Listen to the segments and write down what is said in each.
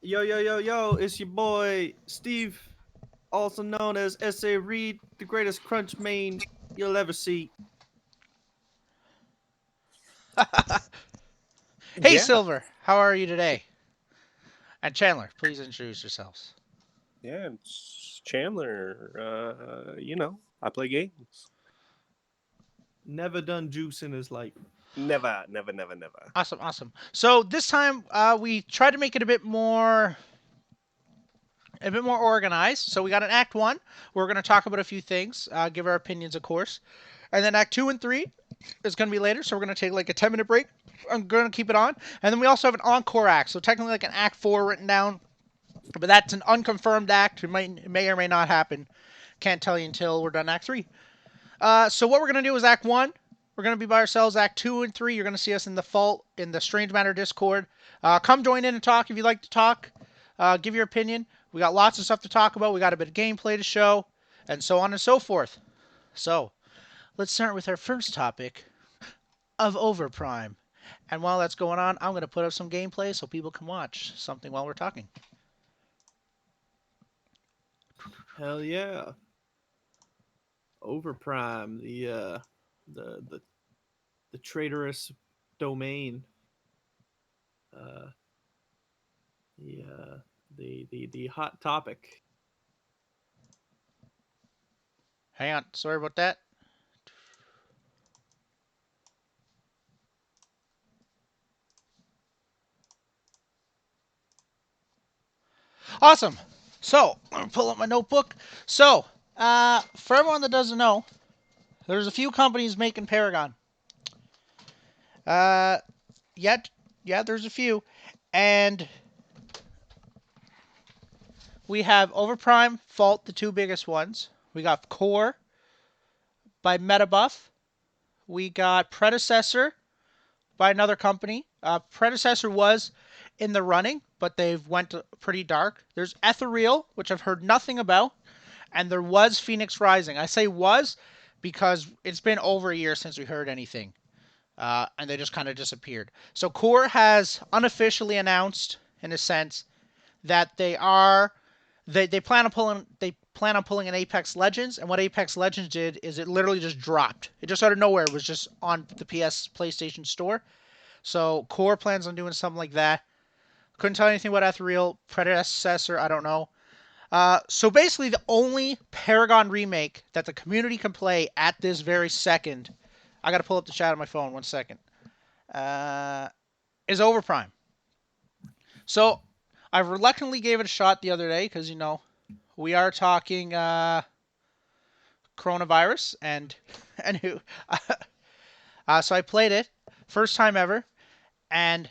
Yo, yo, yo, yo, it's your boy, Steve, also known as S.A. Reed, the greatest crunch main you'll ever see. Hey, Yeah, Silver, how are you today? And Chandler, please introduce yourselves. yeah, it's Chandler. I play games. Never done juice in his life. Never, never, never, never. Awesome, awesome. So this time we tried to make it a bit more organized. So we got an Act One. We're going to talk about a few things, give our opinions, of course, and then Act Two and Three is going to be later. So we're going to take like a 10-minute break. I'm going to keep it on, and then we also have an encore act. So technically like an Act Four written down, but that's an unconfirmed act. It may or may not happen. Can't tell you until we're done Act Three. So what we're gonna do is Act One. We're gonna be by ourselves. Act Two and Three, you're gonna see us in the Strange Matter Discord. Come join in and talk if you'd like to talk. Give your opinion. We got lots of stuff to talk about. We got a bit of gameplay to show, and so on and so forth. So let's start with our first topic of Overprime. And while that's going on, I'm gonna put up some gameplay so people can watch something while we're talking. Hell yeah. Overprime, the the the traitorous domain. Uh, the hot topic. Hang on, sorry about that. Awesome. So I'm gonna pull up my notebook. So for everyone that doesn't know, there's a few companies making Paragon. Uh, yet, yeah, there's a few, and we have Overprime, Fault, the two biggest ones. We got Core by Metabuff. We got Predecessor by another company. Predecessor was in the running, but they've went pretty dark. There's Ethereal, which I've heard nothing about, and there was Phoenix Rising. I say was because it's been over a year since we heard anything. And they just kind of disappeared. So Core has unofficially announced, in a sense, that they plan on pulling an Apex Legends, and what Apex Legends did is it literally just dropped. It just out of nowhere was just on the PlayStation Store. So Core plans on doing something like that. Couldn't tell anything about Ethereal predecessor. I don't know. So basically, the only Paragon remake that the community can play at this very second, I gotta pull up the chat on my phone. 1 second. Uh, is Overprime. So I reluctantly gave it a shot the other day because we are talking coronavirus and who. So I played it first time ever, and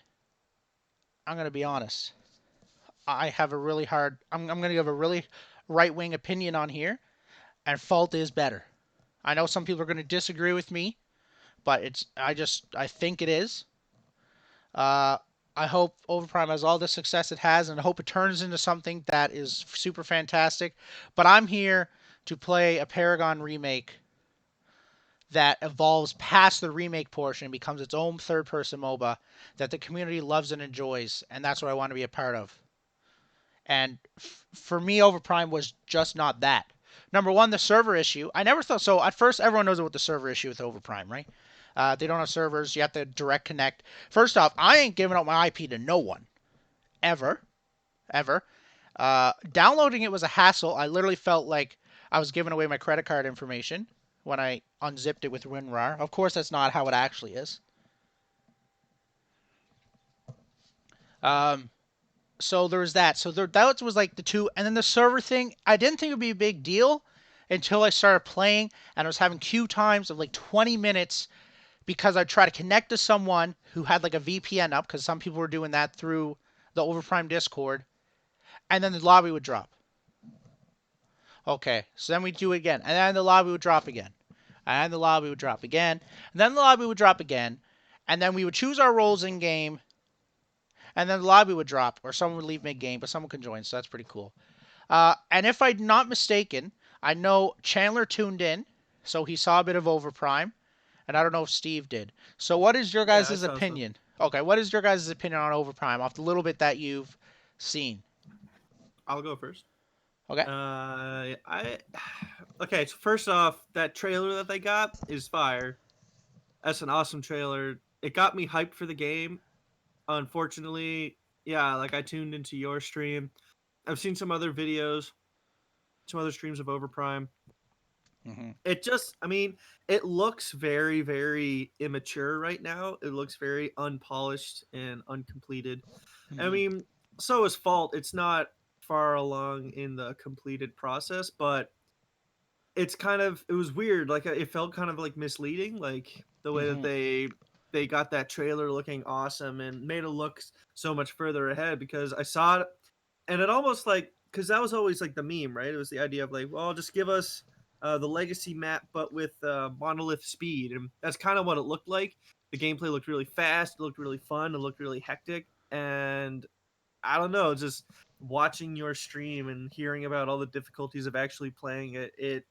I'm gonna be honest. I have a really hard. I'm gonna give a really right wing opinion on here, and Fault is better. I know some people are gonna disagree with me, but I think it is. Uh, I hope Overprime has all the success it has, and I hope it turns into something that is super fantastic. But I'm here to play a Paragon remake that evolves past the remake portion and becomes its own third person MOBA that the community loves and enjoys, and that's what I want to be a part of. And for me, Overprime was just not that. Number one, the server issue. I never thought so. At first, everyone knows about the server issue with Overprime, right? They don't have servers. You have to direct connect. First off, I ain't giving out my IP to no one ever, ever. Downloading it was a hassle. I literally felt like I was giving away my credit card information when I unzipped it with WinRAR. Of course, that's not how it actually is. Um, so there was that. So that was like the two, and then the server thing. I didn't think it would be a big deal until I started playing, and I was having queue times of like 20 minutes because I'd try to connect to someone who had like a VPN up, because some people were doing that through the Overprime Discord, and then the lobby would drop. Okay, so then we do it again, and then the lobby would drop again, and the lobby would drop again, and then the lobby would drop again, and then we would choose our roles in game, and then the lobby would drop, or someone would leave mid game, but someone could join, so that's pretty cool. And if I'm not mistaken, I know Chandler tuned in, so he saw a bit of Overprime, and I don't know if Steve did. So what is your Yeah, I guys' saw some. opinion? Okay, what is your guys' opinion on Overprime off the little bit that you've seen? I'll go first. Okay. I okay. So first off, that trailer that they got is fire. That's an awesome trailer. It got me hyped for the game. Unfortunately, yeah, like I tuned into your stream. I've seen some other videos, some other streams of Overprime. Hmm. It just, I mean, it looks very, very immature right now. It looks very unpolished and uncompleted. I Hmm. mean, so is Fault. It's not far along in the completed process, but it's kind of it was weird. Like it felt kind of like misleading, like the way that Hmm. they got that trailer looking awesome and made it look so much further ahead because I saw it and it almost like because that was always like the meme, right? It was the idea of like, well, just give us the legacy map, but with monolith speed, and that's kind of what it looked like. The gameplay looked really fast, it looked really fun, it looked really hectic, and I don't know, just watching your stream and hearing about all the difficulties of actually playing it, it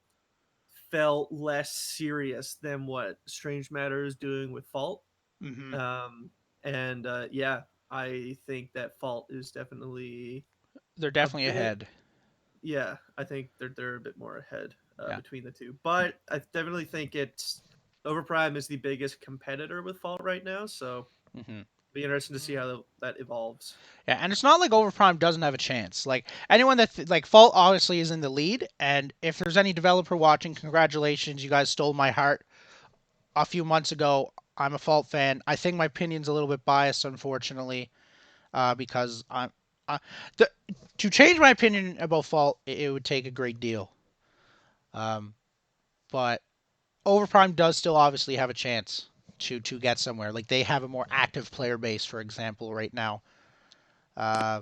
felt less serious than what Strange Matter is doing with Fault. Hmm. Um, and yeah, I think that Fault is definitely They're a definitely bit. ahead. Yeah, I think they're a bit more ahead Yeah. between the two, but I definitely think it's Overprime is the biggest competitor with Fault right now. So Hmm. be interesting to see how that evolves. Yeah, and it's not like Overprime doesn't have a chance. Like anyone that like Fault obviously is in the lead, and if there's any developer watching, congratulations, you guys stole my heart a few months ago. I'm a Fault fan. I think my opinion's a little bit biased, unfortunately, because I, the, to change my opinion about Fault, it would take a great deal. Um, but Overprime does still obviously have a chance to get somewhere. Like they have a more active player base, for example, right now. Uh,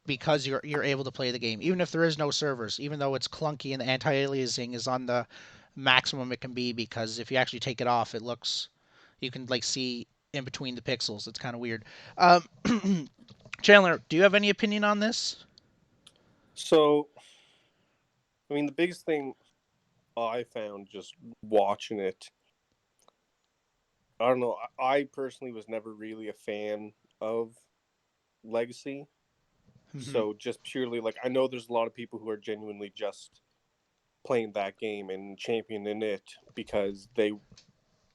because you're able to play the game, even if there is no servers, even though it's clunky and the anti-aliasing is on the maximum it can be. Because if you actually take it off, it looks you can like see in between the pixels. It's kind of weird. Um, Chandler, do you have any opinion on this? So, I mean, the biggest thing I found just watching it, I don't know. I personally was never really a fan of Legacy. Mm-hmm. So, just purely like, I know there's a lot of people who are genuinely just playing that game and championing it because they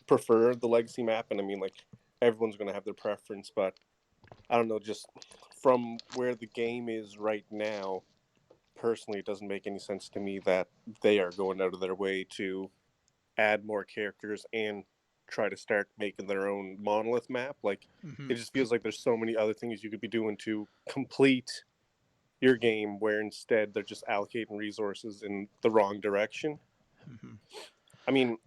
prefer the Legacy map. And I mean, like, everyone's going to have their preference, but I don't know, just from where the game is right now, personally, it doesn't make any sense to me that they are going out of their way to add more characters and try to start making their own monolith map. Like, Mm-hmm. it just feels like there's so many other things you could be doing to complete your game where instead they're just allocating resources in the wrong direction. Mm-hmm. I mean,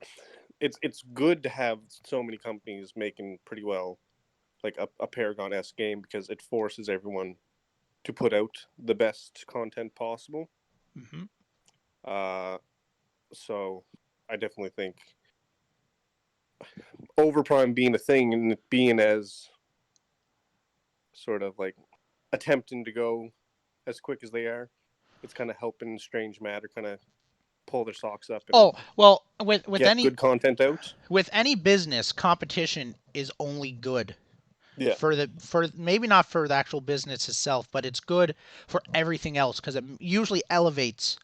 it's good to have so many companies making pretty well like a Paragon S game because it forces everyone to put out the best content possible. Mm-hmm. Uh, so I definitely think Overprime being a thing and it being as sort of like attempting to go as quick as they are, it's kind of helping Strange Matter kind of pull their socks up and Oh well, with get any good content out. business, competition is only good Yeah. for maybe not for the actual business itself, but it's good for everything else because it usually elevates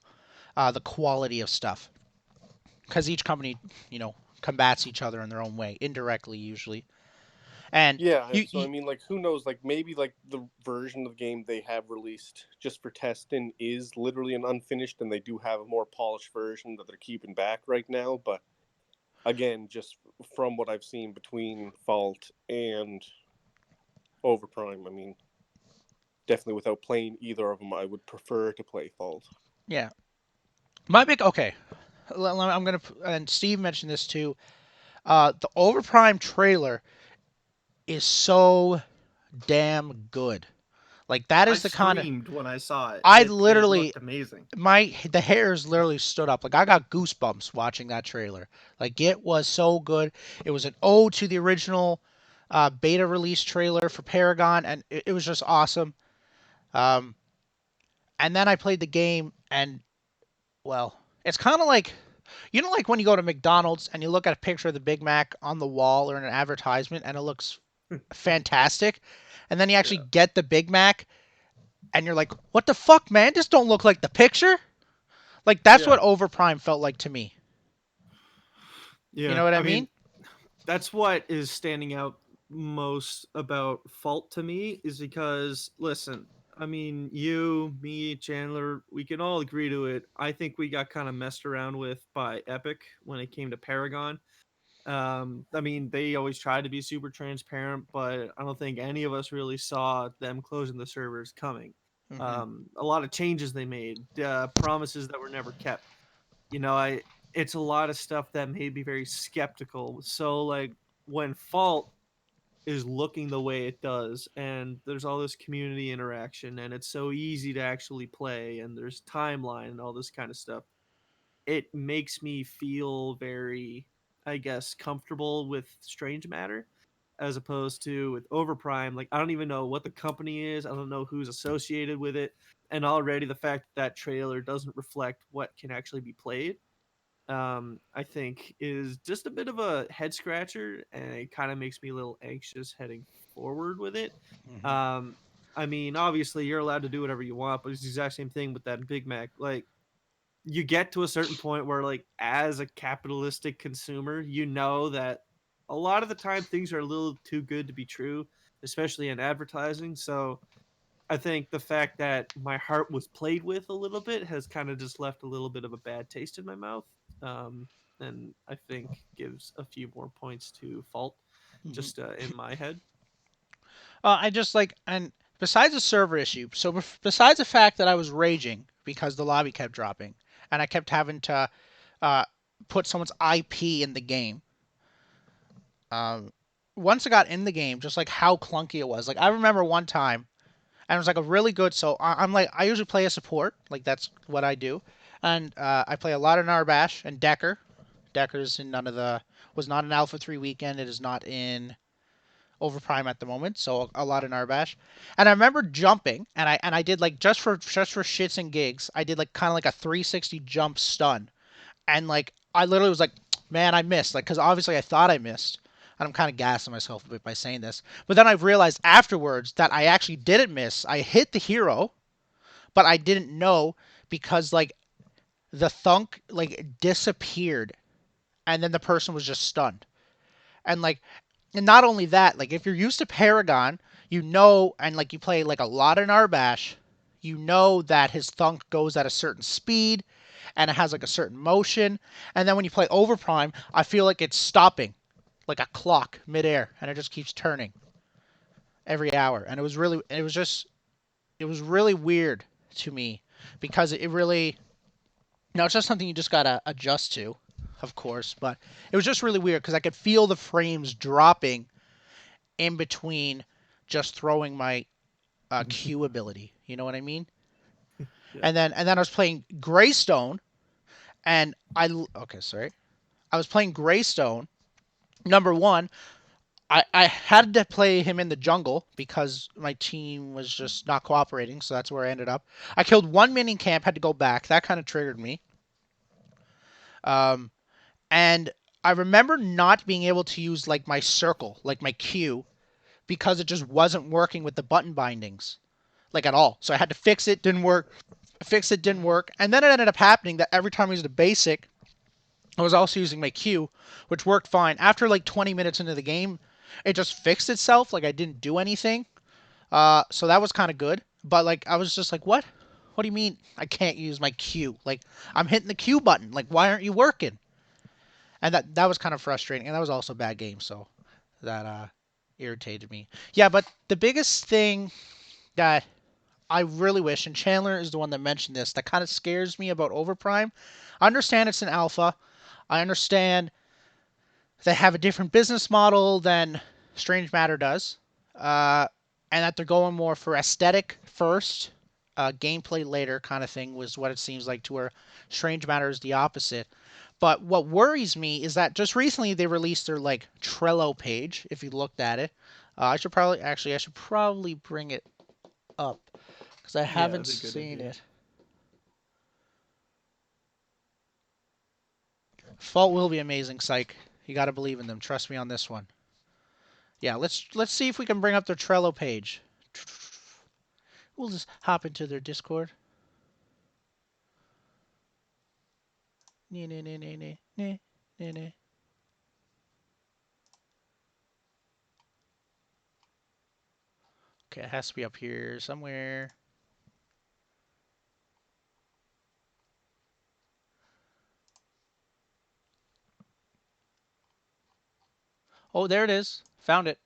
the quality of stuff. Because each company, combats each other in their own way, indirectly usually. And Yeah, so I you mean, like, who knows? Like, maybe like the version of the game they have released just for testing is literally an unfinished, and they do have a more polished version that they're keeping back right now. But again, just from what I've seen between Fault and Overprime, I mean, definitely without playing either of them, I would prefer to play Fault. yeah, my big okay. I'm gonna and Steve mentioned this too. The Overprime trailer is so damn good. Like that I is the kind of screamed when I saw it. I It literally looked amazing. the hairs literally stood up. Like I got goosebumps watching that trailer. Like it was so good. It was an ode to the original beta release trailer for Paragon, and it was just awesome. Um, and then I played the game, and well, it's kind of like like when you go to McDonald's and you look at a picture of the Big Mac on the wall or in an advertisement, and it looks fantastic, and then you actually Yeah. get the Big Mac, and you're like, what the fuck, man? This don't look like the picture. Like that's Yeah. what Overprime felt like to me. You Yeah. know what I I mean? mean, that's what is standing out most about Fault to me is because listen, I mean, you, me, Chandler, we can all agree to it. I think we got kind of messed around with by Epic when it came to Paragon. I mean, they always tried to be super transparent, but I don't think any of us really saw them closing the servers coming. Hmm. A lot of changes they made, promises that were never kept. I it's a lot of stuff that made me very skeptical. So like when Fault is looking the way it does and there's all this community interaction and it's so easy to actually play and there's timeline and all this kind of stuff, it makes me feel very, I guess, comfortable with Strange Matter as opposed to with Overprime. Like I don't even know what the company is. I don't know who's associated with it. And already the fact that trailer doesn't reflect what can actually be played, I think is just a bit of a head scratcher, and it kind of makes me a little anxious heading forward with it. Hmm. Um, I mean, obviously you're allowed to do whatever you want, but it's the exact same thing with that Big Mac. Like you get to a certain point where, like, as a capitalistic consumer, you know that a lot of the time things are a little too good to be true, especially in advertising. So I think the fact that my heart was played with a little bit has kind of just left a little bit of a bad taste in my mouth. Um, and I think gives a few more points to Fault Hmm. just in my head. I just like, and besides the server issue, so besides the fact that I was raging because the lobby kept dropping and I kept having to uh, put someone's IP in the game. Um, Once I got in the game, just like how clunky it was. Like I remember one time, and it was like a really good. So I'm like, I usually play a support, like that's what I do, and I play a lot of Narbash and Decker. Decker's in none of the was not an Alpha 3 weekend. It is not in Overprime at the moment, so a lot in Narbash. And I remember jumping, and I did like just for shits and gigs, I did like kind of like a 360 jump stun, and like I literally was like, man, I missed, like because obviously I thought I missed, and I'm kind of gassing myself a bit by saying this, but then I realized afterwards that I actually didn't miss. I hit the hero, but I didn't know because like the thunk like disappeared, and then the person was just stunned, and like and not only that, like if you're used to Paragon, and like you play like a lot in Arbash, you know that his thunk goes at a certain speed and it has like a certain motion. And then when you play Overprime, I feel like it's stopping like a clock midair and it just keeps turning every hour. And it was really weird to me because it really, it's just something you just gotta adjust to, of course, but it was just really weird because I could feel the frames dropping in between just throwing my Q ability. You know what I mean? Yeah. And then I was playing Greystone, and okay, sorry, I was playing Greystone. Number one, I had to play him in the jungle because my team was just not cooperating, so that's where I ended up. I killed one mini camp, had to go back. That kind of triggered me. Um, and I remember not being able to use like my circle, like my Q, because it just wasn't working with the button bindings like at all. So I had to fix it, didn't work. Fix it, didn't work. And then it ended up happening that every time I used a basic, I was also using my Q, which worked fine. After like 20 minutes into the game, it just fixed itself. Like I didn't do anything. So that was kind of good. But like I was just like, what? What do you mean I can't use my Q? Like I'm hitting the Q button. Like why aren't you working? And that was kind of frustrating. And that was also a bad game. So that irritated me. Yeah, but the biggest thing that I really wish, and Chandler is the one that mentioned this, that kind of scares me about Overprime. I understand it's an alpha. I understand they have a different business model than Strange Matter does, uh, and that they're going more for aesthetic first, gameplay later kind of thing was what it seems like, to where Strange Matter is the opposite. But what worries me is that just recently they released their like Trello page. If you looked at it, I should probably bring it up because I Yeah, haven't that's a good seen idea. it. Fault will be amazing, Psych. You got to believe in them. Trust me on this one. Yeah, let's see if we can bring up their Trello page. We'll just hop into their Discord. Nee, nee, nee, nee, nee, nee, nee, nee. Okay, it has to be up here somewhere. Oh, there it is. Found it.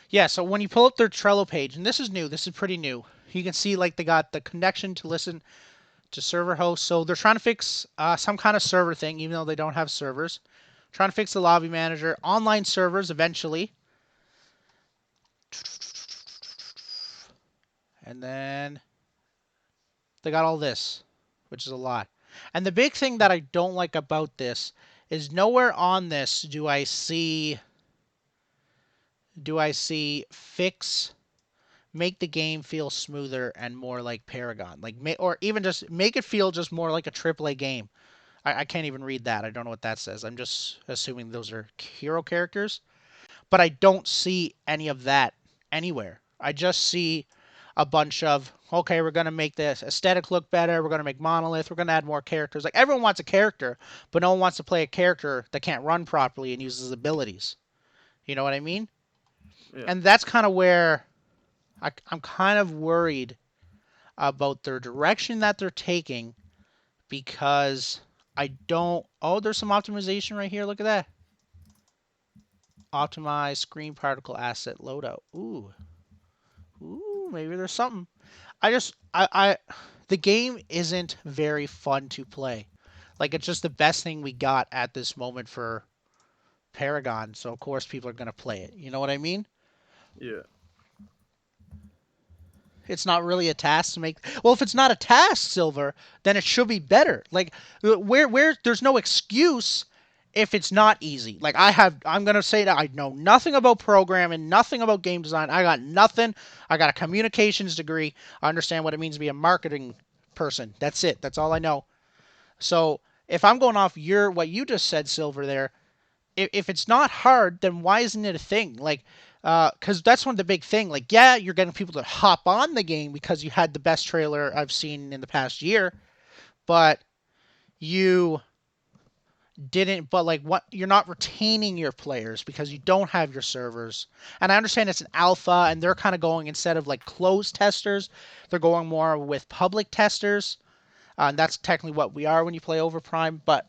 Yeah, so when you pull up their Trello page, and this is new, this is pretty new. You can see like they got the connection to listen to server hosts. So they're trying to fix some kind of server thing, even though they don't have servers. Trying to fix the lobby manager, online servers eventually. And then they got all this, which is a lot. And the big thing that I don't like about this is nowhere on this do I see fix make the game feel smoother and more like Paragon, like or even just make it feel just more like a AAA game. I can't even read that. I don't know what that says. I'm just assuming those are hero characters, but I don't see any of that anywhere. I just see a bunch of, okay, we're going to make this aesthetic look better. We're going to make Monolith. We're going to add more characters. Like, everyone wants a character, but no one wants to play a character that can't run properly and uses abilities. You know what I mean? Yeah. And that's kind of where I'm kind of worried about their direction that they're taking, because I don't. Oh, there's some optimization right here. Look at that. Optimize screen particle asset loadout. Ooh. Ooh, maybe there's something. The game isn't very fun to play. Like, it's just the best thing we got at this moment for Paragon, so of course people are gonna play it. You know what I mean? Yeah. It's not really a task to make. Well, if it's not a task, Silver, then it should be better. Like, where there's no excuse if it's not easy. Like, I'm gonna say that I know nothing about programming, nothing about game design. I got nothing. I got a communications degree. I understand what it means to be a marketing person. That's it. That's all I know. So if I'm going off what you just said, Silver, there, if it's not hard, then why isn't it a thing? Like, because that's one of the big thing. Like, yeah, you're getting people to hop on the game because you had the best trailer I've seen in the past year, but you didn't. But like, what? You're not retaining your players because you don't have your servers. And I understand it's an alpha, and they're kind of going, instead of like closed testers, they're going more with public testers. And that's technically what we are when you play Overprime. But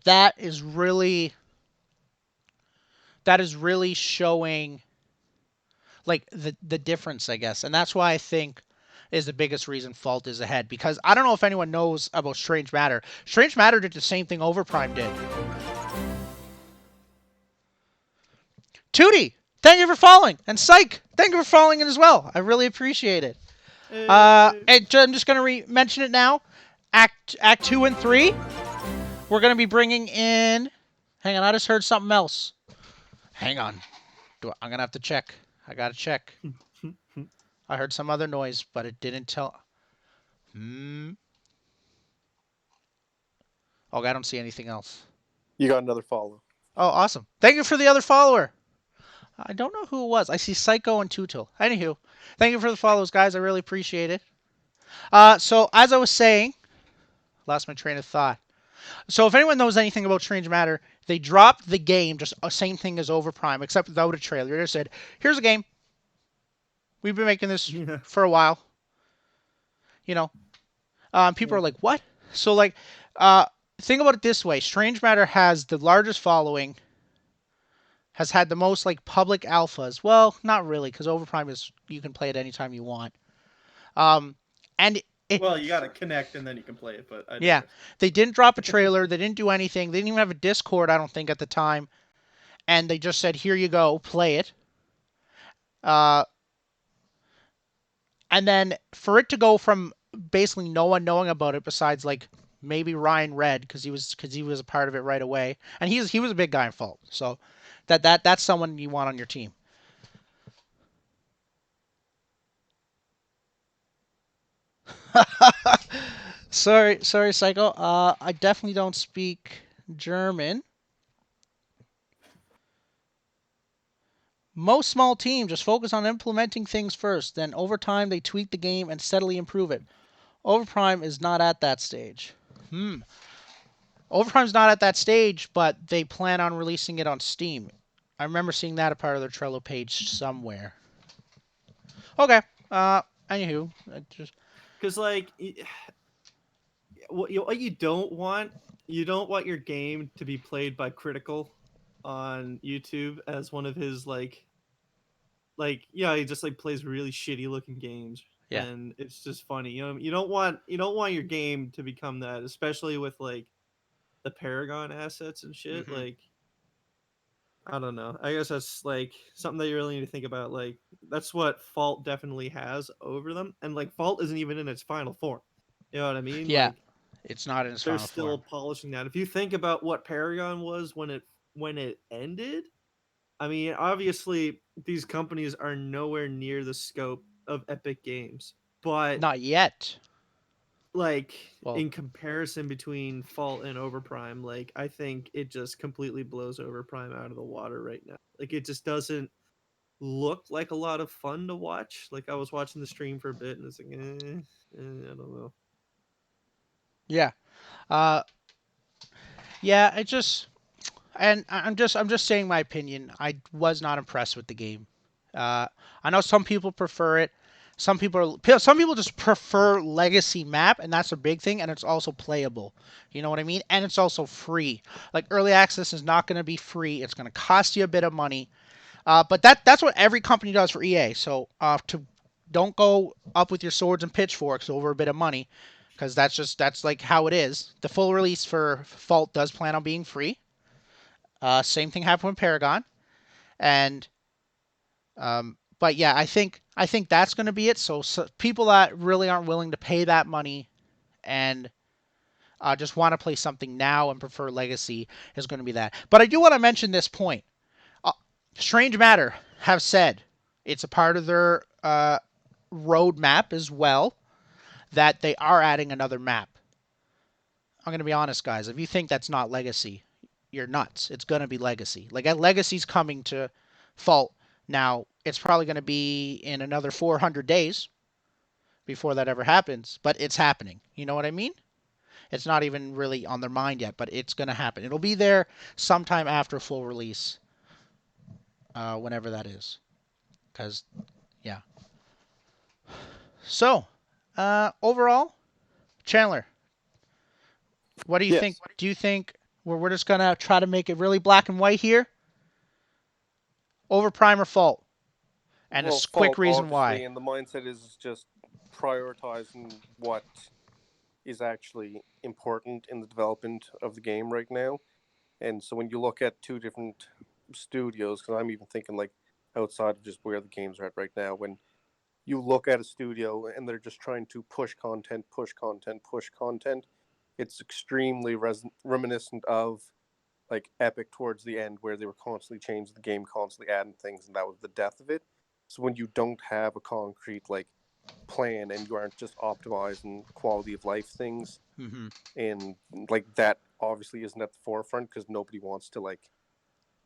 that is really showing like the difference, I guess. And that's why I think is the biggest reason Fault is ahead. Because I don't know if anyone knows about Strange Matter. Strange Matter did the same thing Overprime did. Tootie, thank you for following. And Psych, thank you for following in as well. I really appreciate it. I'm just going to mention it now. Act 2 and 3, we're going to be bringing in... Hang on, I just heard something else. Hang on. I'm going to have to check. I got to check. I heard some other noise, but it didn't tell... Oh, I don't see anything else. You got another follow. Oh, awesome. Thank you for the other follower. I don't know who it was. I see Psycho and Tutil. Anywho, thank you for the follows, guys. I really appreciate it. So, as I was saying... Lost my train of thought. So if anyone knows anything about Strange Matter, they dropped the game, just the same thing as Overprime, except without a trailer. They said, here's a game. We've been making this for a while. You know, people are like, what? So like, think about it this way. Strange Matter has the largest following, has had the most like public alphas. Well, not really, because Overprime is, you can play it anytime you want. And well, you gotta connect and then you can play it, but yeah, they didn't drop a trailer. They didn't do anything. They didn't even have a Discord, I don't think, at the time. And they just said, here you go, play it. And then for it to go from basically no one knowing about it besides like maybe Ryan Red, because he was a part of it right away, and he was a big guy in Fault, so that's someone you want on your team. sorry, Psycho. I definitely don't speak German. Most small teams just focus on implementing things first, then over time they tweak the game and steadily improve it. Overprime is not at that stage. Overprime's not at that stage, but they plan on releasing it on Steam. I remember seeing that a part of their Trello page somewhere. Okay. Anywho, just Because like, what you don't want, you don't want your game to be played by Critical on YouTube as one of his he just like plays really shitty looking games, yeah. and it's just funny. You don't want your game to become that, especially with like the Paragon assets and shit. hmm Like, I don't know. I guess that's like something that you really need to think about. Like, that's what Fault definitely has over them, and like Fault isn't even in its final form. You know what I mean? Yeah. Like, It's not in its they're final still form. polishing that. If you think about what Paragon was when it ended, I mean, obviously these companies are nowhere near the scope of Epic Games, but Not yet. like Well, in comparison between Fault and Overprime, like I think it just completely blows Overprime out of the water right now. Like it just doesn't look like a lot of fun to watch. Like I was watching the stream for a bit and it's like, I don't know. yeah. Uh, yeah. It just and I'm just saying my opinion. I was not impressed with the game. Uh, I know some people prefer it. Some people just prefer legacy map, and that's a big thing. And it's also playable. You know what I mean? And it's also free. Like early access is not going to be free. It's going to cost you a bit of money. But that's what every company does for EA. So to don't go up with your swords and pitchforks over a bit of money, because that's like how it is. The full release for Fault does plan on being free. Same thing happened with Paragon, and but yeah, I think that's going to be it. So people that really aren't willing to pay that money and just want to play something now and prefer Legacy is going to be that. But I do want to mention this point. Uh, Strange Matter have said it's a part of their roadmap as well that they are adding another map. I'm going to be honest, guys. If you think that's not Legacy, you're nuts. It's going to be Legacy. Like Legacy's coming to Fault now. It's probably going to be in another 400 days before that ever happens, but it's happening. You know what I mean? It's not even really on their mind yet, but it's going to happen. It'll be there sometime after full release, whenever that is. Because, yeah. So, overall, Chandler, what do you think? Yes. Do you think we're just going to try to make it really black and white here? Over Prime or Fault? And a Well, quick Fault, reason obviously, why. and the mindset is just prioritizing what is actually important in the development of the game right now. And so when you look at two different studios, because I'm even thinking like outside of just where the games are at right now, when you look at a studio and they're just trying to push content, push content, push content, it's extremely reminiscent of like Epic towards the end, where they were constantly changing the game, constantly adding things, and that was the death of it. So when you don't have a concrete like plan and you aren't just optimizing quality of life things, Mm-hmm. and like that obviously isn't at the forefront because nobody wants to like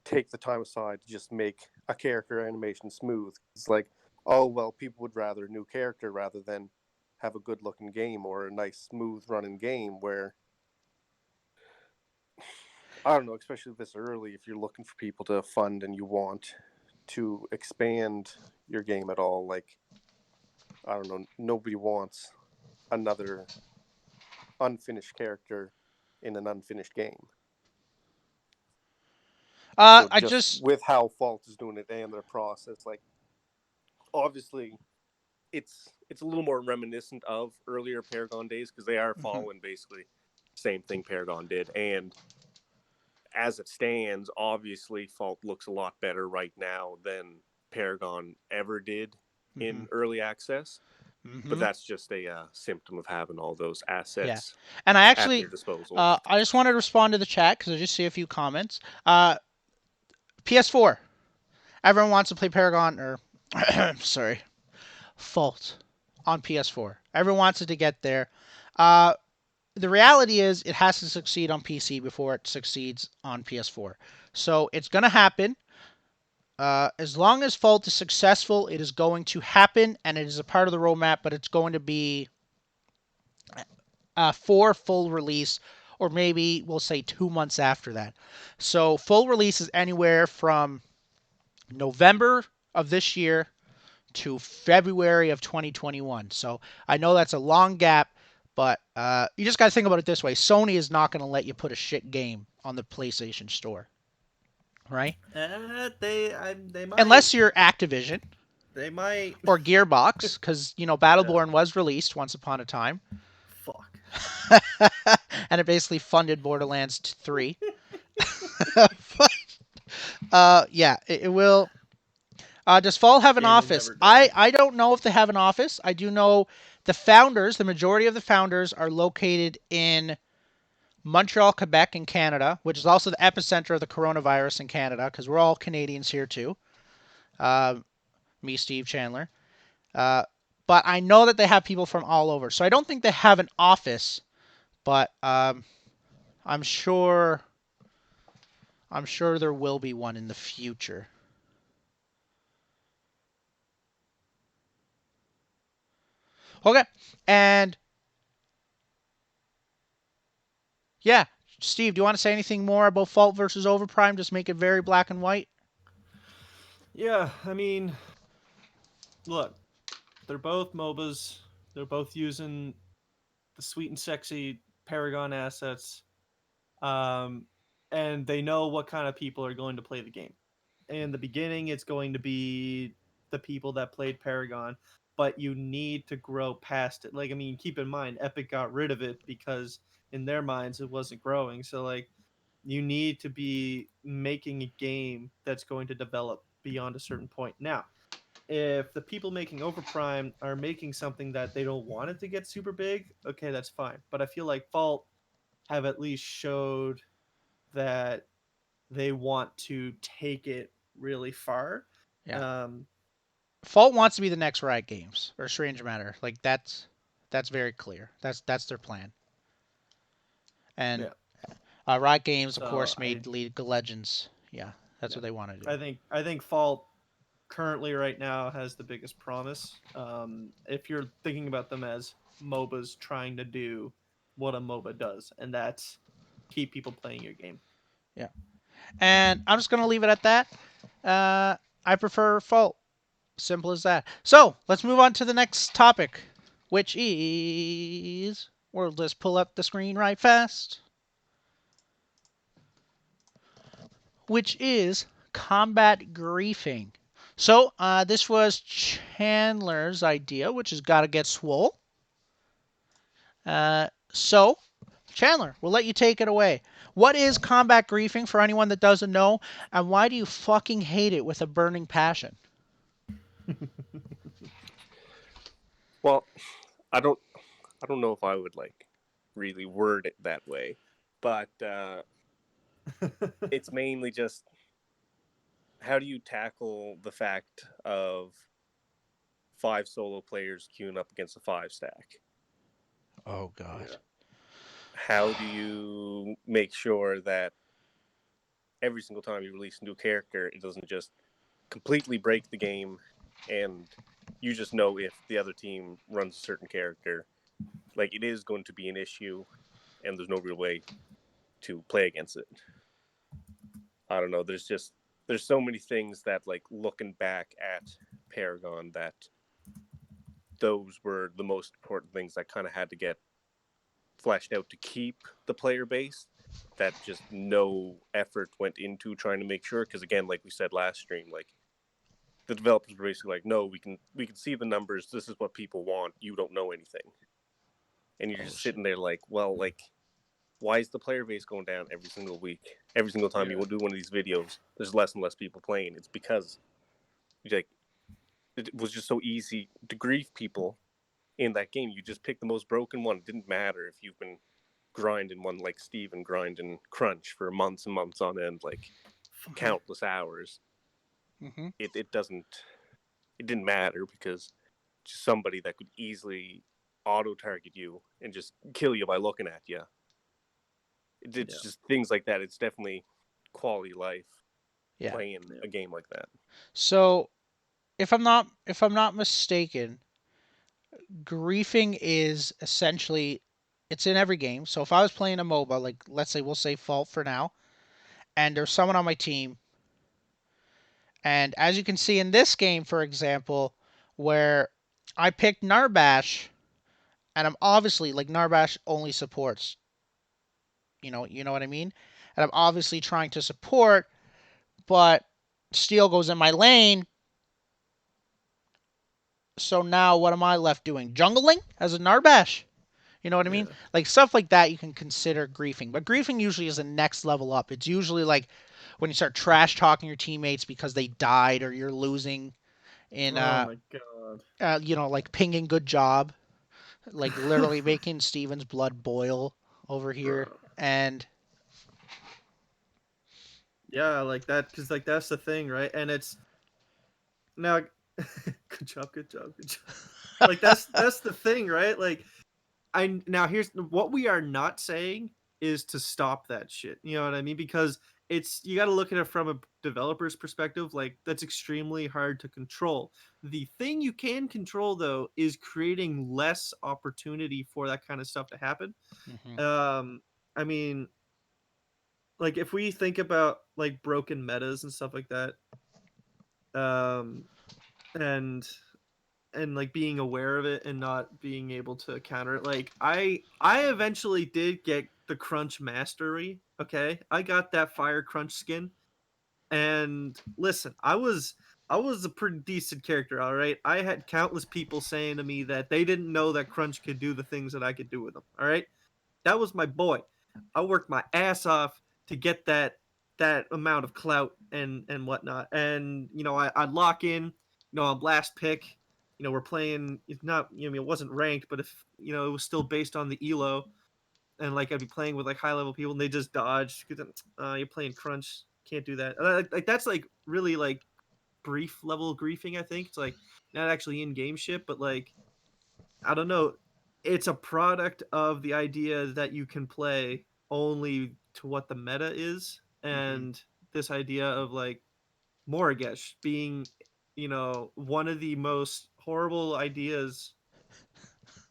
take the time aside to just make a character animation smooth. It's like, oh well, people would rather a new character rather than have a good looking game or a nice smooth running game where I don't know, especially this early, if you're looking for people to fund and you want to expand your game at all, like I don't know, nobody wants another unfinished character in an unfinished game. So I just just. with how Fault is doing it and their process, like obviously it's a little more reminiscent of earlier Paragon days because they are Mhm. following basically the same thing Paragon did. And as it stands, obviously Fault looks a lot better right now than Paragon ever did Mhm. in early access. But Mhm. that's just a symptom of having all those Yeah. assets And I at their actually, disposal. I just wanted to respond to the chat because I just see a few comments. PS4. Everyone wants to play Paragon or, sorry, Fault on PS4. Everyone wants it to get there. Uh, the reality is it has to succeed on PC before it succeeds on PS4. So it's gonna happen. As long as Fault is successful, it is going to happen, and it is a part of the roadmap. But it's going to be for full release, or maybe we'll say 2 months after that. So full release is anywhere from November of this year to February of 2021. So I know that's a long gap, but you just got to think about it this way: Sony is not going to let you put a shit game on the PlayStation Store, right? They might. Unless you're Activision They might. or Gearbox, because Yeah. Battleborn was released once upon a time, Fuck. and it basically funded Borderlands 3. Yeah, it will. Does Fall have an Game will office? never I, die. I don't know if they have an office. I do know the founders, the majority of the founders, are located in Montreal, Quebec, in Canada, which is also the epicenter of the coronavirus in Canada, because we're all Canadians here too. Uh, Me, Steve, Chandler. Uh, but I know that they have people from all over. So I don't think they have an office, but I'm sure there will be one in the future. Okay, and yeah, Steve, do you want to say anything more about Fault versus Overprime? Just make it very black and white. Yeah, I mean, look, they're both MOBAs. They're both using the sweet and sexy Paragon assets. Um, and they know what kind of people are going to play the game. In the beginning, it's going to be the people that played Paragon, but you need to grow past it. Like, I mean, keep in mind, Epic got rid of it because in their minds it wasn't growing. So, like, you need to be making a game that's going to develop beyond a certain point. Now, if the people making Overprime are making something that they don't want it to get super big, okay, that's fine. But I feel like Fault have at least showed that they want to take it really far. Yeah, Um, Fault wants to be the next Riot Games or Strange Matter. Like that's very clear. That's their plan. And yeah. Riot Games, of So course, made League of Legends. Yeah, that's yeah, what they want to do. I think Fault currently right now has the biggest promise. If you're thinking about them as MOBAs trying to do what a MOBA does, and that's keep people playing your game. Yeah, and I'm just gonna leave it at that. I prefer Fault. Simple as that. So let's move on to the next topic, which is. We'll just pull up the screen right fast. Which is combat griefing. So this was Chandler's idea, which has got to get swole. So Chandler, we'll let you take it away. What is combat griefing for anyone that doesn't know, and why do you fucking hate it with a burning passion? Well, I don't know if I would like really word it that way, but it's mainly just how do you tackle the fact of 5 solo players queuing up against a 5 stack? Oh God. Yeah. How do you make sure that every single time you release a new character, it doesn't just completely break the game and you just know if the other team runs a certain character, like it is going to be an issue and there's no real way to play against it. I don't know. There's so many things that, like, looking back at Paragon, that those were the most important things that kind of had to get fleshed out to keep the player base, that just no effort went into trying to make sure. Because again, like we said last stream, like the developers were basically like, no, we can see the numbers, this is what people want, you don't know anything. And you're Oh just shit. sitting there like, well, like, why is the player base going down every single week? Every single time Yeah. you do one of these videos, there's less and less people playing. It's because, like, it was just so easy to grief people in that game. You just pick the most broken one. It didn't matter if you've been grinding one like Steven grinding Crunch for months and months on end, like Fucking countless hours. Mm-hmm. It didn't matter, because just somebody that could easily auto target you and just kill you by looking at you. It's yeah. just things like that. It's definitely quality life. Yeah. playing Yeah. a game like that. So if I'm not mistaken, griefing is essentially it's in every game. So if I was playing a MOBA, like let's say we'll say Fault for now, and there's someone on my team, and as you can see in this game, for example, where I picked Narbash, and I'm obviously like Narbash only supports, you know what I mean, and I'm obviously trying to support, but Steel goes in my lane. So now what am I left doing? Jungling as a Narbash? You know what I mean? Yeah. Like stuff like that you can consider griefing. But griefing usually is the next level up. It's usually like when you start trash talking your teammates because they died or you're losing in Oh my god. like pinging good job, like literally making Steven's blood boil over here. Bro. And Yeah, like that, because like that's the thing, right? And it's now, good job, good job, good job. Like that's the thing, right? Like I now here's what we are not saying is to stop that shit. You know what I mean? Because it's you got to look at it from a developer's perspective. Like that's extremely hard to control. The thing you can control though is creating less opportunity for that kind of stuff to happen. Mhm. I mean, like if we think about like broken metas and stuff like that, um, and like being aware of it and not being able to counter it. Like I eventually did get the crunch mastery. Okay, I got that fire crunch skin, and listen, I was a pretty decent character. All right, I had countless people saying to me that they didn't know that crunch could do the things that I could do with them. All right, that was my boy. I worked my ass off to get that amount of clout and whatnot. And I'd lock in. I'm last pick. We're playing. It's not. I mean, it wasn't ranked, but if it was still based on the elo, and like I'd be playing with like high level people, and they just dodge. You're playing crunch. Can't do that. Like that's like really like brief level griefing. I think it's like not actually in game shit, but like I don't know. It's a product of the idea that you can play only to what the meta is, Mhm. and this idea of like Morigesh being, one of the most horrible ideas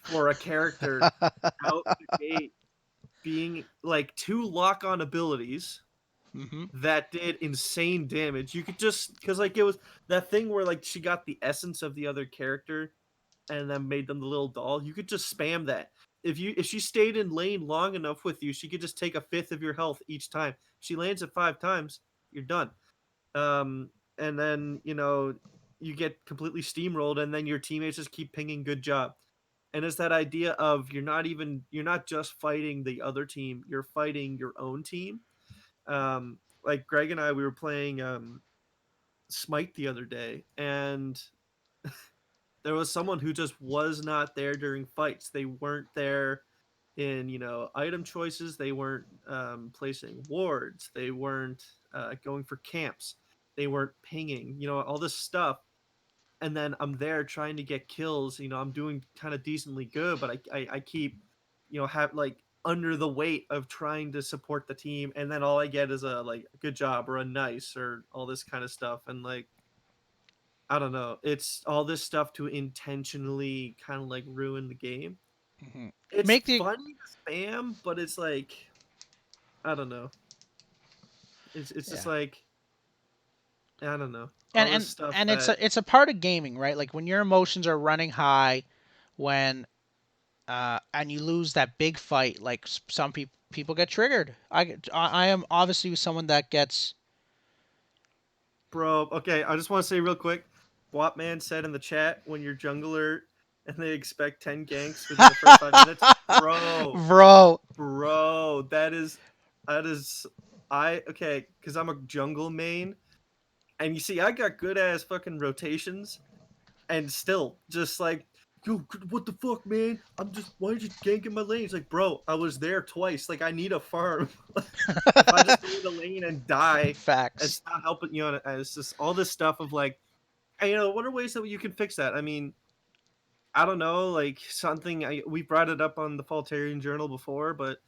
for a character out the gate, being like two lock on abilities Mhm. that did insane damage. You could just, because like it was that thing where like she got the essence of the other character and then made them the little doll. You could just spam that. If she stayed in lane long enough with you, she could just take a fifth of your health each time. She lands it 5 times, you're done. And then you get completely steamrolled, and then your teammates just keep pinging good job. And it's that idea of you're not just fighting the other team, you're fighting your own team. Like Greg and I, we were playing Smite the other day, and there was someone who just was not there during fights. They weren't there in item choices. They weren't placing wards. They weren't going for camps. They weren't pinging. All this stuff. And then I'm there trying to get kills. I'm doing kind of decently good, but I keep have like under the weight of trying to support the team, and then all I get is a like good job or a nice or all this kind of stuff, and like I don't know. It's all this stuff to intentionally kind of like ruin the game. Mhm. It's Make the funny to spam, but it's like I don't know. It's just Yeah. like I don't know. And All this stuff it's that a part of gaming, right? Like when your emotions are running high, when and you lose that big fight, like some people get triggered. I am obviously someone that gets bro. Okay, I just want to say real quick. Bwapman said in the chat when you're jungler and they expect 10 ganks within the first 5 minutes, bro, bro. bro. That is I okay because I'm a jungle main, and you see I got good ass fucking rotations and still just like yo what the fuck man, I'm just why did you gank in my lane? It's like bro, I was there twice, like I need a farm. If I just go in the lane and die, Facts. it's not helping. It's just all this stuff of like and, what are ways that you can fix that? I mean, I don't know, like something we brought it up on the Faultarian journal before, but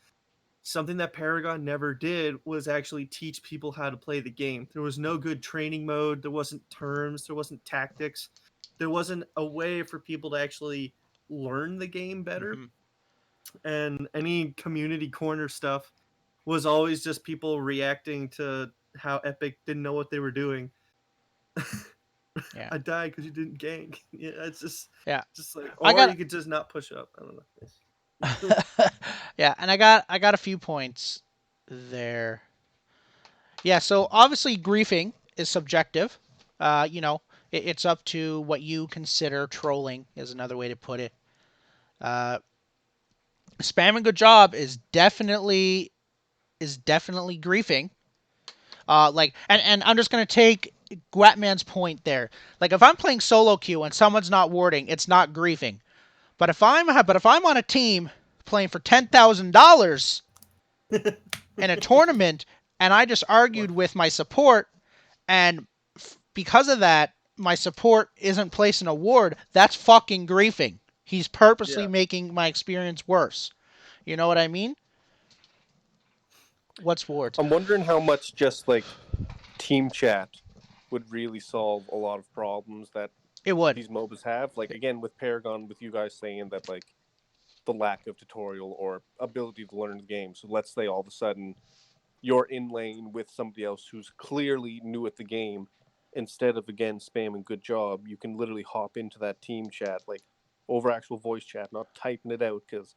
something that Paragon never did was actually teach people how to play the game. There was no good training mode, there wasn't terms, there wasn't tactics. There wasn't a way for people to actually learn the game better. Hmm. And any community corner stuff was always just people reacting to how Epic didn't know what they were doing. Yeah. I died because you didn't gank. Yeah, it's Yeah. just like, I or got you could just not push up. I don't know. yeah, and I got a few points there. Yeah, so obviously griefing is subjective. You know, it's up to what you consider trolling is another way to put it. Uh, Spamming good job is definitely griefing. Like, and I'm just gonna take Guatman's point there. Like, if I'm playing solo queue and someone's not warding, it's not griefing. But if I'm on a team playing for $10,000 in a tournament and I just argued with my support and because of that my support isn't placing a ward, that's fucking griefing. He's purposely Yeah. making my experience worse. You know what I mean? What's wards? I'm wondering how much just like team chat would really solve a lot of problems that It would. these MOBAs have. Like again with Paragon, with you guys saying that like the lack of tutorial or ability to learn the game. So let's say all of a sudden you're in lane with somebody else who's clearly new at the game. Instead of again spamming good job, you can literally hop into that team chat like over actual voice chat, not typing it out, because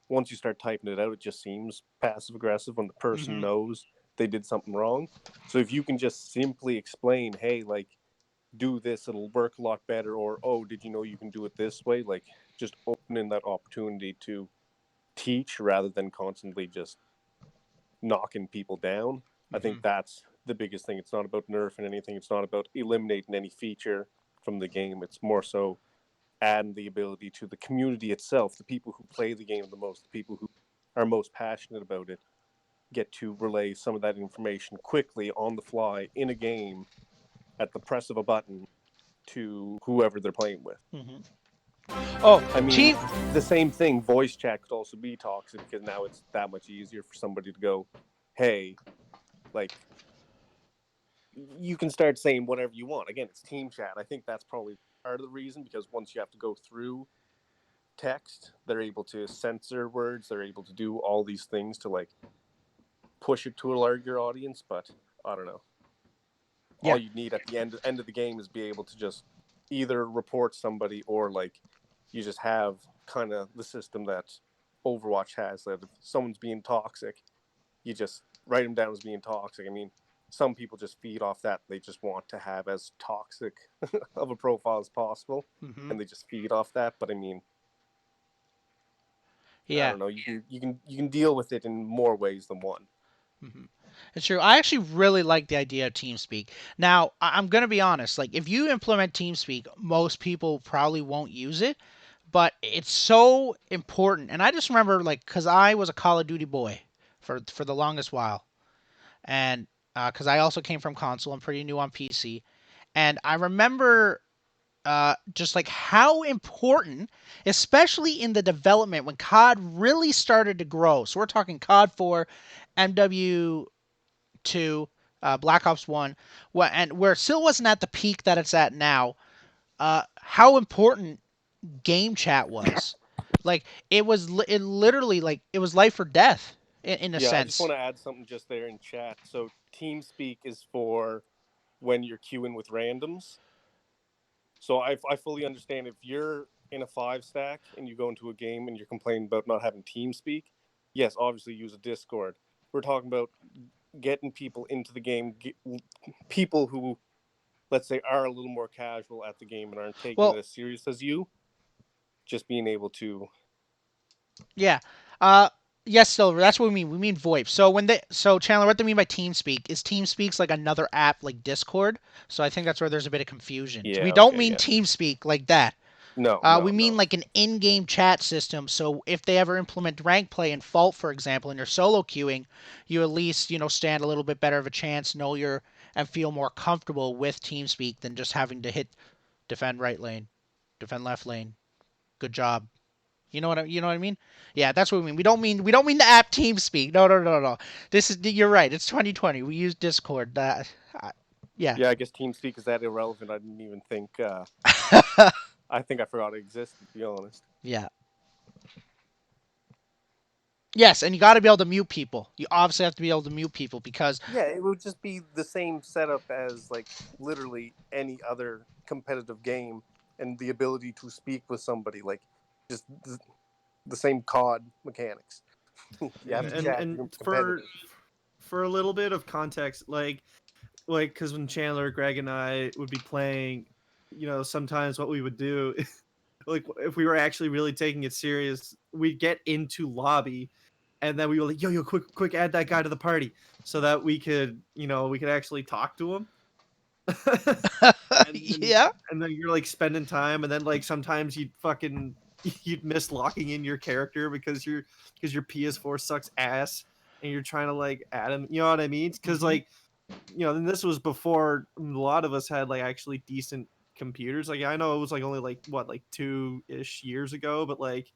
once you start typing it out, it just seems passive aggressive when the person Mm-hmm. knows they did something wrong. So if you can just simply explain, hey, like do this, it'll work a lot better, or oh, did you know you can do it this way? Like just opening that opportunity to teach rather than constantly just knocking people down. I Mm-hmm. think that's the biggest thing. It's not about nerfing anything. It's not about eliminating any feature from the game. It's more so adding the ability to the community itself, the people who play the game the most, the people who are most passionate about it, get to relay some of that information quickly on the fly in a game at the press of a button to whoever they're playing with. Mm-hmm. Oh, I mean, team. the same thing, voice chat could also be toxic because now it's that much easier for somebody to go, hey, like, you can start saying whatever you want. Again, it's team chat. I think that's probably part of the reason because once you have to go through text, they're able to censor words. They're able to do all these things to like push it to a larger audience. But I don't know. Yeah. All you need at the end of the game is be able to just either report somebody or like you just have kind of the system that Overwatch has, that if someone's being toxic, you just write them down as being toxic. I mean, some people just feed off that. They just want to have as toxic of a profile as possible, Mm-hmm. and they just feed off that. But I mean, I Yeah. don't know. You can deal with it in more ways than one. Mm-hmm. It's true. I actually really like the idea of TeamSpeak. Now, I'm gonna be honest. Like, if you implement TeamSpeak, most people probably won't use it, but it's so important. And I just remember, like, cause I was a Call of Duty boy for the longest while, and cause I also came from console, I'm pretty new on PC, and I remember just like how important, especially in the development when COD really started to grow. So we're talking COD 4, MW2, Black Ops 1, and where it still wasn't at the peak that it's at now, how important game chat was. Like, it literally, like, it was life or death in a Yeah, I just sense. want to add something just there in chat. So TeamSpeak is for when you're queuing with randoms. So I fully understand if you're in a 5 stack and you go into a game and you're complaining about not having TeamSpeak, yes, obviously use a Discord. We're talking about getting people into the game, people who, let's say, are a little more casual at the game and aren't taking it Well, as serious as you, just being able to. yeah. Uh, yes, Silver. That's what we mean. We mean VoIP. So Chandler, what they mean by TeamSpeak is TeamSpeak's like another app like Discord. So I think that's where there's a bit of confusion. So we Yeah, don't okay, mean yeah. TeamSpeak like that. No, We no, mean no. like an in-game chat system. So if they ever implement rank play in Fault, for example, in your solo queuing, you at least stand a little bit better of a chance, know your and feel more comfortable with TeamSpeak than just having to hit defend right lane, defend left lane. Good job. You know what I mean? Yeah, that's what we mean. We don't mean the app TeamSpeak. No, no, no, no. You're right. It's 2020. We use Discord. Yeah. Yeah, I guess TeamSpeak is that irrelevant. I didn't even think. I think I forgot it existed. To be honest. Yeah. Yes, and you got to be able to mute people. You obviously have to be able to mute people because Yeah, it would just be the same setup as like literally any other competitive game, and the ability to speak with somebody, like just the same COD mechanics. You have to and chat. and You're for competitive. for a little bit of context, like because when Chandler, Greg, and I would be playing, sometimes what we would do, like if we were actually really taking it serious, we'd get into lobby, and then we were like, yo, quick, add that guy to the party, so that we could actually talk to him. and then, yeah. and then you're like spending time, and then like sometimes you'd miss locking in your character because your PS4 sucks ass, and you're trying to like add him. You know what I mean? Because Mhm. like and this was before a lot of us had like actually decent computers. Like I know it was like only like what, like 2-ish years ago, but like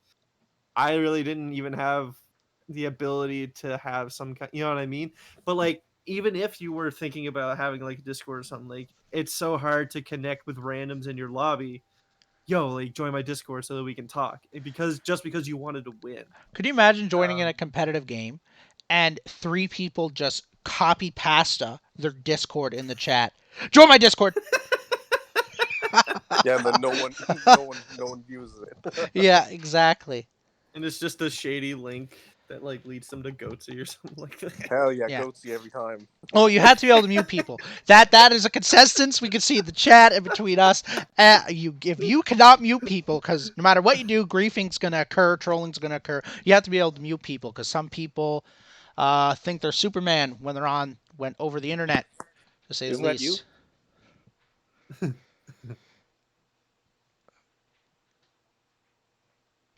I really didn't even have the ability to have some kind, you know what I mean? But like even if you were thinking about having like a Discord or something, like it's so hard to connect with randoms in your lobby. Yo, like join my Discord so that we can talk. Because you wanted to win. Could you imagine joining in Um, a competitive game and three people just copy pasta their Discord in the chat? Join my Discord. Yeah, and then no one uses it. Yeah, exactly. and it's just a shady link that like leads them to Goatsy or something like that. Hell yeah, Yeah. goatsy every time. Oh, you had to be able to mute people. That is a consensus we can see in the chat and between us. If you cannot mute people, because no matter what you do, griefing's gonna occur, trolling's gonna occur. You have to be able to mute people because some people think they're Superman when they're went over the internet, to say the Isn't that you? least.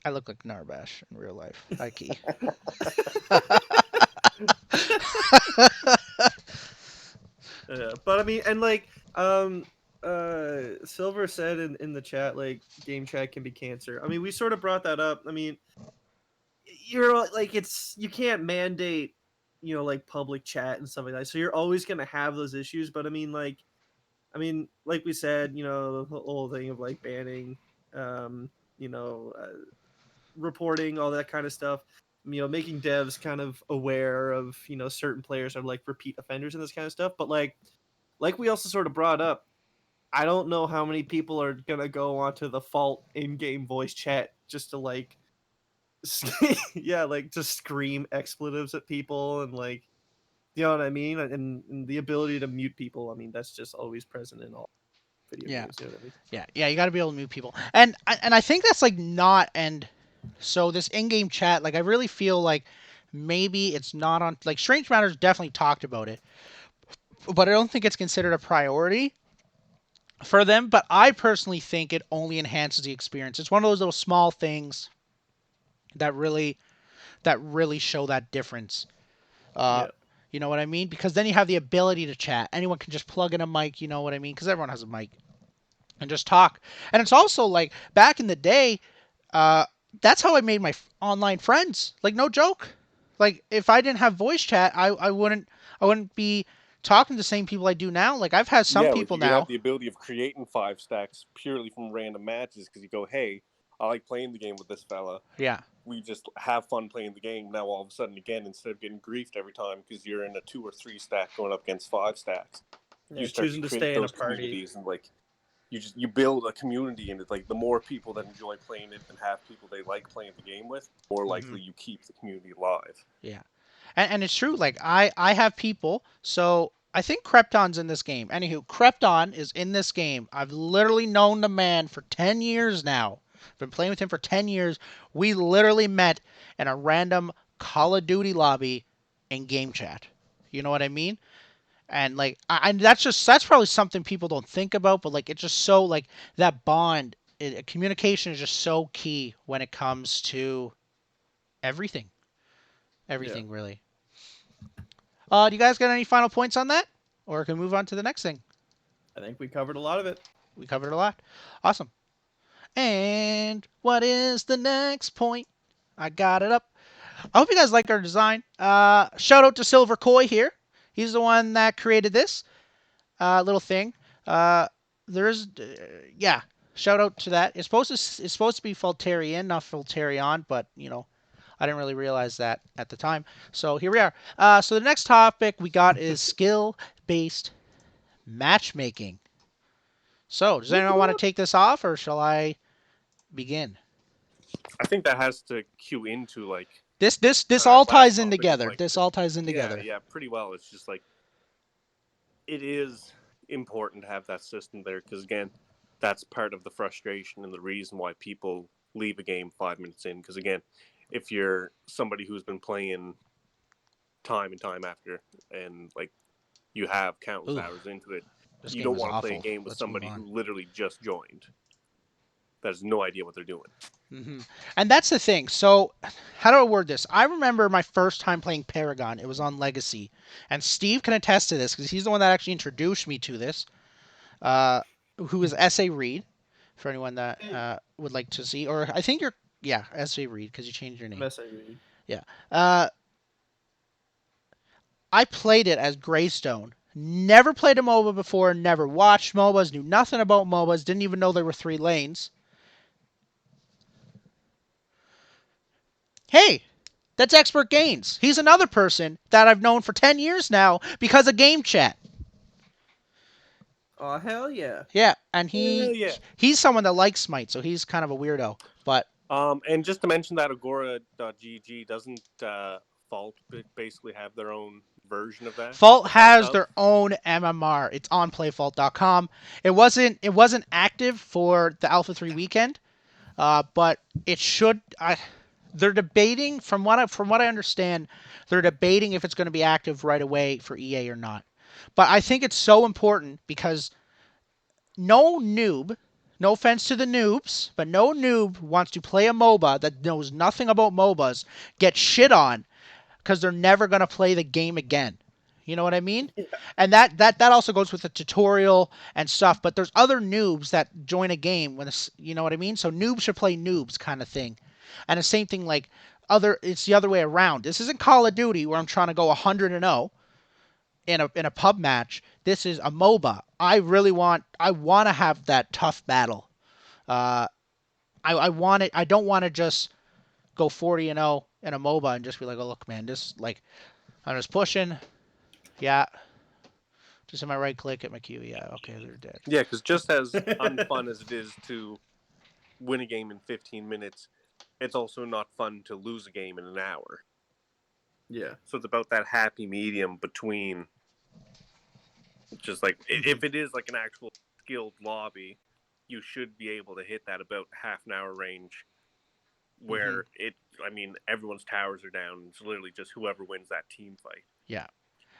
I look like Narbash in real life. High key. Yeah, but I mean, and like, Silver said in the chat, like, game chat can be cancer. I mean, we sort of brought that up. I mean, you're like, you can't mandate, like public chat and stuff like that. So you're always gonna have those issues. But like we said, the whole thing of like banning, um, you know, uh, reporting, all that kind of stuff. Making devs kind of aware of certain players are like repeat offenders and this kind of stuff. But like we also sort of brought up, I don't know how many people are gonna go onto the Fault in-game voice chat just to like, yeah, like just scream expletives at people and like, you know what I mean? And the ability to mute people, I mean, that's just always present in all video Yeah, games. You know what I mean? yeah. You got to be able to mute people, and I think that's like not and so this in-game chat, like I really feel like maybe it's not on like Strange Matters definitely talked about it, but I don't think it's considered a priority for them. But I personally think it only enhances the experience. It's one of those little small things that really show that difference. Uh, Yeah, you know what I mean? Because then you have the ability to chat. Anyone can just plug in a mic. You know what I mean? Because everyone has a mic and just talk. And it's also like back in the day, uh, that's how I made my online friends. Like no joke. Like if I didn't have voice chat, I wouldn't be talking to the same people I do now. Like I've had some Yeah, like people you could have now. the ability of creating 5 stacks purely from random matches because you go, hey, I like playing the game with this fella. Yeah. We just have fun playing the game. Now all of a sudden, again, instead of getting griefed every time because you're in a 2 or 3 stack going up against 5 stacks, you yeah, start to choosing to create stay in a those party. communities and like you build a community, and it's like the more people that enjoy playing it and have people they like playing the game with, the more Hmm. likely you keep the community alive. Yeah. And it's true. Like I have people. So I think Krypton's in this game. Anywho, Krypton is in this game. I've literally known the man for 10 years now. I've been playing with him for 10 years. We literally met in a random Call of Duty lobby in game chat. You know what I mean? And like, that's probably something people don't think about, but like, it's just so like that bond, communication is just so key when it comes to everything, Yeah, everything really. Do you guys got any final points on that? Or can we move on to the next thing? I think we covered a lot of it. We covered a lot. Awesome. And what is the next point? I got it up. I hope you guys like our design. Shout out to Silver Koi here. He's the one that created this little thing. Uh, there's, yeah. Shout out to that. It's supposed to be Faultarian, not Faultarian, but I didn't really realize that at the time. So here we are. So the next topic we got is skill-based matchmaking. So does anyone want to take this off, or shall I begin? I think that has to cue into like This our all last ties in topic of together. like This all ties in yeah, together. yeah, pretty well. It's just like it is important to have that system there because again, that's part of the frustration and the reason why people leave a game 5 minutes in. Because again, if you're somebody who's been playing time and time after, and like you have countless Ooh, hours into it, this you game don't is want to play a awful. game with Let's move somebody on. who literally just joined. That has no idea what they're doing. Hmm. And that's the thing. So, how do I word this? I remember my first time playing Paragon. It was on Legacy, and Steve can attest to this because he's the one that actually introduced me to this. Who is S.A. Reed? For anyone that Hey, would like to see, or I think you're S.A. Reed because you changed your name. messaging. Yeah. I played it as Greystone. Never played a MOBA before. Never watched MOBAs. Knew nothing about MOBAs. Didn't even know there were 3 lanes. Hey, that's Expert Gains. He's another person that I've known for 10 years now because of Game Chat. Oh hell yeah! Yeah, and Yeah. he's someone that likes Smite, so he's kind of a weirdo. But And just to mention that Agora.gg doesn't Fault basically have their own version of that? Fault The Fault has Hub? their own MMR. It's on playfault.com. It wasn't active for the Alpha 3 weekend, but it should. They're debating from what I understand. They're debating if it's going to be active right away for EA or not. But I think it's so important because no noob, no offense to the noobs, but no noob wants to play a MOBA that knows nothing about MOBAs, get shit on because they're never going to play the game again. You know what I mean? Yeah. And that also goes with the tutorial and stuff. But there's other noobs that join a game when you know what I mean. So noobs should play noobs kind of thing. And the same thing like it's the other way around. This isn't Call of Duty where I'm trying to go 100-0 in a pub match. This is a MOBA. I want to have that tough battle. Uh, I want it. I don't want to just go 40-0 in a MOBA and just be like, oh look, man, this like I'm just pushing. Yeah, just in my right click at my Q. Yeah, okay, they're dead. Yeah, because just as unfun as it is to win a game in 15 minutes, it's also not fun to lose a game in an hour. Yeah. So it's about that happy medium between just like if it is like an actual skilled lobby, you should be able to hit that about half an hour range where everyone's towers are down. It's literally just whoever wins that team fight. Yeah.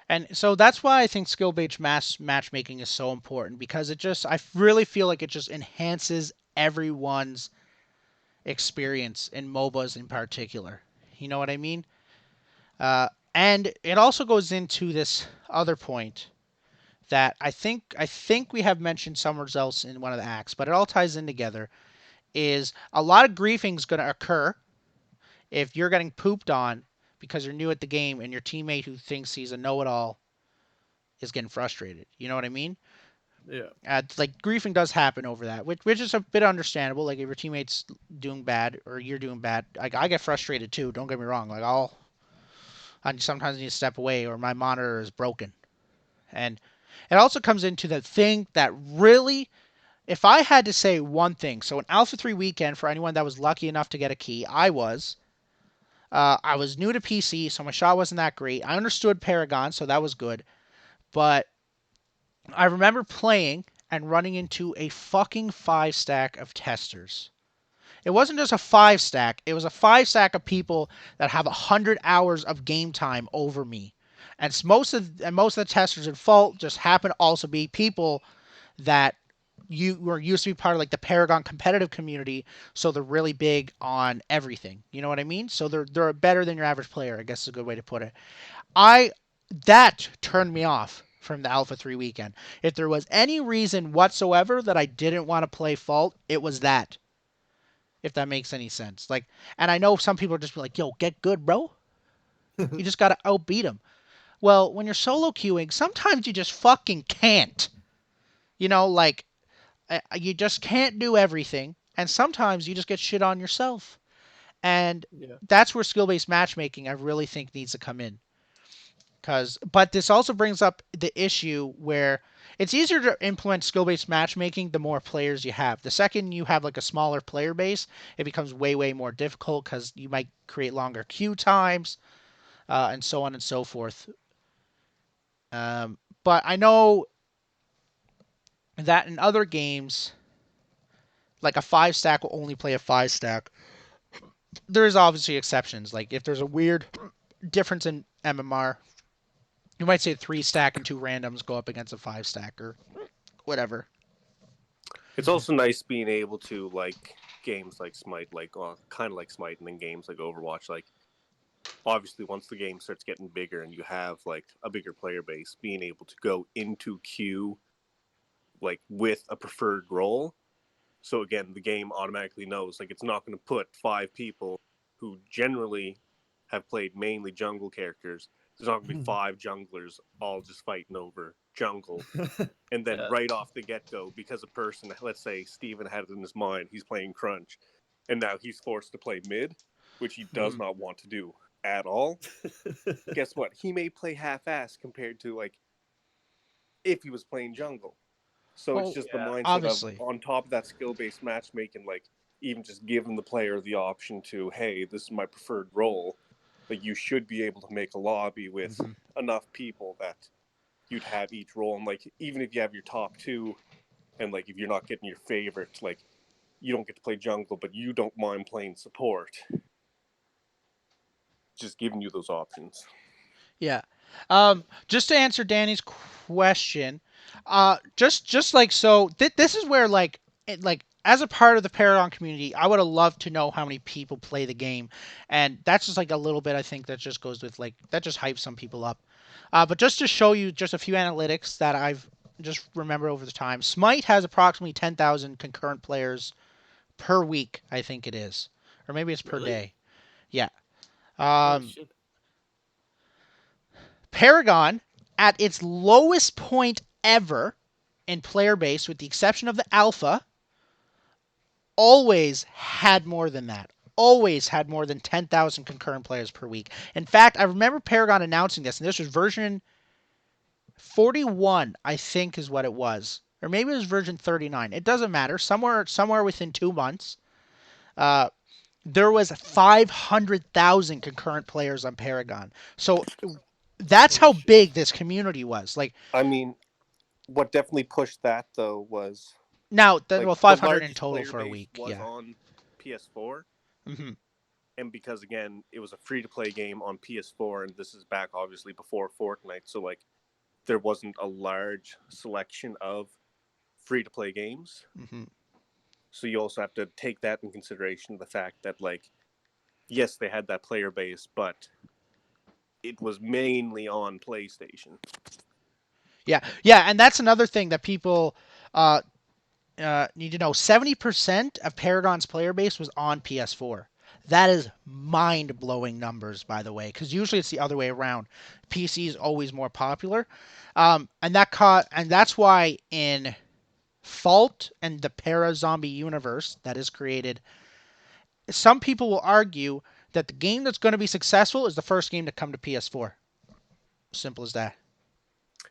And so that's why I think skill-based matchmaking is so important because I really feel like it just enhances everyone's experience in MOBAs in particular. You know what I mean? And it also goes into this other point that I think we have mentioned somewhere else in one of the acts, but it all ties in together. Is a lot of griefing is going to occur if you're getting pooped on because you're new at the game and your teammate who thinks he's a know-it-all is getting frustrated. You know what I mean? Yeah. Like griefing does happen over that, which is a bit understandable. Like if your teammate's doing bad or you're doing bad, like I get frustrated too. Don't get me wrong. Like I sometimes need to step away or my monitor is broken. And it also comes into the thing that really, if I had to say one thing, so an Alpha 3 weekend for anyone that was lucky enough to get a key, I was new to PC, so my shot wasn't that great. I understood Paragon, so that was good. But I remember playing and running into a fucking 5 stack of testers. It wasn't just a 5 stack, it was a 5 stack of people that have 100 hours of game time over me. And most of the testers in Fault just happen to also be people that you were used to be part of like the Paragon competitive community, so they're really big on everything. You know what I mean? So they're better than your average player, I guess is a good way to put it. I That turned me off from the Alpha 3 weekend. If there was any reason whatsoever that I didn't want to play Fault, it was that. if that makes any sense. Like, and I know some people are just like, "Yo, get good, bro. You just gotta outbeat them." Well, when you're solo queuing, sometimes you just fucking can't. You know, like you just can't do everything, and sometimes you just get shit on yourself. And Yeah. that's where skill-based matchmaking I really think needs to come in. But this also brings up the issue where it's easier to implement skill-based matchmaking the more players you have. The second you have like a smaller player base, it becomes way more difficult because you might create longer queue times, and so on and so forth. But I know that in other games, like a five stack will only play a five stack. There's obviously exceptions. Like if there's a weird difference in MMR, you might say three stack and two randoms go up against a five stack or whatever. It's also nice being able to like games like Smite, like kind of like Smite, and then games like Overwatch. Like obviously, once the game starts getting bigger and you have like a bigger player base, being able to go into queue like with a preferred role. So again, the game automatically knows like it's not going to put five people who generally have played mainly jungle characters. There's not going to be five junglers all just fighting over jungle. And then Yeah. right off the get go, because a person, let's say Steven had it in his mind, he's playing Crunch, and now he's forced to play mid, which he does not want to do at all. Guess what? He may play half ass compared to like if he was playing jungle. So it's Well, just the Yeah. mindset of obviously. on top of that skill based matchmaking, like even just giving the player the option to, hey, this is my preferred role. Like you should be able to make a lobby with Mm-hmm. enough people that you'd have each role. And like even if you have your top two, and like if you're not getting your favorite, like you don't get to play jungle, but you don't mind playing support. Just giving you those options. Yeah. Just to answer Danny's question, just like so, this is where like as a part of the Paragon community, I would have loved to know how many people play the game, and that's just like a little bit. I think that just goes with like that just hypes some people up. But just to show you just a few analytics that I've just remembered over the time, Smite has approximately 10,000 concurrent players per week. I think it is, or maybe it's per Really? day. Yeah. Holy Um, shit. Paragon, at its lowest point ever in player base, with the exception of the alpha, always had more than that. Always had more than 10,000 concurrent players per week. In fact, I remember Paragon announcing this, and this was version 41, I think is what it was. Or maybe it was version 39. It doesn't matter. Somewhere within 2 months, uh, there was 500,000 concurrent players on Paragon. So that's Holy how shit. big this community was. Like I mean, what definitely pushed that though was now, like well, the 500 in largest total player for a base week. was Yeah. on PS4, Hmm. and because again it was a free to play game on PS4, and this is back obviously before Fortnite, so like there wasn't a large selection of free to play games. Hmm. So you also have to take that in consideration, the fact that like yes they had that player base, but it was mainly on PlayStation. Yeah. Yeah. And that's another thing that people uh, need to know. 70% of Paragon's player base was on PS4. That is mind blowing numbers, by the way, because usually it's the other way around. PC is always more popular. And that's why in Fault and the Para Zombie universe that is created, some people will argue that the game that's going to be successful is the first game to come to PS4. Simple as that.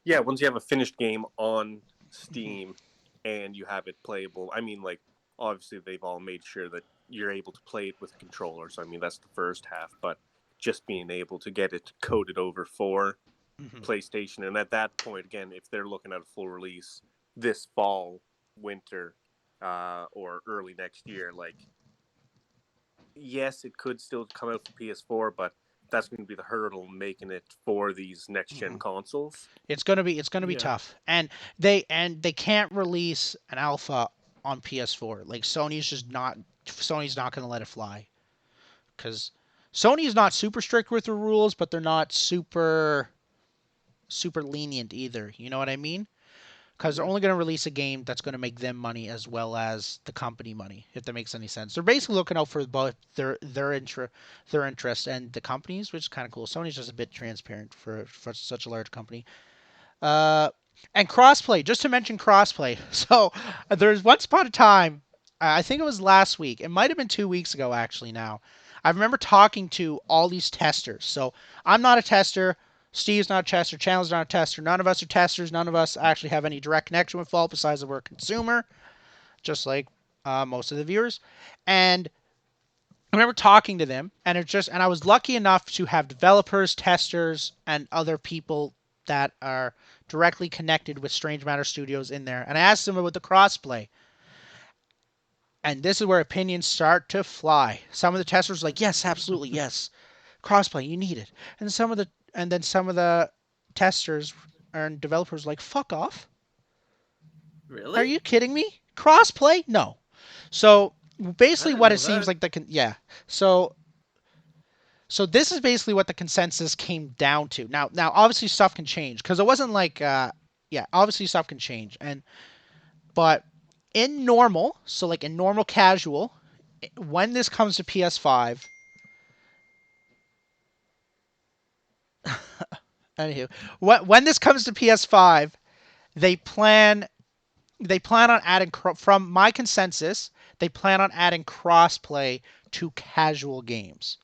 Yeah, once you have a finished game on Mhm. Steam and you have it playable, I mean, like, obviously they've all made sure that you're able to play it with a controller. So, I mean, that's the first half, but just being able to get it coded over for Mhm. PlayStation. And at that point, again, if they're looking at a full release this fall, winter, or early next year, like, yes, it could still come out for PS4, but that's going to be the hurdle making it for these next gen Mhm. consoles. It's gonna be Yeah. tough, and they can't release an alpha on PS4. Like Sony's not gonna let it fly because Sony is not super strict with the rules, but they're not super lenient either. You know what I mean? because they're Yeah. only going to release a game that's going to make them money as well as the company money, if that makes any sense. They're basically looking out for both their interest and the companies, which is kind of cool. Sony's just a bit transparent for such a large company. Uh, and crossplay, just to mention crossplay. So there's once upon a time, I think it was last week. It might have been 2 weeks ago, actually. Now, I remember talking to all these testers. So I'm not a tester. Steve's not a tester. Chandler's not a tester. None of us are testers. None of us actually have any direct connection with Fault besides that we're a consumer, just like most of the viewers. And I remember talking to them, and I was lucky enough to have developers, testers, and other people that are directly connected with Strange Matter Studios in there. And I asked them about the crossplay, and this is where opinions start to fly. Some of the testers were like, "Yes, absolutely, yes, crossplay, you need it," and some of the testers and developers were like, "Fuck off! Really? Are you kidding me? Crossplay? No." So I basically, didn't what know it seems that. like So this is basically what the consensus came down to. Now, obviously stuff can change because it wasn't like, obviously stuff can change, but in normal, so like in normal casual, when this comes to PS5, anywho, when this comes to PS5, they plan they plan on adding from my consensus, they plan on adding crossplay to casual games.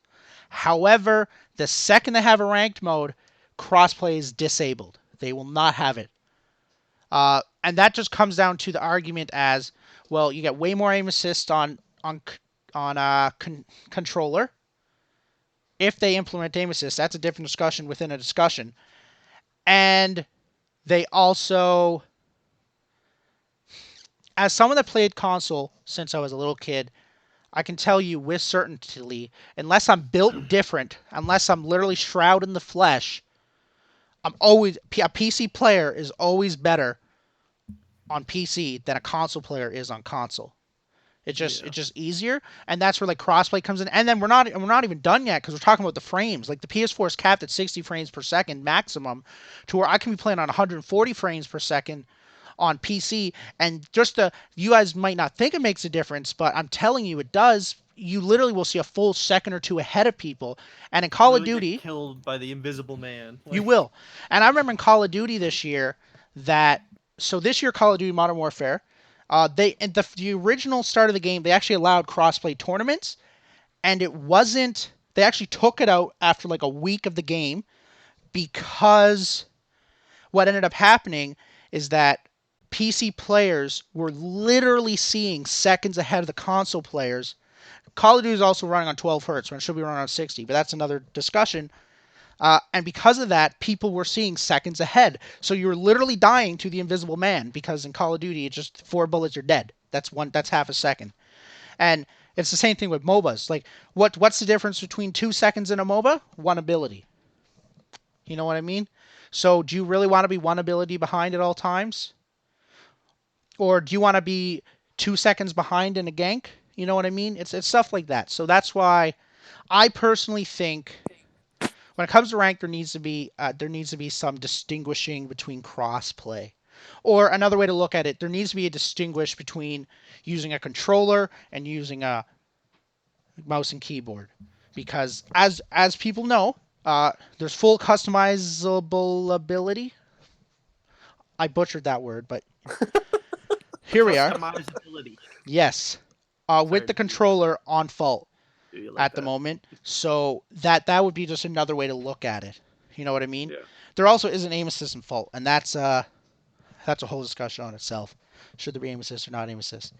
However, the second they have a ranked mode, crossplay is disabled. They will not have it. And that just comes down to the argument as, well, you get way more aim assist on controller. If they implement aim assist, that's a different discussion within a discussion. And they also, as someone that played console since I was a little kid, I can tell you with certainty, unless I'm built different, unless I'm literally shrouded in the flesh, a PC player is always better on PC than a console player is on console. Yeah. It's just easier, and that's where like crossplay comes in. And then we're not even done yet because we're talking about the frames. Like the PS4 is capped at 60 frames per second maximum, to where I can be playing on 140 frames per second on PC. And just you guys might not think it makes a difference, but I'm telling you, it does. You literally will see a full second or two ahead of people. And in Call of Literally get Duty, killed by the Invisible Man. you Like, will. And I remember in Call of Duty this year this year Call of Duty Modern Warfare, they in the original start of the game, they actually allowed crossplay tournaments, and it wasn't. They actually took it out after like a week of the game because what ended up happening is that PC players were literally seeing seconds ahead of the console players. Call of Duty is also running on 12 hertz when it should be running on 60, but that's another discussion. And because of that, people were seeing seconds ahead. So you were literally dying to the Invisible Man because in Call of Duty, it's just 4 bullets, you're dead. That's half a second. And it's the same thing with MOBAs. Like, what's the difference between 2 seconds in a MOBA? One ability. You know what I mean? So do you really want to be one ability behind at all times? Or do you want to be 2 seconds behind in a gank? You know what I mean? It's stuff like that. So that's why I personally think when it comes to rank, there needs to be some distinguishing between crossplay. Or another way to look at it, there needs to be a distinguish between using a controller and using a mouse and keyboard, because as people know, there's full customizable ability. I butchered that word, but here we are. customizability. Yes, with Sorry. the controller on fault Do you like at the that? moment, so that would be just another way to look at it. You know what I mean? Yeah. There also is an aim assist in fault, and that's a whole discussion on itself. Should there be aim assist or not aim assist?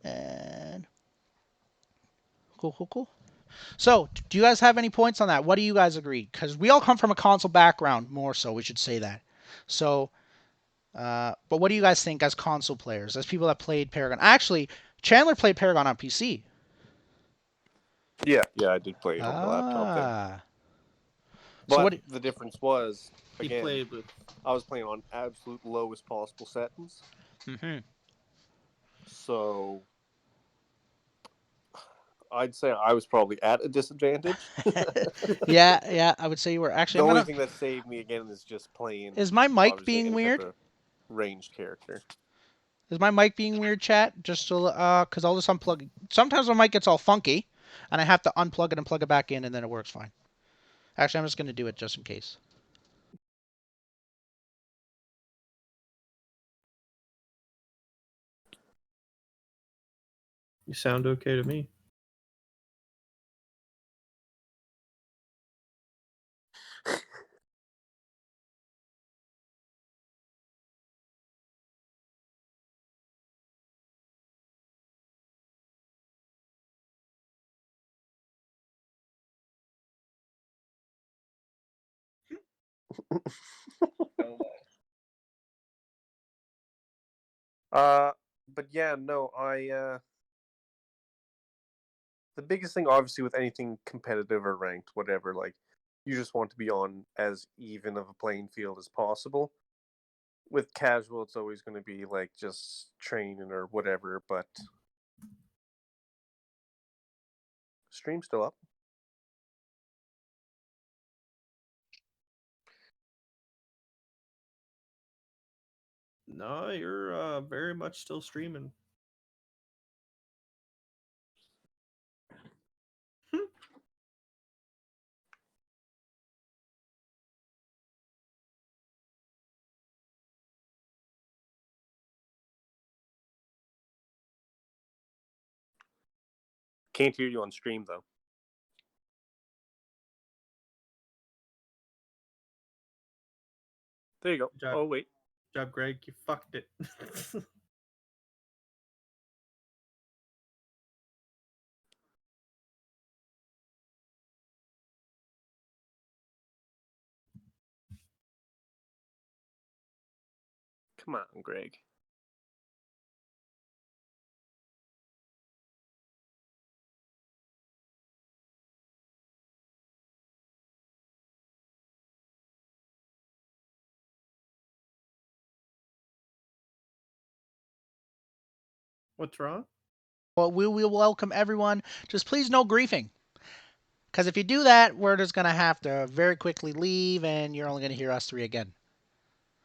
And cool. So, do you guys have any points on that? What do you guys agree? Because we all come from a console background, more so, we should say that. So, but what do you guys think as console players, as people that played Paragon? Actually, Chandler played Paragon on PC. Yeah, I did play on the laptop there. Ah. But So what? the difference was, He again, played with. I was playing on absolute lowest possible settings. Mm-hmm. So I'd say I was probably at a disadvantage. Yeah, I would say you were. Actually, The only thing that saved me again is just playing. Is my mic obviously, being any type weird? of- ranged character. Is my mic being weird, chat? Just to, because I'll just unplug. Sometimes my mic gets all funky, and I have to unplug it and plug it back in, and then it works fine. Actually, I'm just going to do it just in case. You sound okay to me. But yeah, no, the biggest thing, obviously, with anything competitive or ranked, whatever, like, you just want to be on as even of a playing field as possible. With casual, it's always going to be like just training or whatever, but stream's still up. No, you're very much still streaming. Can't hear you on stream though. There you go. Good job. Oh wait. Good job, Greg. You fucked it. Come on, Greg. What's wrong? Well, we will welcome everyone. Just please no griefing. Because if you do that, we're just going to have to very quickly leave, and you're only going to hear us three again.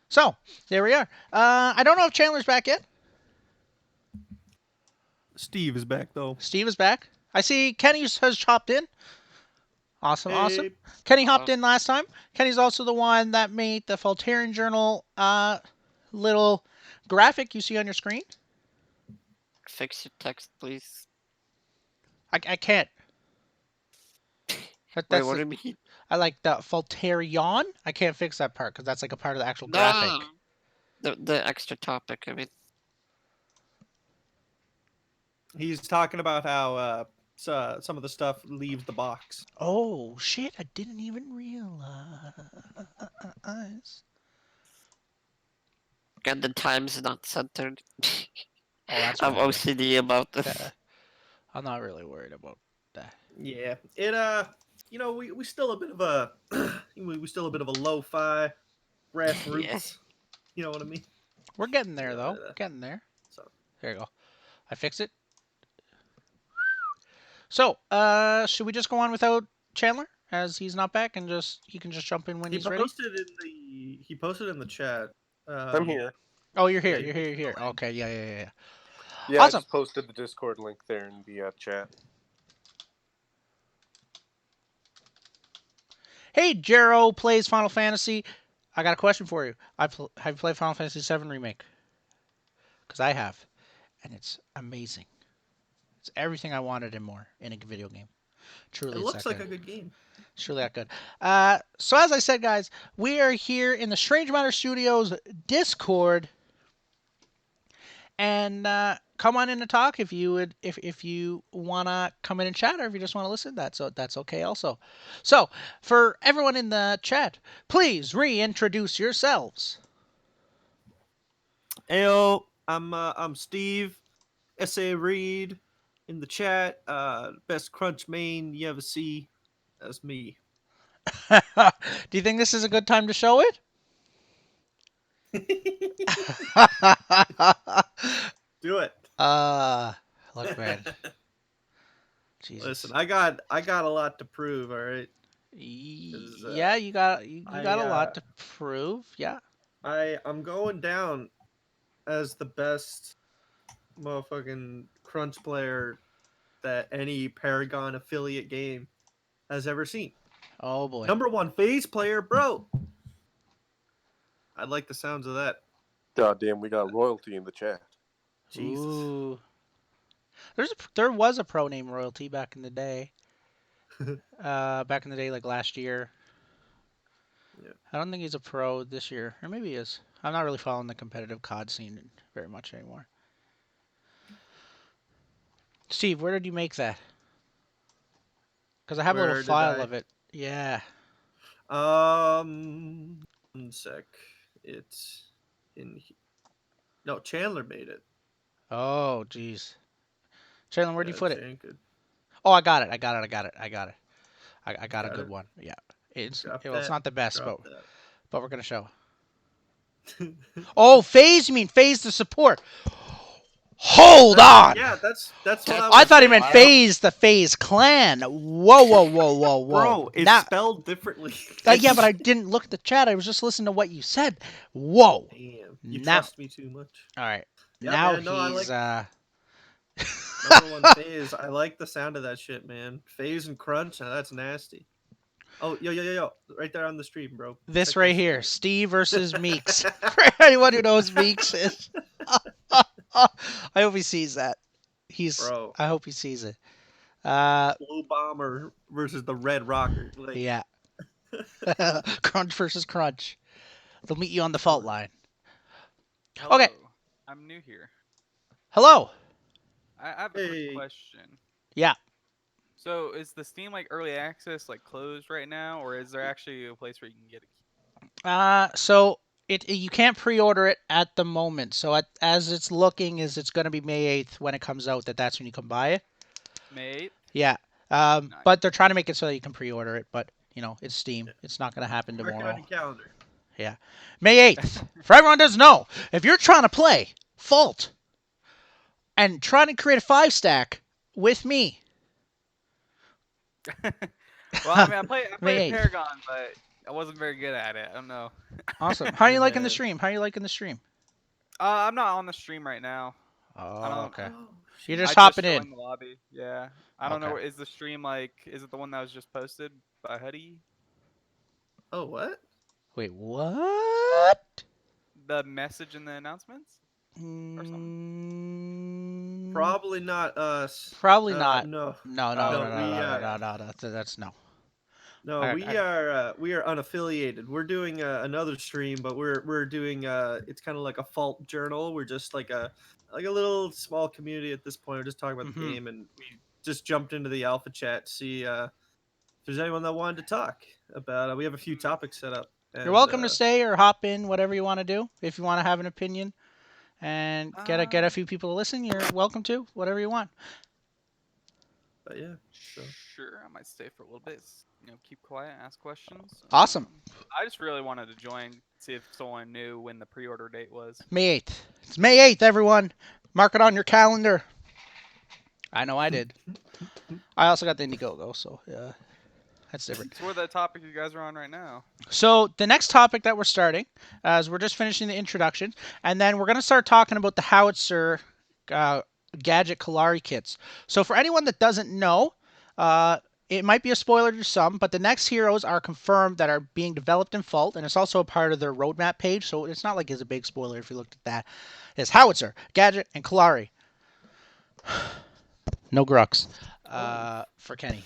So, there we are. I don't know if Chandler's back yet. Steve is back though. Steve is back. I see Kenny has chopped in. Awesome, awesome. Hey, Kenny hopped in last time. Kenny's also the one that made the Faultarian Journal little graphic you see on your screen. Fix your text, please. I can't. Wait, what do you mean? I like the Faultarian. I can't fix that part because that's like a part of the actual No, graphic. the extra topic. I mean, he's talking about how some of the stuff leaves the box. Oh shit! I didn't even realize. again, the time's not centered. Oh, that's I'm fine. OCD about this. I'm not really worried about that. Yeah, it you know, we still a bit of a we still a bit of a lo-fi grassroots. Yeah. You know what I mean? We're getting there Yeah, though. Getting there. So There you go. I fixed it. So, should we just go on without Chandler as he's not back and he can just jump in when he's ready? He posted in the chat. I'm here. Oh, you're here. Yeah, You're here. Okay, yeah. Yeah, Awesome. I just posted the Discord link there in the chat. Hey, Jero plays Final Fantasy. I got a question for you. Have you played Final Fantasy VII Remake? Because I have, and it's amazing. It's everything I wanted and more in a video game. Truly, it it's looks that like good. a good game. It's really that good. So as I said, guys, we are here in the Strange Matter Studios Discord, and come on in to talk if you would, if you wanna come in and chat, or if you just want to listen. That's okay also. So for everyone in the chat, please reintroduce yourselves. Ayo, I'm Steve. SA Reed in the chat. Best crunch main you ever see. That's me. Do you think this is a good time to show it? Do it. Look, man. Jesus. Listen, I got a lot to prove. All right. Yeah, you got a lot to prove. Yeah. I'm going down as the best motherfucking crunch player that any Paragon affiliate game has ever seen. Oh boy. Number one phase player, bro. I like the sounds of that. God damn, we got royalty in the chat. Jesus. Ooh. There was a pro named Royalty back in the day. Back in the day, like last year. Yeah. I don't think he's a pro this year, or maybe he is. I'm not really following the competitive COD scene very much anymore. Steve, where did you make that? Because I have a little Where did file I? of it. Yeah. One sec. It's in. No, Chandler made it. Oh, jeez. Chandler, where'd you Yeah, put it? Chan could. Oh, I got it. I got it. I got it. I got it. I got a Got good it. one. Yeah. Drop Well, it's that. not the best, Drop but we're gonna show. that. Oh, Phase! You mean Phase the support? Hold on! Yeah, that's what I I was thought he saying. meant Phase the Phase Clan. Whoa, whoa, whoa, whoa, whoa! Bro, it's Now, spelled differently. yeah, but I didn't look at the chat. I was just listening to what you said. Whoa! Damn, you Now, trust me too much. all right. Yeah, Now man. No, I he's like number one phase. I like the sound of that shit, man. Phase and crunch. Now that's nasty. Oh, yo, right there on the stream, bro. this Check right that shit here, out. Steve versus Meeks. For anyone who knows Meeks is, I hope he sees that. Bro, I hope he sees it. Blue Bomber versus the Red Rocker. Like, Yeah. Crunch versus Crunch. They'll meet you on the fault line. Hello. Okay. I'm new here. Hello. I have a quick hey, question. Yeah. So is the Steam like early access like closed right now, or is there actually a place where you can get it? So you can't pre-order it at the moment. So as it's looking, is it's going to be May 8th when it comes out. That's when you can buy it. May 8th? Yeah. Nice. But they're trying to make it so that you can pre-order it. But it's Steam. yeah. It's not going to happen Mark it on tomorrow. your calendar. Yeah. May 8th. For everyone who doesn't know, if you're trying to play Fault and trying to create a 5-stack with me. Well, I mean, I May played 8th. Paragon, but I wasn't very good at it. I don't know. Awesome. How are Hey, you liking the man. stream? How are you liking the stream? I'm not on the stream right now. Oh, I don't. okay. Oh, You're shit. just I hopping just in. joined the lobby. Yeah. I don't know. Okay. Is the stream like? Is it the one that was just posted by Huddy? Oh, what? Wait, what? The message in the announcements or something? Probably not us. Probably not. No, No, Oh, no, we That's no. no, I- we are unaffiliated. We're doing another stream, but we're doing it's kind of like a fault journal. We're just like a little small community at this point. We're just talking about the Mhm. game, and we just jumped into the alpha chat to see if there's anyone that wanted to talk about. We have a few topics set up. You're And, welcome to stay or hop in, whatever you want to do. If you want to have an opinion and get a few people to listen, you're welcome to. Whatever you want. But yeah, so Sure, I might stay for a little bit. Keep quiet, ask questions. Awesome. I just really wanted to join, see if someone knew when the pre-order date was. May 8th. It's May 8th, everyone. Mark it on your calendar. I know I did. I also got the Indiegogo, so yeah, that's different. So, what are the topic you guys are on right now? So the next topic that we're starting, as we're just finishing the introduction, and then we're going to start talking about the howitzer gadget Kalari kits. So for anyone that doesn't know, it might be a spoiler to some, but the next heroes are confirmed that are being developed in Fault, and it's also a part of their roadmap page, so it's not like it's a big spoiler if you looked at that. It's howitzer, gadget, and Kalari. No Grux for Kenny.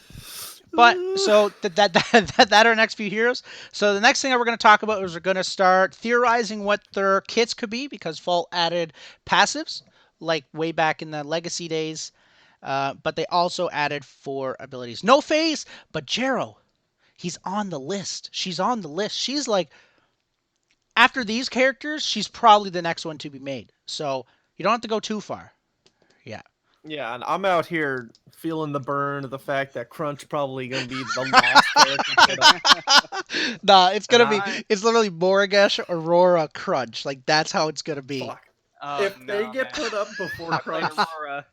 But so that are our next few heroes. So the next thing that we're going to talk about is we're going to start theorizing what their kits could be because Fault added passives like way back in the Legacy days, but they also added 4 abilities. No phase, but Jero, he's on the list. She's on the list. She's like after these characters, she's probably the next one to be made. So you don't have to go too far. Yeah. yeah, and I'm out here feeling the burn of the fact that Crunch probably gonna be the last character put up. Nah, it's gonna be. I- It's literally Moragesh, Aurora, Crunch. Like that's how it's gonna be. Fuck. Oh, If they no, get man. put up before I played Crunch, Aurora.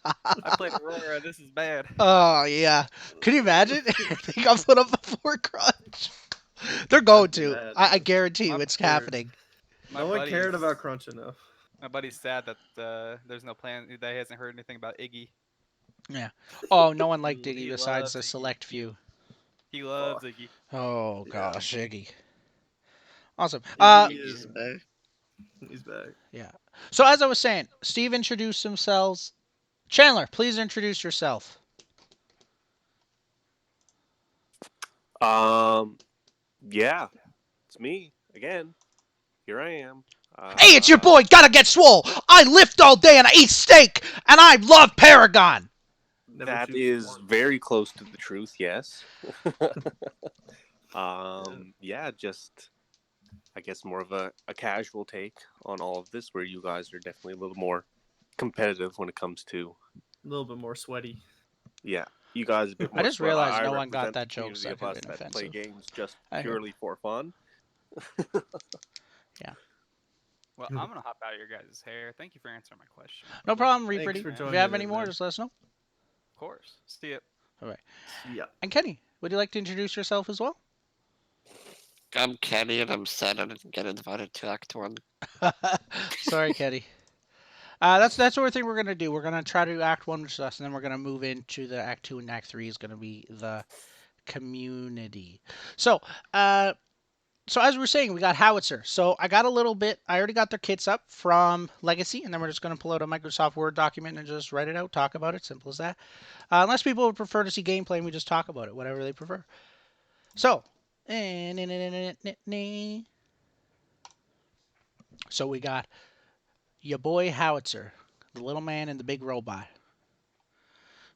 I played Aurora. This is bad. Oh yeah. Could you imagine? They got put up before Crunch. They're going That'd be to. bad. I guarantee you, I'm it's scared. happening. My No one cared buddy's- about Crunch enough. My buddy's sad that there's no plan. That he hasn't heard anything about Iggy. Yeah. Oh, no one liked He Iggy besides loves a Iggy. select few. He loves Iggy. Oh Yeah. gosh, Iggy. Awesome. Iggy's back. He's back. Yeah. So as I was saying, Steve introduced themselves. Chandler, please introduce yourself. Yeah, it's me again. Here I am. Hey, it's your boy, Gotta Get Swole. I lift all day and I eat steak, and I love Paragon. Never That choose is one. very close to the truth. Yes. Yeah, just I guess more of a casual take on all of this, where you guys are definitely a little more competitive when it comes to. A little bit more sweaty. Yeah, you guys. A bit more just sweat. realized I no one got represent the that joke, community so that of could've us been that play offensive. games just I heard. purely for fun. Well, I'm gonna hop out of your guys' hair. Thank you for answering my question. No problem, Thanks Reaperty. for If you joining have in, any more, man. just let us know. Of course. See ya. Yeah. And Kenny, would you like to introduce yourself as well? I'm Kenny, and I'm sad I didn't get invited to Act 1. Sorry, Kenny. That's the sort of thing we're gonna do. We're gonna try to do Act 1, which is us, and then we're gonna move into the Act 2, and Act 3 is gonna be the community. So, so as we were saying, we got Howitzer. So I got a little bit. I already got their kits up from Legacy, and then we're just gonna pull out a Microsoft Word document and just write it out, talk about it. Simple as that. Unless people would prefer to see gameplay, and we just talk about it, whatever they prefer. So, so we got your boy Howitzer, the little man and the big robot.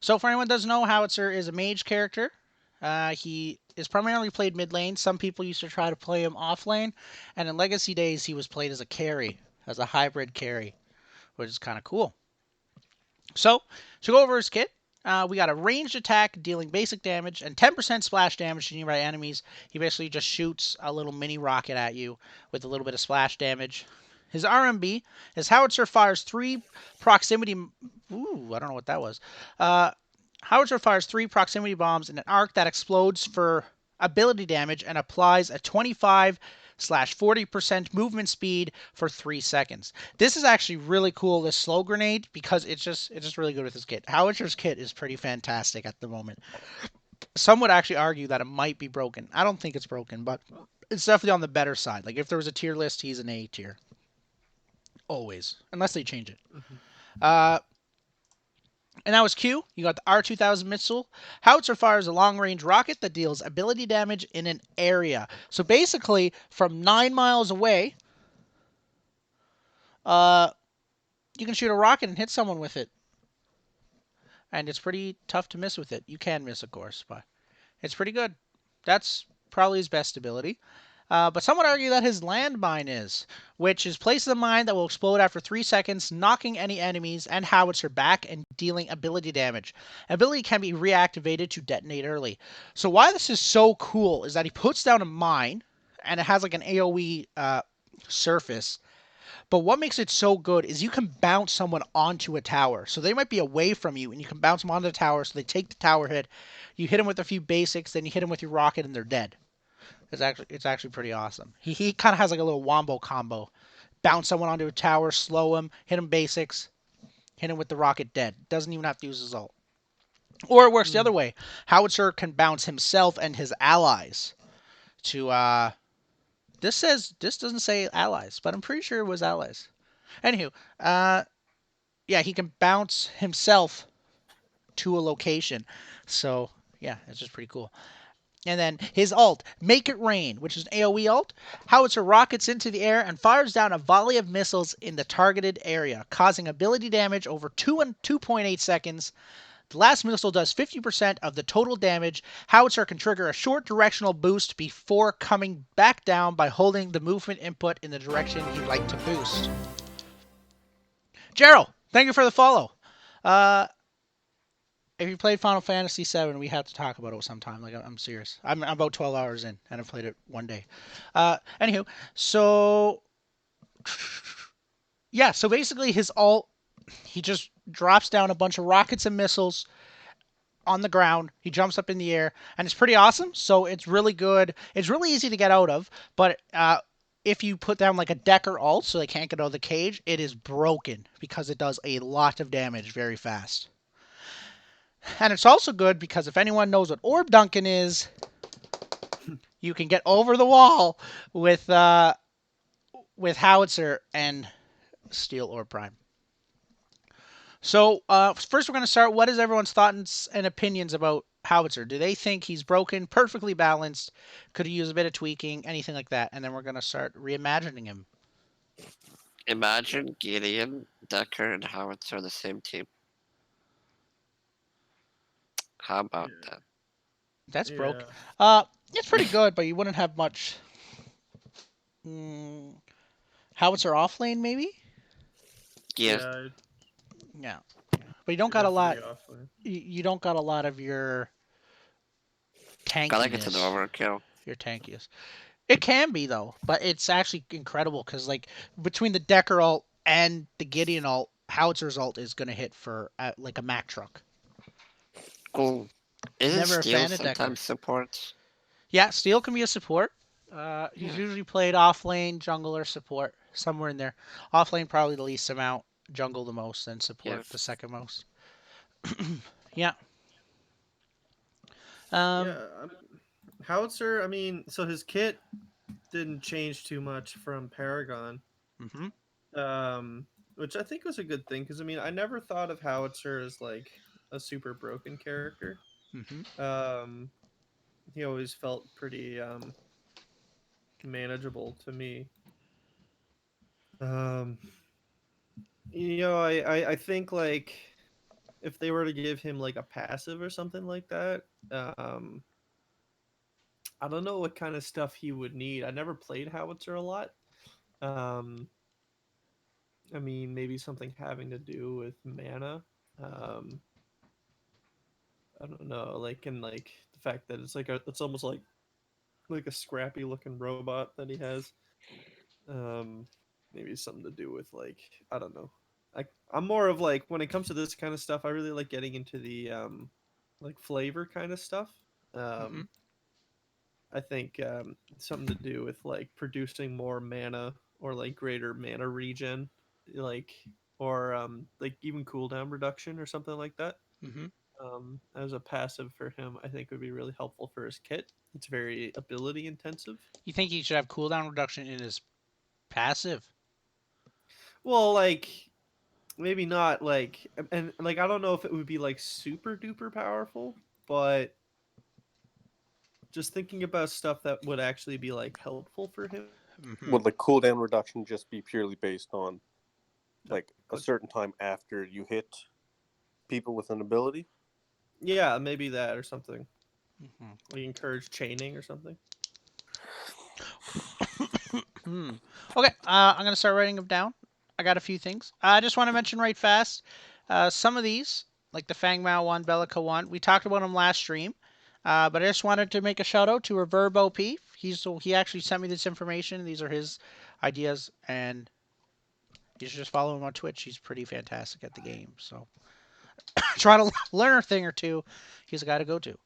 So for anyone who doesn't know, Howitzer is a mage character. He is primarily played mid lane. Some people used to try to play him off lane, and in Legacy days he was played as a carry, as a hybrid carry, which is kind of cool. So to go over his kit, we got a ranged attack dealing basic damage and 10% splash damage to nearby enemies. He basically just shoots a little mini rocket at you with a little bit of splash damage. His RMB, his Howitzer fires 3 proximity... Ooh, I don't know what that was. Howitzer fires 3 proximity bombs in an arc that explodes for ability damage and applies a 25/40% movement speed for 3 seconds. This is actually really cool, this slow grenade, because it's just really good with this kit. Howitzer's kit is pretty fantastic at the moment. Some would actually argue that it might be broken. I don't think it's broken, but it's definitely on the better side. Like if there was a tier list, he's an A tier. Always. Unless they change it. And that was Q. You got the R2000 missile. Howitzer fires a long-range rocket that deals ability damage in an area. So basically, from 9 miles away, you can shoot a rocket and hit someone with it. And it's pretty tough to miss with it. You can miss, of course, but it's pretty good. That's probably his best ability. But some would argue that his landmine is, which is place the mine that will explode after 3 seconds, knocking any enemies and Howitzer back and dealing ability damage. Ability can be reactivated to detonate early. So why this is so cool is that he puts down a mine, and it has like an AoE surface. But what makes it so good is you can bounce someone onto a tower. So they might be away from you, and you can bounce them onto the tower, so they take the tower hit. You hit them with a few basics, then you hit them with your rocket, and they're dead. It's actually pretty awesome. He kind of has like a little wombo combo. Bounce someone onto a tower, slow him, hit him basics, hit him with the rocket, dead. Doesn't even have to use his ult. Or it works the other way. Howitzer can bounce himself and his allies to this doesn't say allies, but I'm pretty sure it was allies. Anywho, yeah, he can bounce himself to a location. So yeah, it's just pretty cool. And then his ult, Make It Rain, which is an AoE ult. Howitzer rockets into the air and fires down a volley of missiles in the targeted area, causing ability damage over 2 and 2.8 seconds. The last missile does 50% of the total damage. Howitzer can trigger a short directional boost before coming back down by holding the movement input in the direction he'd like to boost. Gerald, thank you for the follow. If you played Final Fantasy VII, we have to talk about it sometime. Like, I'm serious. I'm about 12 hours in, and I've played it one day. Anywho, so yeah, so basically his ult, he just drops down a bunch of rockets and missiles on the ground. He jumps up in the air, and it's pretty awesome. So it's really good. It's really easy to get out of, but if you put down like a Decker ult so they can't get out of the cage, it is broken because it does a lot of damage very fast. And it's also good because if anyone knows what Orb Duncan is, you can get over the wall with Howitzer and steal Orb Prime. So first we're going to start. What is everyone's thoughts and opinions about Howitzer? Do they think he's broken, perfectly balanced? Could he use a bit of tweaking, anything like that? And then we're going to start reimagining him. Imagine Gideon, Decker, and Howitzer are the same team. How about that? That's broken. Yeah. It's pretty good, but you wouldn't have much. Howitzer off lane, maybe? Yeah, Yeah. Yeah. But you don't It'd got a have to lot. be offlane. You don't got a lot of your I think it's an tankiness. overkill. Your tankiest. It can be though, but it's actually incredible because like between the Decker ult and the Gideon ult, Howitzer's ult is gonna hit for like a Mack truck. Cool. Isn't Never a Steel fan of Decker. sometimes support? Yeah, Steel can be a support. He's Yeah. usually played off lane, jungle, or support somewhere in there. Off lane probably the least amount, jungle the most, then support Yes. the second most. Yeah. Yeah. Howitzer, I mean, so his kit didn't change too much from Paragon, Mm-hmm. which I think was a good thing because I mean, I never thought of Howitzer as like a super broken character. Mm-hmm. He always felt pretty manageable to me. Um, I think like if they were to give him like a passive or something like that, um, I don't know what kind of stuff he would need. I never played Howitzer a lot. Um, I mean, maybe something having to do with mana. Um, I don't know, like and like the fact that it's almost like a scrappy looking robot that he has. Um, maybe something to do with like I don't know. I'm more of like when it comes to this kind of stuff, I really like getting into the like flavor kind of stuff. Mm-hmm. Um, I think something to do with like producing more mana or like greater mana regen, like or like even cooldown reduction or something like that. Mm-hmm. As a passive for him, I think would be really helpful for his kit. It's very ability intensive. You think he should have cooldown reduction in his passive? Well, like maybe not like and like I don't know if it would be like super duper powerful, but just thinking about stuff that would actually be like helpful for him. Mm-hmm. Would like cooldown reduction just be purely based on like a Good. certain time after you hit people with an ability? Yeah, maybe that or something. Mm-hmm. We encourage chaining or something. Okay, I'm gonna start writing them down. I got a few things. I just want to mention right fast. Some of these, like the Fang Mao one, Bellica one, we talked about them last stream. But I just wanted to make a shout out to Reverb OP. He actually sent me this information. These are his ideas, and you should just follow him on Twitch. He's pretty fantastic at the game. So try to learn a thing or two. He's a guy to go to.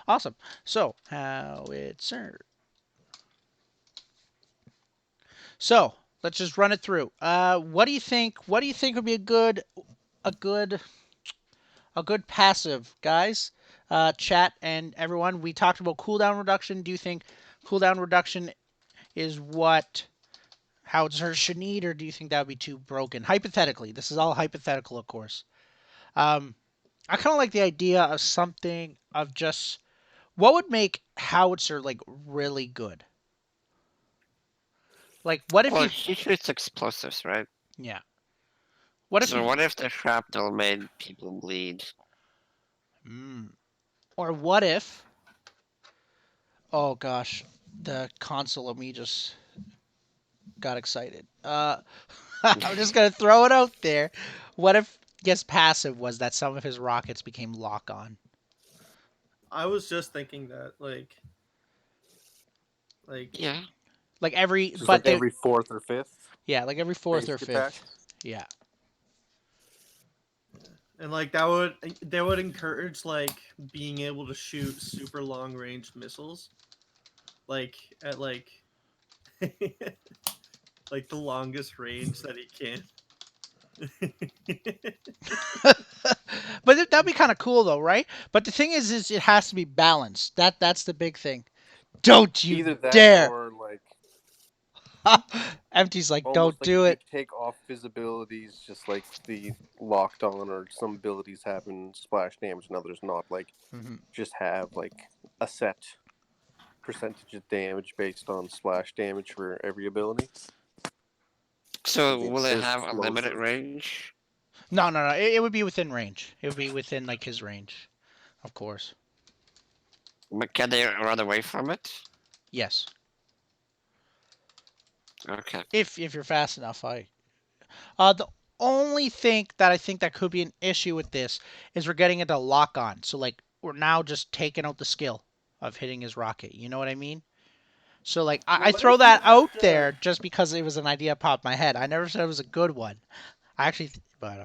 Awesome. So Howitzer. So let's just run it through. What do you think? What do you think would be a good, a good passive, guys? Chat and everyone. We talked about cooldown reduction. Do you think cooldown reduction is what Howitzer should need, or do you think that would be too broken? Hypothetically, this is all hypothetical, of course. I kind of like the idea of something of just what would make Howitzer like really good. Like, what if Well, you? he shoots explosives, right? Yeah. What if So you? what if the shrapnel made people bleed? Or what if? Oh gosh, the console of me just got excited. I'm just gonna throw it out there. What if his passive was that some of his rockets became lock on? I was just thinking that like Yeah. Like every, Just but like they, every fourth or fifth yeah, like every fourth or basic attack? fifth. Yeah. and like that would encourage like being able to shoot super long range missiles like at like Like the longest range that he can. But that'd be kind of cool though, right? But the thing is it has to be balanced. That's the big thing. Don't you Either that dare! or like Empty's like, don't almost like do if you it. take off his abilities, just like the locked on, or some abilities having splash damage and others not. Like Hmm. just have like a set percentage of damage based on splash damage for every ability. So The will it there's have a limited explosive. range? No. It would be within range. It would be within like his range, of course. But can they run away from it? Yes, Okay. if you're fast enough. The only thing that I think that could be an issue with this is we're getting into lock on. So like we're now just taking out the skill of hitting his rocket. You know what I mean? So like Well, I what if throw you that have out to? there just because it was an idea popped in my head. I never said it was a good one. I actually, but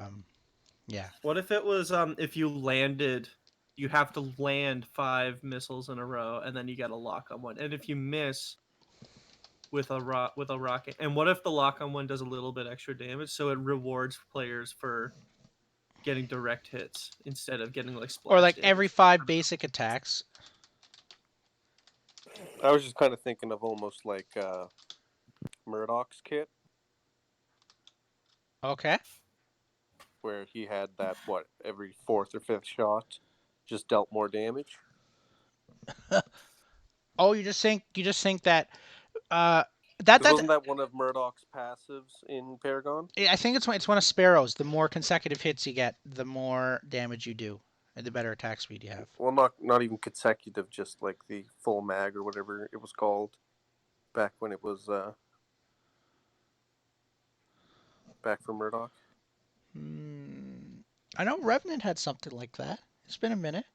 yeah. What if it was if you landed, you have to land 5 missiles in a row, and then you get a lock on one, and if you miss with a rocket, and what if the lock on one does a little bit extra damage, so it rewards players for getting direct hits instead of getting like Or splash like every damage. 5 basic attacks. I was just kind of thinking of almost like Murdoch's kit, Okay. where he had that every fourth or fifth shot just dealt more damage. Oh, you just think that uh that Because that wasn't that one of Murdoch's passives in Paragon? I think it's one of Sparrow's. The more consecutive hits you get, the more damage you do, and the better attack speed you have. Well, not even consecutive, just like the full mag or whatever it was called back when it was back for Murdoch. I know Revenant had something like that. It's been a minute.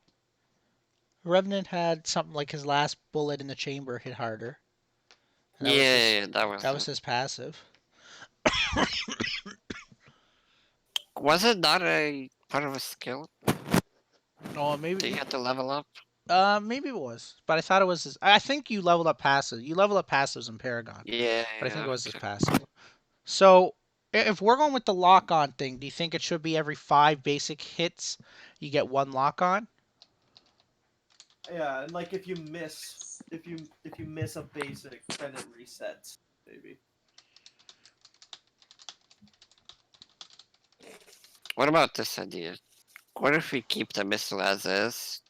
Revenant had something like his last bullet in the chamber hit harder. And Yeah, that that was was it. his passive. Was it not a part of a skill? Oh, Do you maybe have to level up? maybe it was, but I thought it was his. I think you leveled up passive. You level up passives in Paragon, Yeah, but I think it was his okay. passive. So if we're going with the lock on thing, do you think it should be every 5 basic hits you get one lock on? Yeah, and like if you miss a basic, then it resets. Maybe. What about this idea? What if we keep the missile as is,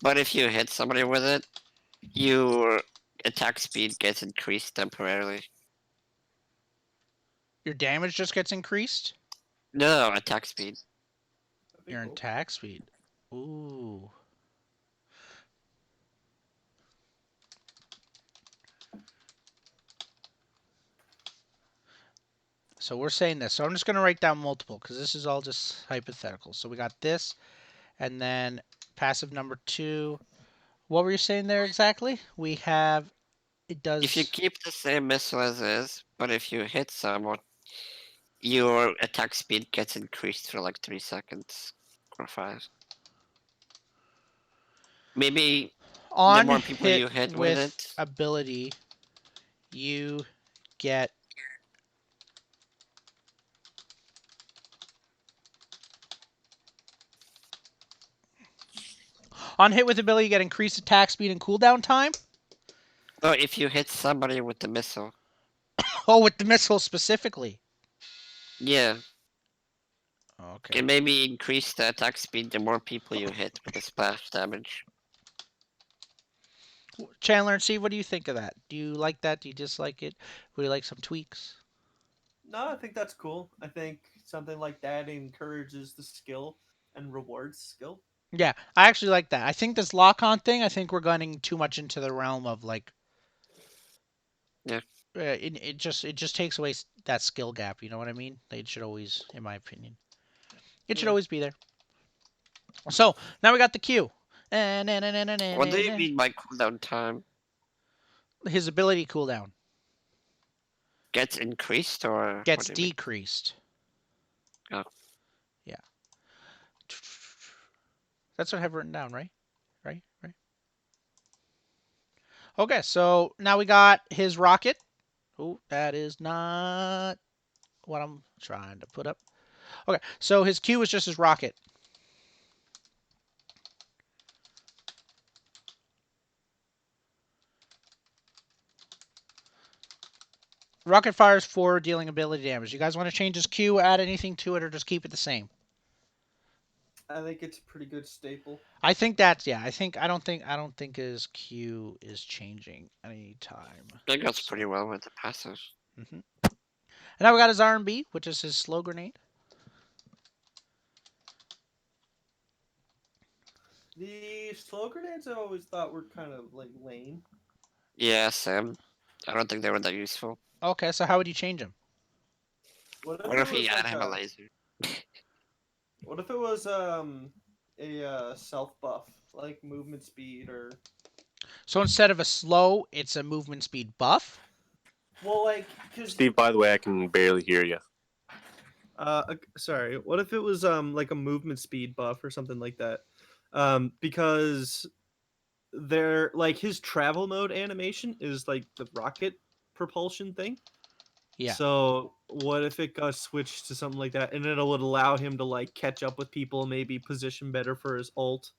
but if you hit somebody with it, your attack speed gets increased temporarily? Your damage just gets increased. No, attack speed. That'd be Your cool. attack speed. Ooh. So we're saying this. So I'm just going to write down multiple because this is all just hypothetical. So we got this, and then passive number 2. What were you saying there exactly? We have it If you does. keep the same missile as is, but if you hit someone, your attack speed gets increased for like 3 seconds or 5. Maybe the On more people hit you hit with with it, ability, you get on hit with ability, you get increased attack speed and cooldown time. oh, if you hit somebody with the missile, Oh, with the missile specifically. yeah, Okay. it maybe increase the attack speed the more people you hit with the splash damage. Chandler and Steve, what do you think of that? Do you like that? Do you dislike it? Would you like some tweaks? No, I think that's cool. I think something like that encourages the skill and rewards skill. Yeah, I actually like that. I think this lock on thing, I think we're going too much into the realm of like Yeah. it just takes away that skill gap, you know what I mean? It should always, in my opinion. It should Yeah. always be there. So, now we got the Q. What do you mean by cooldown time? His ability cooldown Gets increased or what gets do you mean? decreased. Oh. Yeah. That's what I have written down, right? Right? Okay, so now we got his rocket. Oh, that is not what I'm trying to put up. Okay, so his Q is just his rocket. Rocket fires 4 dealing ability damage. You guys want to change his Q, add anything to it, or just keep it the same? I think it's a pretty good staple. I think that's yeah. I don't think his Q is changing anytime. That goes pretty well with the passive. And now we got his R&B, which is his slow grenade. The slow grenades I always thought were kind of like lame. Yeah, Sam. I don't think they were that useful. Okay, so how would you change him? What if What it if he was had like him a laser? what if it was a self buff like movement speed or So instead of a slow, it's a movement speed buff. well like because Steve, by the way, I can barely hear you. sorry, what if it was like a movement speed buff or something like that? Because they're like his travel mode animation is like the rocket propulsion thing. Yeah. So what if it got switched to something like that, and it would allow him to like catch up with people, maybe position better for his ult,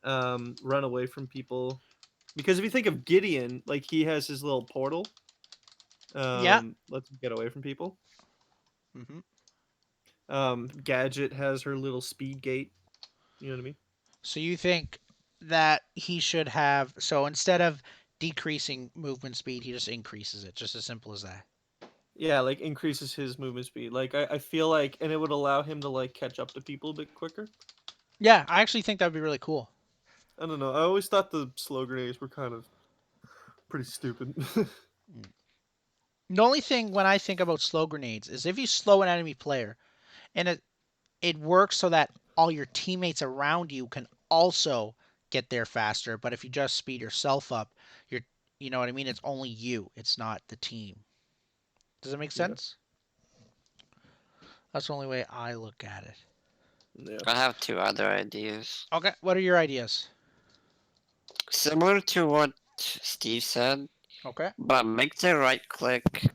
run away from people. Because if you think of Gideon, like he has his little portal, Yeah. lets him get away from people. hmm Gadget has her little speed gate. You know what I mean? So you think that he should have so instead of decreasing movement speed, he just increases it, just as simple as that. Yeah, like increases his movement speed. Like I feel like, and it would allow him to like catch up to people a bit quicker. Yeah, I actually think that would be really cool. I don't know. I always thought the slow grenades were kind of pretty stupid. The only thing when I think about slow grenades is if you slow an enemy player and it works so that all your teammates around you can also get there faster, but if you just speed yourself up, you're you know what I mean? It's only you. It's not the team. Does that make Yeah. sense? That's the only way I look at it. Yeah. I have 2 other ideas. Okay, what are your ideas? Similar to what Steve said, Okay. but make the right click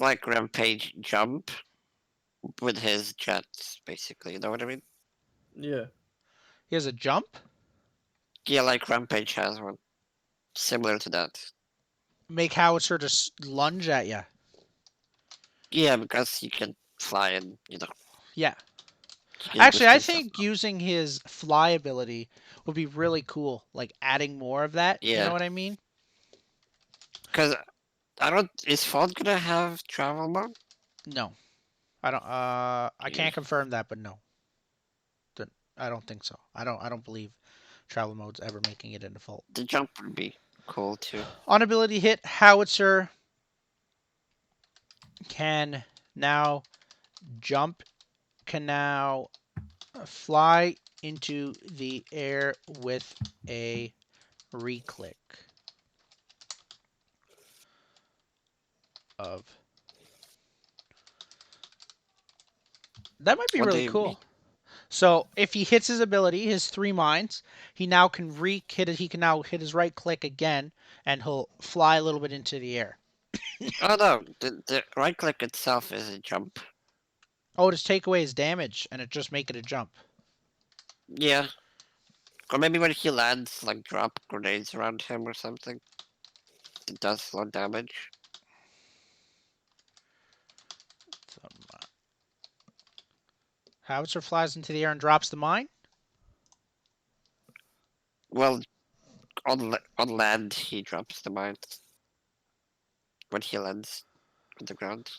like Rampage jump with his jets, basically. You know what I mean? Yeah. He has a jump. Yeah, like Rampage has one. Similar to that. Make Howitzer just lunge at you. Yeah, because he can fly and, Yeah. he can Actually, boost I himself think up. using his fly ability would be really cool. Like adding more of that. You know Yeah, what I mean? because I don't. Is Fault gonna have travel mode? No, I don't. I Yeah. can't confirm that, but no, I don't think so. I don't believe travel mode's ever making it in default. The jump would be cool too. On ability hit, Howitzer can now jump, can now fly into the air with a reclick of. That might be What do really you mean? cool. So if he hits his ability, his 3 mines, he now can hit it. He can now hit his right click again, and he'll fly a little bit into the air. Oh no, the right click itself is a jump. Oh, just take away his damage, and it just make it a jump. Yeah, or maybe when he lands, like drop grenades around him or something. It does slow damage. Howitzer flies into the air and drops the mine. Well, on land he drops the mine when he lands on the ground.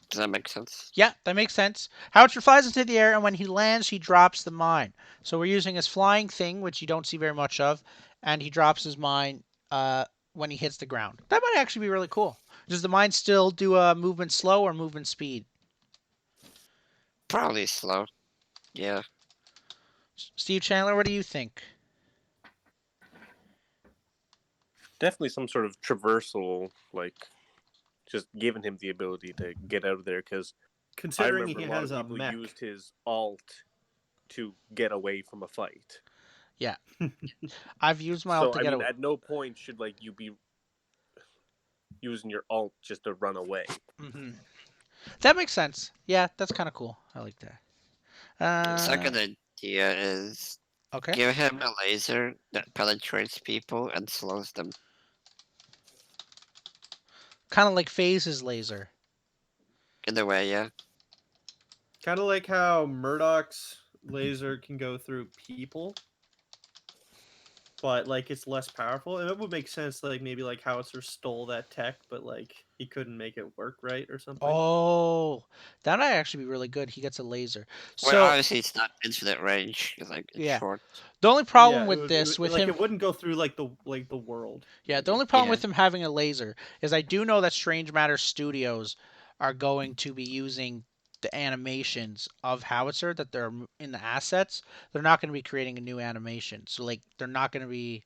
Does that make sense? Yeah, that makes sense. Howitzer flies into the air, and when he lands, he drops the mine. So we're using his flying thing, which you don't see very much of, and he drops his mine when he hits the ground. That might actually be really cool. Does the mine still do a movement slow or movement speed? Probably slow. Yeah. Steve Chandler, what do you think? Definitely some sort of traversal, like just giving him the ability to get out of there. Because I Considering remember he a lot has of a people mech. used his alt to get away from a fight. Yeah. I've used my ult So to I get mean, away. at no point should like you be using your ult just to run away. Hmm. That makes sense. Yeah, that's kind of cool. I like that. Second idea is Okay. give him a laser that penetrates people and slows them. Kind of like Phase's laser. In a way, yeah. Kind of like how Murdoch's laser can go through people, but like it's less powerful. And it would make sense, like maybe like Howitzer stole that tech, but like he couldn't make it work right or something. Oh, that might actually be really good. He gets a laser. Well, So, obviously it's not infinite range. Like it's yeah. short. The only Yeah, problem with this, with like him, it wouldn't go through like the world. yeah, the Maybe. only problem Yeah. with him having a laser is I do know that Strange Matter Studios are going to be using the animations of Howitzer that they're in the assets. They're not going to be creating a new animation. So, like, they're not going to be.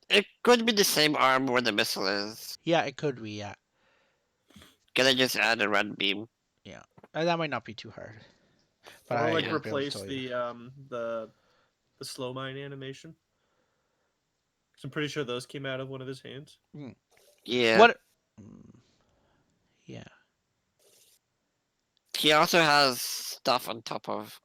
It could be the same arm where the missile is. Yeah, it could be, yeah. Can I just add a red beam? Yeah. That might not be too hard. But Or I like Yeah. won't be able to replace tell you. the slow mine animation. 'Cause I'm pretty sure those came out of one of his hands. Yeah. What? Yeah. He also has stuff on top of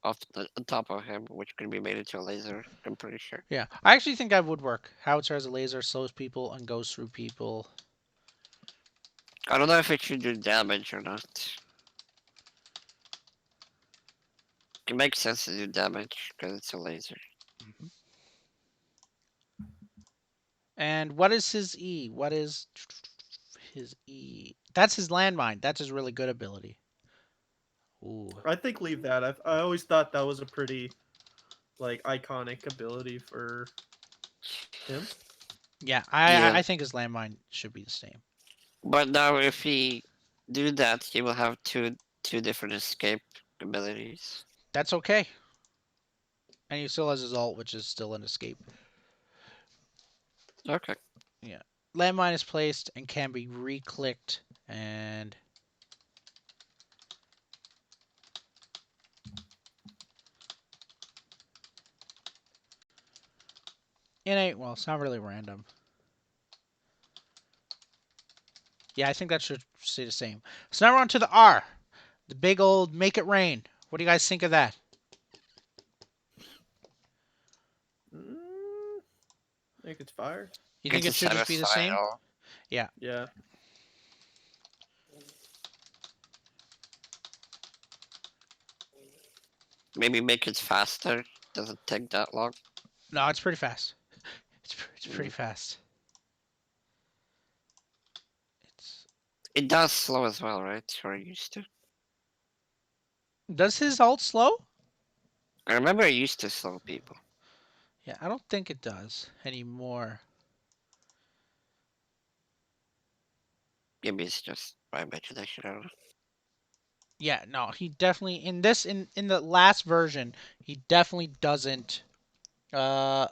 him, which can be made into a laser. I'm pretty sure. Yeah. I actually think that would work. Howitzer has a laser, slows people, and goes through people. I don't know if it should do damage or not. It makes sense to do damage because it's a laser. And what is his E? What is his E? That's his landmine. That's his really good ability. Ooh. I think leave that. I always thought that was a pretty like iconic ability for him. Yeah, Yeah. I think his landmine should be the same. But now if he do that, he will have two different escape abilities. That's okay. And he still has his ult, which is still an escape. Okay. Yeah. Landmine is placed and can be re-clicked and innate. Well, it's not really random. Yeah, I think that should stay the same. So now we're on to the R. The big old make it rain. What do you guys think of that? I think it's fire. You think It's a it should just be the same? genocidal. Yeah. Maybe make it faster. Doesn't take that long. No, it's pretty fast. It's pretty fast. It's It does slow as well, right? Or it used to. Does his ult slow? I remember it used to slow people. Yeah, I don't think it does anymore. Maybe it's just my imagination. I don't know. Yeah, no, he definitely in the last version, he definitely doesn't uh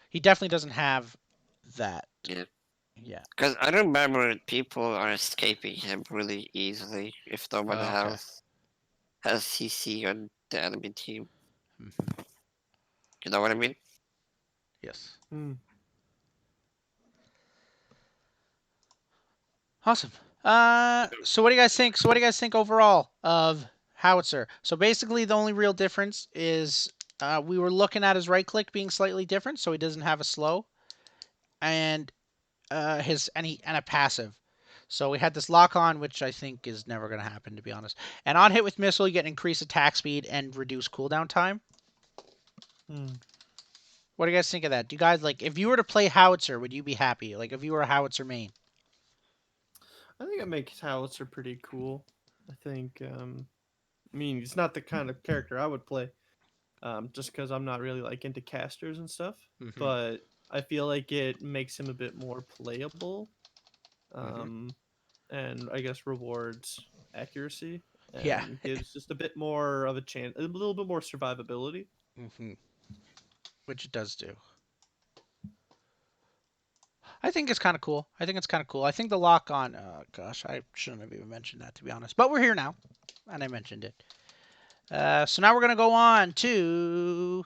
he definitely doesn't have that. Yeah. Yeah. Because I remember people are escaping him really easily if no one Okay. has CC on the enemy team. Mhm. You know what I mean? Yes. Hmm. Awesome. So what do you guys think? So what do you guys think overall of Howitzer? So basically, the only real difference is we were looking at his right click being slightly different, so he doesn't have a slow, and and a passive. So we had this lock on, which I think is never going to happen, to be honest. And on hit with missile, you get increased attack speed and reduced cooldown time. Hmm. What do you guys think of that? Do you guys like if you were to play Howitzer, would you be happy? Like if you were a Howitzer main? I think it makes Howitzer pretty cool. I think. I mean, he's not the kind of character I would play. Just because I'm not really like into casters and stuff. Mhm. But I feel like it makes him a bit more playable. Mhm. And I guess rewards accuracy Yeah. and gives just a bit more of a chance, a little bit more survivability. Hmm. Which it does do. I think it's kind of cool. I think it's kind of cool. I think the lock on. Gosh, I shouldn't have even mentioned that, to be honest. But we're here now, and I mentioned it. So now we're gonna go on to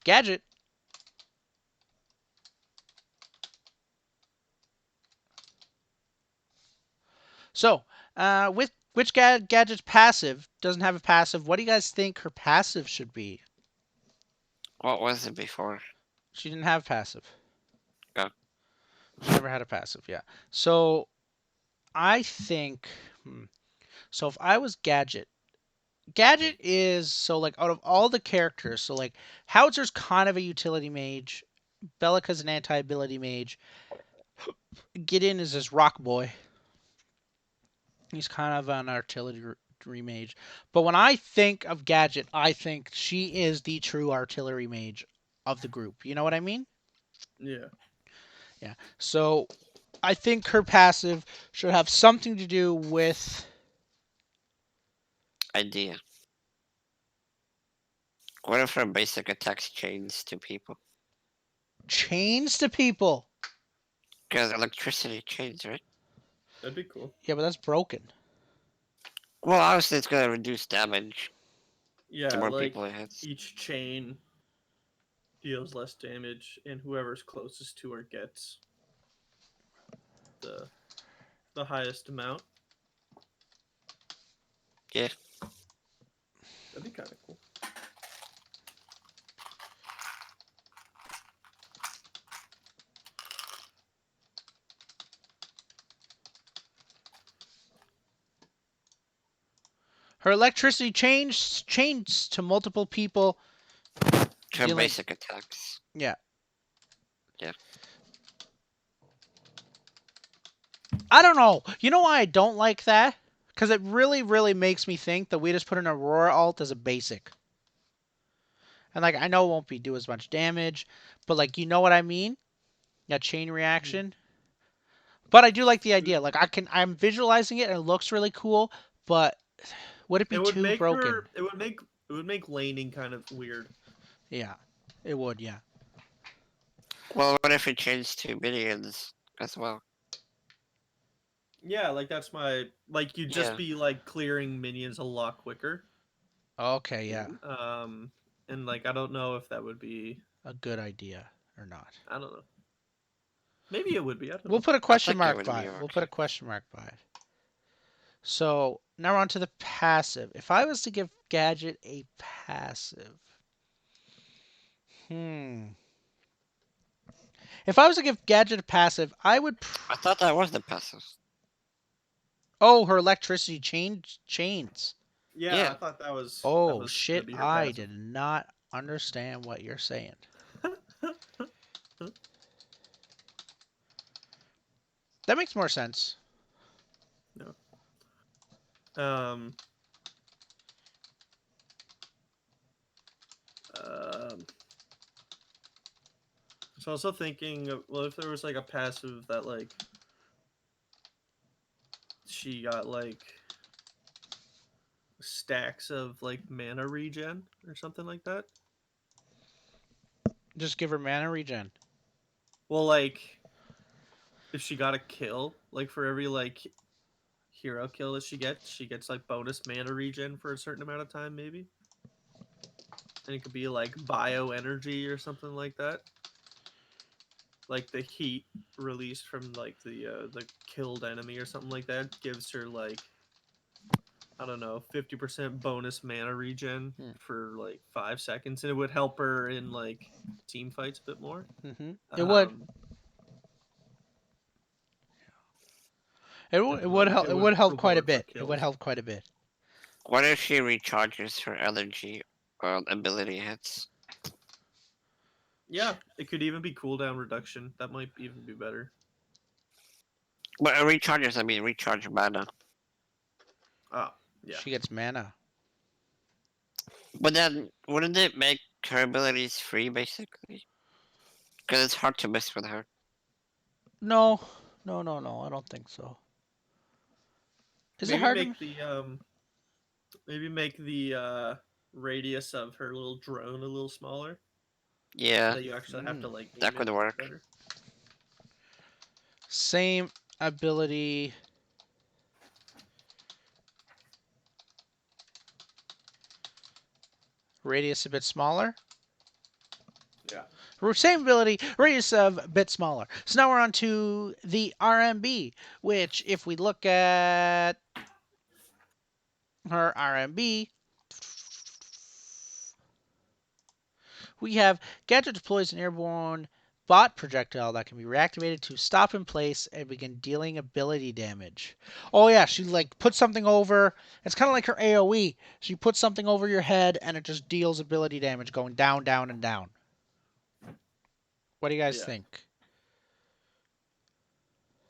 Gadget. So, with which gadget's passive doesn't have a passive? What do you guys think her passive should be? What was it before? She didn't have passive. Oh. She never had a passive. Yeah. So I think. So if I was Gadget, Gadget is so like out of all the characters, so like Howitzer's kind of a utility mage, Bellica's an anti-ability mage, Gideon is his rock boy. He's kind of an artillery mage. But when I think of Gadget, I think she is the true artillery mage of the group. You know what I mean? Yeah. Yeah. So I think her passive should have something to do with Idea. What if her basic attacks chains to people? chains to people. Because electricity chains, right? That'd be cool. Yeah, but that's broken. Well, obviously it's gonna reduce damage the Yeah, more like people it hits. each chain deals less damage, and whoever's closest to her gets the highest amount. Yeah. That'd be kind of cool. Her electricity chains to multiple people. Her Dealing- basic attacks. Yeah. Yeah. I don't know. You know why I don't like that? Because it really, really makes me think that we just put an Aurora alt as a basic. And like I know it won't do as much damage, but like you know what I mean? That chain reaction. But I do like the idea. Like I'm visualizing it and it looks really cool, but would it be It would too make broken? her. It would make laning kind of weird. Yeah. It would, yeah. Well, what if it changed to minions as well? Yeah, like that's my like you'd just Yeah. be like clearing minions a lot quicker. Okay, yeah. And like I don't know if that would be. A good idea or not. I don't know. Maybe it would be. I don't We'll know. put a question think it mark would by be it. We'll put a okay. question mark by it. So now we're on to the passive. If I was to give Gadget a passive, If I was to give Gadget a passive, I would. I thought that was the passive. Oh, her electricity chains. Yeah, Yeah. I thought that was. Oh gonna shit! be her I passive. did not understand what you're saying. That makes more sense. No. Um. So also thinking, well, if there was like a passive that like she got like stacks of like mana regen or something like that. Just give her mana regen. Well, like if she got a kill, like for every like hero kill that she gets like bonus mana regen for a certain amount of time, maybe. And it could be like bioenergy or something like that. Like the heat released from like the killed enemy or something like that gives her like I don't know 50% bonus mana regen for like 5 seconds, and it would help her in like team fights a bit more. It would. It and, would like, help. It would help quite a reward for bit. It would kills. help quite a bit. What if she recharges her energy on ability hits? Yeah, it could even be cooldown reduction. That might even be better. But recharges, I mean recharge mana. Oh, yeah. She gets mana. But then, wouldn't it make her abilities free, basically? Because it's hard to miss with her. No. I don't think so. Is it Maybe hard to? maybe make the radius of her little drone a little smaller. Yeah, That you actually have to like aim that could it work. better. Same ability. Radius a bit smaller. Same ability, radius of a bit smaller. So now we're on to the RMB, which if we look at her RMB, we have Gadget deploys an airborne bot projectile that can be reactivated to stop in place and begin dealing ability damage. Oh yeah, she like puts something over. It's kind of like her AoE. She puts something over your head and it just deals ability damage going down, down, and down. What do you guys Yeah. think?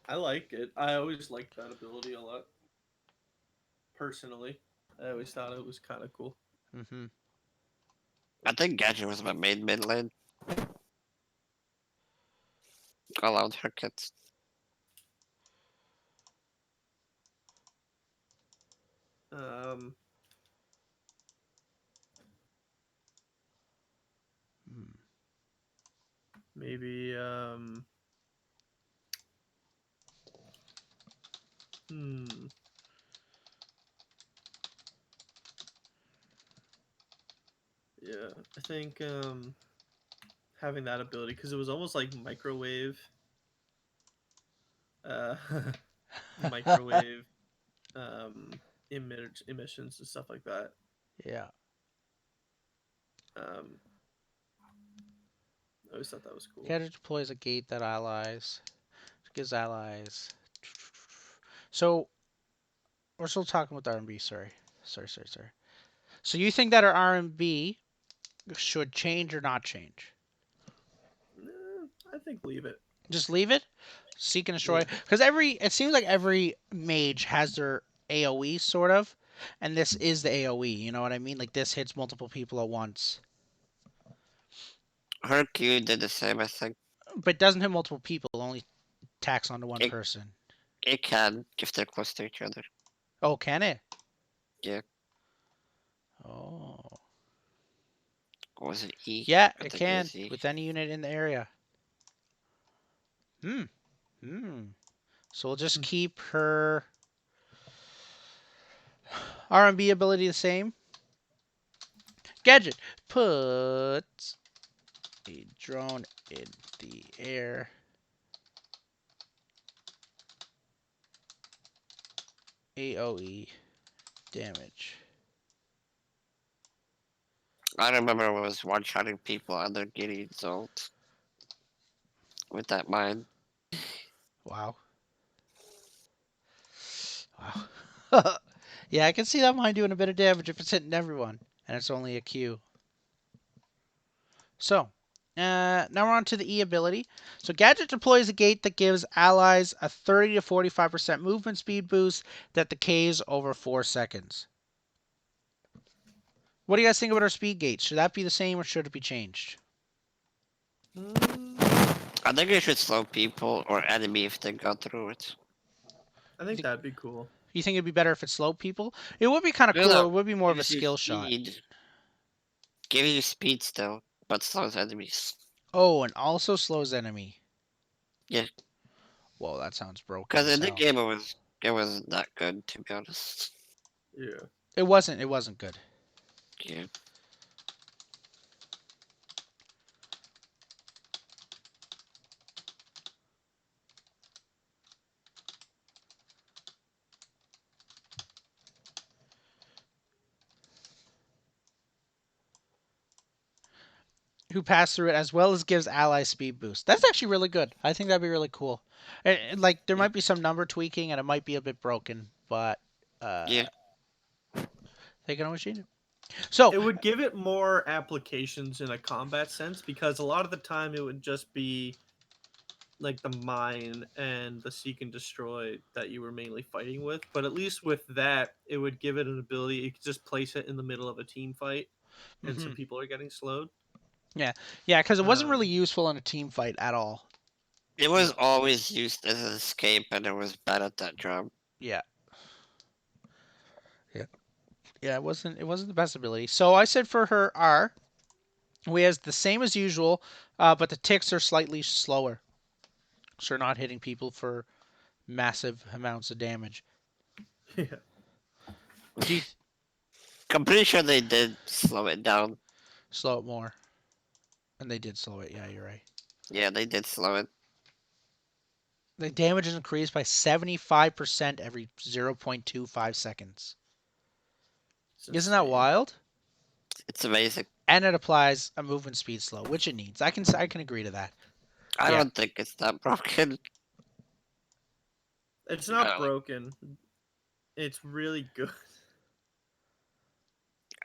I like it. I always liked that ability a lot. Personally, I always thought it was kind of cool. Mm-hmm. I think Gadget was my main mid lane. All out her kits. Um, maybe hmm. Yeah, I think having that ability because it was almost like microwave, uh, microwave emissions and stuff like that. Yeah. Um, I always thought that was cool. Gadget deploys a gate that gives allies. So we're still talking with R&B. Sorry. So you think that our R&B should change or not change? I think leave it. Just leave it. Seek and destroy. Yeah. Because it seems like every mage has their AOE sort of, and this is the AOE. You know what I mean? Like this hits multiple people at once, Her Q did the same, I think. but doesn't hit multiple people. Only attacks onto one It, person. it can if they're close to each other. Oh, can it? Yeah. Oh. Or was it E? Yeah, I it think it can was E. with any unit in the area. So we'll just keep her R&B ability the same. Gadget puts a drone in the air. AOE damage. I remember I was one-shotting people on their Gideon ult with that mine. Wow. Wow. Yeah, I can see that mine doing a bit of damage if it's hitting everyone, and it's only a Q. So, now we're on to the E ability. So, Gadget deploys a gate that gives allies a 30 to 45% movement speed boost that decays over 4 seconds. What do you guys think about our speed gate? Should that be the same or should it be changed? I think it should slow people or enemy if they go through it. I think that'd be cool. You think it'd be better if it slowed people? It would be kind of No, cool. no. It would be more of a Gives you skill shot. speed. Giving you speed still, but slows enemies. Oh, and also slows enemy. Yeah. Whoa, that sounds broken Because as in the hell. game it was not good, to be honest. Yeah. It wasn't good. Yeah. Who pass through it as well as gives ally speed boost. That's actually really good. I think that'd be really cool. Like there Yeah. might be some number tweaking and it might be a bit broken, but Yeah. they can always change it. So It would give it more applications in a combat sense because a lot of the time it would just be like the mine and the seek and destroy that you were mainly fighting with. But at least with that, it would give it an ability. You could just place it in the middle of a team fight, and some people are getting slowed. yeah, because it wasn't really useful in a team fight at all. It was No. always used as an escape, and it was bad at that job. Yeah. Yeah, it wasn't the best ability. So I said for her R, we has the same as usual, but the ticks are slightly slower. So you're not hitting people for massive amounts of damage. Yeah. Do you I'm pretty sure they did slow it down. slow it more? And they did slow it. Yeah, you're right. Yeah, they did slow it. The damage is increased by 75% every 0.25 seconds. It's Isn't that insane. wild? It's amazing. And it applies a movement speed slow, which it needs. I can agree to that. I Yeah. don't think it's that broken. It's not like, broken. It's really good.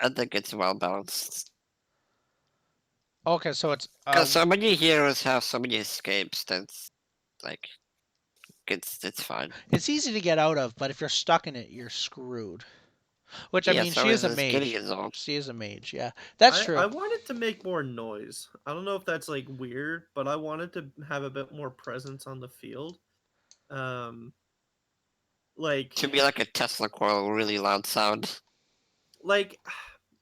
I think it's well balanced. Okay, so it's Because so many heroes have so many escapes that's like it's fine. it's easy to get out of, but if you're stuck in it, you're screwed. Which I Yeah, mean, so she is is a this getting mage. his own. She is a mage. Yeah, that's true. I wanted to make more noise. I don't know if that's like weird, but I wanted to have a bit more presence on the field. Um, like, To be like a Tesla coil, really loud sound. like,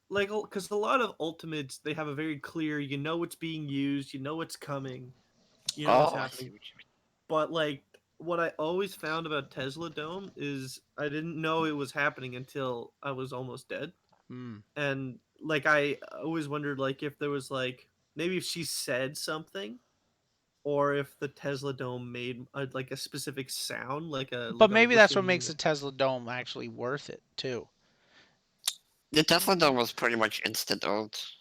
because a lot of ultimates they have a very clear. You know what's being used. You know what's coming. You know what's Oh, I see happening. what you But like, what I always found about Tesla Dome is I didn't know it was happening until I was almost dead. Hmm. And like I always wondered like if there was like maybe if she said something or if the Tesla Dome made like a specific sound But like a maybe that's what whistling. makes the Tesla Dome actually worth it too. The Tesla Dome was pretty much instant ult.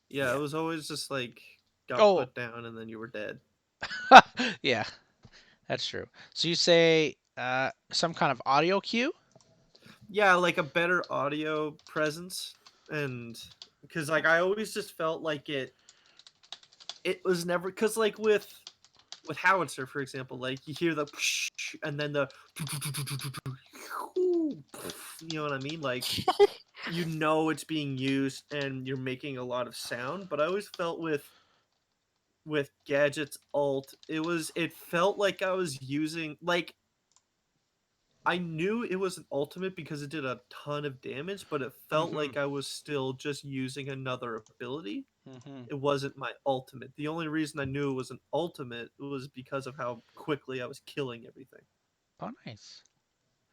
Yeah, it was always just like got Oh, put down and then you were dead. yeah, that's true. So you say some kind of audio cue? Yeah, like a better audio presence and because like I always just felt like it was never because like with howitzer for example like you hear the and then the you know what I mean like you know it's being used and you're making a lot of sound but I always felt with gadget's alt it felt like I was using like I knew it was an ultimate because it did a ton of damage but it felt Mm-hmm. like I was still just using another ability. Mm-hmm. It wasn't my ultimate. The only reason I knew it was an ultimate was because of how quickly I was killing everything. Oh, nice.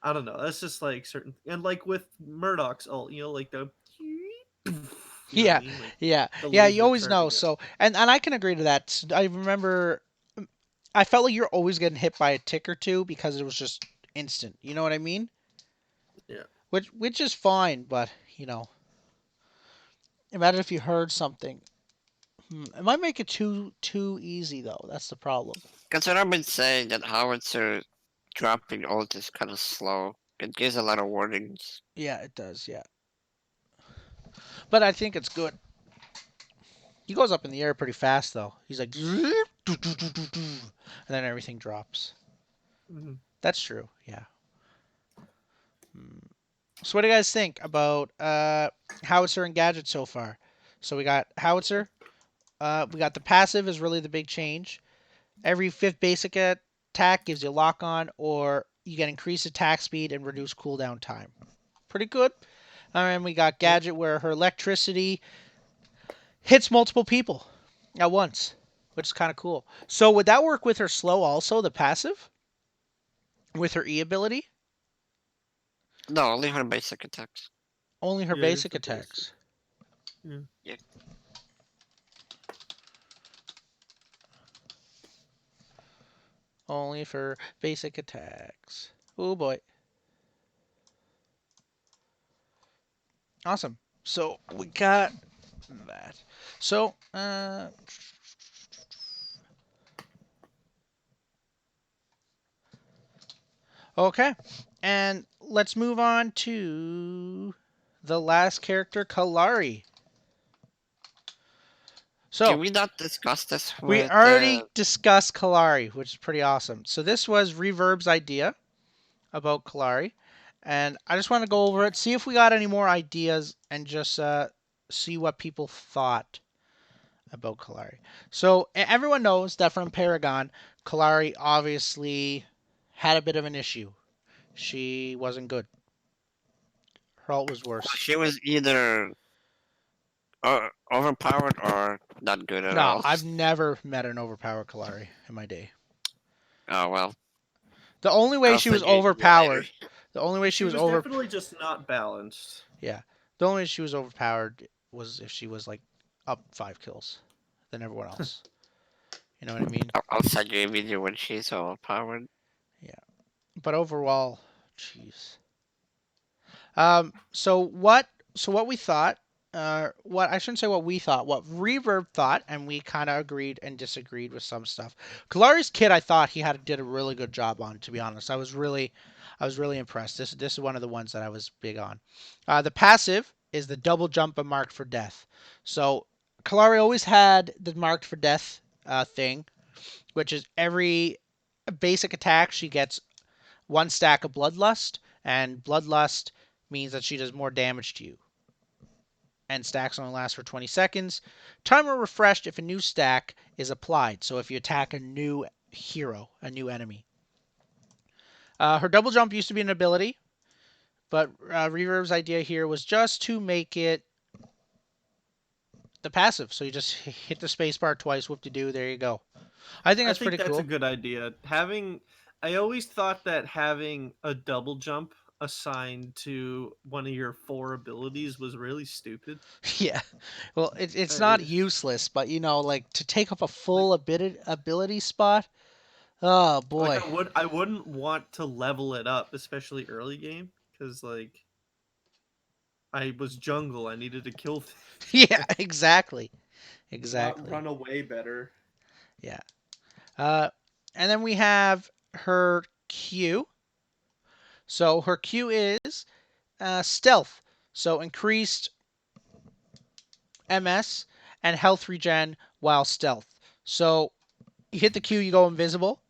I don't know. That's just like certain and like with Murdoch's ult, you know, like the you know what I Yeah, mean? Like yeah, the yeah. You laser always know. turning it. So, and I can agree to that. I remember, I felt like you're always getting hit by a tick or two because it was just instant. You know what I mean? Yeah. Which is fine, but you know, imagine if you heard something. It might make it too easy though. That's the problem. Because what I've been saying that howitzer dropping ult is kind of slow. It gives a lot of warnings. Yeah, it does. Yeah, but I think it's good. He goes up in the air pretty fast though. He's like, and then everything drops. Hmm. That's true. Yeah. Hmm. So what do you guys think about howitzer and gadget so far? So we got howitzer. We got the passive is really the big change. Every fifth basic attack gives you lock on, or you get increased attack speed and reduced cooldown time. Pretty good. And we got Yeah. gadget where her electricity hits multiple people at once, which is kind of cool. So would that work with her slow also, the passive? With her E ability? No, only her basic attacks. Only her Yeah, just basic the basic. attacks. Yeah. Yeah. Only for basic attacks. Oh boy. Awesome. So we got that. So, okay. And let's move on to the last character, Kalari. Can So, we not discuss this we with already discussed Kalari, which is pretty awesome. So, this was Reverb's idea about Kalari. And I just want to go over it, see if we got any more ideas, and just see what people thought about Kalari. So, everyone knows that from Paragon, Kalari obviously had a bit of an issue. She wasn't good. Her ult was worse. she was either overpowered or not good at No, all. I've never met an overpowered Kalari in my day. Oh well, The only way I'll she was send you a video later. overpowered, the only way she She was was definitely just not balanced. yeah, the only way she was overpowered was if she was like up 5 kills. than everyone else. You know what I mean? I'll send you a video when she's overpowered. Yeah. But overall, jeez. So what we thought, what I shouldn't say what we thought, what Reverb thought, and we kind of agreed and disagreed with some stuff. Kalari's kit, I thought he did a really good job on. To be honest, I was really impressed. This is one of the ones that I was big on. The passive is the double jump and marked for death. So Kalari always had the marked for death thing, which is every basic attack she gets one stack of Bloodlust, and Bloodlust means that she does more damage to you. And stacks only last for 20 seconds. Timer refreshed if a new stack is applied. So if you attack a new hero, a new enemy. Her double jump used to be an ability, but Reverb's idea here was just to make it the passive. So you just hit the spacebar twice, whoop-de-doo, there you go. I think I that's think pretty that's a cool. good idea. I always thought that having a double jump assigned to one of your 4 abilities was really stupid. Yeah. Well, it's not I, useless, but like to take up a like full ability spot. Oh like boy. I wouldn't want to level it up, especially early game, because like I was jungle. I needed to kill Yeah, exactly. run Exactly. away better. Yeah. Uh, and then we have her Q. So her Q is stealth. So increased MS and health regen while stealth. So you hit the Q, you go invisible,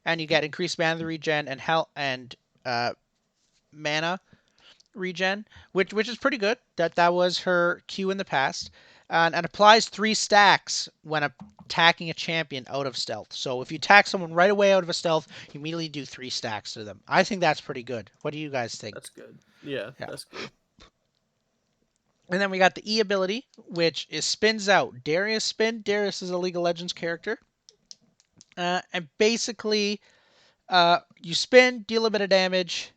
and you get increased mana regen and health and mana regen, which is pretty good. That was her Q in the past, and applies 3 stacks when attacking a champion out of stealth. So if you attack someone right away out of a stealth, you immediately do 3 stacks to them. I think that's pretty good. What do you guys think? That's good. Yeah, Yeah. that's good. And then we got the E ability, which is spins out. Darius spin. Darius is a League of Legends character, and basically, you spin, deal a bit of damage,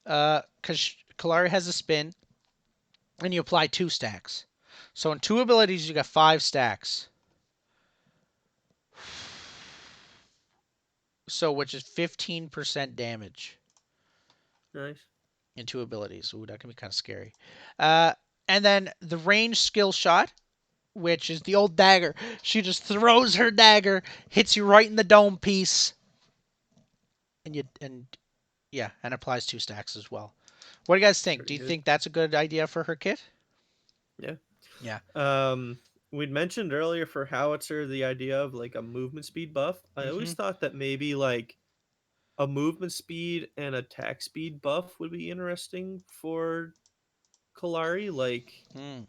because Kalari has a spin, and you apply 2 stacks. So in 2 abilities, you got 5 stacks. So which is 15% damage Nice. in 2 abilities. Ooh, that can be kind of scary. Uh, and then the range skill shot, which is the old dagger. She just throws her dagger, hits you right in the dome piece, and yeah, and applies 2 stacks as well. What do you guys It's think? Do pretty you good. think that's a good idea for her kit? Yeah. Yeah. We'd mentioned earlier for Howitzer the idea of like a movement speed buff. I Mm-hmm. always thought that maybe like a movement speed and attack speed buff would be interesting for Kalari. Mm.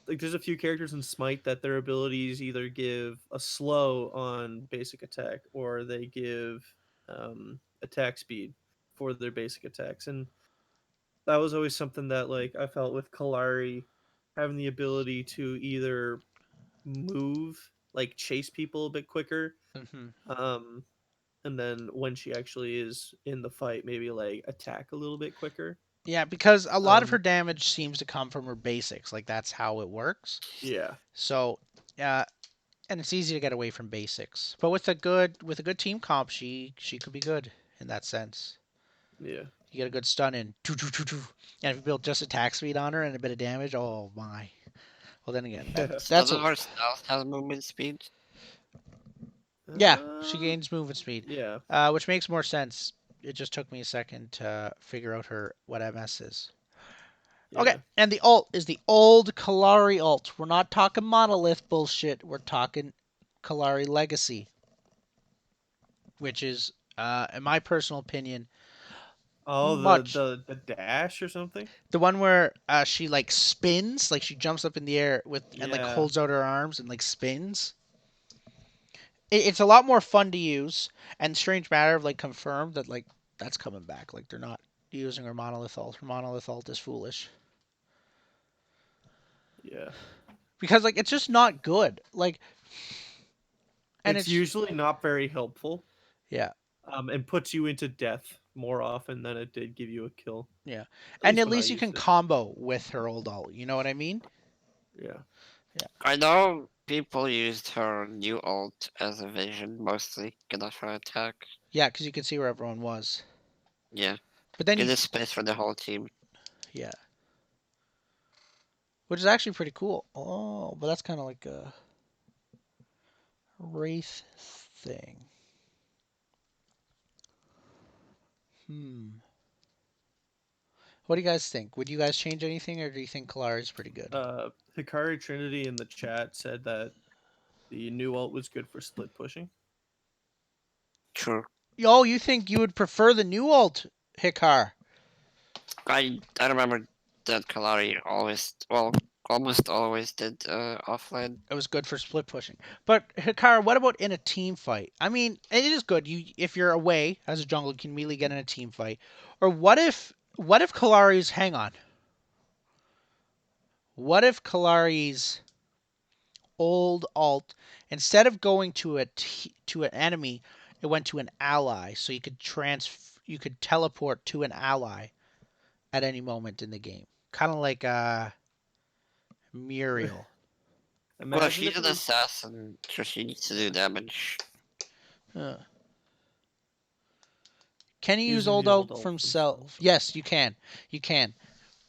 Like there's a few characters in Smite that their abilities either give a slow on basic attack or they give attack speed for their basic attacks, and that was always something that like I felt with Kalari having the ability to either move, like chase people a bit quicker, Mm-hmm. um, and then when she actually is in the fight, maybe like attack a little bit quicker. Yeah, because a lot of her Um, damage seems to come from her basics. Like that's how it works. yeah, So, and it's easy to get away from basics. But with a good team comp, she could be good in that sense. yeah, You get a good stun in, and if you build just attack speed on her and a bit of damage, oh my. Well, then again, yeah. So that's does a our stealth have movement speed? yeah. She Um, gains movement speed, yeah, which makes more sense. It just took me a second to figure out her what MS is. Okay, yeah. and the ult is the old Kalari ult. We're not talking monolith bullshit. We're talking Kalari Legacy, which is, in my personal opinion, Oh, much the dash or something. the one where she like spins, like she jumps up in the air with and like Yeah, holds out her arms and like spins. It's a lot more fun to use, and Strange Matter have like confirmed that like that's coming back. Like they're not using her monolith ult. Her monolith ult is foolish yeah. because like it's just not good. Like, and It's it's usually not very helpful. yeah. And puts you into death more often than it did give you a kill. Yeah, At and least at when I least you used can it. combo with her old ult. You know what I mean? Yeah. I know people used her new ult as a vision mostly, get off her attack. Yeah, because you could see where everyone was. Yeah. But then Get you, a space for the whole team. yeah, which is actually pretty cool. Oh, but that's kind of like a wraith thing. Hmm. What do you guys think? Would you guys change anything, or do you think Kalari's pretty good? Hikari Trinity in the chat said that the new ult was good for split pushing. True. Oh, you think you would prefer the new ult, Hikar? I remember that Kalari always, well, almost always did offline. It was good for split pushing. But Hikar, what about in a team fight? I mean, it is good. You, if you're away as a jungle, you can immediately get in a team fight. Or what if Kalari's hang on? What if Kalari's old alt, instead of going to to an enemy, it went to an ally, so you could teleport to an ally at any moment in the game, kind of like Muriel. Well, Imagine she's if an it was assassin, so she needs to do damage. Uh, can you use using old the old alt ult from from self? self. Yes, you can. You can.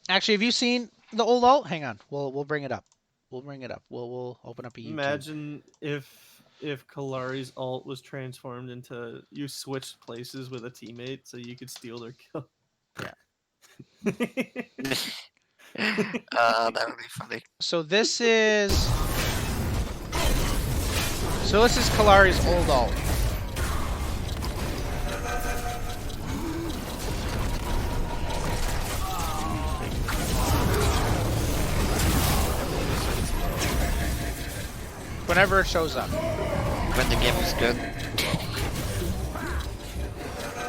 Actually, have you seen the old alt? Hang on, we'll bring it up. We'll bring it up. We'll open up a YouTube. Imagine if Kalari's ult was transformed into you switched places with a teammate so you could steal their kill. Yeah. That would be funny. So this is Kalari's old alt. Whenever it shows up. When the game is good.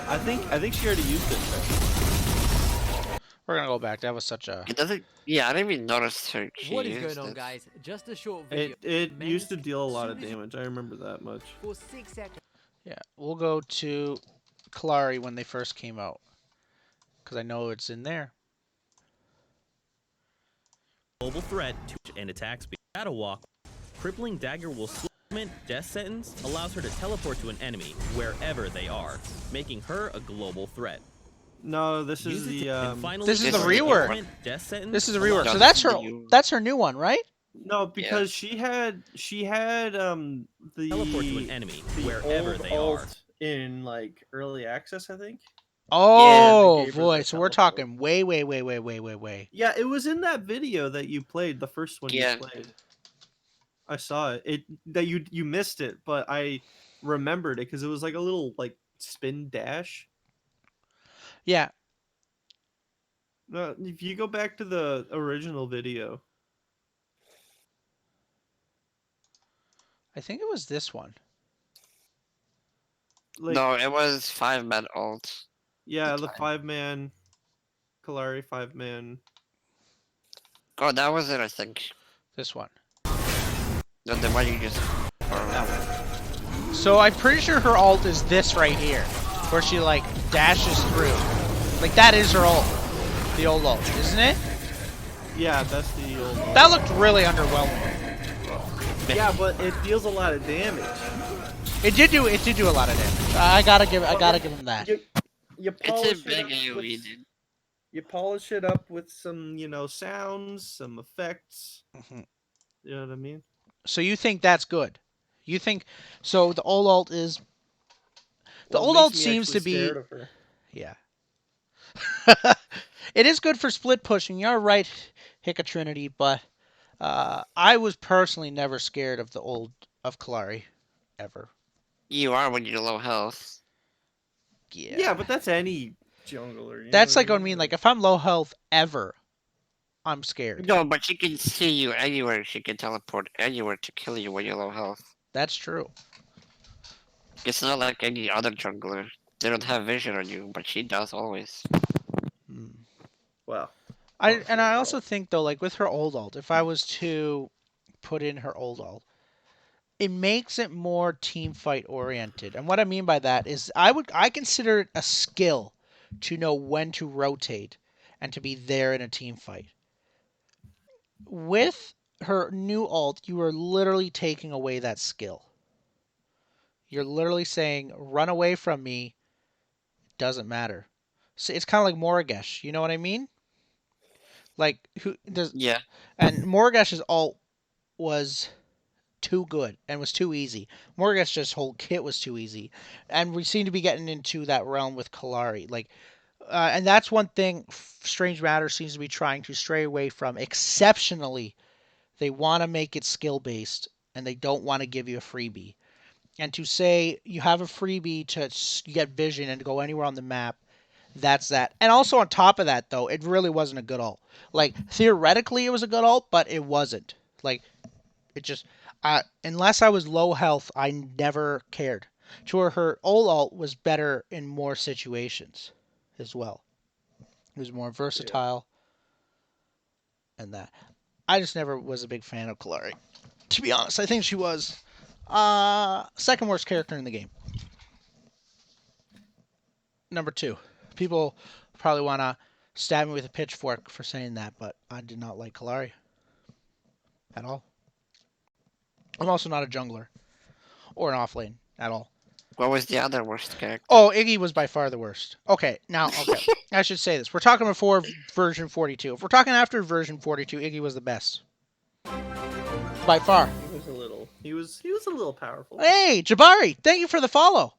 I think she already used it. We're gonna go back. That was such a. It doesn't. Yeah, I didn't even notice her. She What is used going on, it. guys? Just a short video. It used to Main deal a lot soon of as you- damage. I remember that much. For 6 seconds. Yeah, we'll go to Kalari when they first came out, because I know it's in there. Global threat to and attack speed. Shadow Walk. Crippling Dagger will supplement death sentence, allows her to teleport to an enemy wherever they are, making her a global threat. No, this is Use it the to- and finally, This is the rework. implement Death sentence This is a allows- rework. So Doesn't that's her new one, right? no, because she had the teleport to an enemy the wherever old they are. ult in like early access, I think. Oh gave her boy, the so we're teleport. talking way. Yeah, it was in that video that you played, the first one Yeah. you played. I saw it. That you missed it, but I remembered it because it was like a little like spin dash. Yeah, No, if you go back to the original video, I think it was this one. like No, it was 5-man ult. yeah, the time. 5-man Kalari 5-man. Oh, that was it, I think. This one. Then why you just. So I'm pretty sure her ult is this right here, where she like dashes through. Like that is her ult, the old ult, isn't it? Yeah, that's the old. That looked really underwhelming. Yeah, but it deals a lot of damage. It did do a lot of damage. I gotta give him that. You polish It's a big it up with, AoE, dude. you polish it up with some, sounds, some effects. Mhm. You know what I mean? So you think that's good? You think so? The old ult is the Well, it old makes ult me seems actually to be scared of her. yeah. It is good for split pushing. You're right, Hicka Trinity, but I was personally never scared of the old of Kalari, ever. You are when you're low health. Yeah, but that's any jungler. You know That's what like what I mean. Like if I'm low health ever, I'm scared. No, but she can see you anywhere. She can teleport anywhere to kill you when you're low health. That's true. It's not like any other jungler. They don't have vision on you, but she does always. Hmm. Well, I also think though, like with her old ult, if I was to put in her old ult, it makes it more team fight oriented. And what I mean by that is I consider it a skill to know when to rotate and to be there in a team fight. With her new alt, you are literally taking away that skill. You're literally saying, run away from me, doesn't matter. So it's kind of like Morgesh, you know what I mean? Like, who does. Yeah. And Morgesh's alt was too good and was too easy. Morgesh's whole kit was too easy. And we seem to be getting into that realm with Kalari. Like, and that's one thing Strange Matter seems to be trying to stray away from exceptionally. They want to make it skill based and they don't want to give you a freebie. And to say you have a freebie to get vision and to go anywhere on the map, that's that. And also on top of that, though, it really wasn't a good ult. Like, theoretically, it was a good ult, but it wasn't. Like, it just, unless I was low health, I never cared. To her old ult was better in more situations as well. It was more versatile and that. I just never was a big fan of Kalari. To be honest, I think she was second worst character in the game. Number 2. People probably want to stab me with a pitchfork for saying that, but I did not like Kalari at all. I'm also not a jungler or an offlane at all. What was the other worst character? Oh, Iggy was by far the worst. Okay, I should say this. We're talking before version 42. If we're talking after version 42, Iggy was the best. By far. He was a little powerful. Hey, Jabari, thank you for the follow.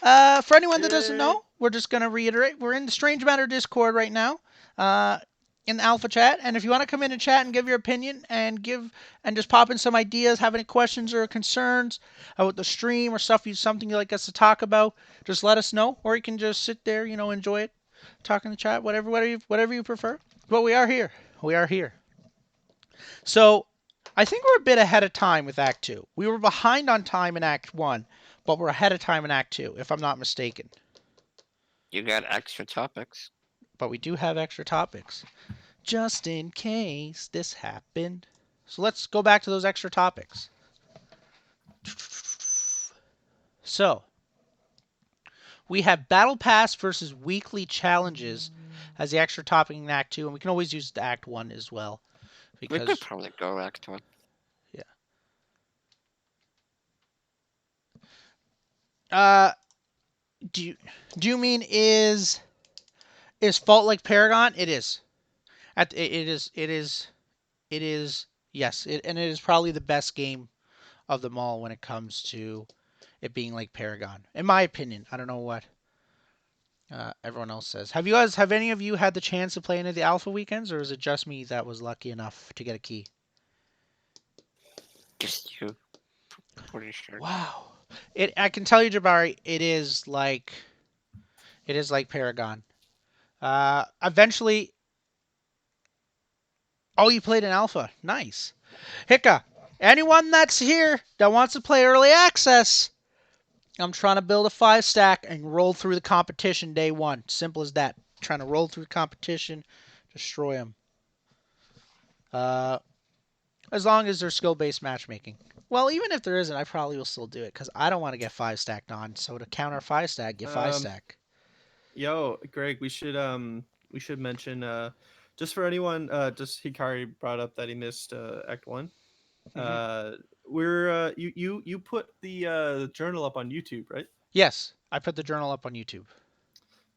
For anyone that doesn't know, we're just going to reiterate. We're in the Strange Matter Discord right now, in the Alpha Chat. And if you want to come in and chat and give your opinion and just pop in some ideas, have any questions or concerns about the stream or something you'd like us to talk about, just let us know. Or you can just sit there, enjoy it, talk in the chat, whatever you prefer. But we are here. We are here. So I think we're a bit ahead of time with Act 2. We were behind on time in Act 1. But we're ahead of time in Act 2, if I'm not mistaken. You got extra topics. But we do have extra topics. Just in case this happened. So let's go back to those extra topics. So, we have Battle Pass versus weekly challenges as the extra topic in Act 2. And we can always use the Act 1 as well. We could probably go Act 1. Do you mean is Fault like Paragon? It is. It is. Yes, and it is probably the best game of them all when it comes to it being like Paragon, in my opinion. I don't know what everyone else says. Have any of you had the chance to play any of the alpha weekends, or is it just me that was lucky enough to get a key? Just you. Pretty sure. Wow. I can tell you, Jabari, it is like Paragon. Eventually. Oh, you played an alpha. Nice. Hicka, anyone that's here that wants to play early access, I'm trying to build a 5-stack and roll through the competition day 1. Simple as that. Trying to roll through the competition, destroy them. As long as there's skill-based matchmaking. Well, even if there isn't, I probably will still do it because I don't want to get 5-stacked on. So to counter 5-stack, get 5-stack. Yo, Greg, we should mention just for anyone. Just Hikari brought up that he missed Act 1. We're you put the journal up on YouTube, right? Yes, I put the journal up on YouTube.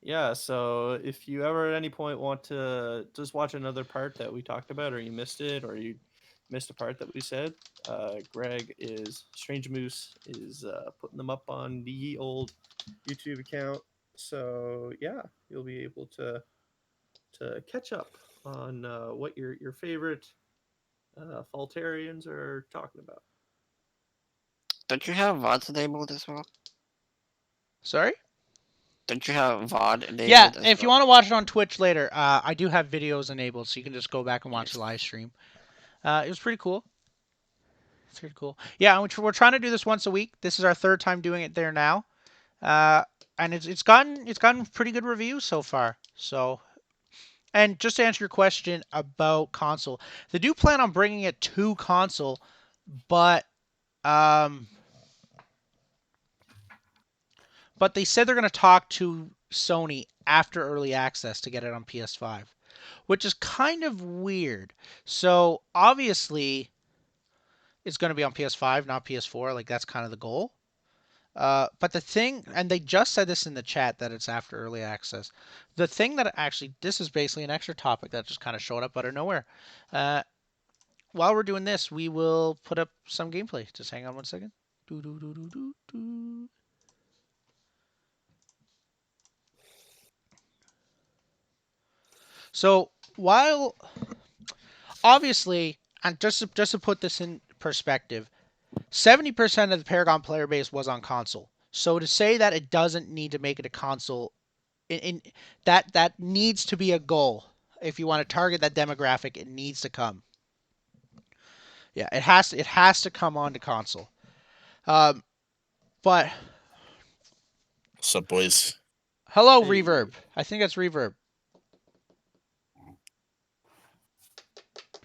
Yeah, so if you ever at any point want to just watch another part that we talked about, or you missed it, or you missed a part that we said, Strange Moose is putting them up on the old YouTube account. So yeah, you'll be able to catch up on what your favorite Faultarians are talking about. Don't you have VODs enabled as well? Sorry? Don't you have VOD enabled? Yeah, as if you well? want to watch it on Twitch later, I do have videos enabled, so you can just go back and watch the live stream. It was pretty cool. It's pretty cool. Yeah, we're trying to do this once a week. This is our 3rd time doing it there now, and it's gotten pretty good reviews so far. So, and just to answer your question about console, they do plan on bringing it to console, but they said they're going to talk to Sony after early access to get it on PS5, which is kind of weird. So obviously, is going to be on PS5, not PS4. Like that's kind of the goal. But the thing, and they just said this in the chat that it's after early access. The thing that actually, this is basically an extra topic that just kind of showed up out of nowhere. While we're doing this, we will put up some gameplay. Just hang on 1 second. Do, do, do, do, do, do. So while obviously, and just to put this in perspective, 70% of the Paragon player base was on console. So to say that it doesn't need to make it a console, in that needs to be a goal. If you want to target that demographic, it needs to come. Yeah, it has to come onto console. But What's up, boys? hello, Hey. Reverb. I think it's Reverb.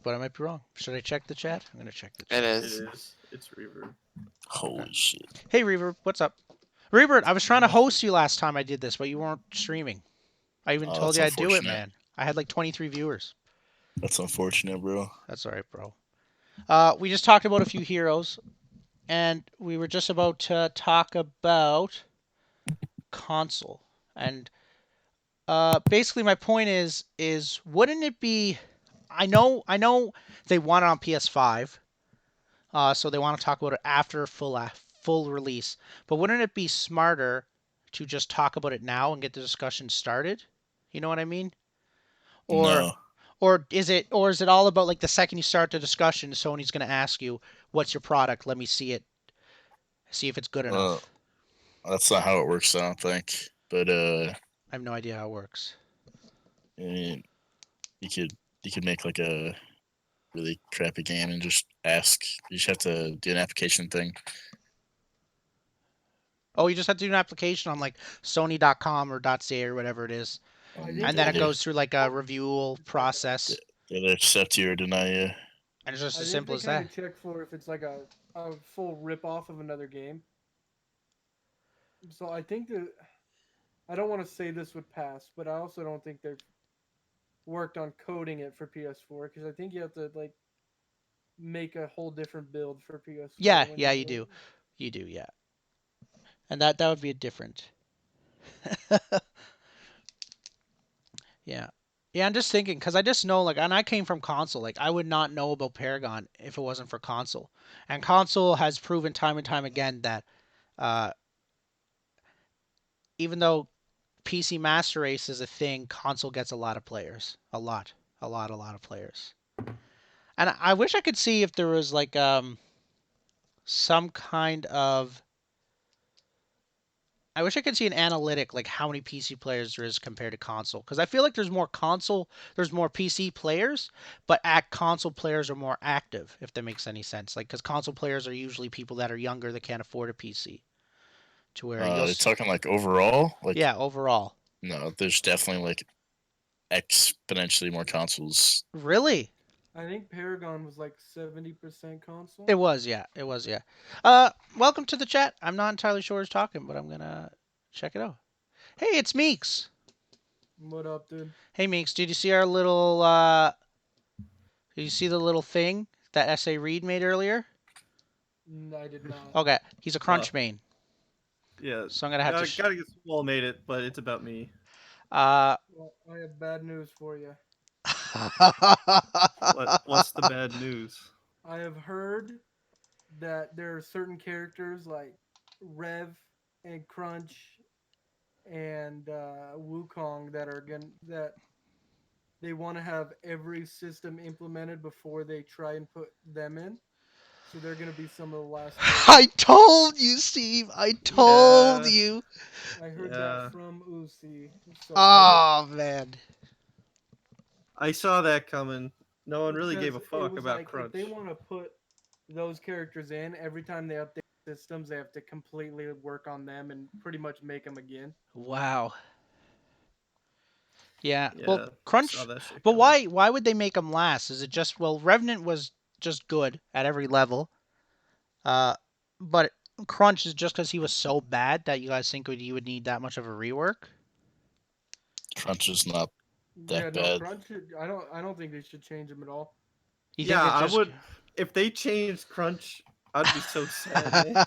But I might be wrong. Should I check the chat? I'm gonna check the It chat. It is. is. It's Reverb. Holy shit. Hey, Reverb, what's up? Reverb, I was trying to host you last time I did this, but you weren't streaming. I even Oh, told that's you I'd do it, unfortunate. man. I had like 23 viewers. That's unfortunate, bro. That's all right, bro. We just talked about a few heroes, and we were just about to talk about console. And basically, my point is wouldn't it be? I know they want it on PS5, so they want to talk about it after full release. But wouldn't it be smarter to just talk about it now and get the discussion started? You know what I mean? Or No. or is it all about like the second you start the discussion, Sony's going to ask you, "What's your product? Let me see it. See if it's good enough." That's not how it works, I don't think. But I have no idea how it works. I mean, you could make like a really crappy game and just ask. You just have to do an application thing. Oh, you just have to do an application on like Sony.com or .ca or whatever it is, and then it Either goes through like a review process, either accept you or deny you. and it's just I as think simple they as kind that. of check for if it's like a full rip off of another game. So I think that I don't want to say this would pass, but I also don't think they've worked on coding it for PS4 because I think you have to like make a whole different build for PS4. Yeah, when yeah, you you do do, it. you do, yeah, and that would be a different. Yeah. Yeah, I'm just thinking because I just know like, and I came from console. Like, I would not know about Paragon if it wasn't for console, and console has proven time and time again that uh, even though PC Master Race is a thing, console gets a lot of players, a lot of players. And I wish I could see if there was like some kind of I wish I could see an analytic like how many PC players there is compared to console because I feel like there's more PC players, but console players are more active if that makes any sense. Like because console players are usually people that are younger that can't afford a PC. To where They're talking like overall. Like yeah, overall. no, there's definitely like exponentially more consoles. Really? I think Paragon was like 70% console. It was, yeah. It was, yeah. Welcome to the chat. I'm not entirely sure who's talking, but I'm gonna check it out. Hey, it's Meeks. What up, dude? Hey, Meeks. Did you see our little? Did you see the little thing that SA Reed made earlier? I did not. Okay, he's a crunch main, Yeah. so I'm gonna have Gotta get Swole made it, but it's about me. to. Well, I have bad news for you. What's the bad news? I have heard that there are certain characters like Rev and Crunch and Wukong that they want to have every system implemented before they try and put them in. So they're gonna be some of the last. I told you, Steve. I told Yeah. you. I heard Yeah. that from Uzi. So Oh man. I saw that coming. No one really gave a because it fuck was about like Crunch. if they want to put those characters in every time they update systems, they have to completely work on them and pretty much make them again. Wow. Yeah. Yeah, Well, I saw Crunch. that shit But coming. why would they make them last? Is it just Revenant was just good at every level. But Crunch is just because he was so bad that you guys think you would need that much of a rework? Crunch is not Yeah, that no, bad. Crunch. I don't think they should change them at all. You Yeah, think it I just would. If they changed Crunch, I'd be so sad, man.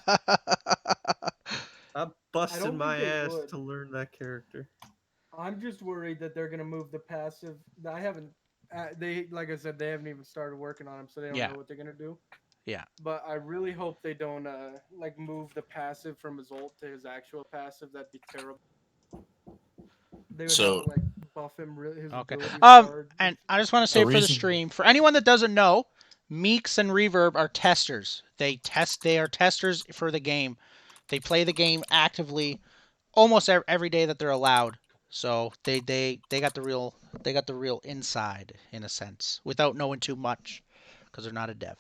I'm I busting don't my think they ass would. to learn that character. I'm just worried that they're gonna move the passive. I haven't. They like I said, they haven't even started working on them, so they don't Yeah. know what they're gonna do. Yeah. But I really hope they don't like move the passive from his ult to his actual passive. That'd be terrible. They would have So to like buff him his Okay. abilities hard. And I just want to the say for the reason stream, for anyone that doesn't know, Meeks and Reverb are testers. They are testers for the game. They play the game actively almost every day that they're allowed. So they got the real inside in a sense without knowing too much because they're not a dev.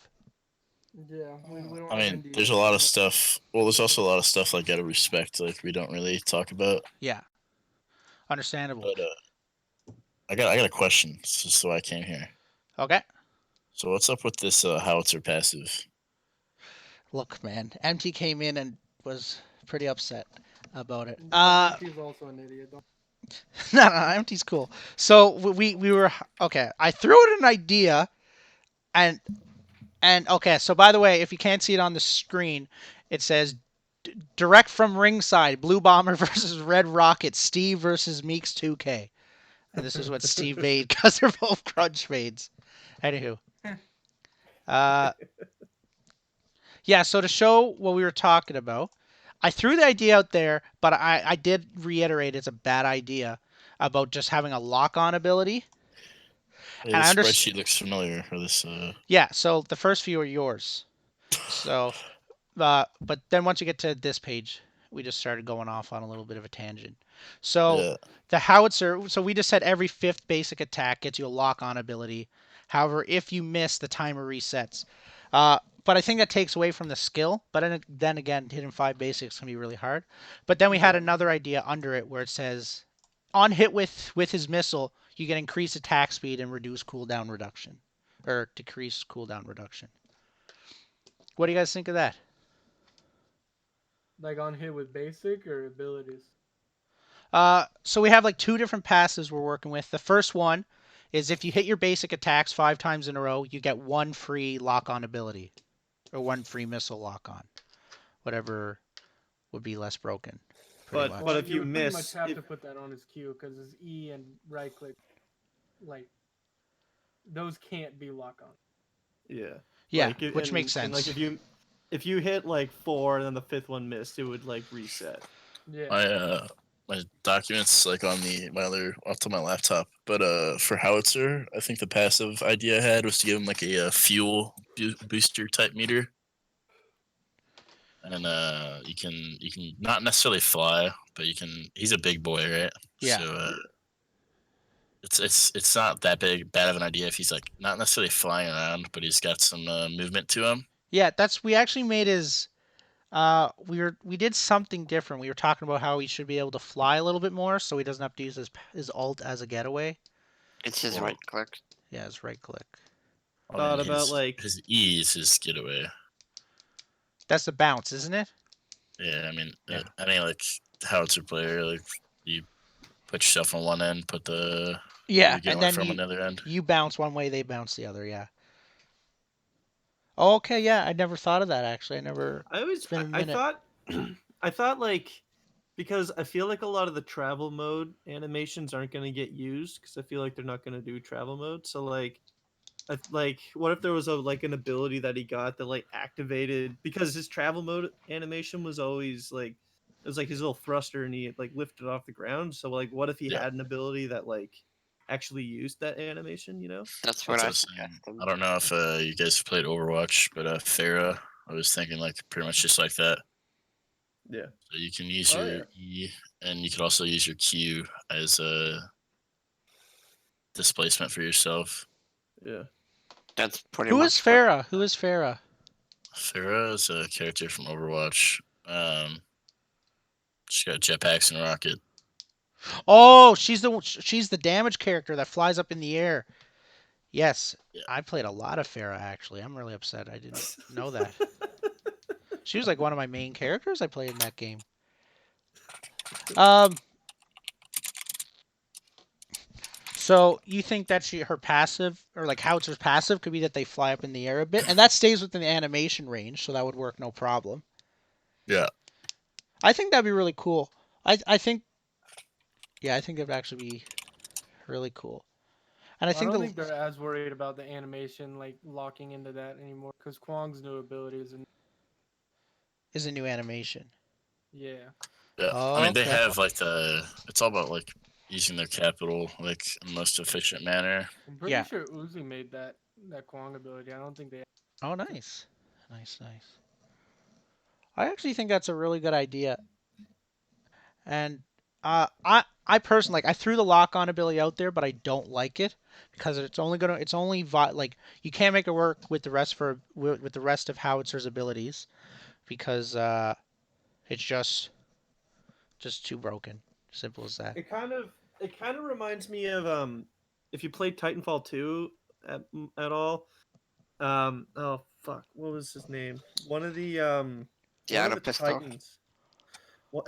Yeah, we don't I have mean, there's a NDAs. lot So of stuff. Well, there's also a lot of stuff like gotta respect, like we don't really talk about. Yeah, understandable. But I got a question. This is why I came here. Okay. So what's up with this howitzer passive? Look, man, MT came in and was pretty upset about it. MT's also an idiot. Don't... No, MT's cool. So we were okay. I threw it an idea, and okay. So by the way, if you can't see it on the screen, it says direct from ringside: Blue Bomber versus Red Rocket, Steve versus Meeks 2K, and this is what Steve made because they're both crunch fades. Anywho, yeah. So to show what we were talking about, I threw the idea out there, but I did reiterate it's a bad idea about just having a lock-on ability. Hey, And the I spreadsheet looks familiar for this. Yeah, so the first few are yours. So, but then once you get to this page, we just started going off on a little bit of a tangent. So Yeah. the howitzer, so we just said every 5th basic attack gets you a lock-on ability. However, if you miss, the timer resets. But I think that takes away from the skill. But then again, hitting 5 basics can be really hard. But then we had Yeah. another idea under it where it says, on hit with his missile, you get increased attack speed and reduce cooldown reduction. Or decrease cooldown reduction. What do you guys think of that? Like on hit with basic or abilities. So we have like 2 different passes we're working with. The first one is if you hit your basic attacks 5 times in a row, you get 1 free lock-on ability. Or 1 free missile lock-on. Whatever would be less broken. Pretty much. But if you you would pretty much miss, have if, to put that on his Q because his E and right click, like those can't be lock on. yeah, Yeah, like which makes sense. And like if you hit like 4 and then the 5th one missed, it would like reset. Yeah. My documents like on my other onto my laptop. But for howitzer, I think the passive idea I had was to give him like a fuel booster type meter. And you can not necessarily fly, but you can. He's a big boy, right? Yeah. So it's not that bad of an idea if he's like not necessarily flying around, but he's got some movement to him. Yeah, we actually made his we did something different. We were talking about how he should be able to fly a little bit more so he doesn't have to use his ult as a getaway. It's his Well, right click. Yeah, his right click. Thought about like his E is his getaway. That's the bounce, isn't it? Yeah, I mean, Yeah. like howitzer player, like you put yourself on one end, put the Yeah, you get and one then from another end. you bounce one way, they bounce the other. Yeah. Okay, yeah, I never thought of that actually. It's been a I minute. thought I thought like because I feel like a lot of the travel mode animations aren't going to get used because I feel like they're not going to do travel mode. So like what if there was an ability that he got that like activated because his travel mode animation was always like it was like his little thruster and he like lifted off the ground. So like what if he had an ability that like actually used that animation, you know? That's what That's I what I was saying. suggested. I don't know if you guys played Overwatch, but Pharah, I was thinking like pretty much just like that. Yeah. So you can use Oh, your yeah. E, and you can also use your Q as a displacement for yourself. Yeah. That's pretty Who much is Farah? Who is Farah? Pharah is a character from Overwatch. She got jetpacks and a rocket. Oh, she's the damage character that flies up in the air. Yes, Yeah. I played a lot of Farah actually. I'm really upset I didn't know that. She was like one of my main characters I played in that game. So you think that her passive, or like Howitzer's passive, could be that they fly up in the air a bit, and that stays within the animation range, so that would work no problem. Yeah. I think that'd be really cool. I think, yeah, I think it'd actually be really cool. And I Well, I think don't the think they're as worried about the animation like locking into that anymore because Kwong's new abilities and is a new animation. yeah. Yeah. I Oh, mean, they okay. have like it's all about like using their capital like in the most efficient manner. I'm pretty Yeah. sure Uzi made that Kwong ability. I don't think they. Oh, nice, nice, nice. I actually think that's a really good idea. And I personally like I threw the lock on ability out there, but I don't like it because it's only like you can't make it work with the rest with the rest of Howitzer's abilities because it's just too broken. Simple as that. It kind of reminds me of if you played Titanfall 2 at all. Oh fuck, what was his name? The One of auto the pistol. Titans. What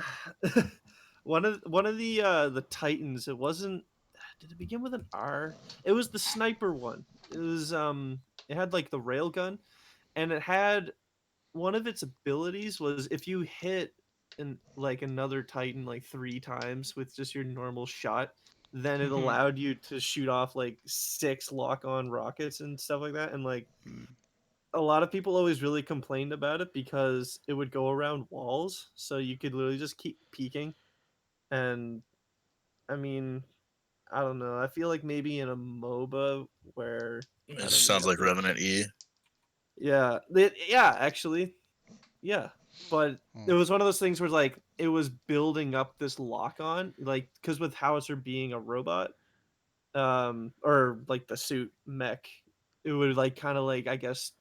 one of the Titans. It wasn't. Did it begin with an R? It was the sniper one. It was it had like the railgun, and it had one of its abilities was if you hit another Titan like 3 times with just your normal shot, then it Mhm. allowed you to shoot off like 6 lock-on rockets and stuff like that. And like Mm. a lot of people always really complained about it because it would go around walls, so you could literally just keep peeking. And I mean, I don't know. I feel like maybe in a MOBA where It I don't know, you sounds have like to like Revenant E. yeah, actually. Yeah. But it Mm. was one of those things where like it was building up this lock on, like because with Howitzer being a robot, or like the suit mech, it would like kind of like I guess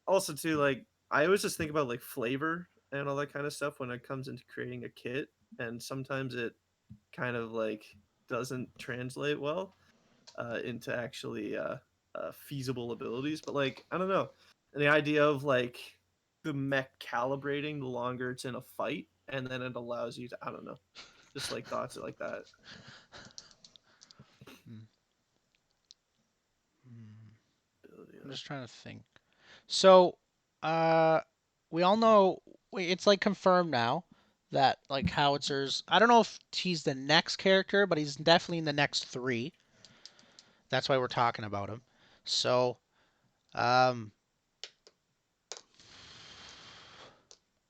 also too like I always just think about like flavor and all that kind of stuff when it comes into creating a kit, and sometimes it kind of like doesn't translate well into actually feasible abilities. But like I don't know, the idea of like the mech calibrating the longer it's in a fight, and then it allows you to I don't know, just like thoughts like that. Mm. Mm. I'm Yeah. just trying to think. So, uh, we all know it's like confirmed now that like Howitzer's. I don't know if he's the next character, but he's definitely in the next three. That's why we're talking about him. So, um,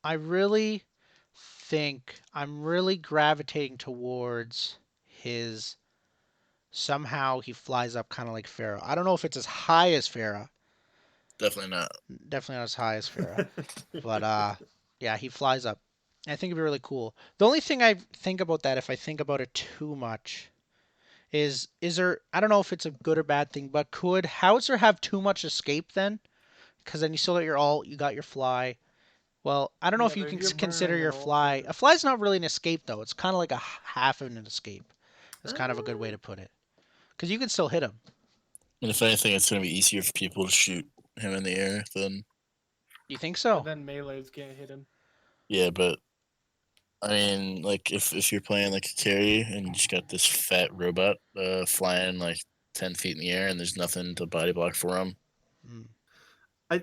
I really think I'm really gravitating towards his. Somehow he flies up kind of like Farah. I don't know if it's as high as Farah. Definitely not. Definitely not as high as Farah. But yeah, he flies up. I think it'd be really cool. The only thing I think about that, if I think about it too much, is there? I don't know if it's a good or bad thing, but could Howitzer have too much escape then? Because then you still got you got your fly. Well, I don't know Yeah, if you but can you're consider burning it your all fly. for. A fly's not really an escape though. It's kind of like a half of an escape. That's kind of a good way Uh, to put it. Because you can still hit him. And if anything, it's going to be easier for people to shoot him in the air than. You think But so? then melees can't hit him. Yeah, but I mean, like if you're playing like a carry and you just got this fat robot flying like 10 feet in the air and there's nothing to body block for him. Mm.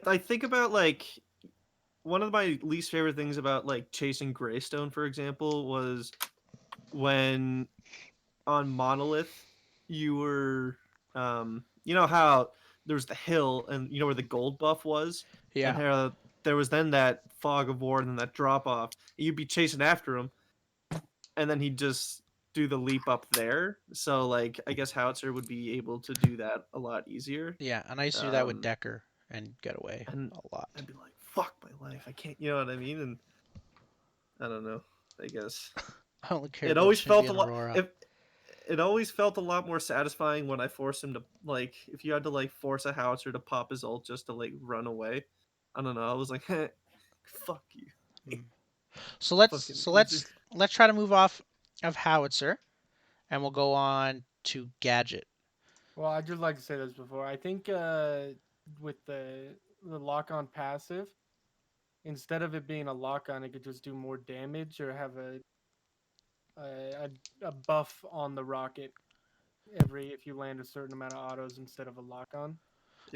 I think about like one of my least favorite things about like chasing Greystone, for example, was when on Monolith you were you know how there's the hill and you know where the gold buff was, and Yeah. how there was then that fog of war and then that drop off. You'd be chasing after him, and then he'd just do the leap up there. So like I guess Howitzer would be able to do that a lot easier. Yeah, and I used to do that with Um, Decker and get away and a lot. I'd be like, "Fuck my life! I can't," you know what I mean? And I don't know. I guess I only care it about always Shinji felt a and lot. Aurora. It always felt a lot more satisfying when I forced him to like if you had to like force a Howitzer to pop his ult just to like run away. I don't know. I was like, fuck you, Mm. So let's fucking so loser. let's try to move off of Howitzer and we'll go on to Gadget. Well, I'd just like to say this before. I think with the lock on passive, instead of it being a lock on, it could just do more damage or have a buff on the rocket if you land a certain amount of autos instead of a lock on.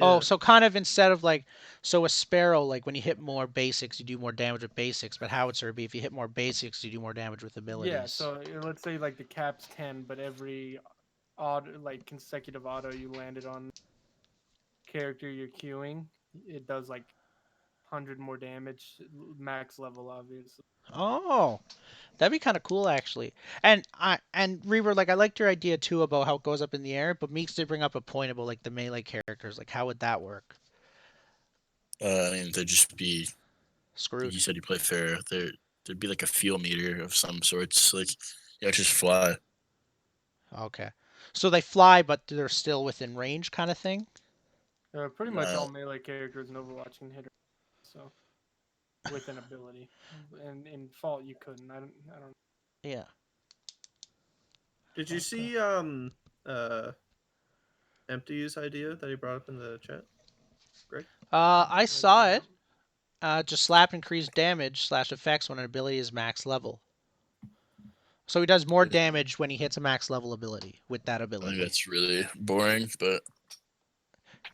Oh, Yeah. so kind of instead of like, so a sparrow, like when you hit more basics, you do more damage with basics, but howitzer would be if you hit more basics, you do more damage with Yeah, abilities. so let's say like the cap's 10, but every auto, like consecutive auto you landed on character you're queuing, it does like 100 more damage, max level, obviously. Oh, that'd be kind of cool actually. And Reaver, like I liked your idea too about how it goes up in the air, but Meeks did bring up a point about like the melee characters, like how would that work? I mean, there'd just be, like Screwed. you said, you play fair. There'd be like a fuel meter of some sorts. Like, just fly. Okay. So they fly, but they're still within range, kind of thing. Pretty much Uh, all melee characters in Overwatch can hit her, so with an ability. And in Fault you couldn't. I don't. Yeah. Did you Okay. see Empty's idea that he brought up in the chat, Greg? I I saw did it. not. Just slap increased damage / effects when an ability is max level. So he does more I damage when he hits a max level ability with that think ability. that's really boring, but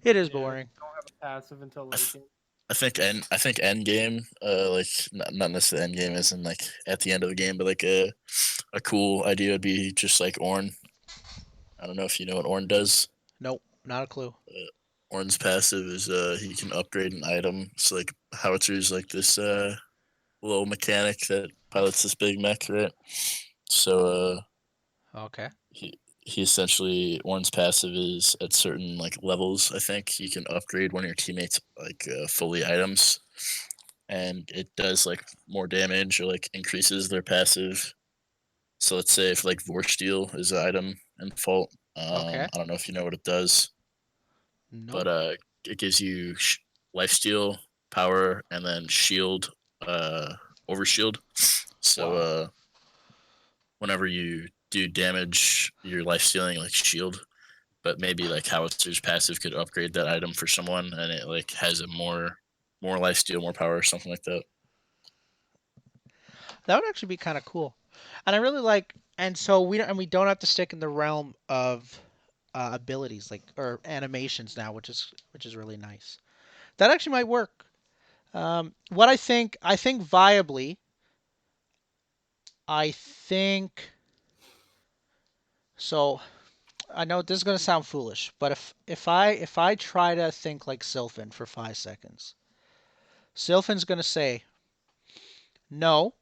It is Yeah, boring. don't have a passive until I, late th- game. I think end game, like not necessarily end game as in like at the end of the game, but like a cool idea would be just like Orn. I don't know if you know what Orn does. Nope, not a clue. Orn's passive is he can upgrade an item. So like Howitzer's like this little mechanic that pilots this big mech, right? So Okay. he essentially Orn's passive is at certain like levels. I think you can upgrade one of your teammates like fully items, and it does like more damage or like increases their passive. So let's say if like Vorsteel is an item in Fault, Okay. I don't know if you know what it does, but Nope. it gives you life steal, power, and then shield, overshield. So Wow. whenever you do damage, your life stealing like shield, but maybe like Howitzer's passive could upgrade that item for someone, and it like has a more life steal, more power, or something like that. That would actually be kind of cool. And I really like, and so we don't have to stick in the realm of abilities like or animations now, which is really nice. That actually might work. What I think viably, I think so. I know this is gonna sound foolish, but if I try to think like Sylphin for 5 seconds, Sylphin's gonna say, "No,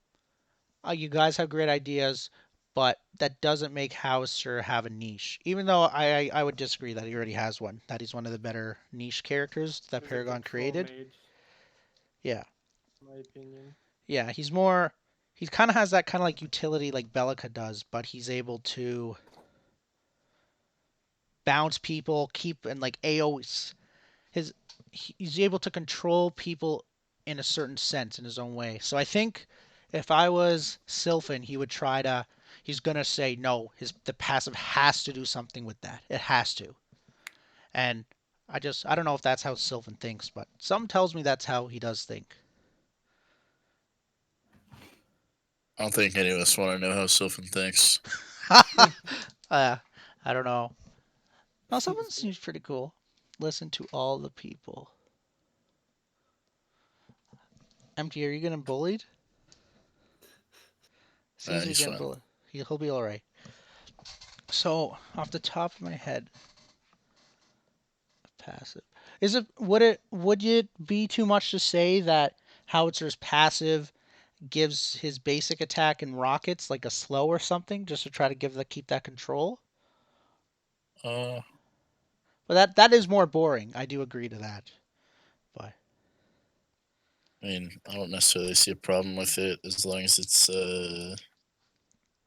you guys have great ideas, but that doesn't make Hauser have a niche." Even though I would disagree that he already has one, that he's one of the better niche characters that As a Paragon control created. mage, Yeah, in my opinion. yeah, he's more. He kind of has that kind of like utility like Bellica does, but he's able to bounce people, keep and like AOs. His he's able to control people in a certain sense in his own way. So I think if I was Sylphin, he would try to. He's gonna say no. The passive has to do something with that. It has to. And I don't know if that's how Sylphin thinks, but some tells me that's how he does think. I don't think any of us want to know how Sylphin thinks. uh, I don't know. No, Sylphin seems pretty cool. Listen to all the people. Empty, are you getting bullied? Seems you're He's getting fine. bullied. He'll be all right. So, off the top of my head, passive. Would it be too much to say that Howitzer's passive gives his basic attack in rockets like a slow or something, just to try to keep that control? Uh, But that is more boring. I do agree to that. But I mean, I don't necessarily see a problem with it as long as it's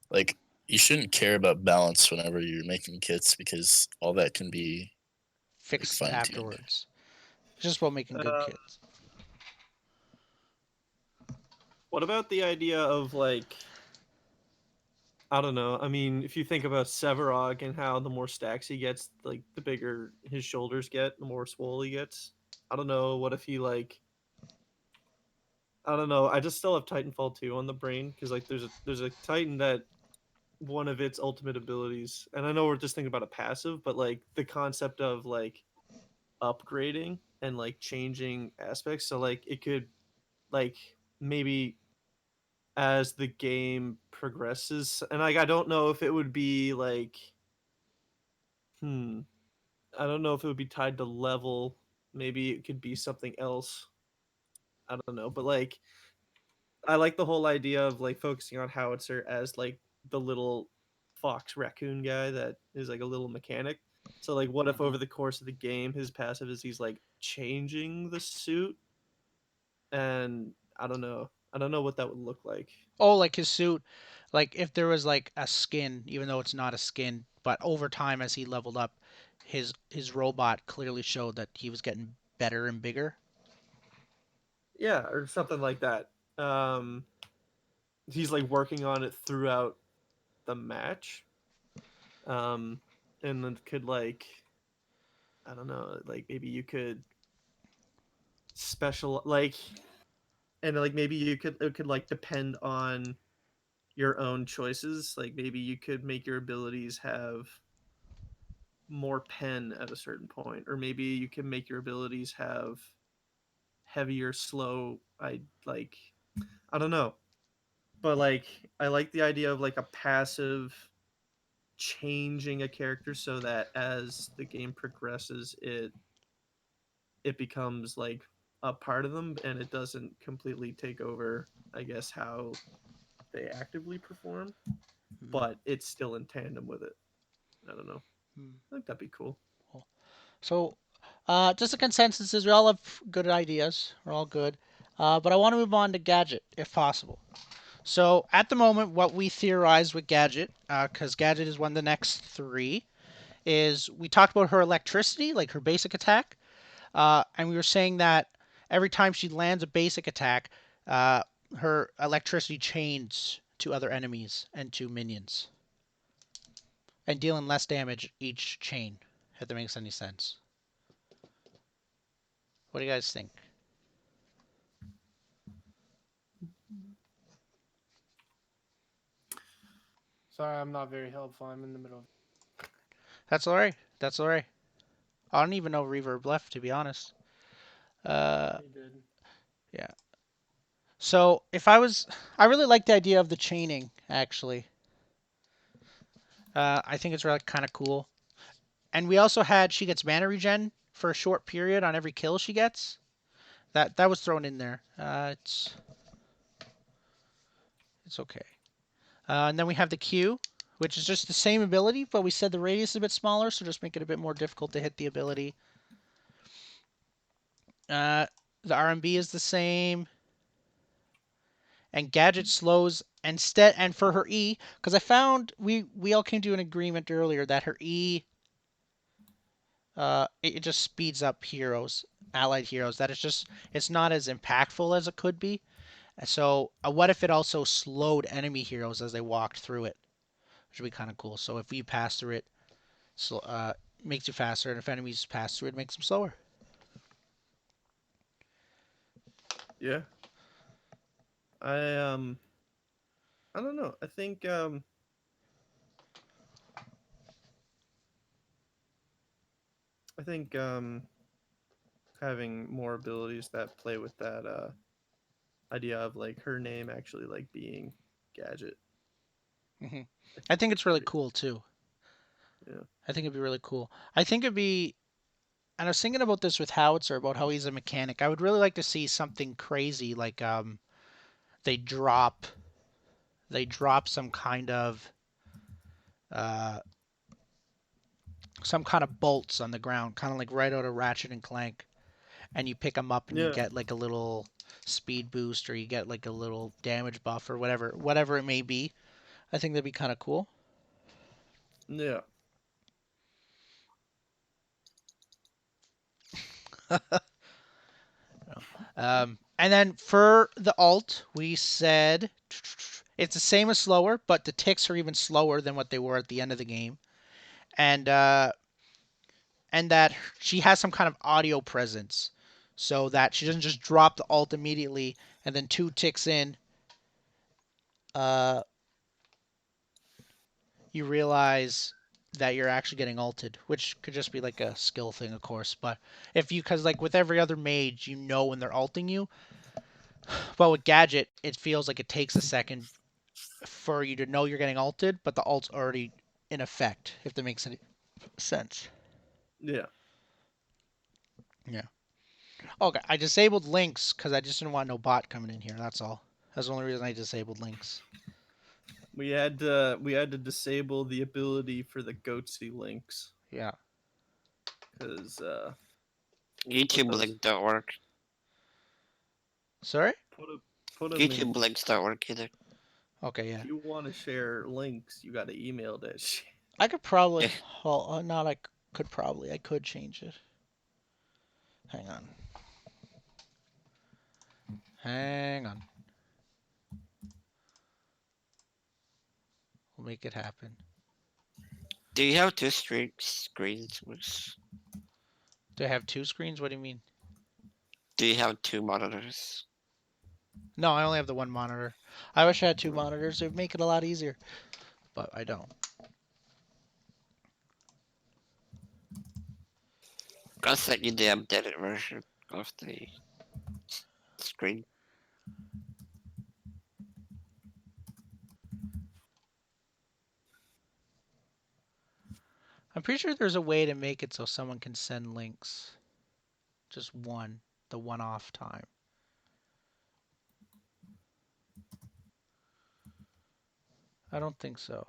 like you shouldn't care about balance whenever you're making kits because all that can be like fixed fine tuned. afterwards. It's just about making good Um, kits. what about the idea of like I don't know. I mean, if you think about Severog and how the more stacks he gets, like the bigger his shoulders get, the more swole he gets. I don't know. What if he like? I don't know. I just still have Titanfall 2 on the brain because like there's a Titan that one of its ultimate abilities, and I know we're just thinking about a passive, but like the concept of like upgrading and like changing aspects. So like it could like maybe as the game progresses, and like I don't know if it would be like hmm I don't know if it would be tied to level. Maybe it could be something else. I don't know, but like I like the whole idea of like focusing on Howitzer as like the little fox raccoon guy that is like a little mechanic. So like what if Mhm. over the course of the game his passive is he's like changing the suit, and I don't know. I don't know what that would look like. Oh, like his suit, like if there was like a skin, even though it's not a skin, but over time as he leveled up, his robot clearly showed that he was getting better and bigger. Yeah, or something like that. Um he's like working on it throughout the match. Um and then could like I don't know, like maybe you could special like and like maybe you could it could like depend on your own choices. Like maybe you could make your abilities have more pen at a certain point, or maybe you can make your abilities have heavier slow. I don't know, but like I like the idea of like a passive changing a character so that as the game progresses it becomes like a part of them and it doesn't completely take over, I guess, how they actively perform, Mhm. but it's still in tandem with it. I don't know. Mhm. I think that'd be cool. Cool. So, just a consensus is we all have good ideas. We're all good. But I want to move on to Gadget, if possible. So, at the moment, what we theorized with Gadget, because Gadget is one of the next three, is we talked about her electricity, like her basic attack. And we were saying that every time she lands a basic attack, uh, her electricity chains to other enemies and to minions, and dealing less damage each chain, if that makes any sense. What do you guys think? Sorry, I'm not very helpful. I'm in the middle of. That's all right. That's all right. I don't even know Reverb left, to be honest. Uh, He did. yeah. So if I really like the idea of the chaining. Actually, I think it's really kind of cool. And we also had she gets mana regen for a short period on every kill she gets. That was thrown in there. It's okay. And then we have the Q, which is just the same ability, but we said the radius is a bit smaller, so just make it a bit more difficult to hit the ability. Uh, the RMB is the same, and Gadget slows instead. And for her E, because I found we all came to an agreement earlier that her E, it just speeds up heroes, allied heroes. That it's not as impactful as it could be. So, what if it also slowed enemy heroes as they walked through it? Which would be kind of cool. So if you pass through it, so makes you faster, and if enemies pass through it, makes them slower. Yeah. I I don't know. I think having more abilities that play with that idea of like her name actually like being Gadget. Hmm. I I think think would it's be really pretty cool too. yeah. I think it'd be really cool. I think it'd be, and I was thinking about this with Howitzer about how he's a mechanic. I would really like to see something crazy like they drop they drop uh some kind of bolts on the ground, kind of like right out of Ratchet and Clank, and you pick them up and you Yeah. get like a little speed boost or you get like a little damage buff or whatever it may be. I think that'd be kind of cool. Yeah. And then for the alt, we said it's the same as slower, but the ticks are even slower than what they were at the end of the game, and that she has some kind of audio presence, so that she doesn't just drop the alt immediately and then two ticks in, uh, you realize that you're actually getting ulted, which could just be like a skill thing, of course. But if you, because like with every other mage, you know when they're ulting you. But with Gadget, it feels like it takes a second for you to know you're getting ulted, but the ult's already in effect, if that makes any sense. Yeah. Yeah. Okay, I disabled links because I just didn't want no bot coming in here. That's all. That's the only reason I disabled links. We had to disable the ability for the goatsy links Yeah. because YouTube those- links don't work. Sorry? put them in. YouTube links don't work either. Okay, yeah. If you want to share links, you got to email that shit. I could probably. Well, not I could probably. I could change it. Hang on. Hang on. We'll make it happen. Do you have two screens? Do I have two screens? What do you mean? Do you have two monitors? No, I only have the one monitor. I wish I had two monitors. It would make it a lot easier. But I don't. I'll send you the updated version of the screen. I'm pretty sure there's a way to make it so someone can send links. Just one. The one-off time. I don't think so.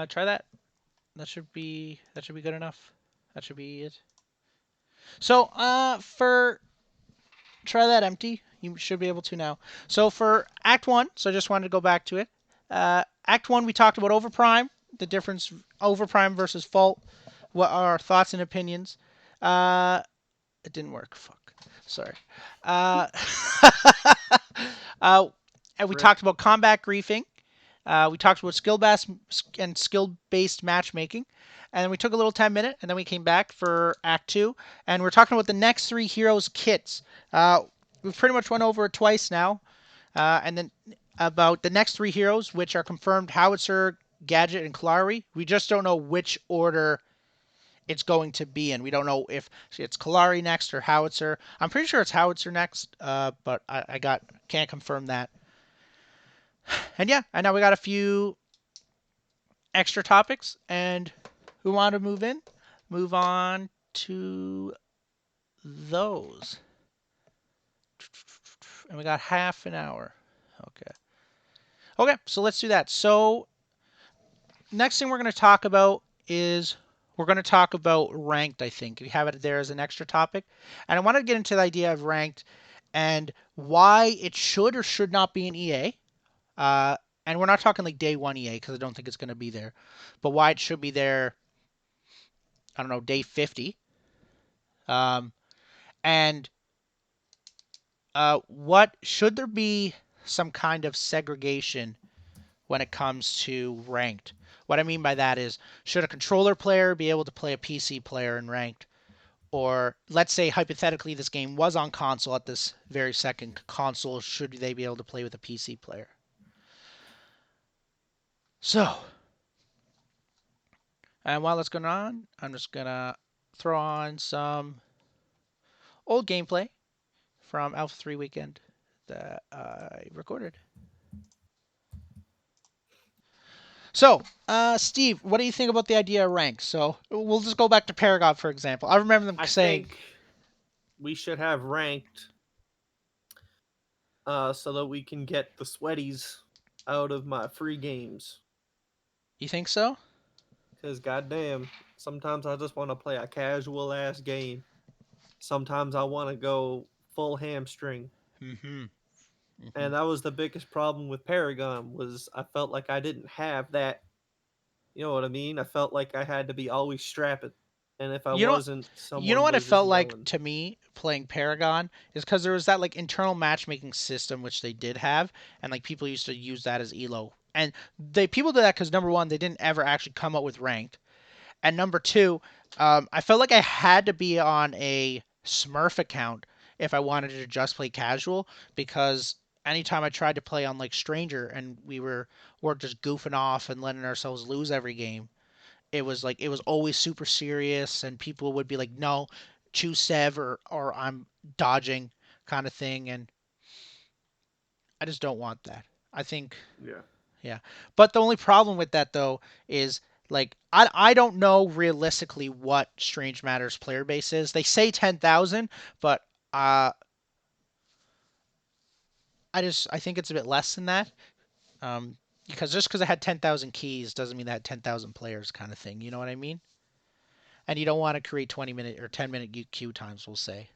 Try that. That should be good enough. That should be it. So, for try that empty. You should be able to now. So for Act 1, so I just wanted to go back to it. Act 1, we talked about Overprime, the difference Overprime versus Fault, what are our thoughts and opinions. It didn't work. Fuck. Sorry. And we talked about combat griefing. We talked about skill-based matchmaking. And then we took a little 10-minute, and then we came back for Act 2. And we're talking about the next 3 heroes kits. We've pretty much went over it twice now. And then about the next 3 heroes, which are confirmed Howitzer, Gadget, and Kalari. We just don't know which order it's going to be in. We don't know if it's Kalari next or Howitzer. I'm pretty sure it's Howitzer next, but I can't confirm that. And yeah, and now we got a few extra topics, and who want to move on to those. And we got half an hour. Okay, so let's do that. So next thing we're going to talk about is we're going to talk about ranked, I think. We have it there as an extra topic. And I want to get into the idea of ranked and why it should or should not be in EA. And we're not talking like day 1 EA because I don't think it's going to be there. But why it should be there, I don't know, day 50. And what should there be some kind of segregation when it comes to ranked? What I mean by that is, should a controller player be able to play a PC player in ranked? Or let's say hypothetically this game was on console at this very second console, should they be able to play with a PC player? So, and while that's going on, I'm just going to throw on some old gameplay from Alpha 3 weekend that I recorded. So, Steve, what do you think about the idea of ranks? So, we'll just go back to Paragon, for example. I remember them saying... think we should have ranked so that we can get the sweaties out of my free games. You think so? Because goddamn, sometimes I just want to play a casual ass game. Sometimes I want to go full hamstring. And that was the biggest problem with Paragon, was I felt like I didn't have that. You know what I mean? I felt like I had to be always strapping. And if I wasn't, someone you know what was it felt just like yelling. to me playing Paragon is because there was that like internal matchmaking system which they did have, and like people used to use that as elo. And people did that because number one, they didn't ever actually come up with ranked, and number two, I felt like I had to be on a Smurf account if I wanted to just play casual, because anytime I tried to play on like Stranger and we're just goofing off and letting ourselves lose every game, it was always super serious, and people would be like, no, choose Sev, or I'm dodging, kind of thing, and I just don't want that. I think, Yeah. yeah. But the only problem with that though is, like, I don't know realistically what Strange Matters player base is. They say 10,000, but uh I think it's a bit less than that. Um because just because I had 10,000 keys doesn't mean I had 10,000 players, kind of thing. You know what I mean? And you don't want to create 20-minute or 10-minute queue times, we'll say.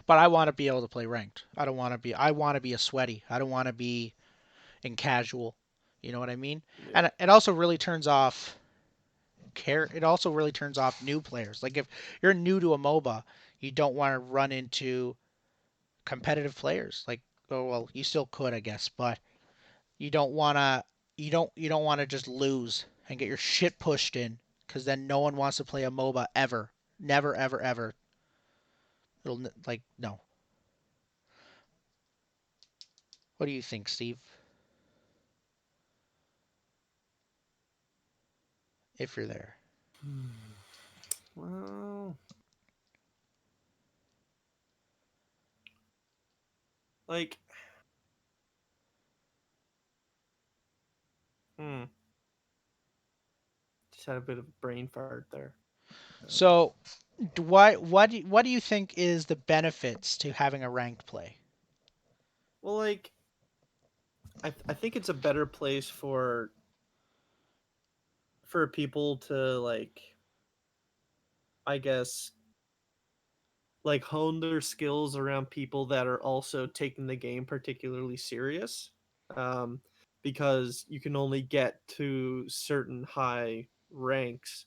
But I want to be able to play ranked. I want to be a sweaty. I don't want to be in casual. You know what I mean? Yeah. And it also really turns off it also really turns off new players. Like if you're new to a MOBA, you don't want to run into competitive players. Like, oh well, you still could, I guess, but you don't want to you don't want to just lose and get your shit pushed in, cuz then no one wants to play a MOBA ever. Never ever ever. Like, no. What do you think, Steve? If you're there. Well, like, hmm, just had a bit of a brain fart there. So, what do you think is the benefits to having a ranked play? Well, like, I think it's a better place for people to, like, I guess, like, hone their skills around people that are also taking the game particularly serious. Um, because you can only get to certain high ranks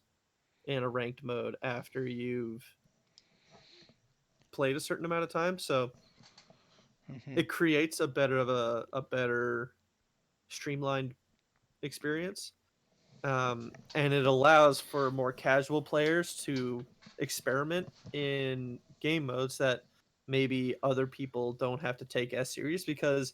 in a ranked mode after you've played a certain amount of time. So Hmm. it creates a better streamlined experience. And it allows for more casual players to experiment in game modes that maybe other people don't have to take as serious. Because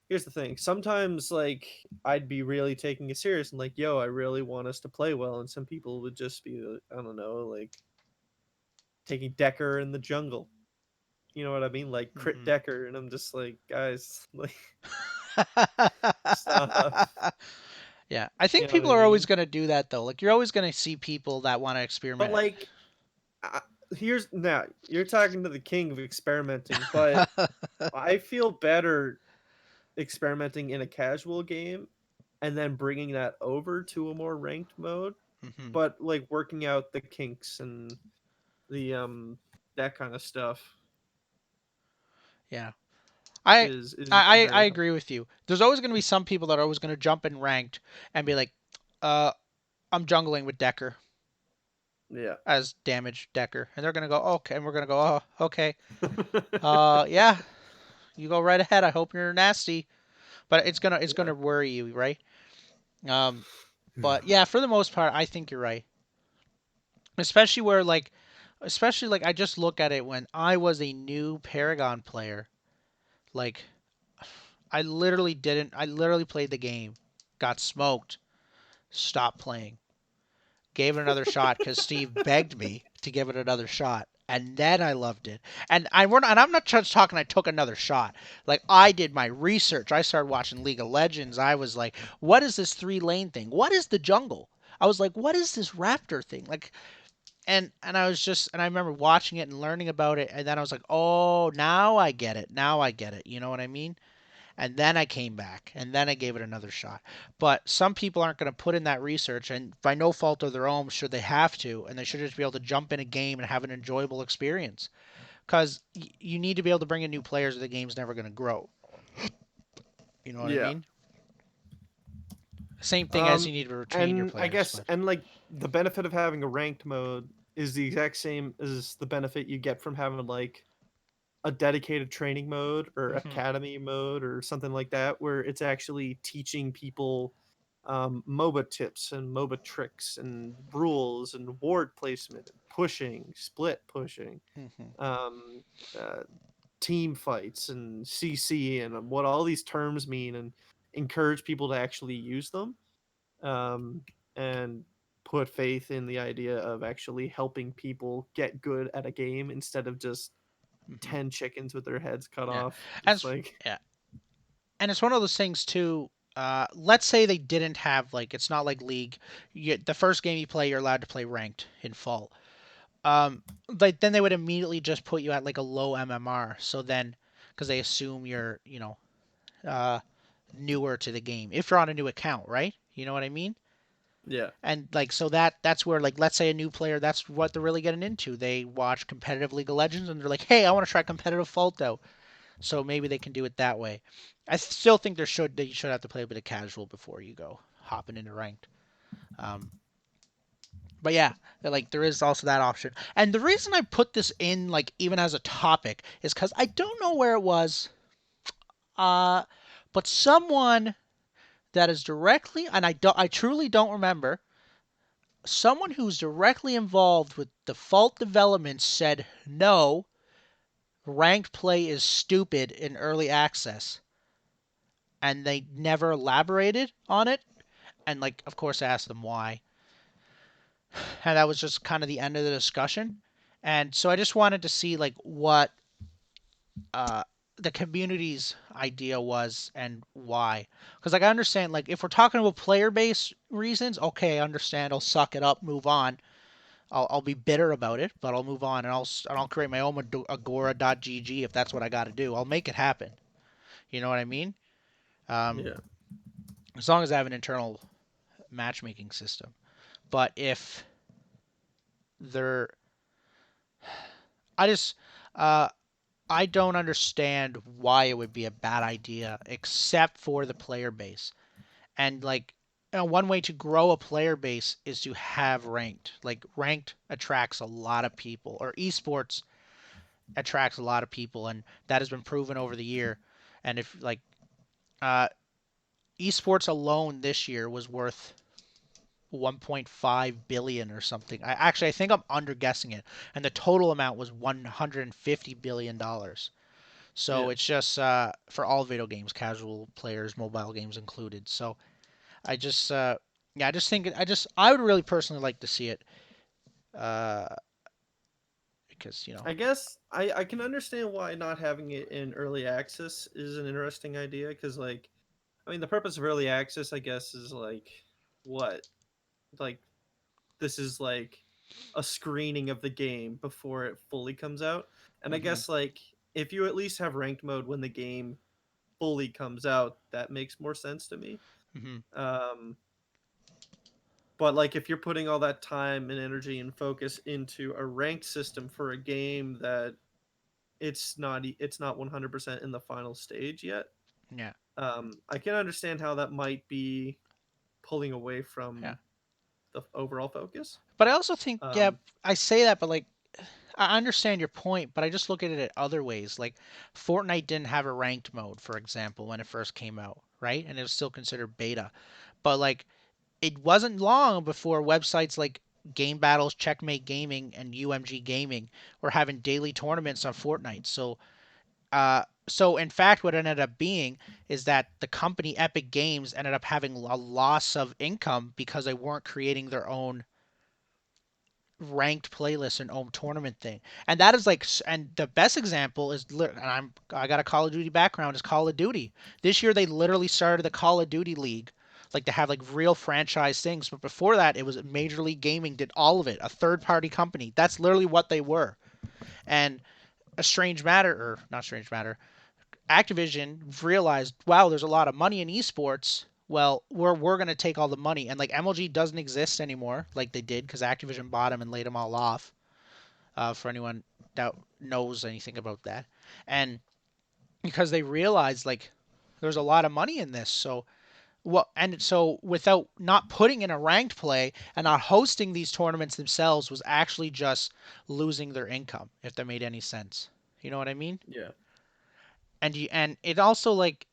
here's the thing, sometimes, like, I'd be really taking it serious and like, yo, I really want us to play well, and some people would just be, I don't know, like, taking Decker in the jungle, you know what I mean, like crit Hmm. Decker, and I'm just like, guys, like, stop, Yeah, I you think know what people I are always mean. going to do that though. Like, you're always going to see people that want to But experiment. like, I, here's now you're talking to the king of experimenting, but I feel better experimenting in a casual game and then bringing that over to a more ranked mode, Hmm. but like working out the kinks and the that kind of stuff Yeah, I is I very agree with you. There's always going to be some people that are always going to jump in ranked and be like, uh, I'm jungling with Decker yeah. as damage Decker, and they're going to go, okay, and we're going to go, oh, okay, yeah, you go right ahead. I hope you're nasty, but it's Yeah. gonna worry you, right? Um, but yeah, for the most part, I think you're right. Especially where, like, especially like, I just look at it when I was a new Paragon player. Like, I literally played the game, got smoked, stopped playing, gave it another shot because Steve begged me to give it another shot, and then I loved it. And I'm not just talking. I took another shot. Like, I did my research. I started watching League of Legends. I was like, what is this 3 lane thing? What is the jungle? I was like, what is this raptor thing? Like, and I was just, and I remember watching it and learning about it, and then I was like, oh, now I get it. Now I get it. You know what I mean? And then I came back, and then I gave it another shot. But some people aren't going to put in that research, and by no fault of their own should they have to, and they should just be able to jump in a game and have an enjoyable experience. Because you need to be able to bring in new players, or the game's never going to grow. You know what I Yeah. mean? Same thing as you need to retain your And I players, guess, but. and like, the benefit of having a ranked mode is the exact same as the benefit you get from having like a dedicated training mode or Hmm. academy mode or something like that, where it's actually teaching people MOBA tips and MOBA tricks and rules and ward placement and pushing, split pushing, Mhm. um, uh, team fights and CC and what all these terms mean, and encourage people to actually use them, um, and put faith in the idea of actually helping people get good at a game instead of just Mhm. 10 chickens with their heads cut Yeah. off. And It's like, yeah. And it's one of those things too. Let's say they didn't have like it's not like League. The first game you play, you're allowed to play ranked in fall. Like then they would immediately just put you at like a low MMR. So then, because they assume you're uh, newer to the game if you're on a new account, right? You know what I mean? yeah, And like so that's where like let's say a new player, that's what they're really getting into. They watch competitive League of Legends and they're like, hey, I want to try competitive Fault out. So maybe they can do it that way. I still think you should have to play a bit of casual before you go hopping into ranked. Um, but yeah, like there is also that option. And the reason I put this in like even as a topic is because I don't know where it was, uh, but someone that is directly and I truly don't remember someone who's directly involved with default development said no, ranked play is stupid in early access, and they never elaborated on it. And like, of course, I asked them why, and that was just kind of the end of the discussion. And so I just wanted to see like what uh, the community's idea was and why. Because like I understand, like if we're talking about player base reasons, okay, I understand. I'll suck it up, move on. I'll be bitter about it, but I'll move on and I'll create my own Agora.gg if that's what I got to do. I'll make it happen. You know what I mean? Um, yeah. as long as I have an internal matchmaking system. But if they're, I just, uh, I don't understand why it would be a bad idea except for the player base. And like, one way to grow a player base is to have ranked. Like ranked attracts a lot of people, or esports attracts a lot of people, and that has been proven over the year. And if like uh, esports alone this year was worth 1.5 billion or something. I think I'm under guessing it, and the total amount was 150 billion dollars. So Yeah. it's just for all video games, casual players, mobile games included. So I just yeah, I just think I would really personally like to see it uh, because I guess I can understand why not having it in early access is an interesting idea, because like, I mean, the purpose of early access, I guess, is like what, like, this is like a screening of the game before it fully comes out. And I hmm guess like if you at least have ranked mode when the game fully comes out, that makes more sense to me. hmm Um, but like if you're putting all that time and energy and focus into a ranked system for a game that it's not 100% in the final stage yet, yeah I can understand how that might be pulling away yeah. from the overall focus. But I also think yeah, Um, I say that, but like I understand your point, but I just look at it other ways. Like Fortnite didn't have a ranked mode, for example, when it first came out, right? And it was still considered beta. But like it wasn't long before websites like Game Battles, Checkmate Gaming, and UMG Gaming were having daily tournaments on Fortnite. So in fact, what it ended up being is that the company Epic Games ended up having a loss of income because they weren't creating their own ranked playlist and own tournament thing. And that is like, and the best example is, and I got a Call of Duty background, is Call of Duty. This year they literally started the Call of Duty League, like to have like real franchise things. But before that, it was Major League Gaming did all of it, a third party company. That's literally what they were. And a strange matter, or not strange matter, Activision realized, wow, there's a lot of money in esports. Well, we're gonna take all the money, and like MLG doesn't exist anymore, like they did, because Activision bought them and laid them all off. For anyone that knows anything about that, and because they realized like there's a lot of money in this, so and so without not putting in a ranked play and not hosting these tournaments themselves was actually just losing their income, if that made any sense. You know what I mean? yeah. And it also like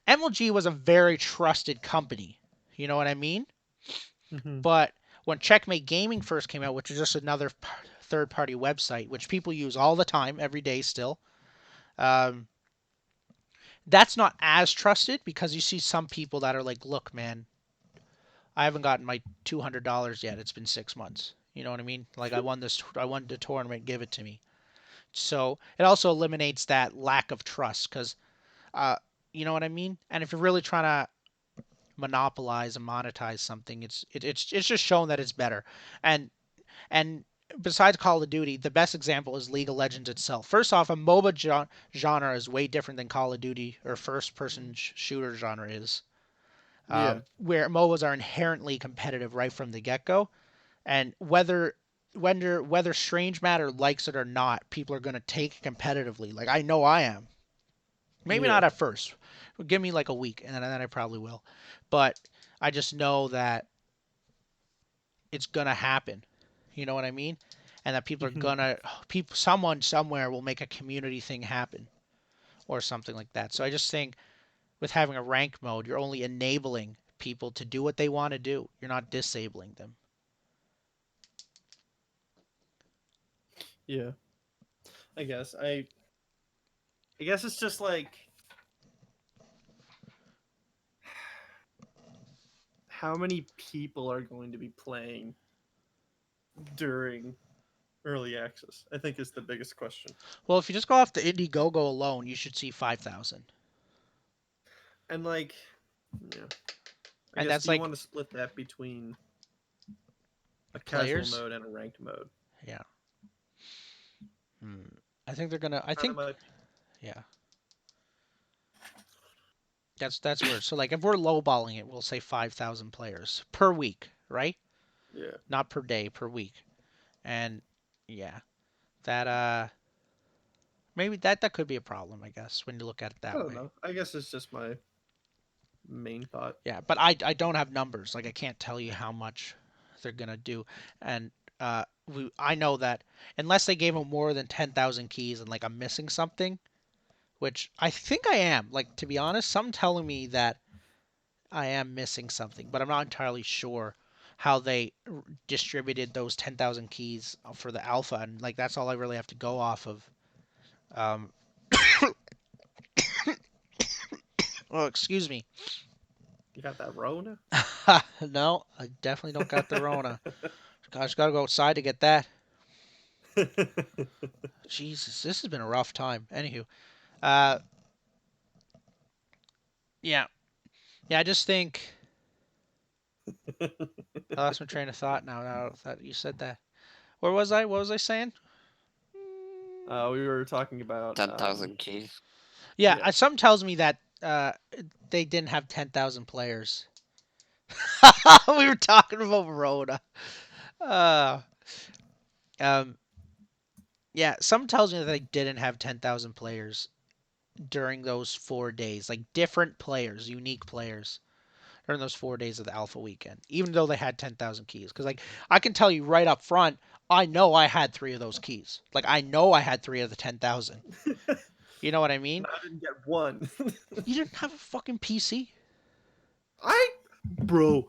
MLG was a very trusted company. You know what I mean? Mhm. But when Checkmate Gaming first came out, which is just another third-party website, which people use all the time, every day still, um, that's not as trusted because you see some people that are like, look, man, I haven't gotten my $200 yet. It's been 6 months. You know what I mean? Like I won the tournament, give it to me. So it also eliminates that lack of trust because, uh, you know what I mean? And if you're really trying to monopolize and monetize something, it's just shown that it's better. And besides Call of Duty, the best example is League of Legends itself. First off, a MOBA genre is way different than Call of Duty or first-person shooter genre is, Yeah. where MOBAs are inherently competitive right from the get-go, and whether Strange Matter likes it or not, people are going to take it competitively. Like I know I am. Maybe Yeah. not at first. Give me like a week, and then I probably will. But I just know that it's gonna happen. You know what I mean? And that people are Mhm. gonna someone somewhere will make a community thing happen or something like that. So I just think with having a rank mode, you're only enabling people to do what they want to do. You're not disabling them. Yeah. I guess I guess it's just like how many people are going to be playing during early access? I think is the biggest question. Well, if you just go off the Indiegogo alone, you should see 5,000. And like, yeah, I And guess that's do you like want to split that between a casual players. mode and a ranked mode? Yeah. Hmm. I think they're gonna. I Kind of think might. yeah. That's where. So like if we're lowballing it, we'll say 5,000 players per week, right? Yeah. Not per day, per week. And yeah, that maybe that could be a problem, I guess, when you look at it I that don't way. know. I guess it's just my main thought. Yeah, but I don't have numbers. Like I can't tell you how much they're gonna do, and I know that unless they gave them more than 10,000 keys and like I'm missing something, which I think I am. Like to be honest, some telling me that I am missing something, but I'm not entirely sure how they distributed those 10,000 keys for the alpha, and like that's all I really have to go off of. Um, oh, excuse me. You got that Rona? No, I definitely don't got the Rona. Gosh, gotta go outside to get that. Jesus, this has been a rough time. Anywho, uh, yeah, yeah. I just think I lost my train of thought now. Now that you said that, where was I? What was I saying? We were talking about 10,000 keys. Yeah, yeah. something tells me that they didn't have 10,000 players. We were talking about Rhoda. Uh, um, yeah, something tells me that they didn't have 10,000 players during those 4 days. Like different players, unique players during those 4 days of the alpha weekend, even though they had 10,000 keys. Because like I can tell you right up front, I know I had 3 of those keys. Like I know I had 3 of the 10,000. You know what I And mean? I didn't get one. You didn't have a fucking PC. Bro,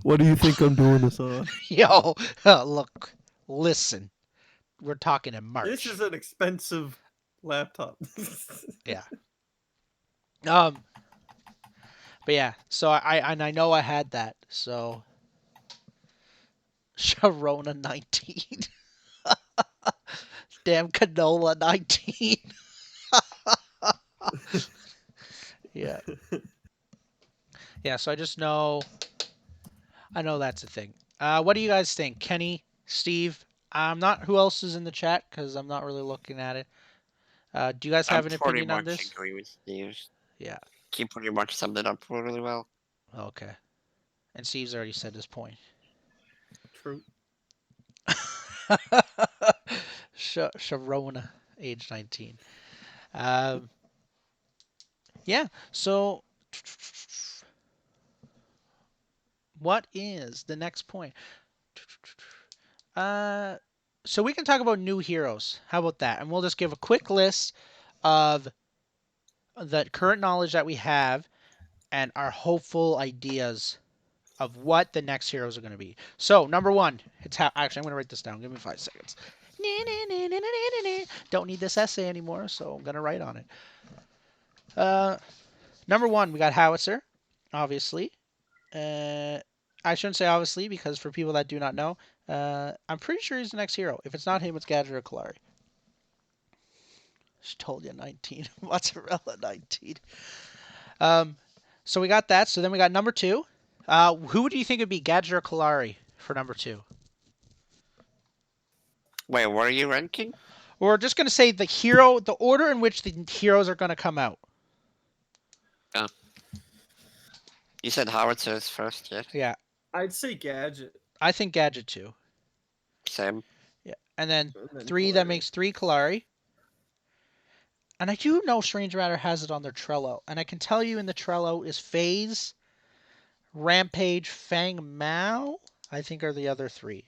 what do you think I'm doing this on? Yo, look, listen. We're talking in March. This is an expensive laptop. Yeah. Um. But yeah. So I know I had that. So. Sharona 19. Damn canola 19. Yeah. Yeah. So I just know. I know that's a thing. What do you guys think, Kenny, Steve? I'm not. Who else is in the chat? Because I'm not really looking at it. Do you guys I have an pretty opinion on much this? agree with Steve. Yeah. He pretty much summed it up really well. Okay. And Steve's already said his point. True. Sharona, age 19. Yeah. So, what is the next point? So we can talk about new heroes. How about that? And we'll just give a quick list of the current knowledge that we have and our hopeful ideas of what the next heroes are going to be. So number 1, it's actually I'm going to write this down. Give me 5 seconds. Don't need this essay anymore, so I'm going to write on it. Number 1, we got Howitzer, obviously. I shouldn't say obviously because for people that do not know, I'm pretty sure he's the next hero. If it's not him, it's Gadget or Kalari. She told you 19. Mozzarella 19. So we got that. So then we got number 2. Who do you think would be Gadget or Kalari for number 2? Wait, what are you ranking? We're just going to say the order in which the heroes are going to come out. You said Howitzer is first, yeah? Yeah, I'd say Gadget. I think Gadget too. Same. Yeah, and then And then 3, that Kalari. makes 3 Kalari. And I do know Strange Matter has it on their Trello. And I can tell you in the Trello is FaZe, Rampage, Fang Mao, I think are the other 3.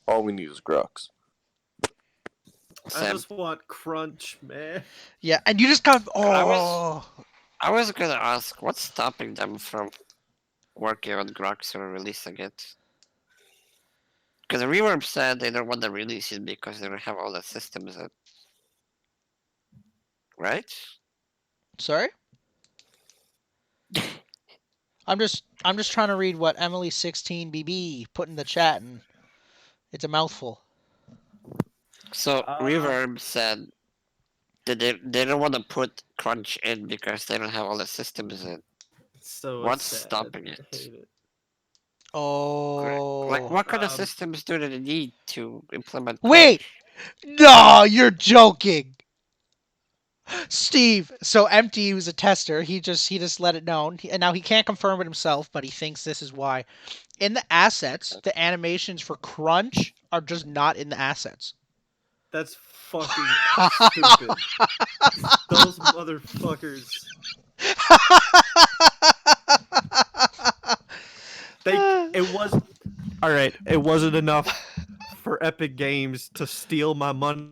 All we need is Grux. I Same. just want Crunch, man. Yeah, and you just got I was gonna ask, what's stopping them from working on Grux or releasing it? Because Reverb said they don't want to release it because they don't have all the systems in. Right? Sorry? I'm just trying to read what Emily16BB put in the chat, and it's a mouthful. So Reverb said that they don't want to put Crunch in because they don't have all the systems in. So What's sad. stopping I it? hate it. Oh. Like, what kind of systems do they need to implement? Wait! Crunch? No, you're joking. Steve, so Empty, who's a tester, he just let it known, and now he can't confirm it himself, but he thinks this is why. In the assets, the animations for Crunch are just not in the assets. That's fucking stupid. Those motherfuckers. It was all right. It wasn't enough for Epic Games to steal my money.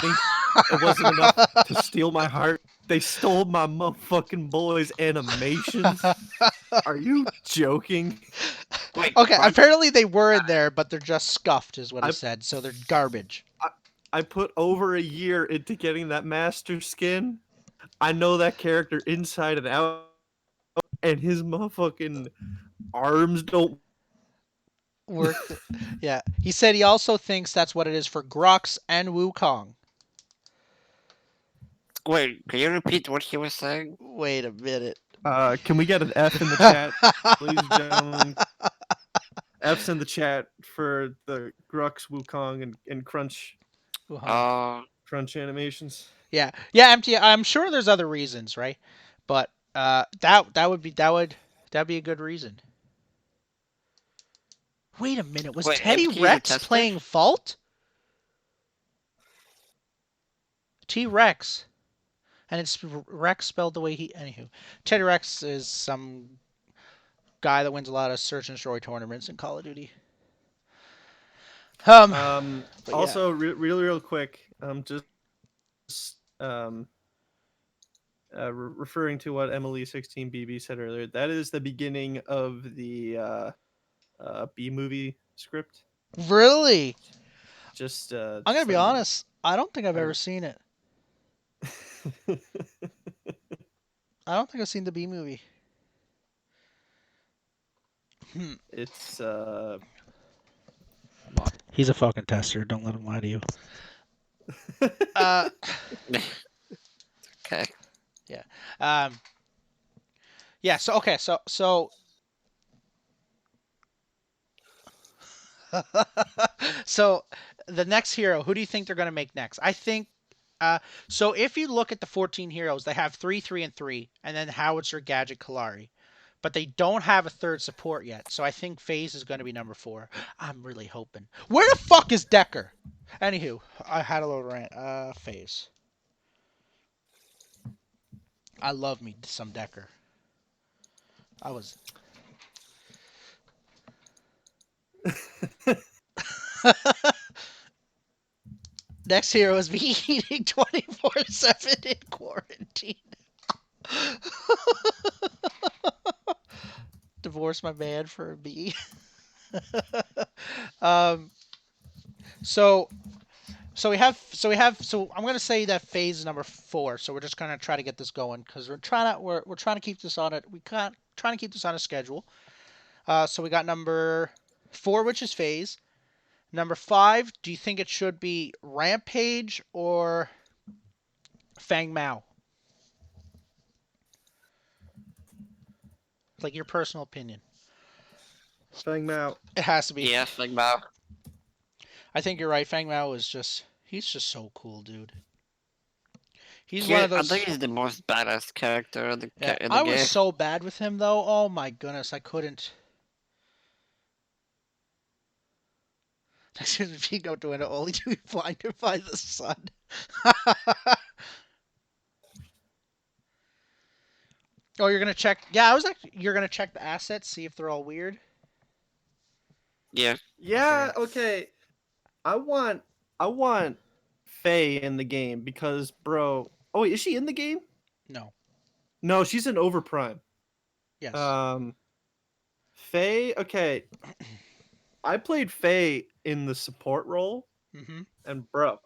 It wasn't enough to steal my heart. They stole my motherfucking boys' animations. Are you joking? Wait, Okay, Crunch- apparently they were in there, but they're just scuffed, is what he said, so they're garbage. I put over a year into getting that master skin. I know that character inside and out, and his motherfucking arms don't Work. Yeah, he said he also thinks that's what it is for Grux and Wukong. Wait, can you repeat what he was saying? Wait a minute. Can we get an F in the chat, ladies and gentlemen? F's in the chat for the Grux, Wukong, and Crunch animations. Yeah, Empty. I'm sure there's other reasons, right? But that'd be a good reason. Wait a minute, was Teddy Empty Rex tester? playing Fault? T-Rex. And it's Rex spelled the way he... Anywho. Teddy Rex is some guy that wins a lot of search and destroy tournaments in Call of Duty. Also, real quick, referring to what Emily16BB said earlier, that is the beginning of the B movie script. Really? Just I'm gonna be honest. I don't think I've ever seen it. I don't think I've seen the B movie. It's He's a fucking tester. Don't let him lie to you. Okay. Yeah. Yeah. So okay. So. So the next hero, who do you think they're gonna make next? I think. So if you look at the 14 heroes, they have 3, 3, and 3, and then Howitzer, Gadget, Kalari. But they don't have a third support yet, so I think FaZe is going to be number 4. I'm really hoping. Where the fuck is Decker? Anywho, I had a little rant. FaZe. I love me some Decker. I was... Next hero is me eating 24/7 in quarantine. curse my man for a B. um, so so I'm gonna say that phase is number 4. So we're just gonna try to get this going because we're trying to keep this on it. We can't trying to keep this on a schedule. So we got number 4, which is phase. Number 5, do you think it should be Rampage or Fang Mao? Like your personal opinion. Fang Mao. It has to be. Yeah, like Mao. I think you're right. Fang Mao he's just so cool, dude. He's one Yeah, of I those. think he's the most badass character Yeah, in the I was game. so bad with him though. Oh my goodness, I couldn't. If you go to it, only to be blinded by the sun. Oh, you're gonna check? Yeah, I was like, you're gonna check the assets, see if they're all weird. Yeah. Yeah, okay. I want Faye in the game because, bro. Oh, wait, is she in the game? No. No, she's in Overprime. Yes. Faye. Okay, I played Faye in the support role, Mm-hmm. and bro,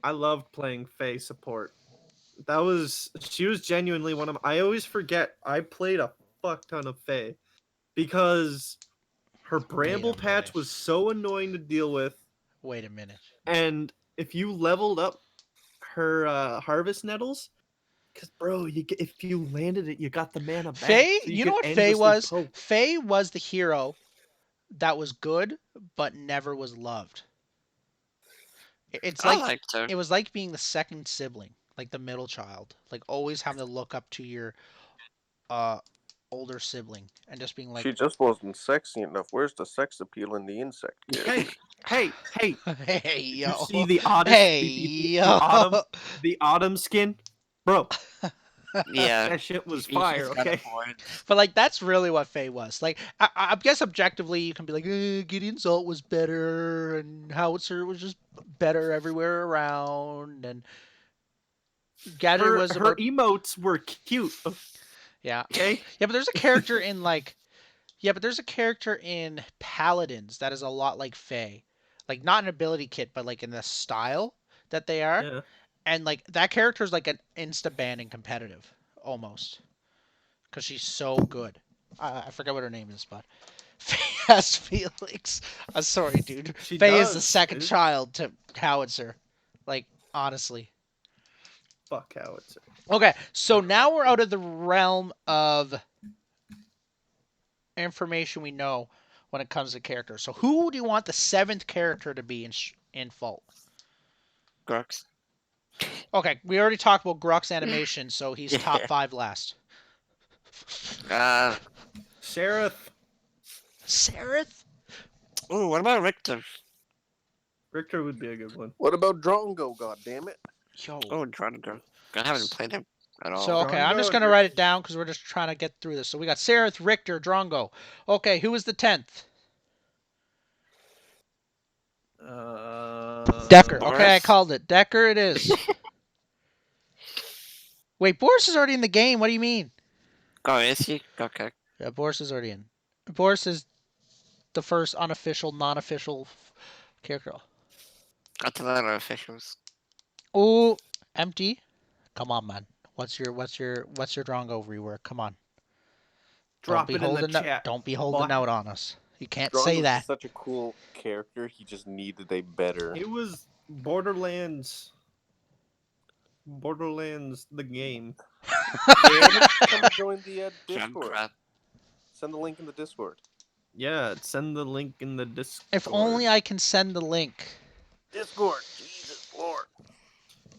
I loved playing Faye support. She was genuinely one of I always forget I played a fuck ton of Faye because her bramble patch minute. was so annoying to deal with, Wait a minute. and if you leveled up her harvest nettles, because bro, if you landed it, you got the mana back, Faye, so you you know could what Faye endlessly was? poke. Faye was the hero that was good, but never was loved. It's I like liked her. it was like being the second sibling, like the middle child, like always having to look up to your uh older sibling and just being like, She just wasn't sexy enough. Where's the sex appeal in the insect Hey, character? hey! "Hey Did you yo, see the oddest, hey yo." the autumn skin, bro? Yeah. That shit was He's fire. got a Okay. point. But like that's really what Faye was. Like I guess objectively you can be like Gideon's ult was better and Howitzer was just better everywhere around and Gadget was Her about emotes were cute. yeah. Okay. Yeah, but there's a character in like yeah, but there's a character in Paladins that is a lot like Faye. Like not an ability kit, but like in the style that they are. Yeah. And like that character is like an insta ban in competitive almost because she's so good. I forget what her name is, but Faye has feelings. I'm sorry, dude. She Faye is the does, second dude. child to Howitzer. Like honestly. Fuck Howitzer. Okay, so now we're out of the realm of information we know when it comes to characters. So who do you want the 7th character to be in Fault? Grux. Okay, we already talked about Grok's animation, so he's Yeah. top 5 last. Sheriff. Sereth? Ooh, what about Richter? Richter would be a good one. What about Drongo, goddammit? Yo. Oh, Drongo. I haven't played him at all. So, okay, I'm just going to write it down because we're just trying to get through this. So we got Sereth, Richter, Drongo. Okay, who is the 10th? Decker. Boris? Okay, I called it. Decker it is. Wait, Boris is already in the game. What do you mean? Oh, is he? Okay. Yeah, Boris is already in. Boris is the first unofficial, non-official character. Got a lot of officials. Oh, empty. Come on, man. What's your Drongo rework? Come on. Drop it in the Out, chat. don't be holding boy. out on us. You can't Drongo's say that. such a cool character. He just needed a better. It was Borderlands the game. Yeah, come join the Discord. Junkrat. Send the link in the Discord. Yeah, send the link in the Discord. If only I can send the link. Discord. Jesus Lord.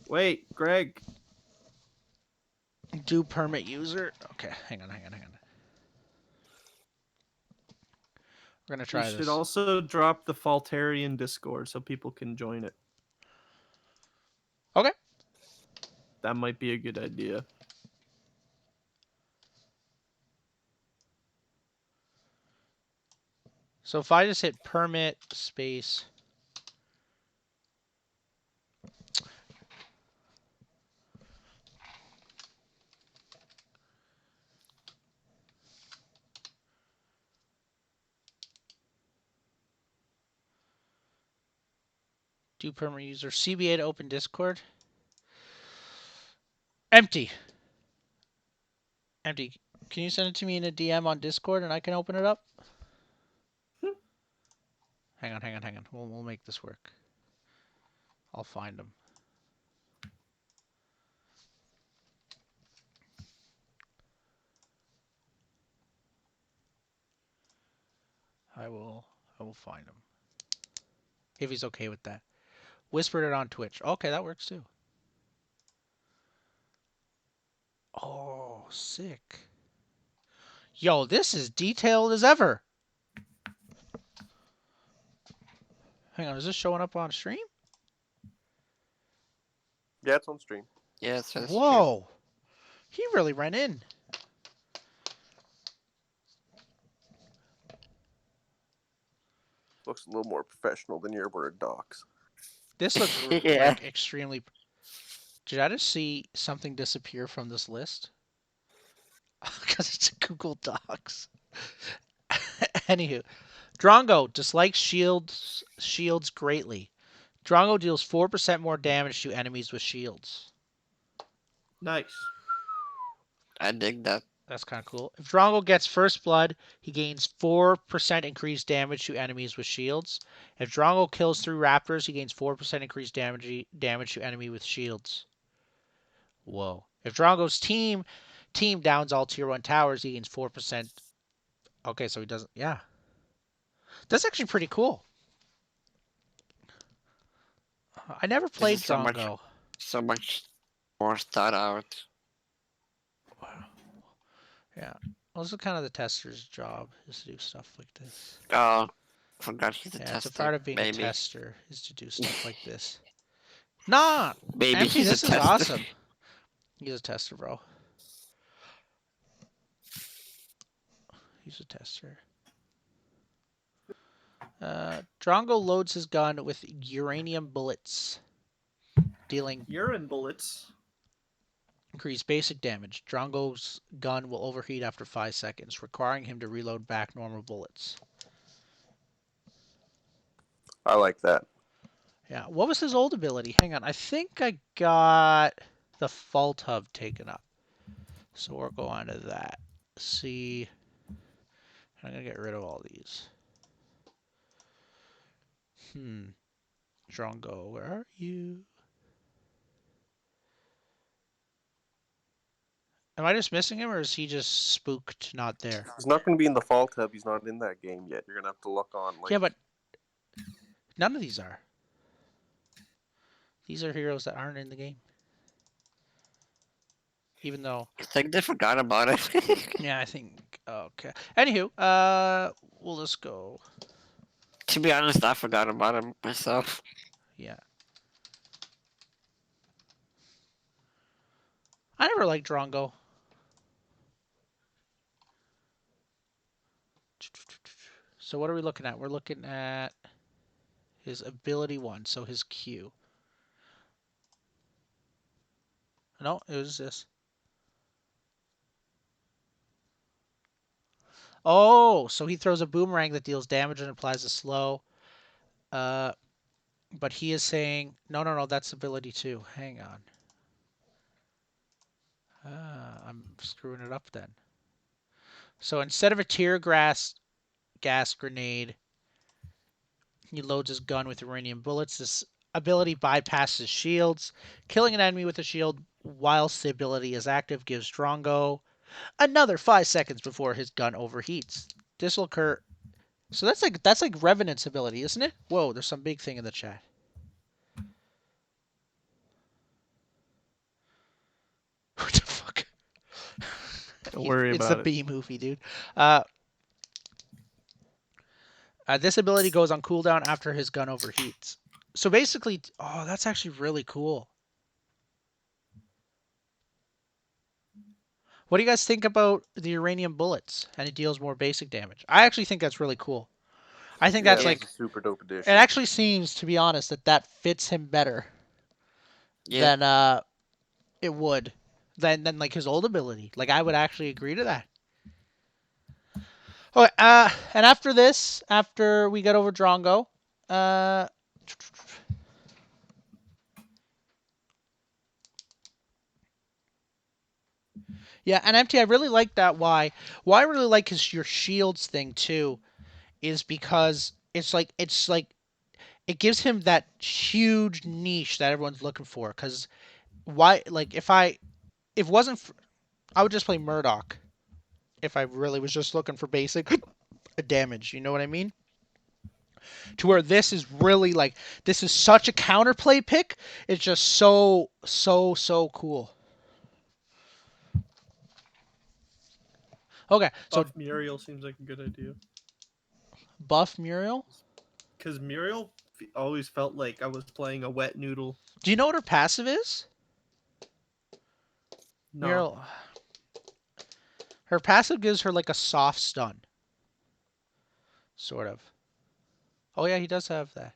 Wait, Greg. Do permit user. Okay, hang on. We're gonna try We this. should also drop the Faultarian Discord so people can join it. Okay. That might be a good idea. So if I just hit permit space. Do permanent user. CBA to open Discord. Empty. Empty. Can you send it to me in a DM on Discord and I can open it up? Hang on. We'll make this work. I'll find them. I will find him. If he's okay with that. Whispered it on Twitch. Okay, that works too. Oh, sick. Yo, this is detailed as ever. Hang on, is this showing up on stream? Yeah, it's on stream. Yeah, it says Whoa. He really ran in. Looks a little more professional than your Word docs. This looks Yeah. like extremely... Did I just see something disappear from this list? Because it's Google Docs. Anywho, Drongo dislikes shields greatly. Drongo deals 4% more damage to enemies with shields. Nice. I dig that. That's kind of cool. If Drongo gets first blood, he gains 4% increased damage to enemies with shields. If Drongo kills 3 raptors, he gains 4% increased damage to enemy with shields. Whoa. If Drongo's team downs all tier 1 towers, he gains 4%. Okay, so he doesn't... Yeah. That's actually pretty cool. I never played is so much- Drongo. So much more thought out. Yeah. Well, this is kind of the tester's job, is to do stuff like this. Oh, forgot he's a Yeah, tester. it's a part of being Maybe. a tester, is to do stuff like this. Nah! Maybe Empty, he's this a is tester. awesome. He's a tester, bro. He's a tester. Drongo loads his gun with uranium bullets, dealing Urine bullets. increased basic damage. Drongo's gun will overheat after 5 seconds, requiring him to reload back normal bullets. I like that. Yeah, what was his old ability? Hang on, I think I got the fault hub taken up. So we'll go on to that. See, I'm gonna get rid of all these. Drongo, where are you? Am I just missing him, or is he just spooked not there? He's not going to be in the Fall Tub. He's not in that game yet. You're going to have to look on. Like, Yeah, but none of these are. These are heroes that aren't in the game. Even though... I think they forgot about it. Yeah, I think... Okay. Anywho, we'll just go... To be honest, I forgot about him myself. Yeah. I never liked Drongo. So what are we looking at? We're looking at his ability 1, so his Q. No, it was this. Oh, so he throws a boomerang that deals damage and applies a slow. But he is saying, no, that's ability 2. Hang on. I'm screwing it up then. So instead of a tear gas grenade, he loads his gun with uranium bullets. This ability bypasses shields. Killing an enemy with a shield whilst the ability is active gives Drongo another 5 seconds before his gun overheats. This will occur. So that's like Revenant's ability, isn't it? Whoa, there's some big thing in the chat. What the fuck? Don't worry it's about the it. B movie, dude. This ability goes on cooldown after his gun overheats. So basically, oh, that's actually really cool. What do you guys think about the uranium bullets? And it deals more basic damage. I actually think that's really cool. I think that's like a super dope it addition. actually seems, to be honest, that fits him better Yeah. than it would than like his old ability. Like I would actually agree to that. Okay, and after this, after we get over Drongo, Yeah, and empty. I really like that. Why I really like his your shields thing too, is because it's like it gives him that huge niche that everyone's looking for. Because why? Like if it wasn't, I would just play Murdoch if I really was just looking for basic damage. You know what I mean? To where this is really like this is such a counterplay pick. It's just so cool. Okay, so Buff Muriel seems like a good idea. buff Muriel. Because Muriel always felt like I was playing a wet noodle. Do you know what her passive is? No. Muriel. Her passive gives her like a soft stun. Sort of. Oh yeah, he does have that.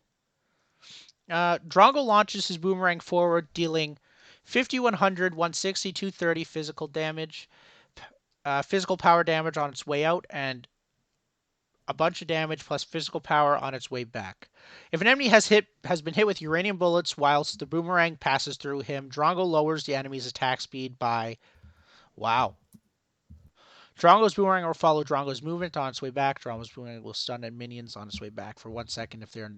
Drongo launches his boomerang forward, dealing 50, 100, 160, 230 physical damage, physical power damage on its way out, and a bunch of damage plus physical power on its way back. If an enemy has been hit with uranium bullets whilst the boomerang passes through him, Drongo lowers the enemy's attack speed by wow. Drongo's boomerang will follow Drongo's movement on its way back. Drongo's boomerang will stun minions on its way back for 1 second if they're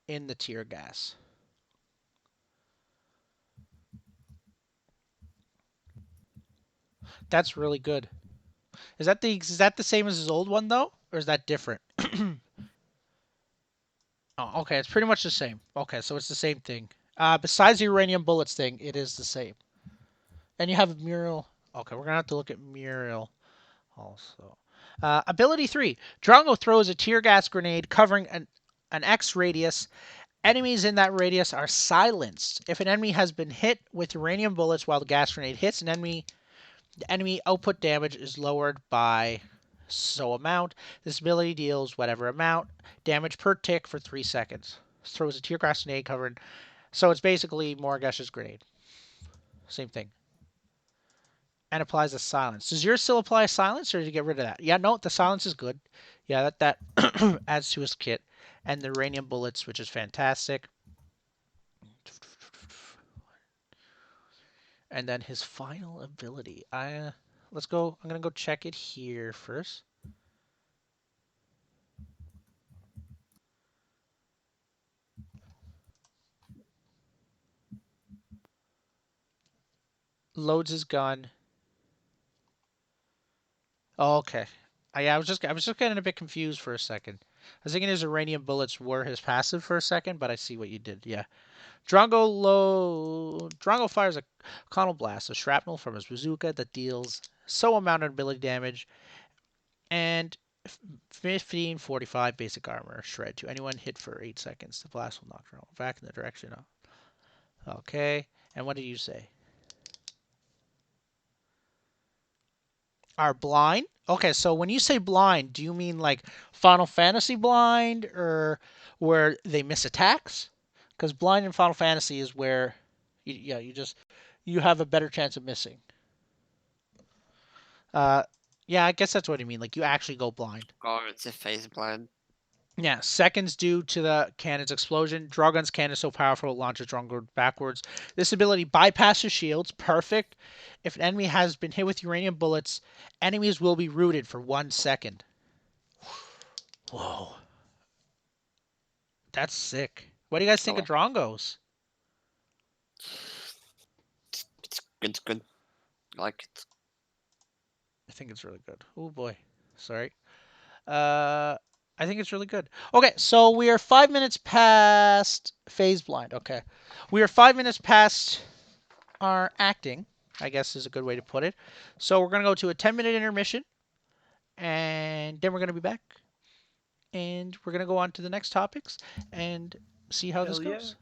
in the tear gas. That's really good. Is that the same as his old one though, or is that different? Oh, okay, it's pretty much the same. Okay, so it's the same thing. Besides the uranium bullets thing, it is the same. And you have Muriel. Okay, we're gonna have to look at Muriel also. Ability 3. Drongo throws a tear gas grenade covering an X radius. Enemies in that radius are silenced. If an enemy has been hit with uranium bullets while the gas grenade hits an enemy, the enemy output damage is lowered by so amount. This ability deals whatever amount damage per tick for 3 seconds. Throws a tear gas grenade covering. So it's basically Morgesh's grenade. Same thing. And applies a silence. Does yours still apply a silence, or did you get rid of that? Yeah, no, the silence is good. Yeah, that adds to his kit. And the uranium bullets, which is fantastic. And then his final ability. Let's go. I'm gonna go check it here first. Loads his gun. Oh, okay. Yeah, I was just getting a bit confused for a second. I was thinking his uranium bullets were his passive for a second, but I see what you did. Yeah. Drongo fires a Conal Blast, a shrapnel from his bazooka that deals so amount of ability damage and 15, 45 basic armor shred to anyone hit for 8 seconds. The blast will knock Drongo back in the direction of. Okay. And what did you say? Are blind? Okay, so when you say blind, do you mean like Final Fantasy blind or where they miss attacks? Because blind in Final Fantasy is where, you have a better chance of missing. Uh, yeah, I guess that's what I mean. Like you actually go blind. Oh, it's a phase blind. Yeah, seconds due to the cannon's explosion. Dragon's cannon is so powerful it launches Dragon backwards. This ability bypasses shields. Perfect. If an enemy has been hit with uranium bullets, enemies will be rooted for 1 second. Whoa. That's sick. What do you guys think of Drongos? It's good. I like it. I think it's really good. Oh boy. Sorry. I think it's really good. Okay, so we are 5 minutes past phase blind. Okay. We are 5 minutes past our acting, I guess is a good way to put it. So we're going to go to a 10-minute intermission, and then we're going to be back. And we're going to go on to the next topics and see how this Hell goes. yeah.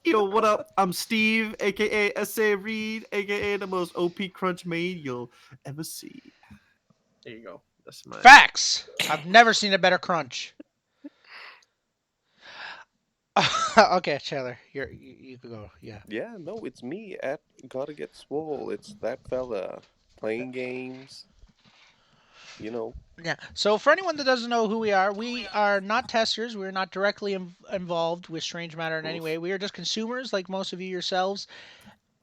Yo, what up? I'm Steve, aka SA Reed, aka the most OP crunch made you'll ever see. There you go. That's my Facts. I've never seen a better crunch. Okay, Chandler, you could go. Yeah. Yeah, no, it's me at Gotta Get Swole. It's that fella playing games. You know, Yeah. So for anyone that doesn't know who we are not testers. We're not directly involved with Strange Matter in any oof. way. We are just consumers, like most of you yourselves.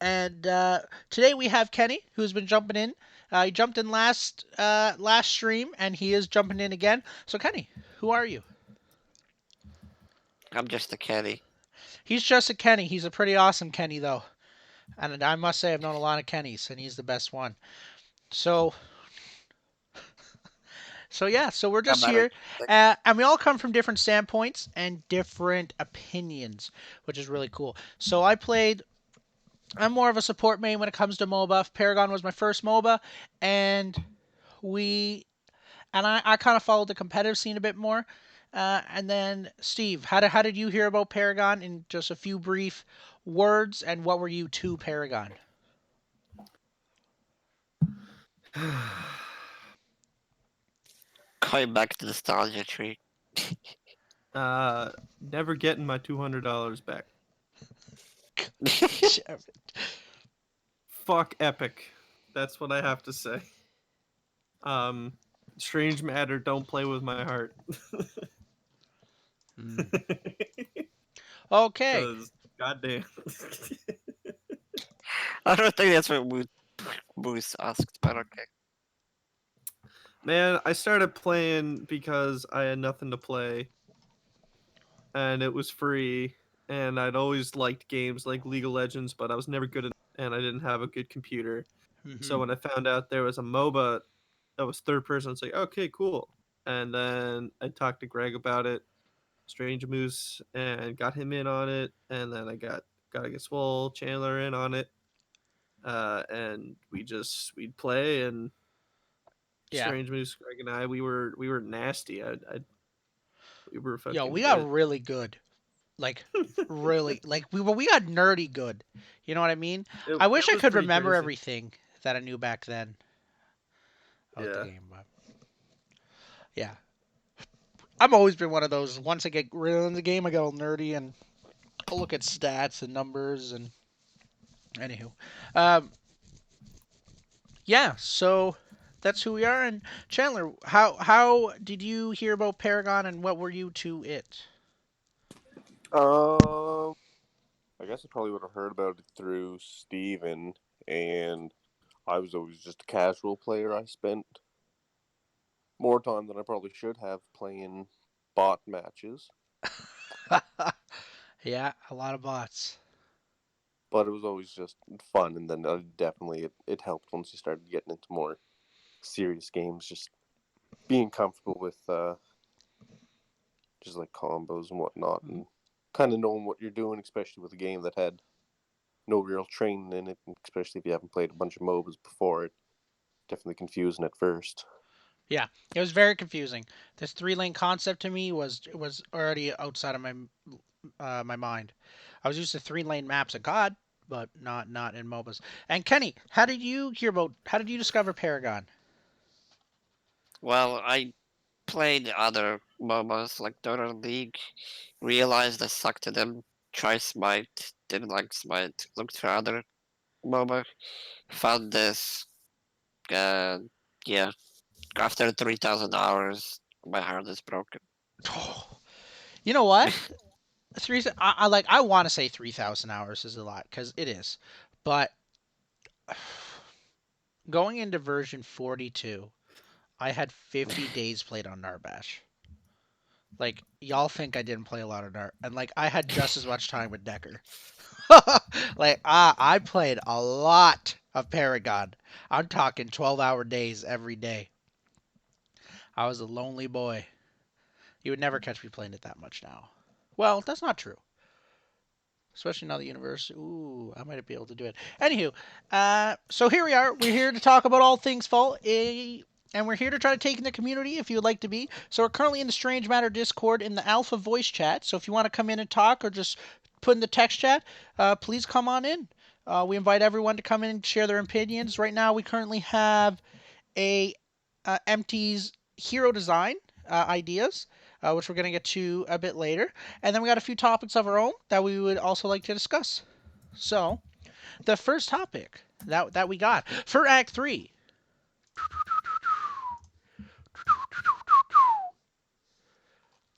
And today we have Kenny, who's been jumping in. He jumped in last stream, and he is jumping in again. So Kenny, who are you? I'm just a caddy. He's just a Kenny. He's a pretty awesome Kenny, though. And I must say, I've known a lot of Kennys, and he's the best one. So, so we're I'm just better. here, and we all come from different standpoints and different opinions, which is really cool. So I'm more of a support main when it comes to MOBA. Paragon was my first MOBA, and we and I kind of followed the competitive scene a bit more. And then Steve, how did you hear about Paragon in just a few brief words, and what were you to Paragon? Going back to the nostalgia tree. Never getting my $200 back. Fuck Epic. That's what I have to say. Strange Matter, don't play with my heart. Okay. Because, goddamn. I don't think that's what Moose asked, but okay. Man, I started playing because I had nothing to play. And it was free. And I'd always liked games like League of Legends, but I was never good at and I didn't have a good computer. So when I found out there was a MOBA that was third person, I was like, okay, cool. And then I talked to Greg about it, Strange Moose, and got him in on it. And then I Gotta Get Swole, Chandler in on it. And we'd play, and Yeah. Strange Moose, Greg and I, we were nasty. We were Yo, fucking we got good. really good. Like really, like we got nerdy good. You know what I mean? I wish It I was could pretty remember crazy. everything that I knew back then about the Yeah. game, but yeah. I've always been one of those. Once I get real in the game, I get all nerdy and I'll look at stats and numbers and anywho. Um, yeah, so that's who we are. And Chandler, how did you hear about Paragon and what were you to it? I guess I probably would have heard about it through Steven, and I was always just a casual player. I spent more time than I probably should have playing bot matches, Yeah, a lot of bots. but it was always just fun. And then definitely it helped once you started getting into more serious games, just being comfortable with just like combos and whatnot, and kind of knowing what you're doing, especially with a game that had no real training in it, and especially if you haven't played a bunch of MOBAs before. It definitely confusing at first. Yeah, it was very confusing. This three-lane concept to me was already outside of my mind. I was used to three-lane maps at God, but not in MOBAs. And Kenny, how did you discover Paragon? Well, I played other MOBAs like Dota League, realized I sucked at them, tried Smite, didn't like Smite, looked for other MOBA, found this, uh, yeah, after 3,000 hours, my heart is broken. You know what? I want to say 3,000 hours is a lot because it is, but going into version 42, I had 50 days played on Narbash. Like y'all think I didn't play a lot of Nart, and like I had just as much time with Decker. Like I played a lot of Paragon. I'm talking 12-hour days every day. I was a lonely boy. You would never catch me playing it that much now. Well, that's not true. Especially now the universe. Ooh, I might be able to do it. Anywho, so here we are. We're here to talk about all things Fault. and we're here to try to take in the community if you would like to be. So we're currently in the Strange Matter Discord in the Alpha voice chat. So if you want to come in and talk or just put in the text chat, please come on in. We invite everyone to come in and share their opinions. Right now, we currently have a Empty's hero design ideas, which we're going to get to a bit later. And then we got a few topics of our own that we would also like to discuss. So, the first topic that we got for Act 3.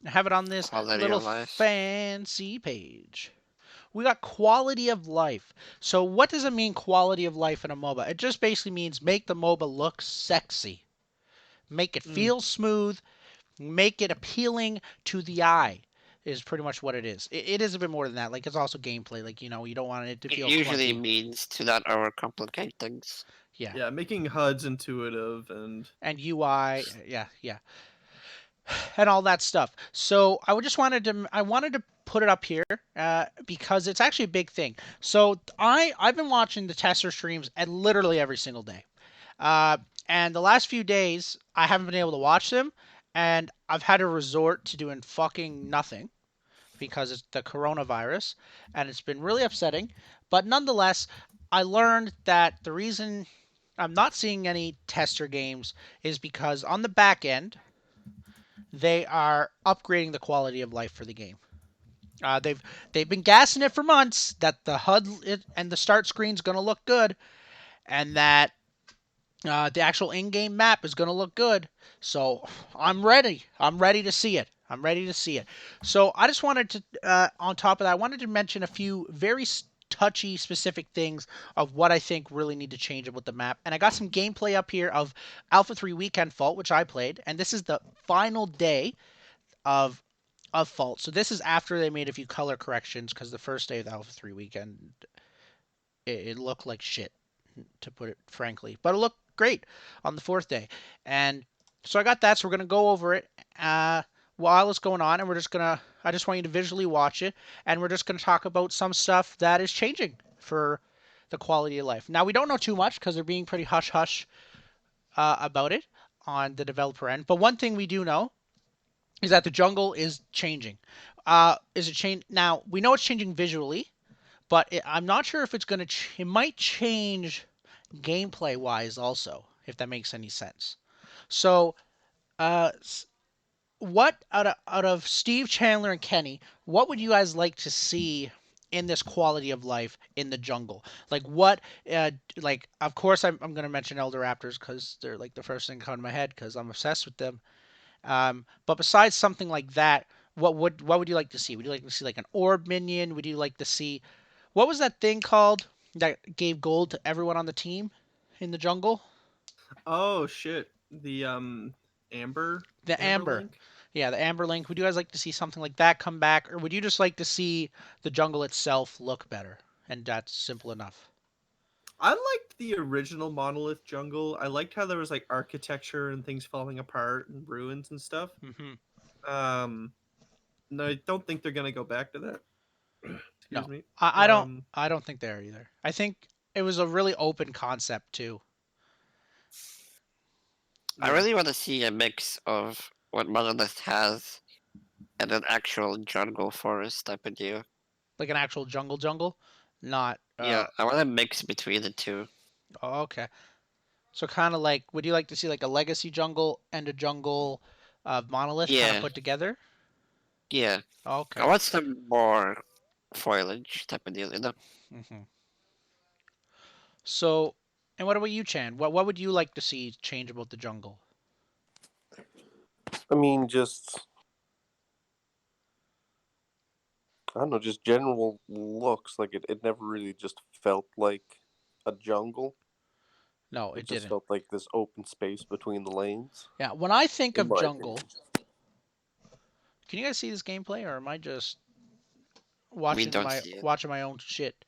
I have it on this Quality little of life. fancy page. We got quality of life. So what does it mean, quality of life in a MOBA? It just basically means make the MOBA look sexy. Make it feel smooth. Make it appealing to the eye is pretty much what it is. It is a bit more than that. Like, it's also gameplay. Like, you don't want it to It feel usually clunky. means to not overcomplicate things. Yeah, making HUDs intuitive and UI, yeah. And all that stuff. So I wanted to put it up here because it's actually a big thing. So I've been watching the tester streams and literally every single day. And the last few days I haven't been able to watch them, and I've had to resort to doing fucking nothing because it's the coronavirus, and it's been really upsetting. But nonetheless, I learned that the reason I'm not seeing any tester games is because on the back end they are upgrading the quality of life for the game. They've been gassing it for months that the HUD and the start screen is going to look good, and that the actual in-game map is going to look good. So I'm ready. I'm ready to see it. I'm ready to see it. So I just wanted to, on top of that, I wanted to mention a few very touchy, specific things of what I think really need to change with the map. And I got some gameplay up here of Alpha 3 Weekend Fault, which I played, and this is the final day of Fault. So this is after they made a few color corrections, because the first day of the Alpha 3 Weekend, it looked like shit, to put it frankly. But it looked great on the fourth day. And so I got that. So we're going to go over it while it's going on. And I just want you to visually watch it. And we're just going to talk about some stuff that is changing for the quality of life. Now, we don't know too much because they're being pretty hush-hush about it on the developer end. But one thing we do know is that the jungle is changing. Is it change? Now, we know it's changing visually, but I'm not sure if it's going to... it might change gameplay wise also, if that makes any sense. So what out of Steve, Chandler, and Kenny, what would you guys like to see in this quality of life in the jungle? Like, what like, of course I'm going to mention Elder Raptors because they're like the first thing that come to my head because I'm obsessed with them. But besides something like that, what would you like to see? Would you like to see like an orb minion? Would you like to see... what was that thing called that gave gold to everyone on the team in the jungle? oh shit, the amber The Amber. link. Yeah, the Amber Link. Would you guys like to see something like that come back, or would you just like to see the jungle itself look better? And that's simple enough. I liked the original Monolith jungle. I liked how there was like architecture and things falling apart and ruins and stuff. No, I don't think they're gonna go back to that. Excuse No, me. I don't. I don't think they are either. I think it was a really open concept too. I Yeah. really want to see a mix of what Monolith has and an actual jungle forest type of deal. Like an actual jungle, not. Yeah, I want a mix between the two. Oh, okay. So kind of like, would you like to see like a legacy jungle and a jungle of Monolith kind of Yeah, put together? yeah. Okay. I want some more foliage type of deal, you know? So, and what about you, Chan? What would you like to see change about the jungle? I mean, just I don't know, just general looks. Like it never really just felt like a jungle. No, It it just didn't. felt like this open space between the lanes. Yeah, when I think In of my jungle, opinion. can you guys see this gameplay, or am I just We don't see it. watching my own shit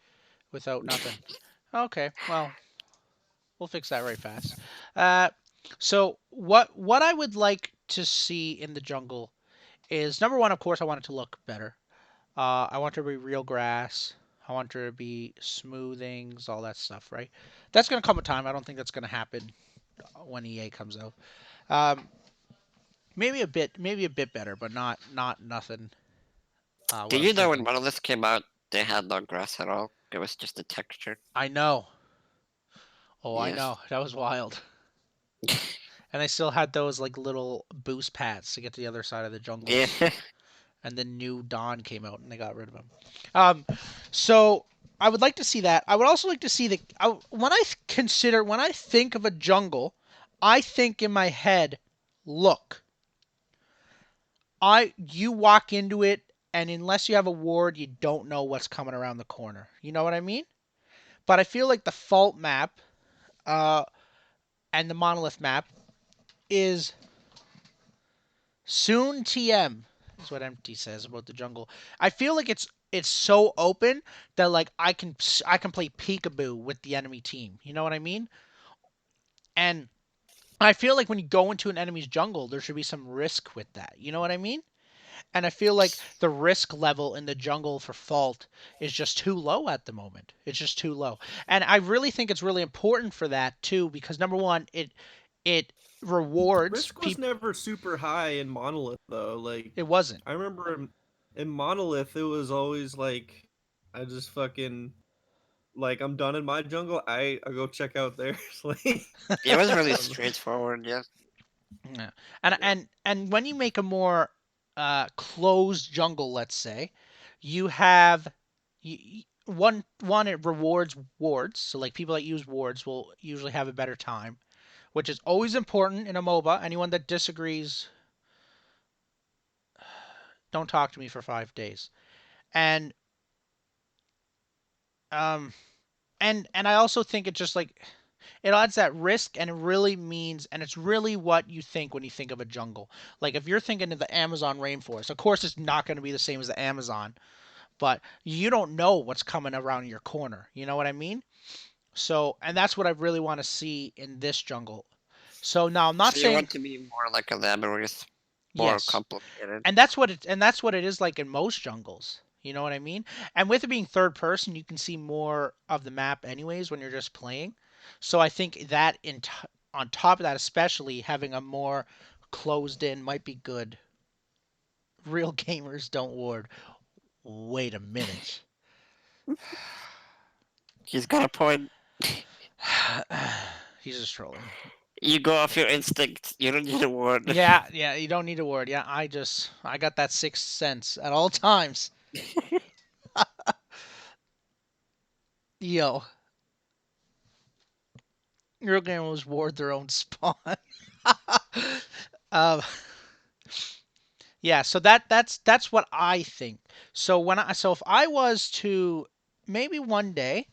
without nothing? Okay, well, we'll fix that right fast. So what I would like to see in the jungle is, number one, of course, I want it to look better. I want there to be real grass. I want there to be smoothings, all that stuff, right? That's gonna come a time. I don't think that's gonna happen when EA comes out. Maybe a bit better, but not nothing. What I Did was you know when thinking. Monolith came out, they had no grass at all? It was just a texture. I know. Oh, I Yes. know. That was wild. And I still had those like little boost pads to get to the other side of the jungle. Yeah. And then New Dawn came out and they got rid of them. So I would like to see that. I would also like to see when I think of a jungle, I think in my head, look, you walk into it and unless you have a ward, you don't know what's coming around the corner. You know what I mean? But I feel like the fault map, uh, and the monolith map is soon TM is what Empty says about the jungle. I feel like it's so open that like I can play peekaboo with the enemy team. You know what I mean? And I feel like when you go into an enemy's jungle, there should be some risk with that. You know what I mean? And I feel like the risk level in the jungle for Fault is just too low at the moment. It's just too low. And I really think it's really important for that too because number one, it rewards Risk was people. never super high in Monolith though. Like It wasn't. I remember in Monolith, it was always like I just fucking like I'm done in my jungle. I go check out theirs. Like It was really I don't know. straightforward, yeah. Yeah. And when you make a more closed jungle, let's say, you have one it rewards wards. So like people that use wards will usually have a better time, which is always important in a MOBA. Anyone that disagrees, don't talk to me for 5 days. And um and I also think it just like it adds that risk and it really means and it's really what you think when you think of a jungle. Like if you're thinking of the Amazon rainforest, of course it's not going to be the same as the Amazon, but you don't know what's coming around your corner. You know what I mean? So, and that's what I really want to see in this jungle. So now I'm not So you saying want to be more like a labyrinth, more yes. complicated. And that's what it is like in most jungles. You know what I mean? And with it being third person, you can see more of the map anyways when you're just playing. So I think that on top of that, especially having a more closed in might be good. Real gamers don't ward. Wait a minute. He's got a point. He's just trolling. You go off your instinct. You don't need a word. Yeah, you don't need a word. Yeah, I got that sixth sense at all times. Yo, real gamers ward their own spawn. um, yeah, so that's what I think. So if I was to maybe one day,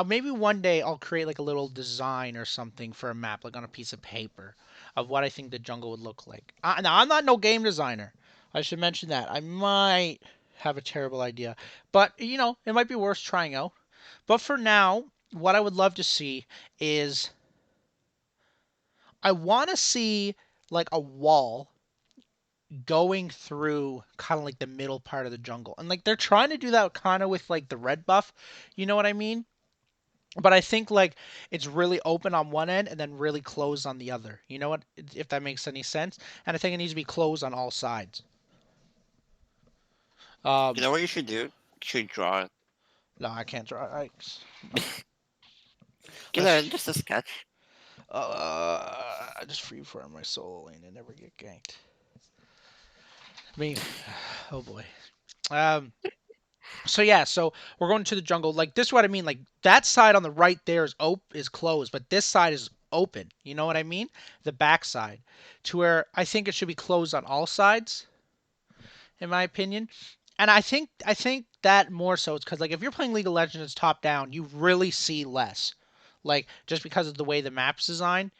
maybe one day I'll create like a little design or something for a map, like on a piece of paper, of what I think the jungle would look like. Now I'm not no game designer. I should mention that. I might have a terrible idea, but you know it might be worth trying out. But for now, what I would love to see is I want to see like a wall going through kind of like the middle part of the jungle. And like they're trying to do that kind of with like the red buff. You know what I mean? But I think like it's really open on one end and then really closed on the other. You know what? If that makes any sense. And I think it needs to be closed on all sides. You Um, know what you should do? You should draw it. no, I can't draw. Get a, just a sketch. I just free for my solo lane and never get ganked. I mean, oh boy. Um, So yeah, so we're going to the jungle. Like this is what I mean. Like that side on the right there is closed, but this side is open. You know what I mean? The back side, to where I think it should be closed on all sides, in my opinion. And I think that more so it's because like if you're playing League of Legends top down, you really see less. Like just because of the way the map's designed,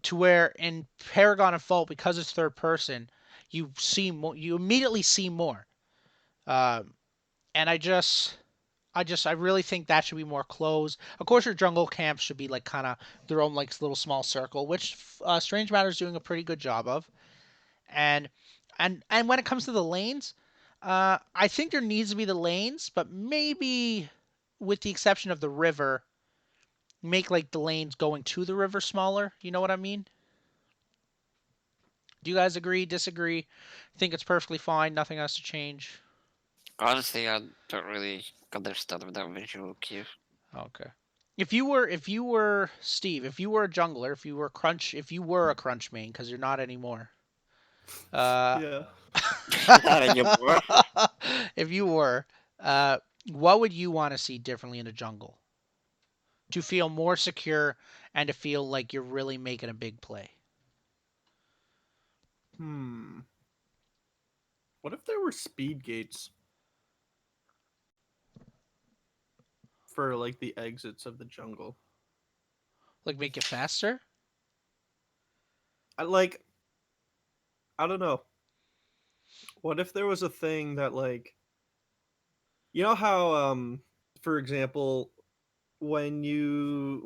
to where in Paragon and Fault, because it's third person, you see more. You immediately see more. Um, and I really think that should be more closed. Of course, your jungle camps should be like kind of their own like little small circle, which Strange Matter's doing a pretty good job of. And and when it comes to the lanes, I think there needs to be the lanes, but maybe with the exception of the river, make like the lanes going to the river smaller. You know what I mean? Do you guys agree? Disagree? Think it's perfectly fine. Nothing has to change. Honestly, I don't really understand with that visual cue. Okay. If you were Steve, if you were a jungler, if you were a crunch main, because you're not anymore. Uh, Yeah. Not anymore. if you were, uh, what would you want to see differently in a jungle to feel more secure and to feel like you're really making a big play? Hmm. What if there were speed gates for like the exits of the jungle? Like make it faster? I like. I don't know. What if there was a thing that like, you know how for example, when you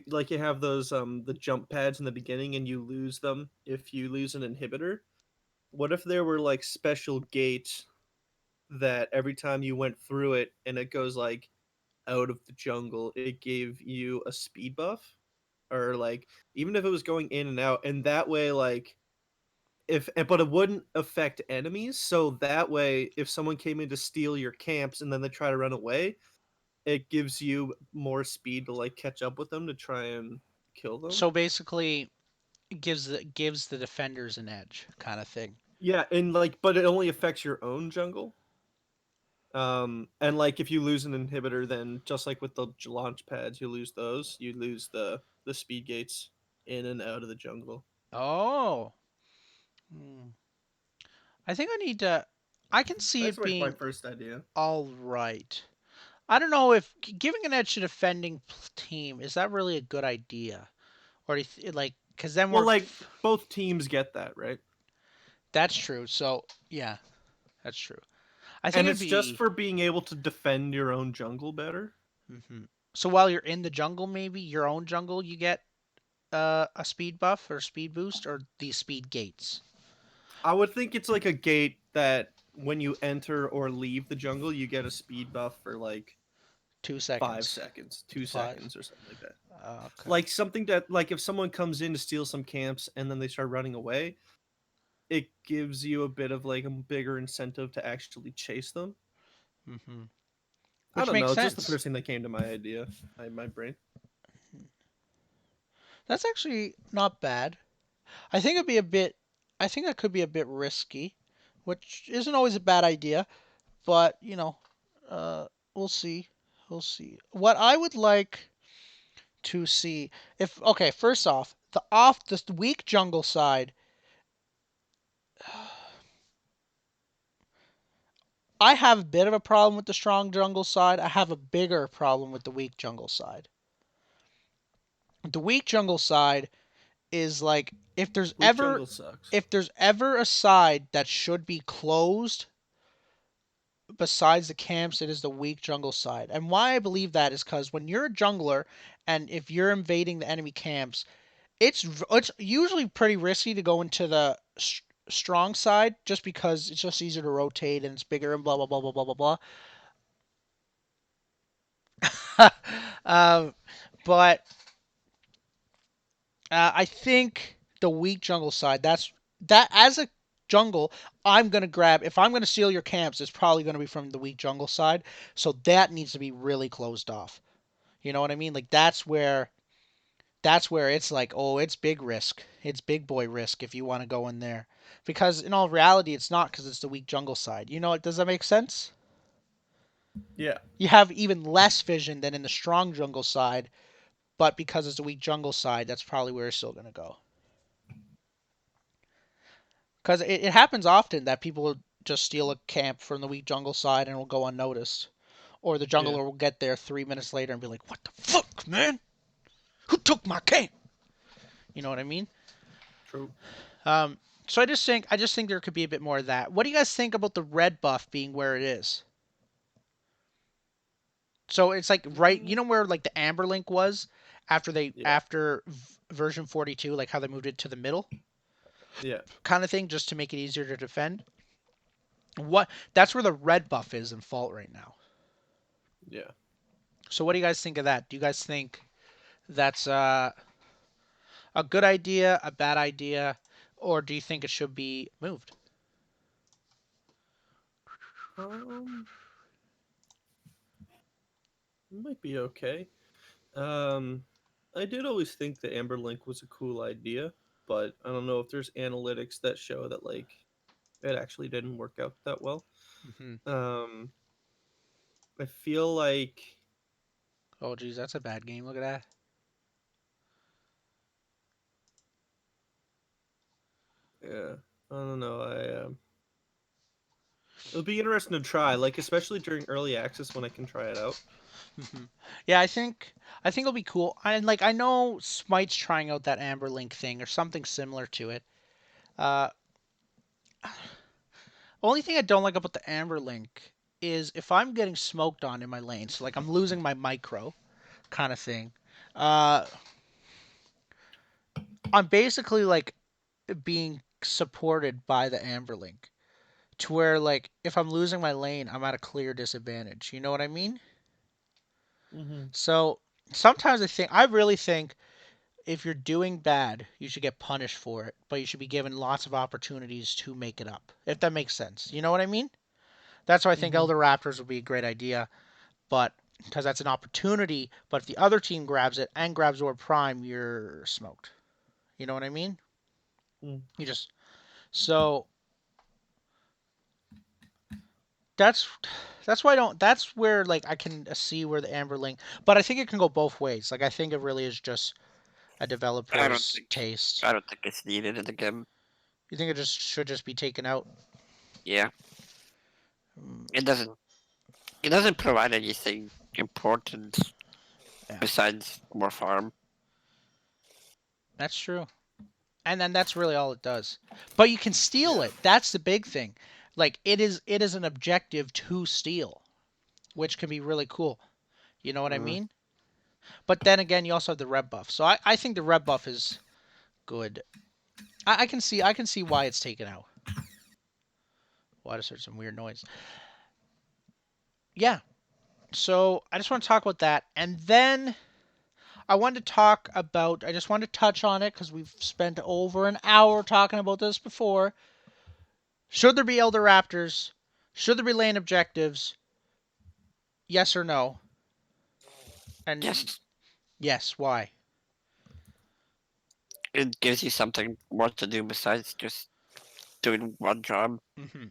like you have those the jump pads in the beginning and you lose them if you lose an inhibitor. What if there were like special gates that every time you went through it and it goes like out of the jungle, it gave you a speed buff? Or like even if it was going in and out, and that way like if but it wouldn't affect enemies, so that way if someone came in to steal your camps and then they try to run away, it gives you more speed to like catch up with them to try and kill them. So basically, it gives the defenders an edge, kind of thing. Yeah, and like but it only affects your own jungle. And like if you lose an inhibitor, then just like with the launch pads, you lose those. You lose the speed gates in and out of the jungle. Oh. Hmm. I think I need to. I can see That's it like my being first idea. all right. I don't know if giving an edge to defending team is that really a good idea, or do you like because then Well, we're like both teams get that, right? that's true. So yeah, that's true. I think And it'd it's just be for being able to defend your own jungle better. so while you're in the jungle, maybe your own jungle, you get a speed buff or speed boost or these speed gates. I would think it's like a gate that when you enter or leave the jungle, you get a speed buff for like 5 2 seconds, seconds, two five. seconds, or something like that. Okay. Like something that, like, if someone comes in to steal some camps and then they start running away, it gives you a bit of like a bigger incentive to actually chase them. hmm I Which don't makes know. It's just the sense. first thing that came to my idea, my brain. That's actually not bad. I think it'd be a bit. I think that could be a bit risky, which isn't always a bad idea. But uh, we'll see. We'll see. What I would like to see, if okay, first off, the weak jungle side. I have a bit of a problem with the strong jungle side. I have a bigger problem with the weak jungle side. The weak jungle side is like Weak jungle sucks. if there's ever a side that should be closed besides the camps, it is the weak jungle side. And why I believe that is because when you're a jungler and if you're invading the enemy camps, it's usually pretty risky to go into the strong side just because it's just easier to rotate and it's bigger and blah blah blah blah blah blah blah. But I think the weak jungle side. That as a jungle, I'm gonna grab. If I'm gonna steal your camps, it's probably gonna be from the weak jungle side. So that needs to be really closed off. You know what I mean? Like that's where it's like, oh, it's big risk. It's big boy risk if you want to go in there. Because in all reality, it's not because it's the weak jungle side. You know, does that make sense? Yeah. You have even less vision than in the strong jungle side, but because it's the weak jungle side, that's probably where it's still gonna go. Because it happens often that people will just steal a camp from the weak jungle side and it will go unnoticed. Or the Yeah. jungler will get there 3 minutes later and be like, what the fuck, man? Who took my camp? You know what I mean? True. Um, so I just think there could be a bit more of that. What do you guys think about the red buff being where it is? So it's like right, you know where like the Amber Link was Yeah. after version 42, like how they moved it to the middle Yeah. kind of thing, just to make it easier to defend. What that's where the red buff is in Fault right now. Yeah. So what do you guys think of that? Do you guys think that's a good idea, a bad idea, or do you think it should be moved? Um, it might be okay. Um, I did always think the Amber Link was a cool idea, but I don't know if there's analytics that show that like it actually didn't work out that well. Hmm. Um, I feel like Oh, geez, that's a bad game. Look at that. yeah, I don't know. It'll be interesting to try, like especially during early access when I can try it out. Hmm. Yeah, I think it'll be cool. And like I know Smite's trying out that Amber Link thing or something similar to it. Uh, only thing I don't like about the Amber Link is if I'm getting smoked on in my lane, so like I'm losing my micro kind of thing. Uh, I'm basically like being supported by the Amber Link to where like if I'm losing my lane, I'm at a clear disadvantage. You know what I mean? Mm-hmm. So sometimes I really think if you're doing bad, you should get punished for it, but you should be given lots of opportunities to make it up. If that makes sense. You know what I mean? That's why I think Mm-hmm. Elder Raptors would be a great idea, but because that's an opportunity, but if the other team grabs it and grabs Orb Prime, you're smoked. You know what I mean? Mm. You just so that's that's why I don't that's where like I can see where the Amber Link, but I think it can go both ways. Like I think it really is just a I don't developer's think taste. I don't think it's needed in the game. You think it just should just be taken out? Yeah, Mm, it doesn't provide anything important yeah, besides more farm. that's true. And then that's really all it does. But you can steal Yeah. it. That's the big thing. Like it is an objective to steal, which can be really cool. You know what I Mm. mean? But then again, you also have the red buff. So I think the red buff is good. I can see why it's taken out. Why does there's some weird noise? Yeah. So I just want to talk about that, and then I just wanted to touch on it because we've spent over an hour talking about this before. Should there be Elder Raptors? Should there be lane objectives? Yes or no? And Yes, yes, why? it gives you something more to do besides just doing one job. Hmm.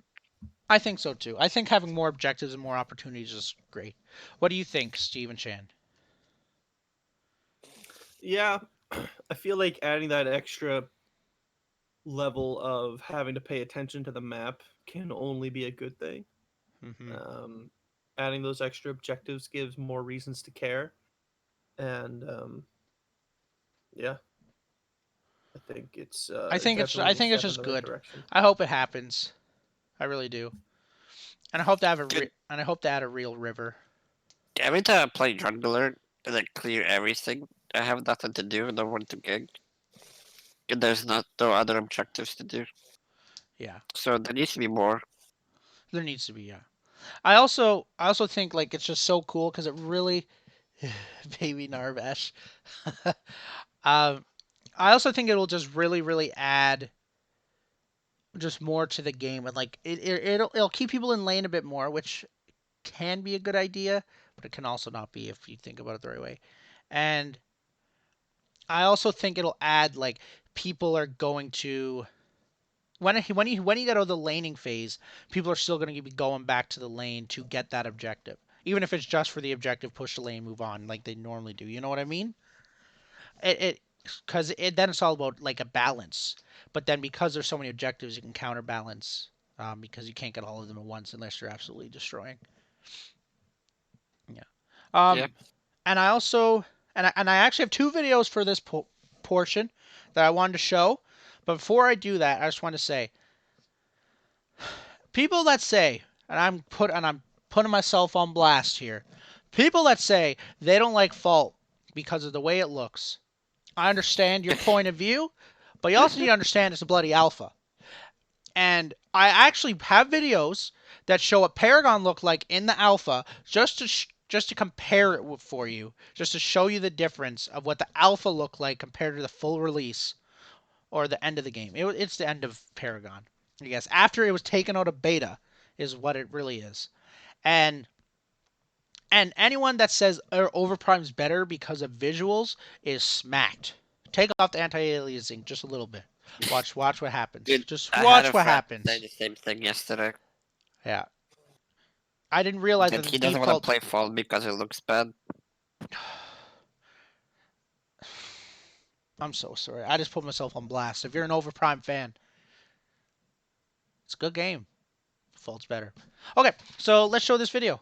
I think so too. I think having more objectives and more opportunities is great. What do you think, Steve and Chan? Yeah, I feel like adding that extra level of having to pay attention to the map can only be a good thing. Hmm. Um, Adding those extra objectives gives more reasons to care, and yeah, I think it's I definitely a think it's step in just the right good. direction. I hope it happens. I really do. And I hope to have Good. and I hope to add a real river. Every time I play jungler and I clear everything, I have nothing to do, no one to gank, and there's no other objectives to do. Yeah. So there needs to be more. There needs to be, yeah. I also think like it's just so cool because it really baby Narvash. um I also think it will just really add just more to the game and like it'll keep people in lane a bit more, which can be a good idea, but it can also not be if you think about it the right way. And I also think it'll add like people are going to when you get out of the laning phase, people are still going to be going back to the lane to get that objective, even if it's just for the objective, push the lane, move on, like they normally do. You know what I mean? It because then it's all about like a balance. But then because there's so many objectives, you can counterbalance because you can't get all of them at once unless you're absolutely destroying. Yeah. Yeah. Um, and I also and I actually have two videos for this portion that I wanted to show. But before I do that, I just want to say people that say, and I'm putting myself on blast here. People that say they don't like Fault because of the way it looks. I understand your point of view, but you also need to understand it's a bloody alpha. And I actually have videos that show what Paragon looked like in the alpha, just to compare it for you, just to show you the difference of what the alpha looked like compared to the full release or the end of the game. It's the end of Paragon, I guess. After it was taken out of beta is what it really is. And anyone that says Overprime's better because of visuals is smacked. Take off the anti-aliasing just a little bit. Watch what happens. Dude, Just I had watch a what friend happens. say the same thing yesterday. Yeah. I didn't realize that That the he doesn't want default. to play Fall because it looks bad. I'm so sorry. I just put myself on blast. If you're an Overprime fan, it's a good game. Fault's better. Okay, so let's show this video.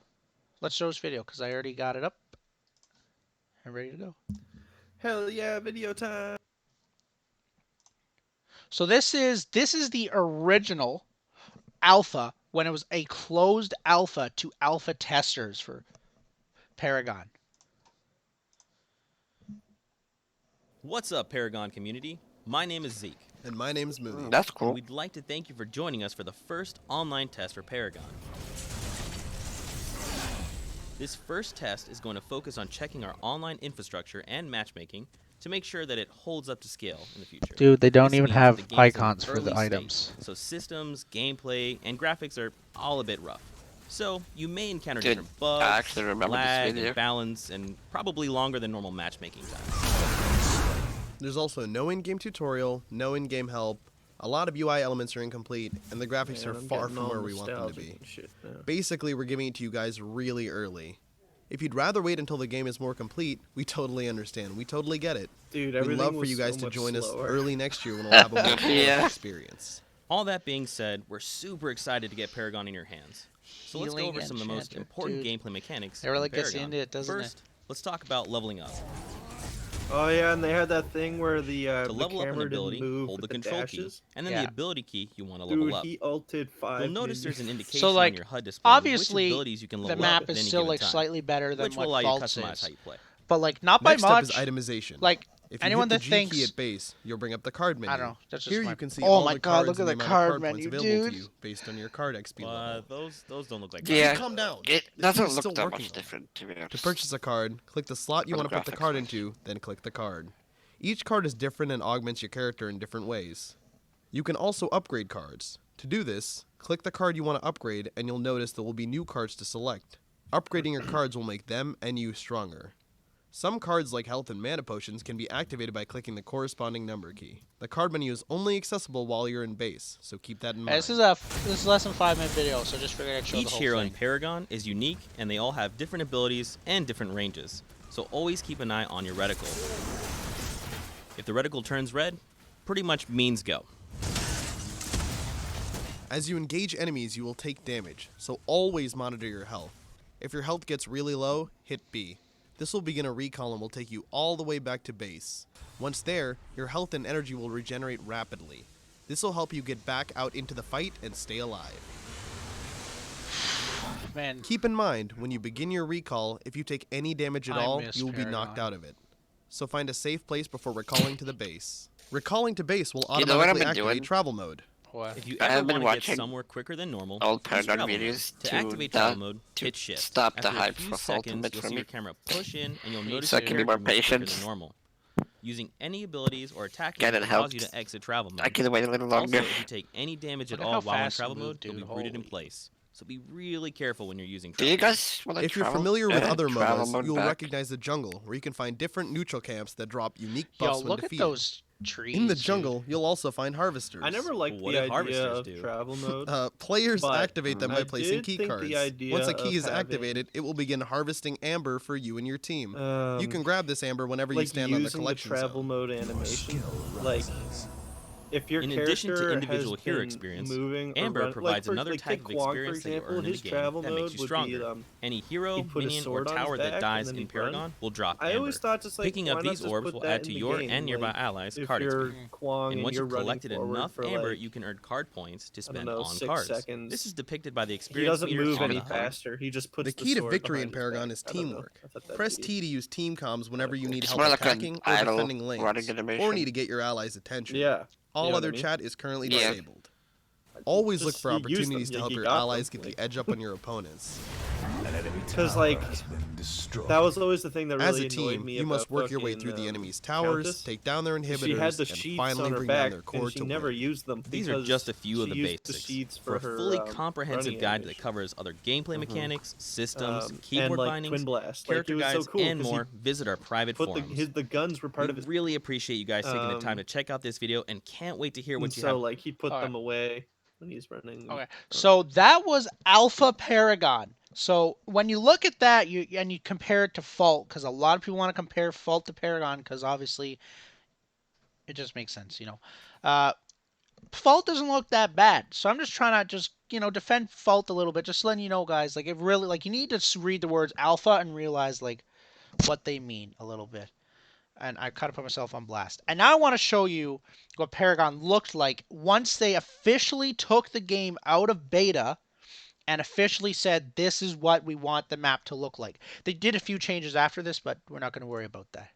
Let's show this video because I already got it up and ready to go. Hell yeah, video time. So this is the original alpha when it was a closed alpha to alpha testers for Paragon. What's up, Paragon community? My name is Zeke. And my name's Mooney. That's And cool. we'd like to thank you for joining us for the first online test for Paragon. This first test is going to focus on checking our online infrastructure and matchmaking to make sure that it holds up to scale in the future. Dude, they don't This even means that have the game is in icons for early the stage, items. so systems, gameplay, and graphics are all a bit rough. So you may encounter Dude, different bugs, I actually remember this lag, video. and balance, and probably longer than normal matchmaking times. There's also no in-game tutorial, no in-game help, a lot of UI elements are incomplete, and the graphics are far from where we want them to be. Basically, we're giving it to you guys really early. If you'd rather wait until the game is more complete, we totally understand. We totally get it. Dude, We'd everything love for was you guys so to much join us slower. early next year when we'll have a more Yeah. experience. All that being said, we're super excited to get Paragon in your hands. So let's go Healing over some of the most enchanter, important dude. gameplay mechanics. It really in gets Paragon. into it, doesn't it? First, let's talk about leveling up. Oh yeah, and they had that thing where the To level up an camera ability, didn't move hold the with control key, dashes. and then Yeah. the ability key you want to level Dude, up. he ulted 5. You'll notice there's an indication So, like, on your HUD display with obviously, which abilities you can the level map up at is any still given like time, slightly better than which will what allow you to Fault's customize is. how you play. But like not by Next up much. is itemization. Like If you anyone hit that the G thinks key at base, you'll bring up the card menu. I don't know. That's just Here my... you can see oh all my the god, cards look at and the amount of card card menu, points available dude. to you based on your card XP level. Those don't look like Yeah. Calm down. It The doesn't key is look still that working much on it. different, to be honest. To purchase a card, click the slot you For want the to put the graphics card wise. into, then click the card. Each card is different and augments your character in different ways. You can also upgrade cards. To do this, click the card you want to upgrade and you'll notice there will be new cards to select. Upgrading your cards will make them and you stronger. Some cards like health and mana potions can be activated by clicking the corresponding number key. The card menu is only accessible while you're in base, so keep that in mind. This is less than 5 minute video, so just figured I'd show Each the whole hero thing. in Paragon is unique, and they all have different abilities and different ranges, so always keep an eye on your reticle. If the reticle turns red, pretty much means go. As you engage enemies, you will take damage, so always monitor your health. If your health gets really low, hit B. This will begin a recall and will take you all the way back to base. Once there, your health and energy will regenerate rapidly. This will help you get back out into the fight and stay alive. Man, Keep in mind, when you begin your recall, if you take any damage at I all, miss you will be knocked Paragon. out of it. So find a safe place before recalling to the base. Recalling to base will You know what I've automatically been activate doing? travel mode. what? If you I ever have been want to get watching somewhere quicker than normal, old use Paragon travel mode. videos To to activate not- travel mode, to hit shift. stop the After hype a few for seconds, Ultimate you'll for see me. your camera push in, and you'll Me notice So I your can be character more moves quicker patient. than normal. Using any abilities or attacking Get it will cause you helped. to exit travel mode. I can wait a little Also, longer. if you take any damage at Look at all how while in fast you travel move, mode, you'll be dude. rooted in Holy. place. So be really careful when you're using Do travel you mode. guys want to If you're travel? familiar with other travel MOBAs, mode you will back? recognize the jungle, where you can find different neutral camps that drop unique Yo, buffs when look at defeated. those trees. In the dude. jungle, you'll also find harvesters. I never liked What the do idea harvesters of do? travel mode. Players But activate them I by placing did key think cards. the idea Once a key of is having, activated, it will begin harvesting amber for you and your team. um, You can grab this amber whenever you like stand on the using collection travel zone. mode animation. Like, if your In character addition to individual has hero been experience, moving or Amber run, provides like for, another like, type take of Kwong, experience for that you example, earn in his the game travel that mode makes you would stronger. be Any hero, he'd put his minion, or sword on his tower back that and dies then in he'd run. Paragon will drop I Amber. always thought just like Picking why up not these just orbs put will that add to in the your game? and nearby Like, allies' if card you're experience. Kwong And and once you're you've running collected forward enough for Amber, like, you can earn card points to I spend don't know, on 6 cards. seconds. This is depicted by the He experience doesn't meter move on any the HUD. faster. He just puts The key to sword victory in behind his Paragon back. is I don't know. teamwork. I thought that'd Press be- T to use team comms whenever you need It's help more like an attacking or idle defending running lanes, animation. or need to get your allies' attention. Yeah. All You know what other I mean? chat is currently Yeah. disabled. Always look Just for you use them, opportunities to like, help you your got allies them, get like- the edge up on your opponents. Because like that was always the thing that As really a annoyed team, me you must about work your way fucking, through the enemy's towers, Countess. take down their inhibitors, She had the and sheaths finally on her bring back, down their core and she to never win. used them. These are because just a few of she the used basics. The sheaths For for a her, fully comprehensive running guide that animation. covers other gameplay mechanics, systems, and keyboard like bindings, Twin Blast, character like, it was guides, so cool and 'cause he more, visit our private put forums. the guns were part We of his. really appreciate you guys taking the time Um, to check out this video and can't wait to hear what And you so have. like he put Alright. them away when he's running. Okay, so that was Alpha Paragon. So when you look at that, you compare it to Fault, because a lot of people want to compare Fault to Paragon, because obviously it just makes sense, you know. Fault doesn't look that bad, so I'm just trying to defend Fault a little bit, just letting you know, guys. Like, it really, like, you need to read the words Alpha and realize like what they mean a little bit. And I kind of put myself on blast. And now I want to show you what Paragon looked like once they officially took the game out of beta and officially said, this is what we want the map to look like. They did a few changes after this, but we're not going to worry about that.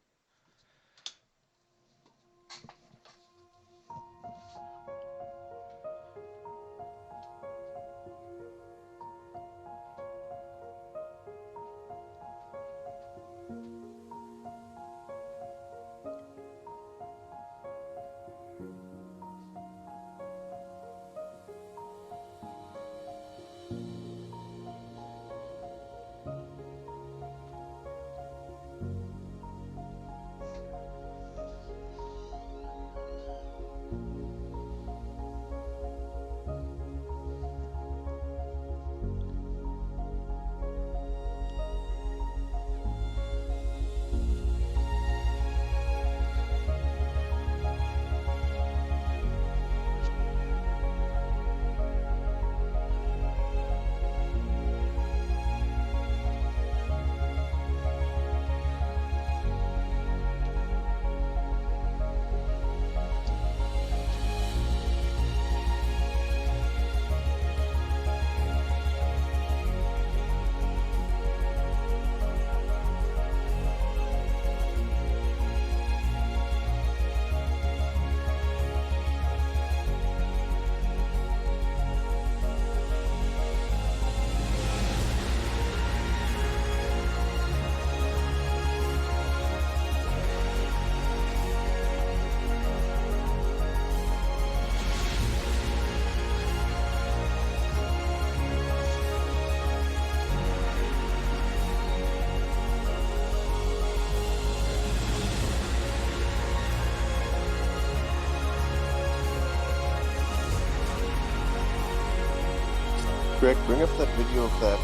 Greg, bring up that video of that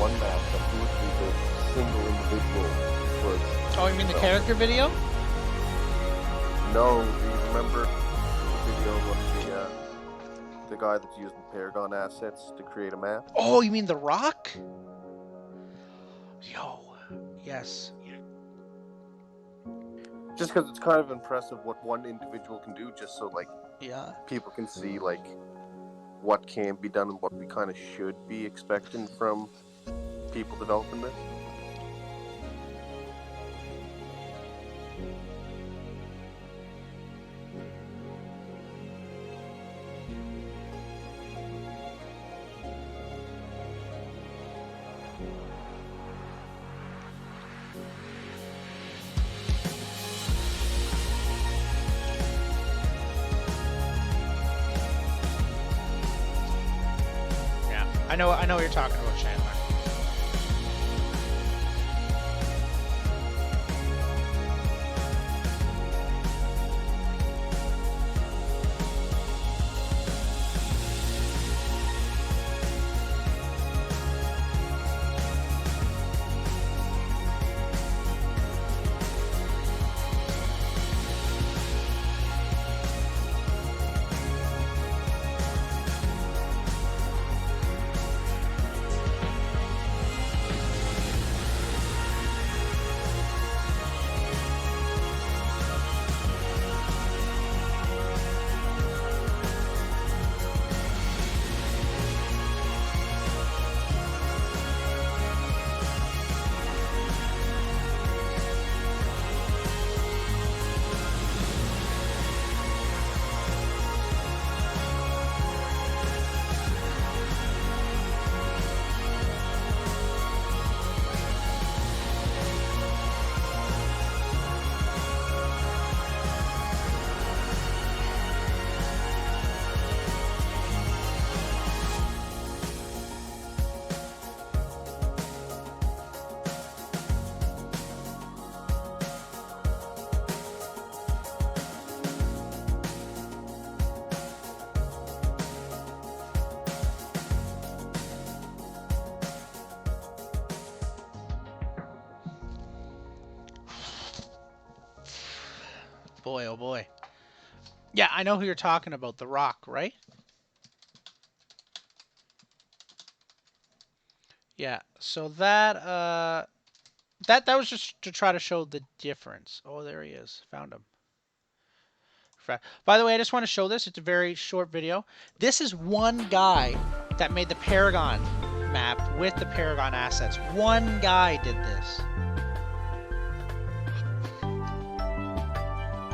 one map that seems to be the single individual was. Oh, you mean the character video? No, do you remember the video of the guy that's using Paragon assets to create a map? Oh, you mean The Rock? Yo, yes. Just because it's kind of impressive what one individual can do, just so like Yeah. people can see like what can be done and what we kind of should be expecting from people developing this. Yeah. I know what you're talking about, Chandler. boy, oh boy. Yeah, I know who you're talking about. The Rock, right? Yeah. So that was just to try to show the difference. Oh, there he is. Found him. By the way, I just want to show this. It's a very short video. This is one guy that made the Paragon map with the Paragon assets. One guy did this.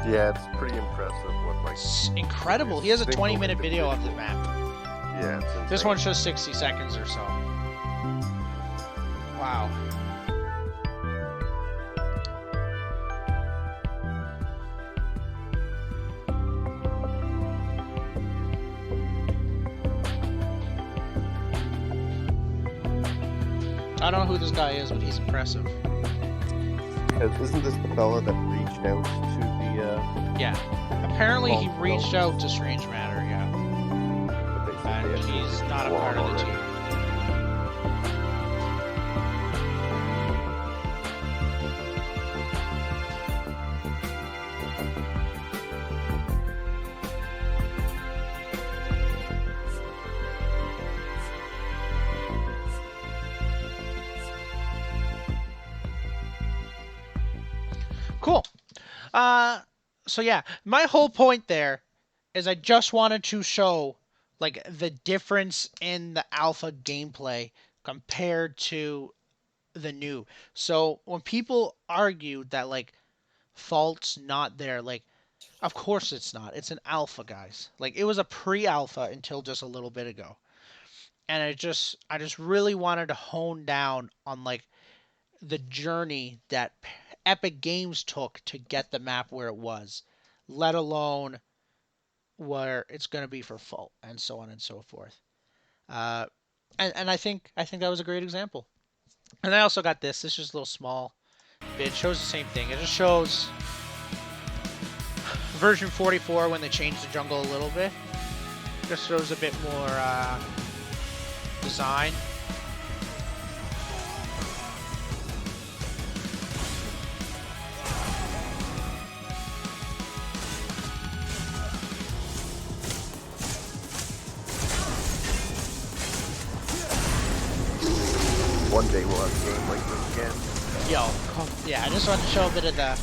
Yeah, it's pretty impressive. What like It's incredible. He has a 20-minute video of the map. Yeah, it's insane. This one's just 60 seconds or so. Wow. I don't know who this guy is, but he's impressive. Isn't this the fella that reached out to the? Yeah. Apparently he Well, reached out to Strange Matter, yeah. And he's not a part of the team. Cool. So yeah, my whole point there is I just wanted to show like the difference in the alpha gameplay compared to the new. So when people argued that like Fault's not there, like of course it's not. It's an alpha, guys. Like it was a pre-alpha until just a little bit ago. And I just really wanted to hone down on like the journey that Epic Games took to get the map where it was, let alone where it's going to be for Fault, and so on and so forth. And I think that was a great example. And I also got this. This is just a little small bit. It shows the same thing. It just shows version 44 when they changed the jungle a little bit. Just shows a bit more design. One day we'll have a game like this again. Yo, yeah, I just want to show a bit of the.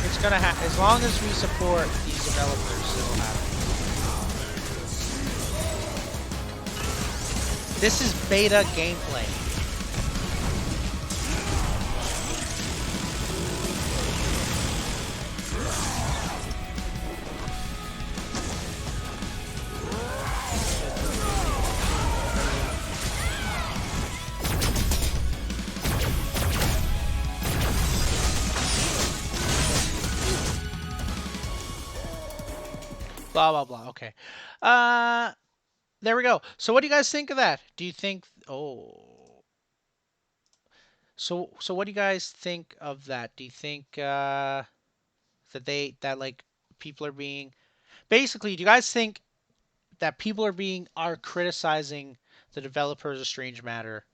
It's gonna happen as long as we support these developers. It'll happen. This is beta gameplay. Blah blah blah. Okay. There we go. So what do you guys think of that? Do you think So what do you guys think of that? Do you think that like people are being basically, do you guys think that people are criticizing the developers of Strange Matter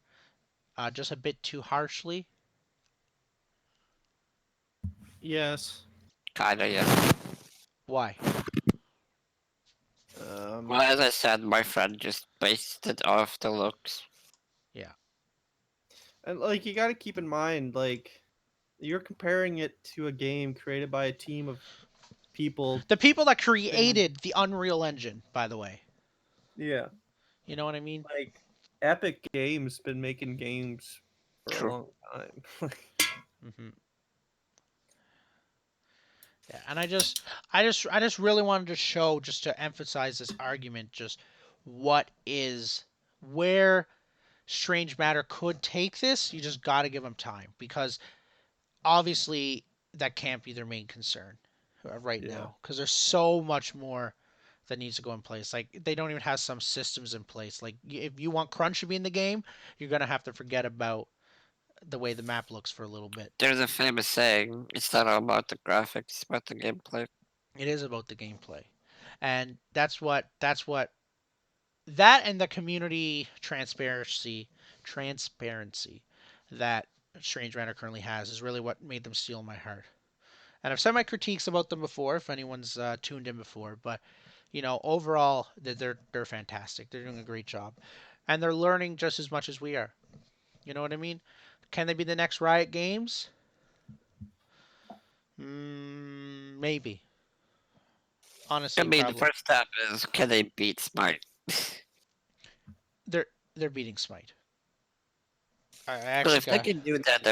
just a bit too harshly? Yes. Kinda, yeah. Why? Well, as I said, my friend just based it off the looks. Yeah. And like you got to keep in mind, like you're comparing it to a game created by a team of people. The people that created the Unreal Engine, by the way. Yeah. You know what I mean? Like Epic Games been making games for True. a long time. Mm-hmm. Yeah, and I just really wanted to show, just to emphasize this argument, just where Strange Matter could take this. You just got to give them time, because obviously that can't be their main concern right now, because there's so much more that needs to go in place. Like they don't even have some systems in place. Like if you want crunch to be in the game, you're gonna have to forget about the way the map looks for a little bit. There's a famous saying, it's not all about the graphics, it's about the gameplay. It is about the gameplay. And that's what that and the community transparency that Strange Matter currently has is really what made them steal my heart. And I've said my critiques about them before, if anyone's tuned in before. But overall, they're fantastic. They're doing a great job, and they're learning just as much as we are. You know what I mean? Can they be the next Riot Games? Maybe. I Honestly, mean, the probably. first step is can they beat Smite? They're beating Smite. I Well, actually if they got. can do that,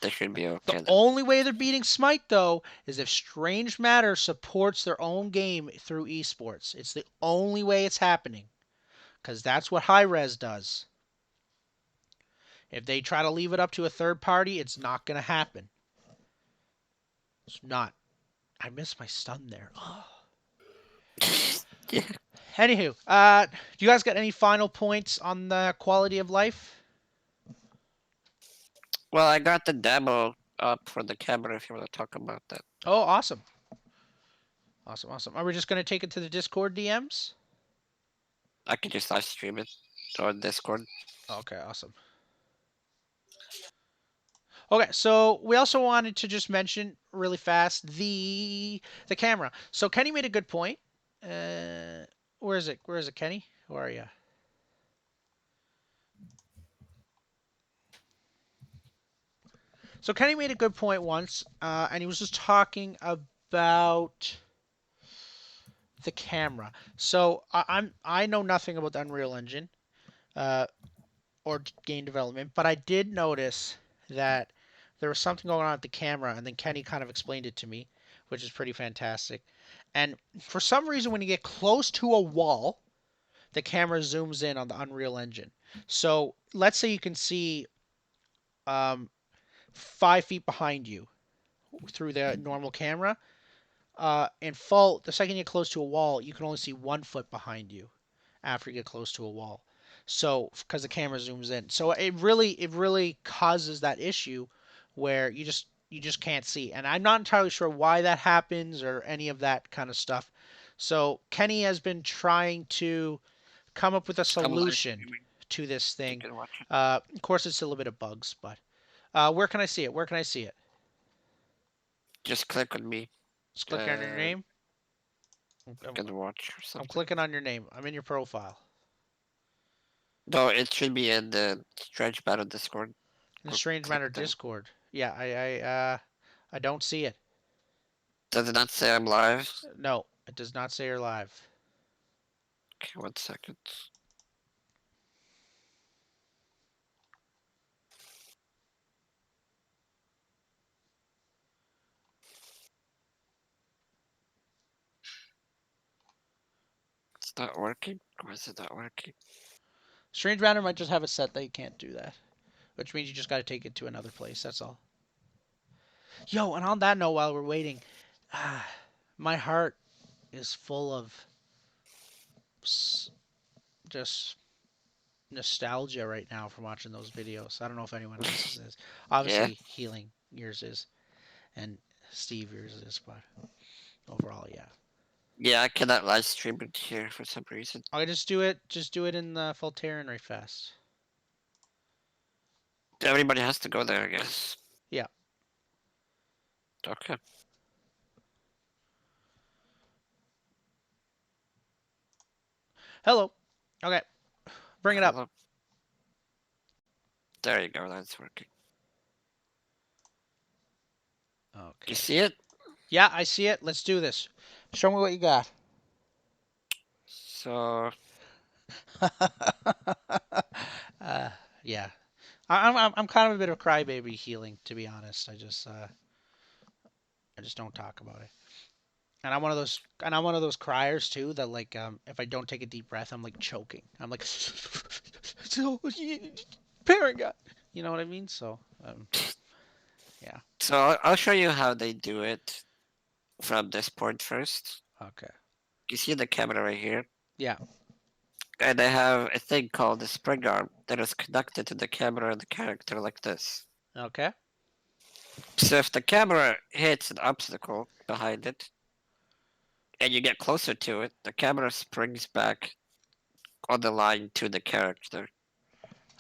they should be The okay then. only way they're beating Smite, though, is if Strange Matter supports their own game through esports. It's the only way it's happening. Because that's what High Res does. If they try to leave it up to a third party, it's not going to happen. It's not. I missed my stun there. Yeah. Anywho, do you guys got any final points on the quality of life? Well, I got the demo up for the camera if you want to talk about that. Oh, awesome. Awesome. Are we just going to take it to the Discord DMs? I can just live stream it on Discord. Okay, awesome. Okay, so we also wanted to just mention really fast the camera. So Kenny made a good point. Where is it? Where is it, Kenny? Where are you? So Kenny made a good point once, and he was just talking about the camera. So I know nothing about the Unreal Engine or game development, but I did notice that there was something going on with the camera, and then Kenny kind of explained it to me, which is pretty fantastic. And for some reason, when you get close to a wall, the camera zooms in on the Unreal Engine. So let's say you can see 5 feet behind you through the normal camera. In Fault, the second you get close to a wall, you can only see 1 foot behind you after you get close to a wall. So because the camera zooms in, so it really causes that issue where you just can't see. And I'm not entirely sure why that happens or any of that kind of stuff. So Kenny has been trying to come up with a I'm live solution streaming. to this You thing. can watch it. Of course, it's still a bit of bugs, but where can I see it? Where can I see it? Just click on me. Just click on your name. You can watch or I'm something. clicking on your name. I'm in your profile. No, it should be in the Strange Battle Discord. In the Go Strange click Matter there. Discord. Yeah, I don't see it. Does it not say I'm live? No, it does not say you're live. Okay, 1 second. It's not working? Why is it not working? Strange Matter might just have a set that you can't do that, which means you just got to take it to another place. That's all. Yo, and on that note, while we're waiting, my heart is full of just nostalgia right now from watching those videos. I don't know if anyone else's is. Yeah. Obviously, Healing yours is, and Steve yours is, but overall, yeah. Yeah, I cannot live stream it here for some reason. I'll just do it. Just do it in the Faultarian right fast. Everybody has to go there, I guess. Yeah. Okay. Hello. Okay. Bring it up. Hello. There you go, that's working. Okay. You see it? Yeah, I see it. Let's do this. Show me what you got. So Yeah. I'm kind of a bit of a crybaby Healing, to be honest. I just don't talk about it. And I'm one of those criers too that like if I don't take a deep breath, I'm like choking. I'm like so parent God. You know what I mean? So yeah. So I'll show you how they do it from this point first. Okay. You see the camera right here? Yeah. And they have a thing called the spring arm that is connected to the camera and the character like this. Okay. So if the camera hits an obstacle behind it, and you get closer to it, the camera springs back on the line to the character.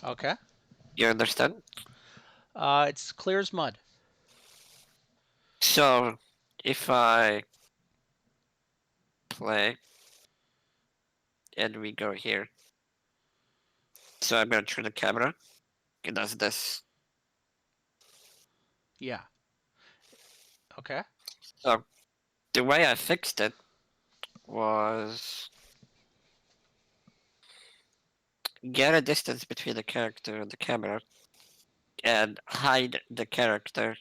Okay. You understand? It's clear as mud. So, if I play and we go here, so I'm gonna turn the camera. It does this. Yeah. Okay. So the way I fixed it was get a distance between the character and the camera and hide the character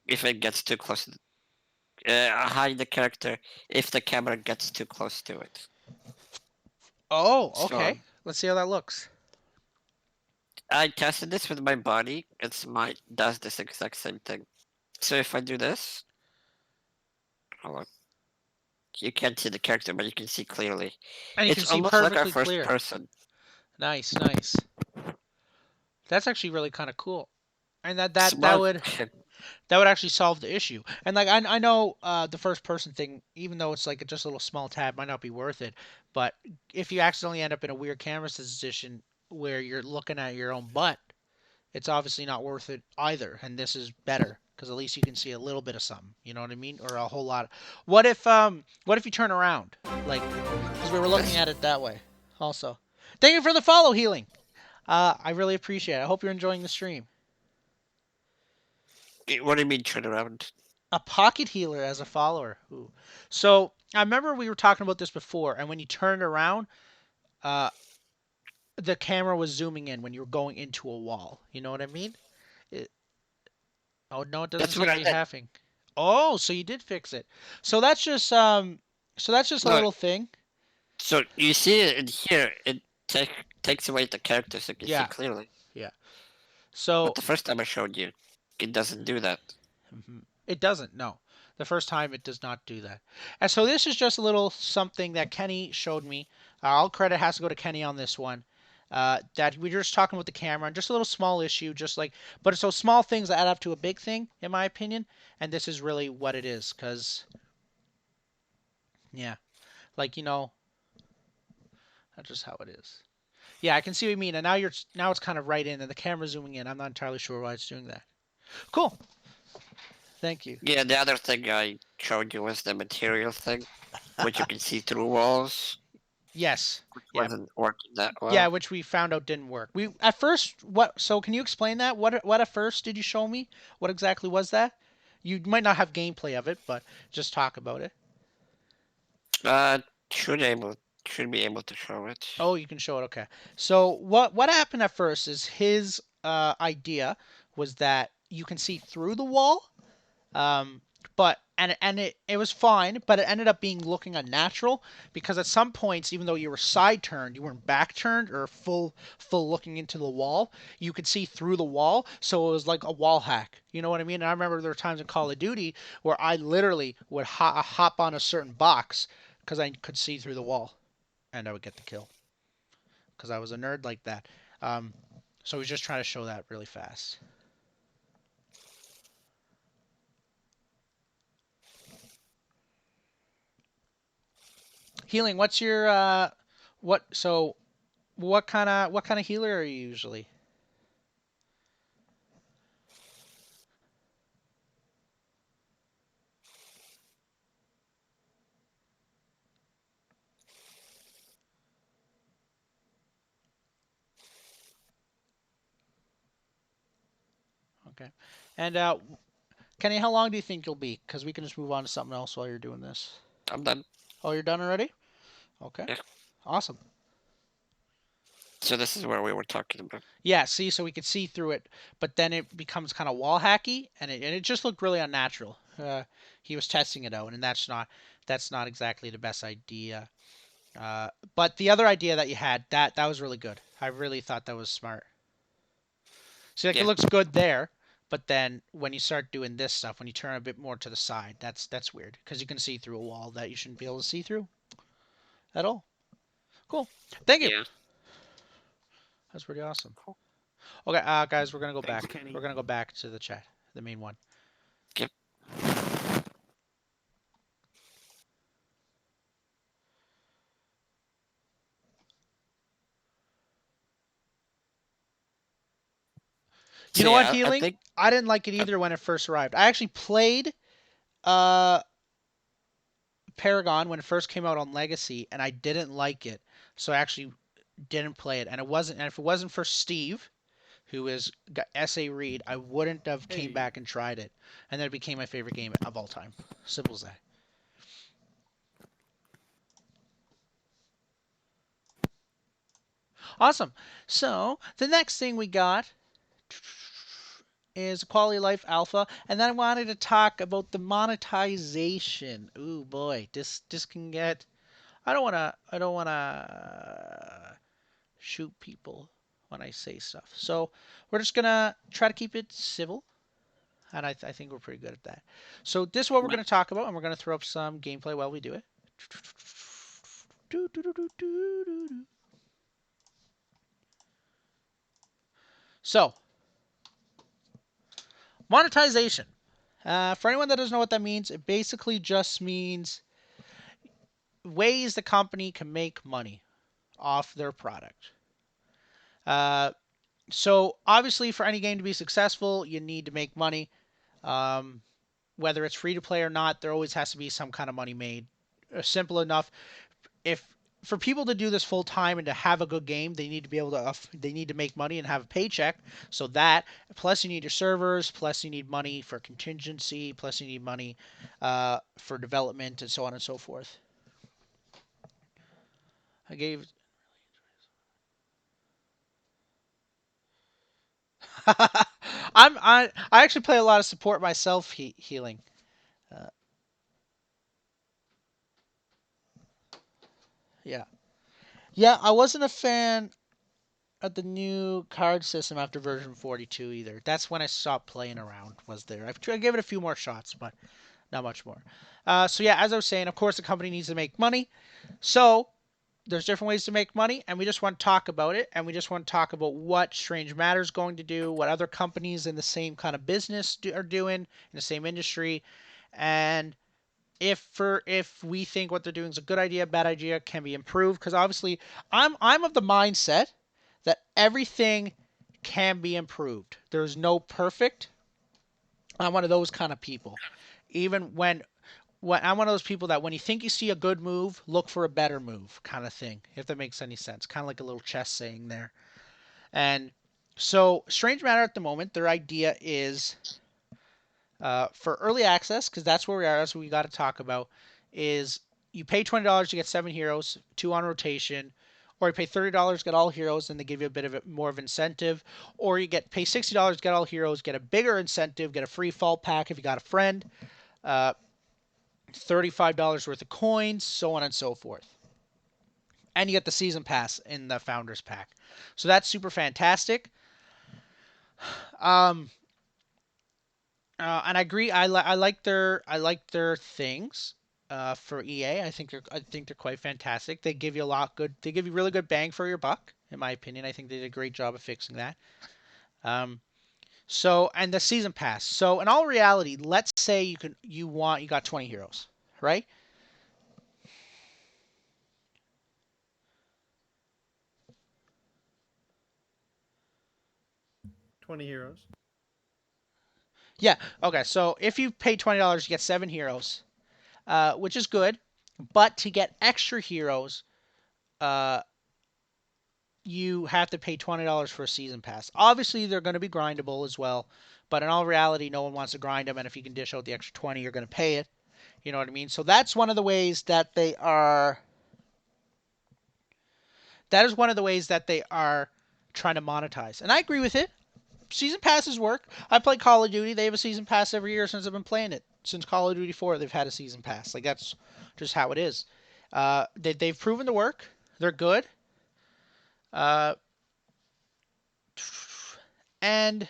if it gets too close. Hide the character if the camera gets too close to it. Oh, So okay. Let's see how that looks. I tested this with my body. Does this exact same thing. So if I do this, hold on. You can't see the character, but you can see clearly. And you It's can see almost like a perfectly first clear. person. Nice, nice. That's actually really kind of cool. And that Smart. would actually solve the issue. And like I know the first person thing, even though it's like just a little small tab, might not be worth it. But if you accidentally end up in a weird camera position where you're looking at your own butt, it's obviously not worth it either. And this is better because at least you can see a little bit of something. You know what I mean? Or a whole lot. What if you turn around? Like, because we were looking at it that way. Also, thank you for the follow, healing. I really appreciate it. I hope you're enjoying the stream. What do you mean turn around? A pocket healer as a follower. Ooh. So I remember we were talking about this before, and when you turned around, uh, the camera was zooming in when you were going into a wall. You know what I mean? It, oh no, it doesn't That's what seem to I be did. happening. Oh, so you did fix it. So that's just a No, little thing. so you see it in here. It takes away the character so you can see Yeah, clearly. yeah. But So the first time I showed you, it doesn't do that. it doesn't. No, the first time it does not do that. And so this is just a little something that Kenny showed me. All credit has to go to Kenny on this one. That we were just talking about the camera and just a little small issue, just like, but it's those small things that add up to a big thing, in my opinion. And this is really what it is, cause yeah, like that's just how it is. Yeah, I can see what you mean. And now it's kind of right in, and the camera's zooming in. I'm not entirely sure why it's doing that. Cool. Thank you. Yeah, the other thing I showed you was the material thing, which you can see through walls, Yes. which Yeah. wasn't working that Yeah, well. which we found out didn't work. We at first what? So can you explain that? What at first did you show me? What exactly was that? You might not have gameplay of it, but just talk about it. Uh, should able should be able to show it. Oh, you can show it. Okay. So what happened at first is his idea was that you can see through the wall. But it was fine, but it ended up being looking unnatural because at some points, even though you were side turned, you weren't back turned or full looking into the wall. You could see through the wall, so it was like a wall hack. You know what I mean? And I remember there were times in Call of Duty where I literally would hop on a certain box because I could see through the wall, and I would get the kill because I was a nerd like that. Um, so he was just trying to show that really fast. Healing, what's your what so what kind of healer are you usually? Okay. And Kenny, how long do you think you'll be? Because we can just move on to something else while you're doing this. I'm done. Oh, you're done already? Okay. Yeah. Awesome. So this is where we were talking about. Yeah, see, so we could see through it, but then it becomes kind of wall hacky, and it just looked really unnatural. He was testing it out, and that's not exactly the best idea. But the other idea that you had, that was really good. I really thought that was smart. See, like it Yeah. looks good there, but then when you start doing this stuff, when you turn a bit more to the side, that's weird because you can see through a wall that you shouldn't be able to see through at all. Cool. Thank you. Yeah. That's pretty awesome. Okay, guys, we're gonna go Thanks, back. Kenny. We're gonna go back to the chat, the main one. Yep. You So know what, yeah, I Healing? think I didn't like it either when it first arrived. I actually played uh, Paragon when it first came out on Legacy, and I didn't like it, so I actually didn't play it. And it wasn't, and if it wasn't for Steve, who is got SA Reed, I wouldn't have came Hey. back and tried it, and then it became my favorite game of all time. Simple as that. Awesome. So the next thing we got is Quality of Life Alpha, and then I wanted to talk about the monetization. Ooh boy, this can get. I don't wanna shoot people when I say stuff. So we're just gonna try to keep it civil, and I think we're pretty good at that. So this is what we're gonna talk about, and we're gonna throw up some gameplay while we do it. So monetization. For anyone that doesn't know what that means, it basically just means ways the company can make money off their product. Uh, so obviously, for any game to be successful, you need to make money. Um, whether it's free to play or not, there always has to be some kind of money made. Simple enough. If for people to do this full time and to have a good game, they need to be able to they need to make money and have a paycheck. So that plus you need your servers, plus you need money for contingency, plus you need money for development and so on and so forth. I gave. I actually play a lot of support myself. Healing. Uh, yeah. Yeah, I wasn't a fan of the new card system after version 42 either. That's when I stopped playing around. Was there? I gave it a few more shots, but not much more. So yeah, as I was saying, of course the company needs to make money. So there's different ways to make money, and we just want to talk about it, and we just want to talk about what Strange Matter is going to do, what other companies in the same kind of business are doing in the same industry, and if we think what they're doing is a good idea, bad idea, can be improved. Because obviously, I'm of the mindset that everything can be improved. There's no perfect. I'm one of those kind of people. Even when I'm one of those people that when you think you see a good move, look for a better move, kind of thing. If that makes any sense, kind of like a little chess saying there. And so, Strange Matter at the moment, their idea is for early access, because that's where we are. That's what we got to talk about. Is you pay $20 to get 7 heroes, 2 on rotation, or you pay $30 get all heroes, and they give you a bit of more of incentive, or you pay $60 get all heroes, get a bigger incentive, get a free fault pack if you got a friend, uh, $35 worth of coins, so on and so forth. And you get the season pass in the founders pack, so that's super fantastic. Um, and I agree. I like their things for EA. I think they're quite fantastic. They give you a lot good. They give you really good bang for your buck, in my opinion. I think they did a great job of fixing that. Um, so and the season pass. So in all reality, let's say you got 20 heroes, right? 20 heroes. Yeah. Okay. So if you pay $20, you get 7 heroes, which is good. But to get extra heroes, uh, you have to pay $20 for a season pass. Obviously, they're going to be grindable as well, but in all reality, no one wants to grind them, and if you can dish out the extra 20, you're going to pay it. You know what I mean? So that's one of the ways that they are. That is one of the ways that they are trying to monetize, and I agree with it. Season passes work. I play Call of Duty. They have a season pass every year since I've been playing it. Since Call of Duty 4, they've had a season pass. Like that's just how it is. They've proven to work. They're good. Uh, and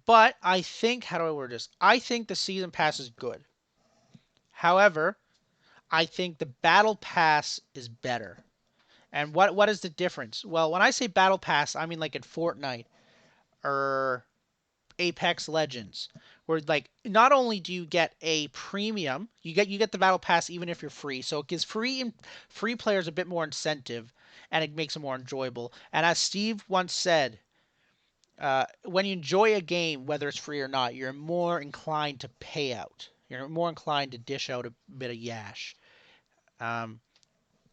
But I think, how do I word this? I think the season pass is good. However, I think the battle pass is better. And what is the difference? Well, when I say battle pass, I mean like in Fortnite or Apex Legends, where like not only do you get a premium, you get the battle pass even if you're free. So it gives free players a bit more incentive, and it makes it more enjoyable. And as Steve once said, when you enjoy a game, whether it's free or not, you're more inclined to pay out. You're more inclined to dish out a bit of yash. Um,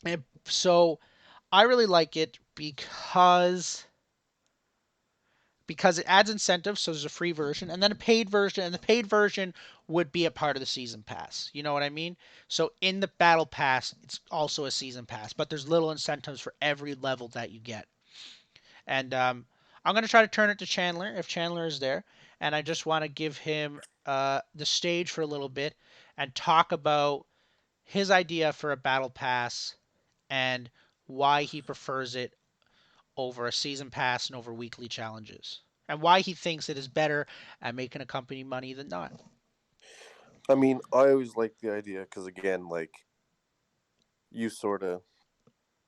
and so I really like it because it adds incentives. So there's a free version and then a paid version, and the paid version would be a part of the season pass. You know what I mean? So in the battle pass, it's also a season pass, but there's little incentives for every level that you get. And I'm gonna try to turn it to Chandler if Chandler is there, and I just want to give him the stage for a little bit and talk about his idea for a battle pass and why he prefers it over a season pass and over weekly challenges, and why he thinks it is better at making a company money than not. I mean, I always like the idea because again, like you sort of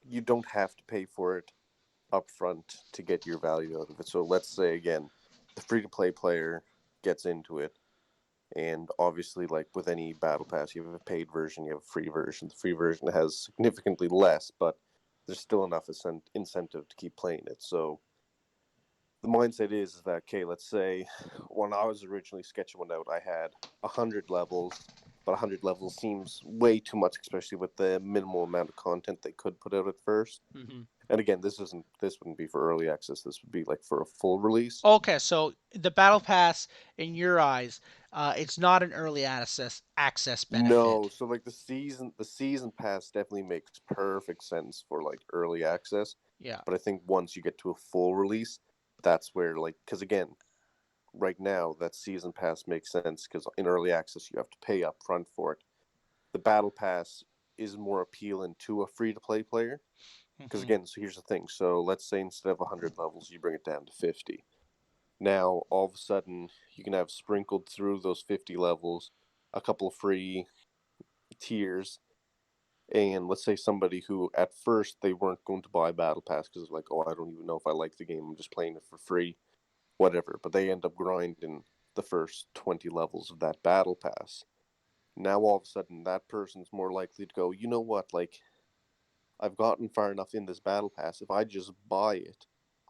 you don't have to pay for it upfront to get your value out of it. So let's say again, the free to play player gets into it, and obviously, like with any battle pass, you have a paid version, you have a free version. The free version has significantly less, but there's still enough incentive to keep playing it. So the mindset is that okay, let's say when I was originally sketching one out, I had 100 levels, but 100 levels seems way too much, especially with the minimal amount of content they could put out at first. Mm-hmm. And again, this wouldn't be for early access. This would be like for a full release. Okay, so the battle pass, in your eyes, it's not an early access No, benefit. so like the season pass definitely makes perfect sense for like early access. Yeah. But I think once you get to a full release, that's where like because again, right now that season pass makes sense because in early access you have to pay up front for it. The battle pass is more appealing to a free to play player because Mm-hmm. again, so here's the thing. So let's say instead of 100 levels, you bring it down to 50. Now all of a sudden you can have sprinkled through those 50 levels a couple of free tiers, and let's say somebody who at first they weren't going to buy battle pass because like, oh, I don't even know if I like the game, I'm just playing it for free, whatever, but they end up grinding the first 20 levels of that battle pass. Now all of a sudden that person's more likely to go, you know what, like I've gotten far enough in this battle pass, if I just buy it,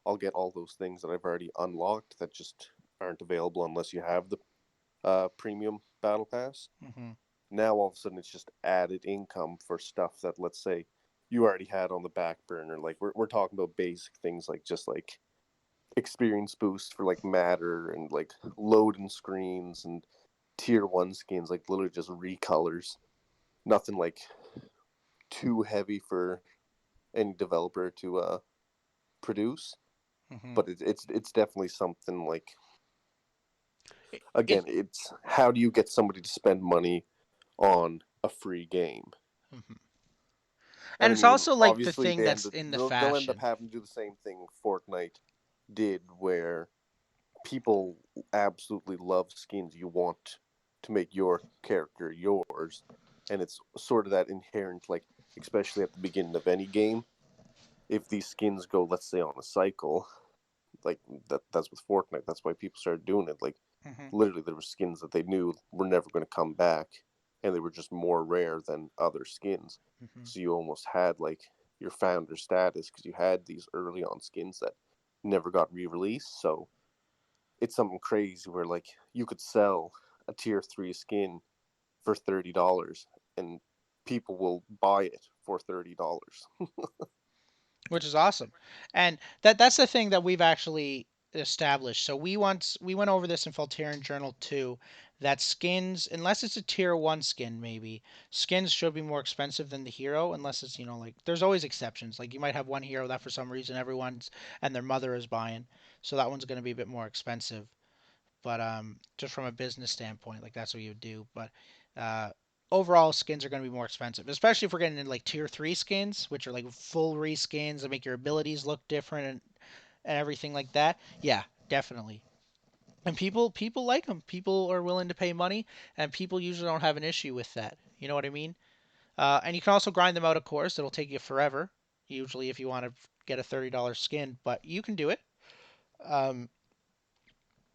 I'll get all those things that I've already unlocked that just aren't available unless you have the premium battle pass. Mm-hmm. Now all of a sudden it's just added income for stuff that let's say you already had on the back burner. Like we're talking about basic things like just like experience boost for like matter and like loading screens and tier one skins, like literally just recolors. Nothing like too heavy for any developer to produce. Mm-hmm. But it's definitely something like It again, it's how do you get somebody to spend money on a free game? mhm. And And I it's mean, also like the obviously thing that's in the they'll end up fashion. having to do the same thing Fortnite did, where people absolutely love skins. You want to make your character yours, and it's sort of that inherent, like especially at the beginning of any game. If these skins go, let's say, on a cycle, like that's with Fortnite. That's why people started doing it. Like Mm-hmm. literally, there were skins that they knew were never going to come back, and they were just more rare than other skins. Mm-hmm. So you almost had like your founder status because you had these early on skins that never got re-released. So it's something crazy where like you could sell a tier 3 skin for $30 and people will buy it for $30. Which is awesome. And that's the thing that we've actually established. So we went over this in Faultarian Journal too, that skins, unless it's a tier one skin, maybe skins should be more expensive than the hero, unless it's like there's always exceptions. Like you might have one hero that for some reason everyone's and their mother is buying, so that one's going to be a bit more expensive. But just from a business standpoint, like that's what you would do. But uh, overall, skins are going to be more expensive, especially if we're getting into like tier three skins, which are like full reskins that make your abilities look different and everything like that. Yeah, definitely. And people like them. People are willing to pay money, and people usually don't have an issue with that. You know what I mean? And you can also grind them out, of course. It'll take you forever, usually if you want to get a $30 skin, but you can do it. Um,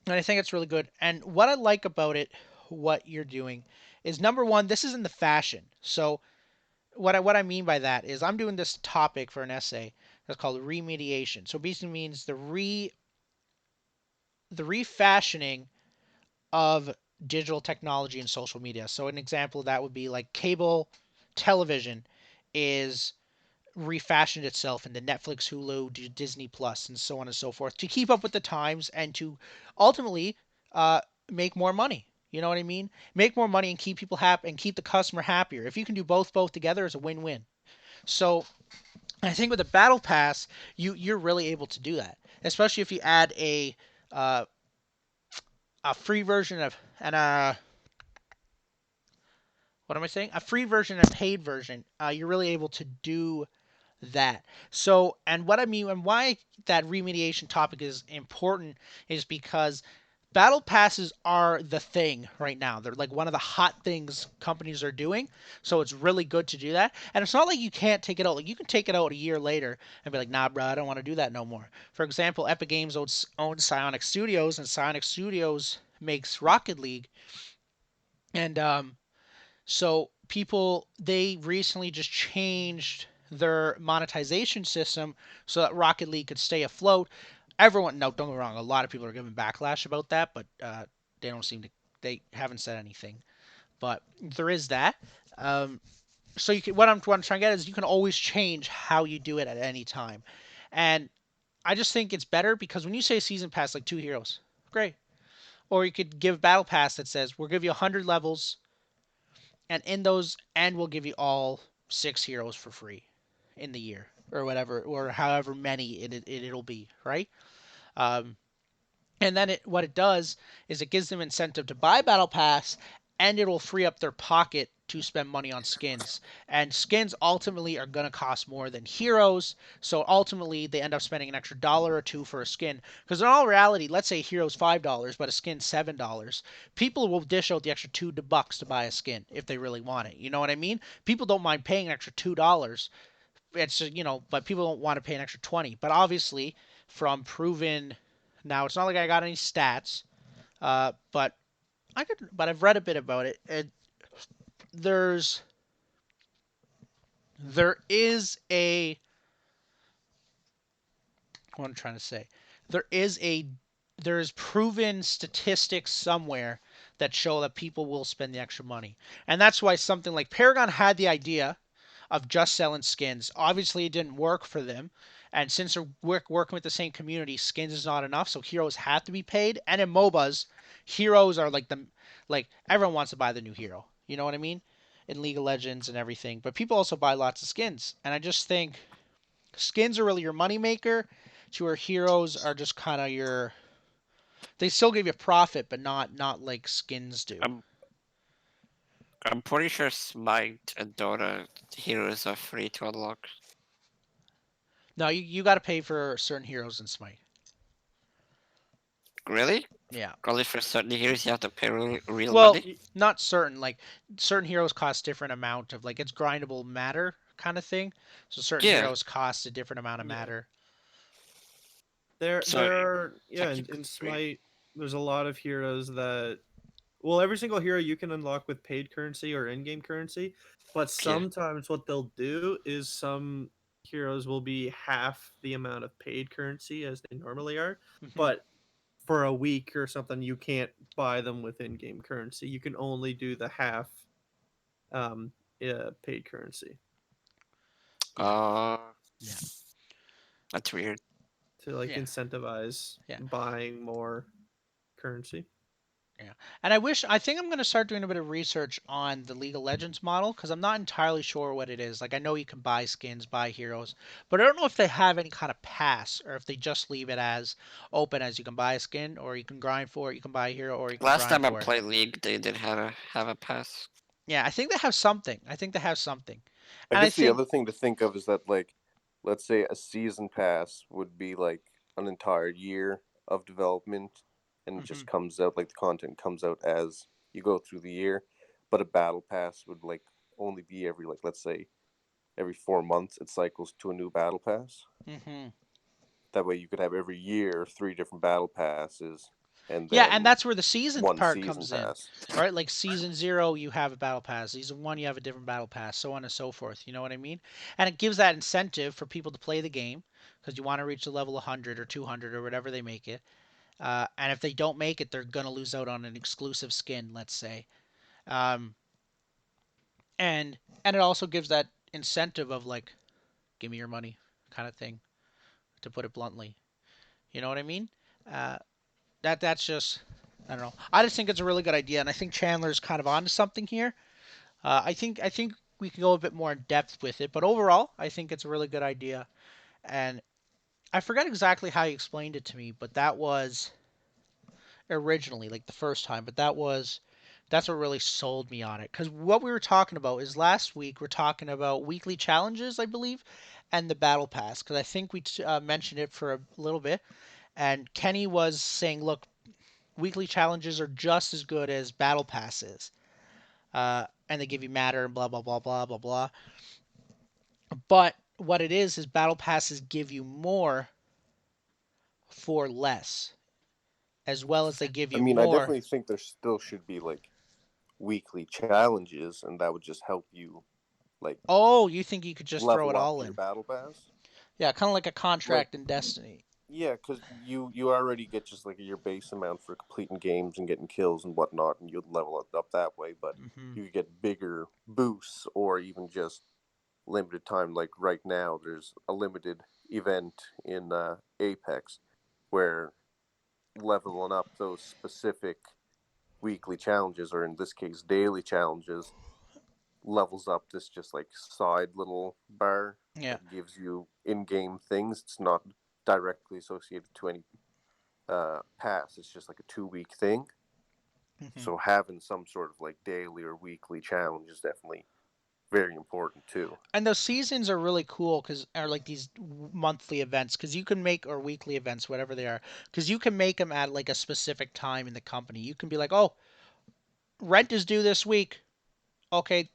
and I think it's really good. And what I like about it, what you're doing, is number one, this is in the fashion. So what I mean by that is I'm doing this topic for an essay that's called remediation. So basically means the refashioning of digital technology and social media. So an example of that would be like cable television is refashioned itself into Netflix, Hulu, Disney Plus, and so on and so forth to keep up with the times and to ultimately uh, make more money. You know what I mean? Make more money and keep people happy and keep the customer happier. If you can do both together, it's a win-win. So I think with the battle pass, you're really able to do that, especially if you add uh, a free version of and a what am I saying? A free version and a paid version. You're really able to do that. So, and what I mean, and why that remediation topic is important is because battle passes are the thing right now. They're like one of the hot things companies are doing. So it's really good to do that. And it's not like you can't take it out. Like you can take it out a year later and be like, nah, bro, I don't want to do that no more. For example, Epic Games owns Psionic Studios, and Psionic Studios makes Rocket League. And so people they recently just changed their monetization system so that Rocket League could stay afloat. Everyone, no, don't get me wrong, a lot of people are giving backlash about that, but they don't seem to. They haven't said anything. But there is that. So you can, what I'm trying to get is you can always change how you do it at any time, and I just think it's better because when you say season pass, like 2 heroes, great. Or you could give battle pass that says we'll give you 100 levels, and in those, and we'll give you all 6 heroes for free in the year or whatever, or however many it'll be, right? Um, and then what it does is it gives them incentive to buy battle pass, and it will free up their pocket to spend money on skins. And skins ultimately are going to cost more than heroes, so ultimately they end up spending an extra dollar or two for a skin. Because in all reality, let's say heroes $5 but a skin $7, people will dish out the extra $2 to buy a skin if they really want it. You know what I mean? People don't mind paying an extra $2. It's but people don't want to pay an extra 20. But obviously, from proven, now it's not like I got any stats, but I've read a bit about it. There's there is a what I'm trying to say. There is a there's proven statistics somewhere that show that people will spend the extra money, and that's why something like Paragon had the idea of just selling skins. Obviously, it didn't work for them. And since they're working with the same community, skins is not enough, so heroes have to be paid. And in MOBAs, heroes are like everyone wants to buy the new hero. You know what I mean? In League of Legends and everything. But people also buy lots of skins. And I just think skins are really your moneymaker, to where heroes are just kind of your they still give you profit, but not like skins do. I'm I'm pretty sure Smite and Dota heroes are free to unlock. No, you got to pay for certain heroes in Smite. Really? Yeah. Only for certain heroes you have to pay real Well, money? not certain. Like certain heroes cost different amount of like it's grindable matter kind of thing. So certain Yeah. heroes cost a different amount of Yeah. matter. So There are technically in free. Smite, there's a lot of heroes that well, every single hero you can unlock with paid currency or in-game currency, but Yeah. sometimes what they'll do is some heroes will be half the amount of paid currency as they normally are, Hmm. but for a week or something you can't buy them with in-game currency. You can only do the half um paid currency Yeah. Uh, Yeah. that's weird. to like Yeah. incentivize Yeah. buying more currency. Yeah. And I think I'm going to start doing a bit of research on the League of Legends model because I'm not entirely sure what it is. Like, I know you can buy skins, buy heroes, but I don't know if they have any kind of pass or if they just leave it as open as you can buy a skin or you can grind for it, you can buy a hero or you can Last grind time I for it. played League, they did have a pass. Yeah, I think they have something. I think they have something. I And I guess the think, other thing to think of is that, like, let's say a season pass would be like an entire year of development, and it just mhm, comes out like the content comes out as you go through the year. But a battle pass would like only be every, like, let's say every 4 months it cycles to a new battle pass. mhm. That way you could have every year 3 different battle passes. and Yeah, and then that's where the season one part season comes in. pass. Right? Like season 0 you have a battle pass. Season 1 you have a different battle pass, so on and so forth. You know what I mean? And it gives that incentive for people to play the game because you want to reach the level 100 or 200 or whatever they make it. And if they don't make it, they're gonna lose out on an exclusive skin, let's say. Um, and it also gives that incentive of like, give me your money, kind of thing, to put it bluntly. You know what I mean? Uh, that's just, I don't know. I just think it's a really good idea, and I think Chandler's kind of onto something here. I think we can go a bit more in depth with it, but overall, I think it's a really good idea. And I forget exactly how you explained it to me, but that was originally like the first time, but that's what really sold me on it. Because what we were talking about is last week we're talking about weekly challenges, I believe, and the battle pass. Because I think we mentioned it for a little bit, and Kenny was saying, look, weekly challenges are just as good as battle passes, and they give you matter and blah blah blah blah blah blah. But what it is battle passes give you more for less, as well as they give I you mean, I more. definitely think there still should be like weekly challenges, and that would just help you like Oh, you think you could just throw it level up all your in? battle pass. Yeah, kind of like a Like, contract in Destiny. yeah, because you already get just like your base amount for completing games and getting kills and whatnot, and you'd level it up that way. But Hmm. you could get bigger boosts or even just limited time. Like right now, there's a limited event in Apex where leveling up those specific weekly challenges, or in this case, daily challenges, levels up this just like side little bar Yeah. that gives you in-game things. It's not directly associated to any pass. It's just like a 2 week thing. Hmm. So having some sort of like daily or weekly challenge is definitely very important too. And those seasons are really cool because are like these monthly events because you can make or weekly events, whatever they are, because you can make them at like a specific time in the company. You can be like, oh, rent is due this week. Okay,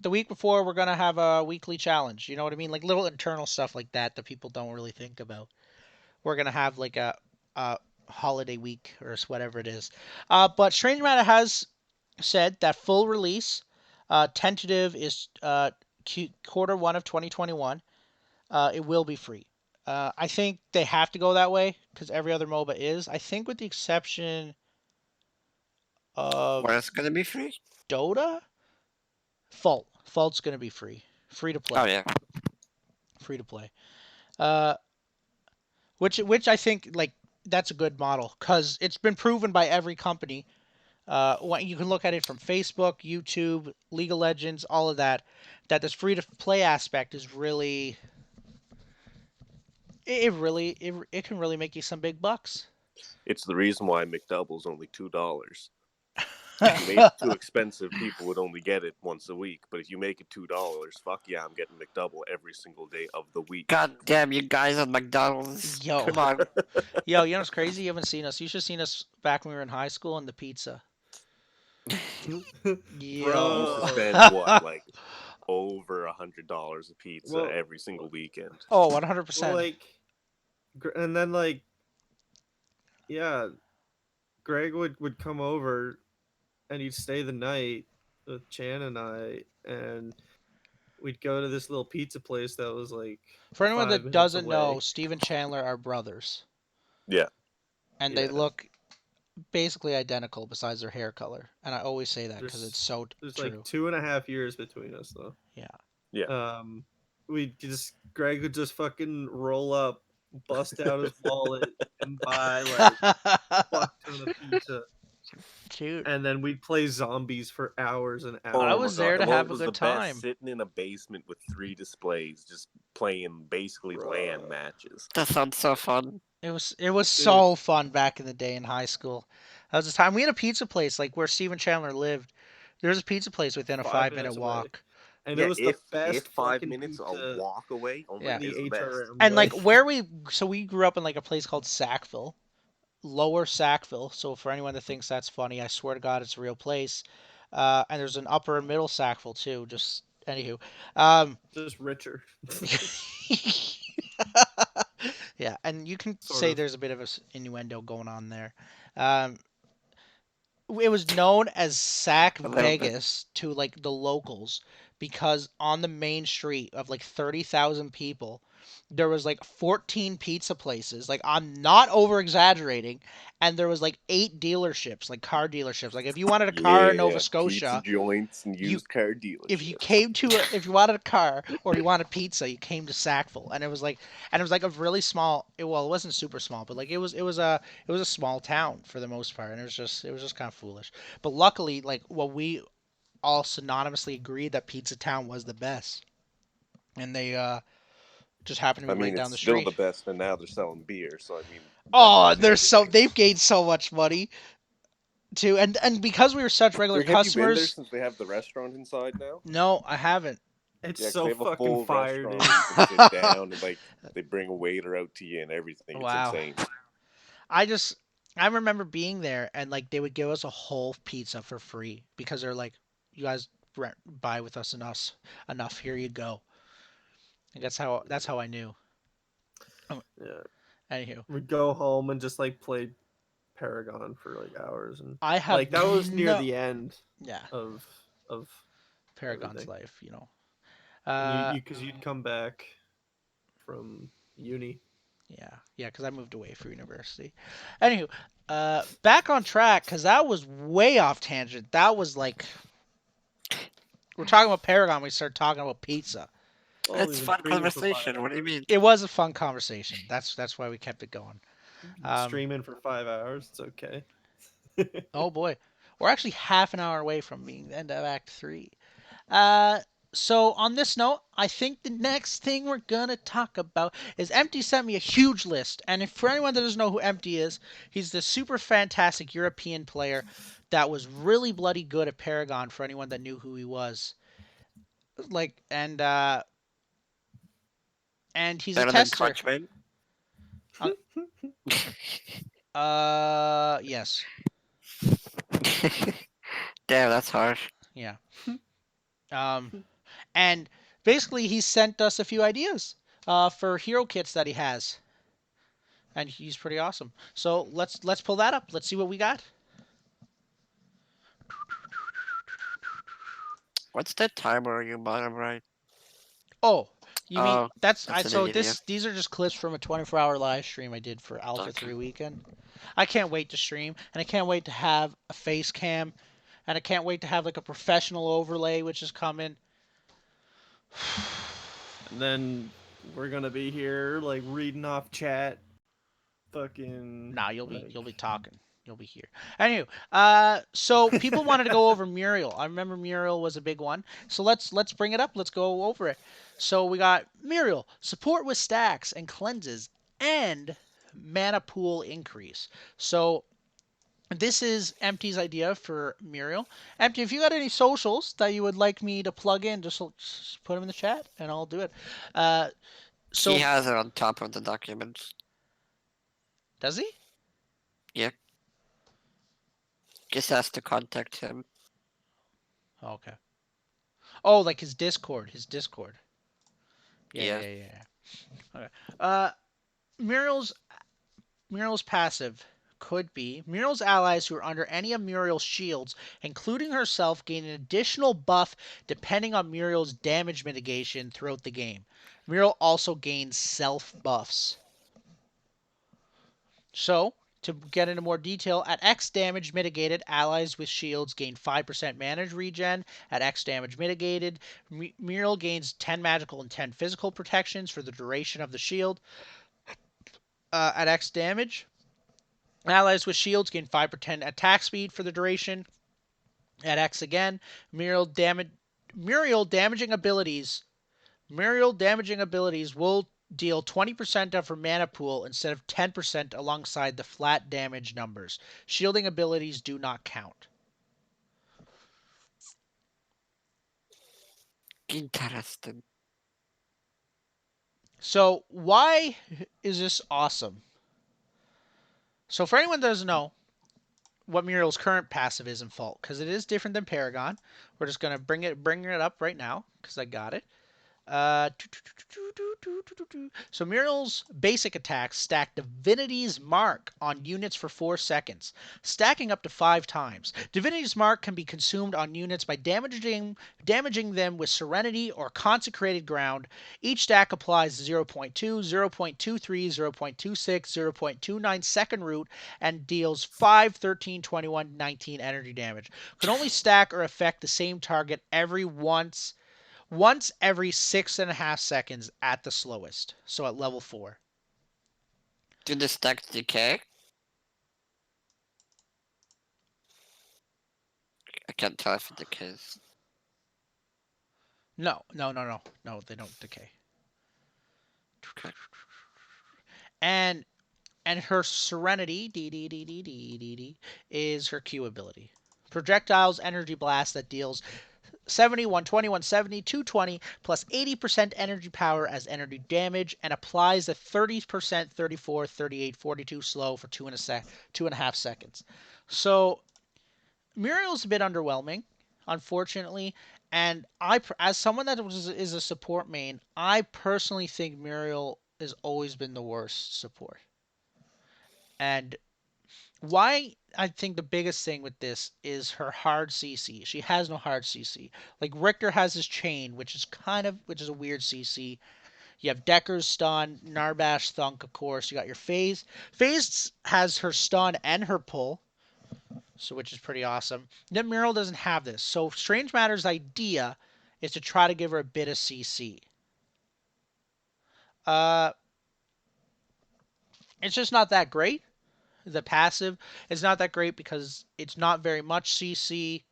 the week before we're gonna have a weekly challenge. You know what I mean? Like little internal stuff like that that people don't really think about. We're gonna have like a holiday week or whatever it is. But Strange Matter has said that full release, tentative is quarter one of 2021. It will be free. I think they have to go that way because every other MOBA is. I think with the exception What of is gonna be free? Dota, Fault's gonna be free, free to Oh play, yeah. free to play. Uh, which I think like that's a good model because it's been proven by every company. You can look at it from Facebook, YouTube, League of Legends, all of that. That this free to play aspect is really, it can really make you some big bucks. It's the reason why McDouble's only $2. If you made it too expensive, people would only get it once a week. But if you make it $2, fuck yeah, I'm getting McDouble every single day of the week. God damn you guys at McDonald's. Yo, Come on. yo, you know what's crazy? You haven't seen us. You should have seen us back when we were in high school and the pizza. We used to Yo. Bro. spend what, like over $100 a pizza Well, every single weekend. Oh, well, 100%. like, and then like, yeah, Greg would come over and he'd stay the night with Chan and I, and we'd go to this little pizza place that was like For anyone 5 minutes doesn't know, away. Steve and Chandler are brothers, Yeah. and they Yeah, look basically identical besides their hair color. And I always say that because it's there's so there's like true. 2.5 years between us though. Yeah. Yeah. We just Greg would just fucking roll up, bust out his wallet, and buy like fuck ton of pizza, Dude, and then we'd play zombies for hours and I Oh hours. my was god. there to And what have a was the good best? time. Sitting in a basement with 3 displays, just playing basically LAN Bruh. matches. That sounds so fun. It was Dude, so fun back in the day in high school. That was the time we had a pizza place like where Steve and Chandler lived. There's a pizza place within a 5 minute 5 minutes away, walk. and it Yeah, was the if best 5 fucking minutes a pizza walk away, oh my, Yeah. in the is the best. HRM. And like Like, we grew up in like a place called Sackville, Lower Sackville. So for anyone that thinks that's funny, I swear to God, it's a real place. And there's an Upper and Middle Sackville too. Just anywho, um, just richer. Yeah, and you can Sort say of. there's a bit of a innuendo going on there. Um, it was known as Sack A little bit. Vegas to like the locals because on the main street of like 30,000 people, there was like 14 pizza places. Like I'm not over exaggerating, and there was like 8 dealerships, like car dealerships. Like if you wanted a car in Nova Yeah, pizza Scotia, joints and you used car if you dealerships. came to if you wanted a car or you wanted pizza, you came to Sackville, and it was like a really small. Well, it wasn't super small, but like it was a small town for the most part, and it was just kind of foolish. But luckily, like what we all synonymously agreed that Pizza Town was the best, and they just happened to I be right mean, down it's the still the street. best, and now they're selling beer, so I mean, that Oh, tells you everything. they've gained so much money too, and because we were such regular Have you been there customers. since they have the restaurant inside now? No, I haven't. It's Yeah, because they so have a fucking full fire, restaurant dude. where you can sit down and like they bring a waiter out to you and everything. It's Wow. insane. I just I remember being there and like they would give us a whole pizza for free because they're like, you guys buy with us enough. Here you go. And that's how I knew. Oh, Yeah. anywho, We'd go home and just like play Paragon for like hours, and I have like that was near no the end yeah of of Paragon's everything. life, you know. And Uh because you'd come back from uni. yeah because I moved away for university. Anywho, back on track because that was way off tangent. That was like we're talking about Paragon. We started talking about pizza. Well, we've It's been fun streaming for conversation. What do you mean? It was a fun conversation. That's why we kept it going. streaming for 5 hours. It's okay. Oh boy, we're actually half an hour away from being the end of Act 3. Uh, so on this note, I think the next thing we're gonna talk about is Empty sent me a huge list, and if for anyone that doesn't know who Empty is, he's the super fantastic European player that was really bloody good at Paragon. For anyone that knew who he was, like and he's a Better than tester. Crunchman? Uh, yes, Damn, that's harsh. yeah. Um, and basically he sent us a few ideas for hero kits that he has, and he's pretty awesome. So let's pull that up. Let's see what we got. What's that timer you bottom right? Oh, you mean Oh, that's I that's an so idiot. these are just clips from a 24-hour live stream I did for Alpha Okay. 3 weekend. I can't wait to stream, and I can't wait to have a face cam, and I can't wait to have like a professional overlay which is coming. And then we're gonna be here like reading off chat. Fucking. Nah, like, you'll be talking. You'll be here. Anyway, so people wanted to go over Muriel. I remember Muriel was a big one. So let's bring it up. Let's go over it. So we got Muriel, support with stacks and cleanses and mana pool increase. So this is Empty's idea for Muriel. Empty, if you got any socials that you would like me to plug in, just put them in the chat and I'll do it. So He has it on top of the document. does he? Yeah. Just has to contact him. Oh, okay. Oh, like his Discord. His Discord. Yeah. Yeah. Okay. Muriel's passive could be Muriel's allies who are under any of Muriel's shields, including herself, gain an additional buff depending on Muriel's damage mitigation throughout the game. Muriel also gains self buffs. So, to get into more detail, at X damage mitigated, allies with shields gain 5% mana regen. At X damage mitigated, Muriel gains 10 magical and 10 physical protections for the duration of the shield. At X damage, allies with shields gain 5% attack speed for the duration. At X again, Muriel damaging abilities will deal 20% of her mana pool instead of 10% alongside the flat damage numbers. Shielding abilities do not count. Interesting. So why is this awesome? So for anyone that doesn't know what Muriel's current passive is in Fault, because it is different than Paragon, we're just gonna bring it up right now because I got it. Uh, so Muriel's basic attacks stack Divinity's Mark on units for 4 seconds, stacking up to 5 times. Divinity's Mark can be consumed on units by damaging them with Serenity or Consecrated Ground. Each stack applies 0.2, 0.23, 0.26, 0.29 second root and deals 5, 13, 21, 19 energy damage. Can only stack or affect the same target once every 6.5 seconds at the slowest, so at level 4. Do the stacks decay? I can't tell if it decays. No, they don't decay. Okay. And her Serenity is her Q ability. Projectiles Energy Blast that deals 70, 120, 170, 220 plus 80% energy power as energy damage and applies a 30%, 34, 38, 42 slow for 2.5 seconds. So Muriel's a bit underwhelming, unfortunately, and as someone that is a support main, I personally think Muriel has always been the worst support. And why I think the biggest thing with this is her hard CC. She has no hard CC. Like Richter has his chain, which is a weird CC. You have Decker's stun, Narbash Thunk, of course. You got your Phase. Phase has her stun and her pull, so which is pretty awesome. Then Muriel doesn't have this. So Strange Matter's idea is to try to give her a bit of CC. It's just not that great. The passive is not that great because it's not very much CC,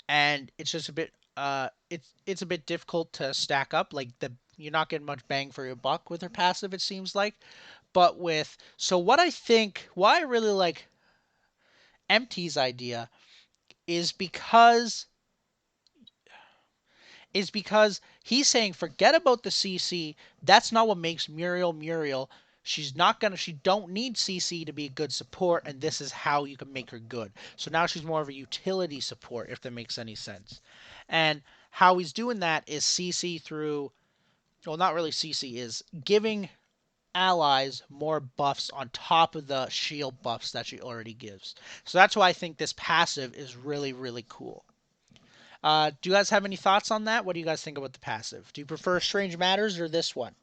and it's just a bit it's a bit difficult to stack up. Like you're not getting much bang for your buck with her passive, it seems like. But why I really like Empty's idea is because he's saying forget about the CC. That's not what makes Muriel Muriel. She don't need CC to be a good support, and this is how you can make her good. So now she's more of a utility support, if that makes any sense. And how he's doing that is CC through, well, not really CC, is giving allies more buffs on top of the shield buffs that she already gives. So that's why I think this passive is really, really cool. Do you guys have any thoughts on that? What do you guys think about the passive? Do you prefer Strange Matters or this one?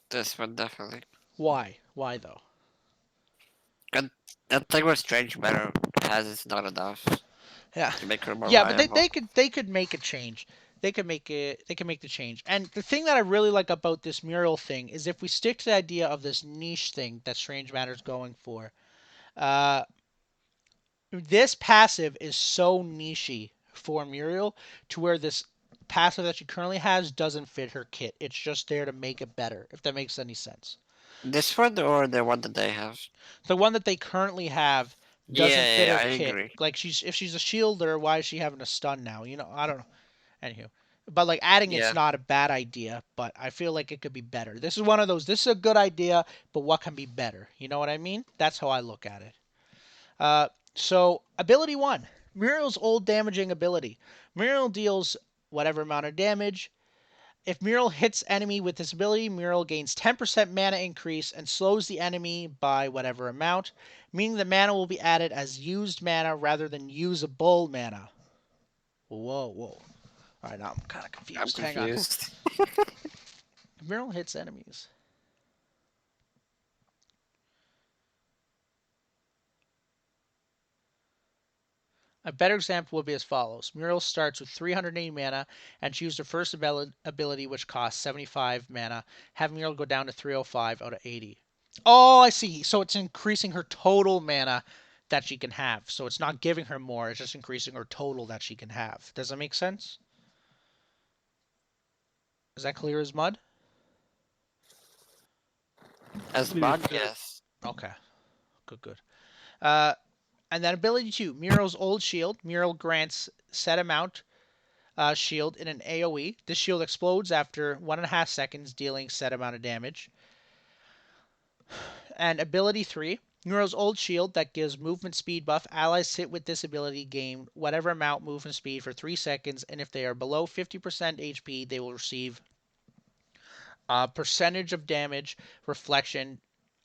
This one definitely. Why? Why though? That thing with Strange Matter has is not enough Yeah. to make her more Yeah, but viable. they could make a change. They can make the change. And the thing that I really like about this Muriel thing is if we stick to the idea of this niche thing that Strange Matter's going for, this passive is so nichey for Muriel to where this passive that she currently has doesn't fit her kit. It's just there to make it better, if that makes any sense. This one or the one that they have? The one that they currently have doesn't Yeah, fit her I kit. agree. Like if she's a shielder, why is she having a stun now? You know, I don't know. Anywho. But like adding it's Yeah. not a bad idea, but I feel like it could be better. This is one of those, this is a good idea, but what can be better? You know what I mean? That's how I look at it. So ability 1, Muriel's old damaging ability. Muriel deals whatever amount of damage. If Muriel hits enemy with this ability, Muriel gains 10% mana increase and slows the enemy by whatever amount, meaning the mana will be added as used mana rather than usable mana. Whoa. Alright, now I'm kind of confused. I'm Hang on. confused. Muriel hits enemies. A better example would be as follows. Muriel starts with 380 mana and chooses her first ability, which costs 75 mana. Have Muriel go down to 305 out of 80. Oh, I see. So it's increasing her total mana that she can have. So it's not giving her more. It's just increasing her total that she can have. Does that make sense? Is that clear as mud? As mud, yes. Okay. Good. And then ability 2, Muriel's Old Shield. Muriel grants set amount shield in an AoE. This shield explodes after 1.5 seconds, dealing set amount of damage. And ability 3, Muriel's old shield that gives movement speed buff. Allies hit with this ability gain whatever amount movement speed for 3 seconds, and if they are below 50% HP, they will receive a percentage of damage reflection.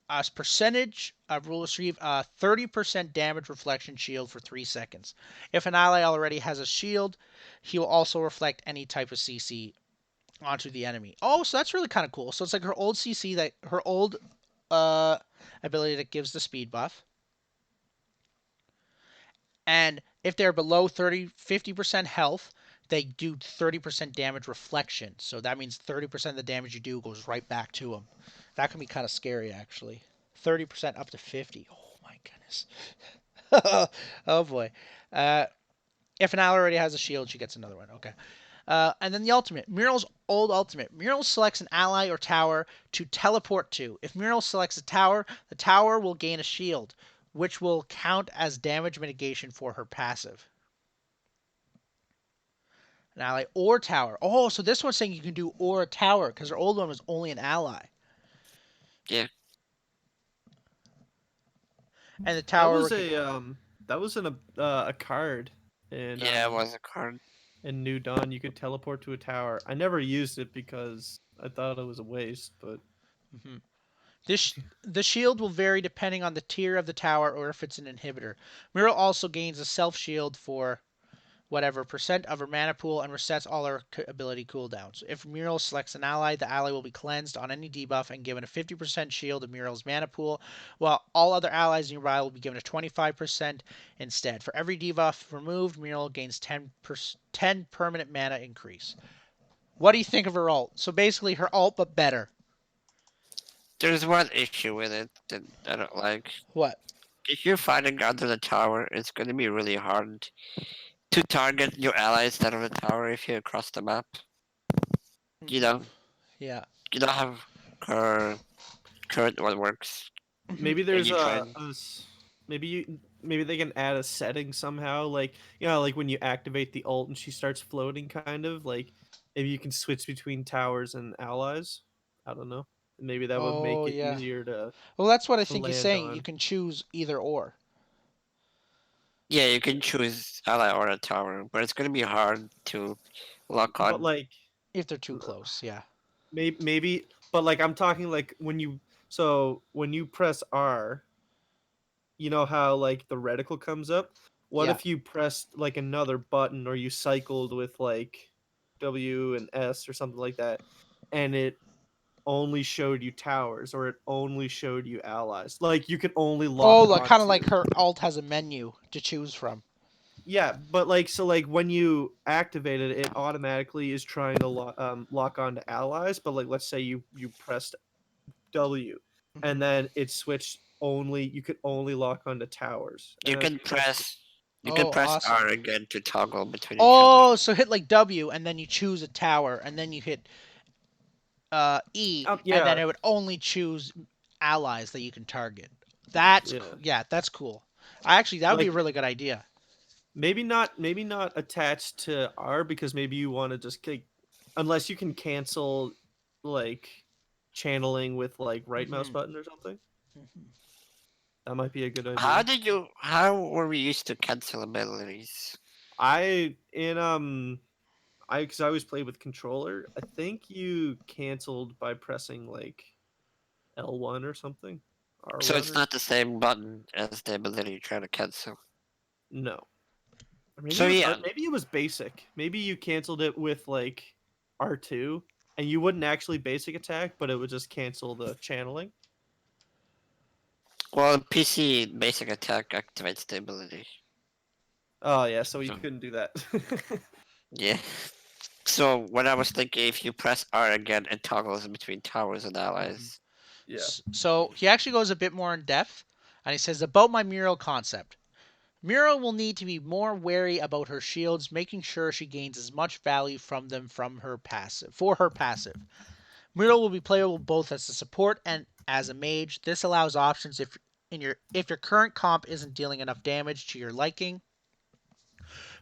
A percentage will receive a 30% damage reflection shield for 3 seconds. If an ally already has a shield, he will also reflect any type of CC onto the enemy. Oh, so that's really kind of cool. So it's like her old CC, that her old uh, ability that gives the speed buff. And if they're below 50% health, they do 30% damage reflection. So that means 30% of the damage you do goes right back to them. That can be kind of scary, actually. 30% up to 50. Oh my goodness. Oh boy. If an ally already has a shield, she gets another one. Okay. And then the ultimate. Muriel's old ultimate. Muriel selects an ally or tower to teleport to. If Muriel selects a tower, the tower will gain a shield, which will count as damage mitigation for her passive. An ally or tower. Oh, so this one's saying you can do or a tower because her old one was only an ally. Yeah. And the That tower. was a card Yeah, it was a card. in New Dawn. You could teleport to a tower. I never used it because I thought it was a waste, but Mhm. The shield will vary depending on the tier of the tower or if it's an inhibitor. Muriel also gains a self shield for whatever percent of her mana pool and resets all her ability cooldowns. If Muriel selects an ally, the ally will be cleansed on any debuff and given a 50% shield of Muriel's mana pool, while all other allies nearby will be given a 25% instead. For every debuff removed, Muriel gains 10 permanent mana increase. What do you think of her ult? So basically her ult, but better. There's one issue with it that I don't like. What? If you're fighting under the tower, it's going to be really hard to target your allies that are the tower if you're across the map. You know, Yeah. you don't have her current one works. maybe And there's you try a, and maybe they can add a setting somehow, like like when you activate the ult and she starts floating, kind of like maybe you can switch between towers and allies. I don't know. Maybe that would Oh, make it yeah. easier Well, that's what I to think he's land saying. You on. can choose either or. yeah, you can choose ally or a tower, but it's going to be hard to lock But on. like If they're too close, yeah. maybe, but like I'm talking like when you press R, you know how like the reticle comes up? What Yeah. if you pressed like another button, or you cycled with like W and S or something like that, and it only showed you towers, or it only showed you allies? Like you could only Oh, lock like on kind of to. like her alt has a menu to choose from. Yeah, but like so like when you activate it, it automatically is trying to lock on to allies, but like let's say you pressed W, and Mhm. then it switched, only you could only lock onto towers. You And can that's press you can Oh, press awesome. R again to toggle between each other. Oh, so hit like W and then you choose a tower and then you hit E and then yeah, it would only choose allies that you can target. That's yeah. yeah, that's cool. Actually, that would be a Like really good idea. maybe not attached to R, because maybe you want to just like, unless you can cancel like channeling with like right mouse Mhm. button or something. Mhm. That might be a good How idea. did you? How were we used to cancel abilities? I in I because I always played with controller. I think you canceled by pressing like L1 or something, So R1 it's or not the same button as the ability you try to cancel. no. Or So yeah, maybe it was basic. Maybe you canceled it with like R2, and you wouldn't actually basic attack, but it would just cancel the channeling. well, PC basic attack activates the ability. Oh yeah, so you So couldn't do that. yeah. So what I was thinking, if you press R again, it toggles between towers and Mhm. allies. Yeah. So he actually goes a bit more in depth, and he says about my Muriel concept. Muriel will need to be more wary about her shields, making sure she gains as much value from them from her passive. For her passive, Muriel will be playable both as a support and as a mage. This allows options if your current comp isn't dealing enough damage to your liking.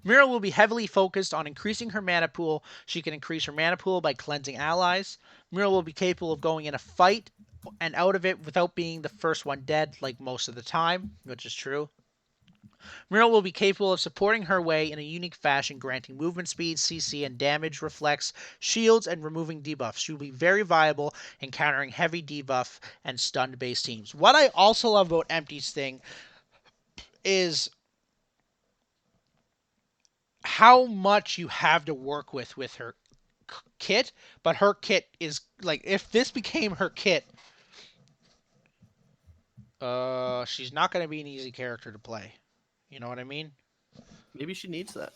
Muriel will be heavily focused on increasing her mana pool. She can increase her mana pool by cleansing allies. Muriel will be capable of going in a fight and out of it without being the first one dead, like most of the time, which is true. Muriel will be capable of supporting her way in a unique fashion, granting movement speed, CC, and damage, reflex, shields, and removing debuffs. She will be very viable in countering heavy debuff and stunned base teams. What I also love about Empty's thing is how much you have to work with her kit, but her kit is like, if this became her kit, she's not going to be an easy character to play. You know what I mean? Maybe she needs that.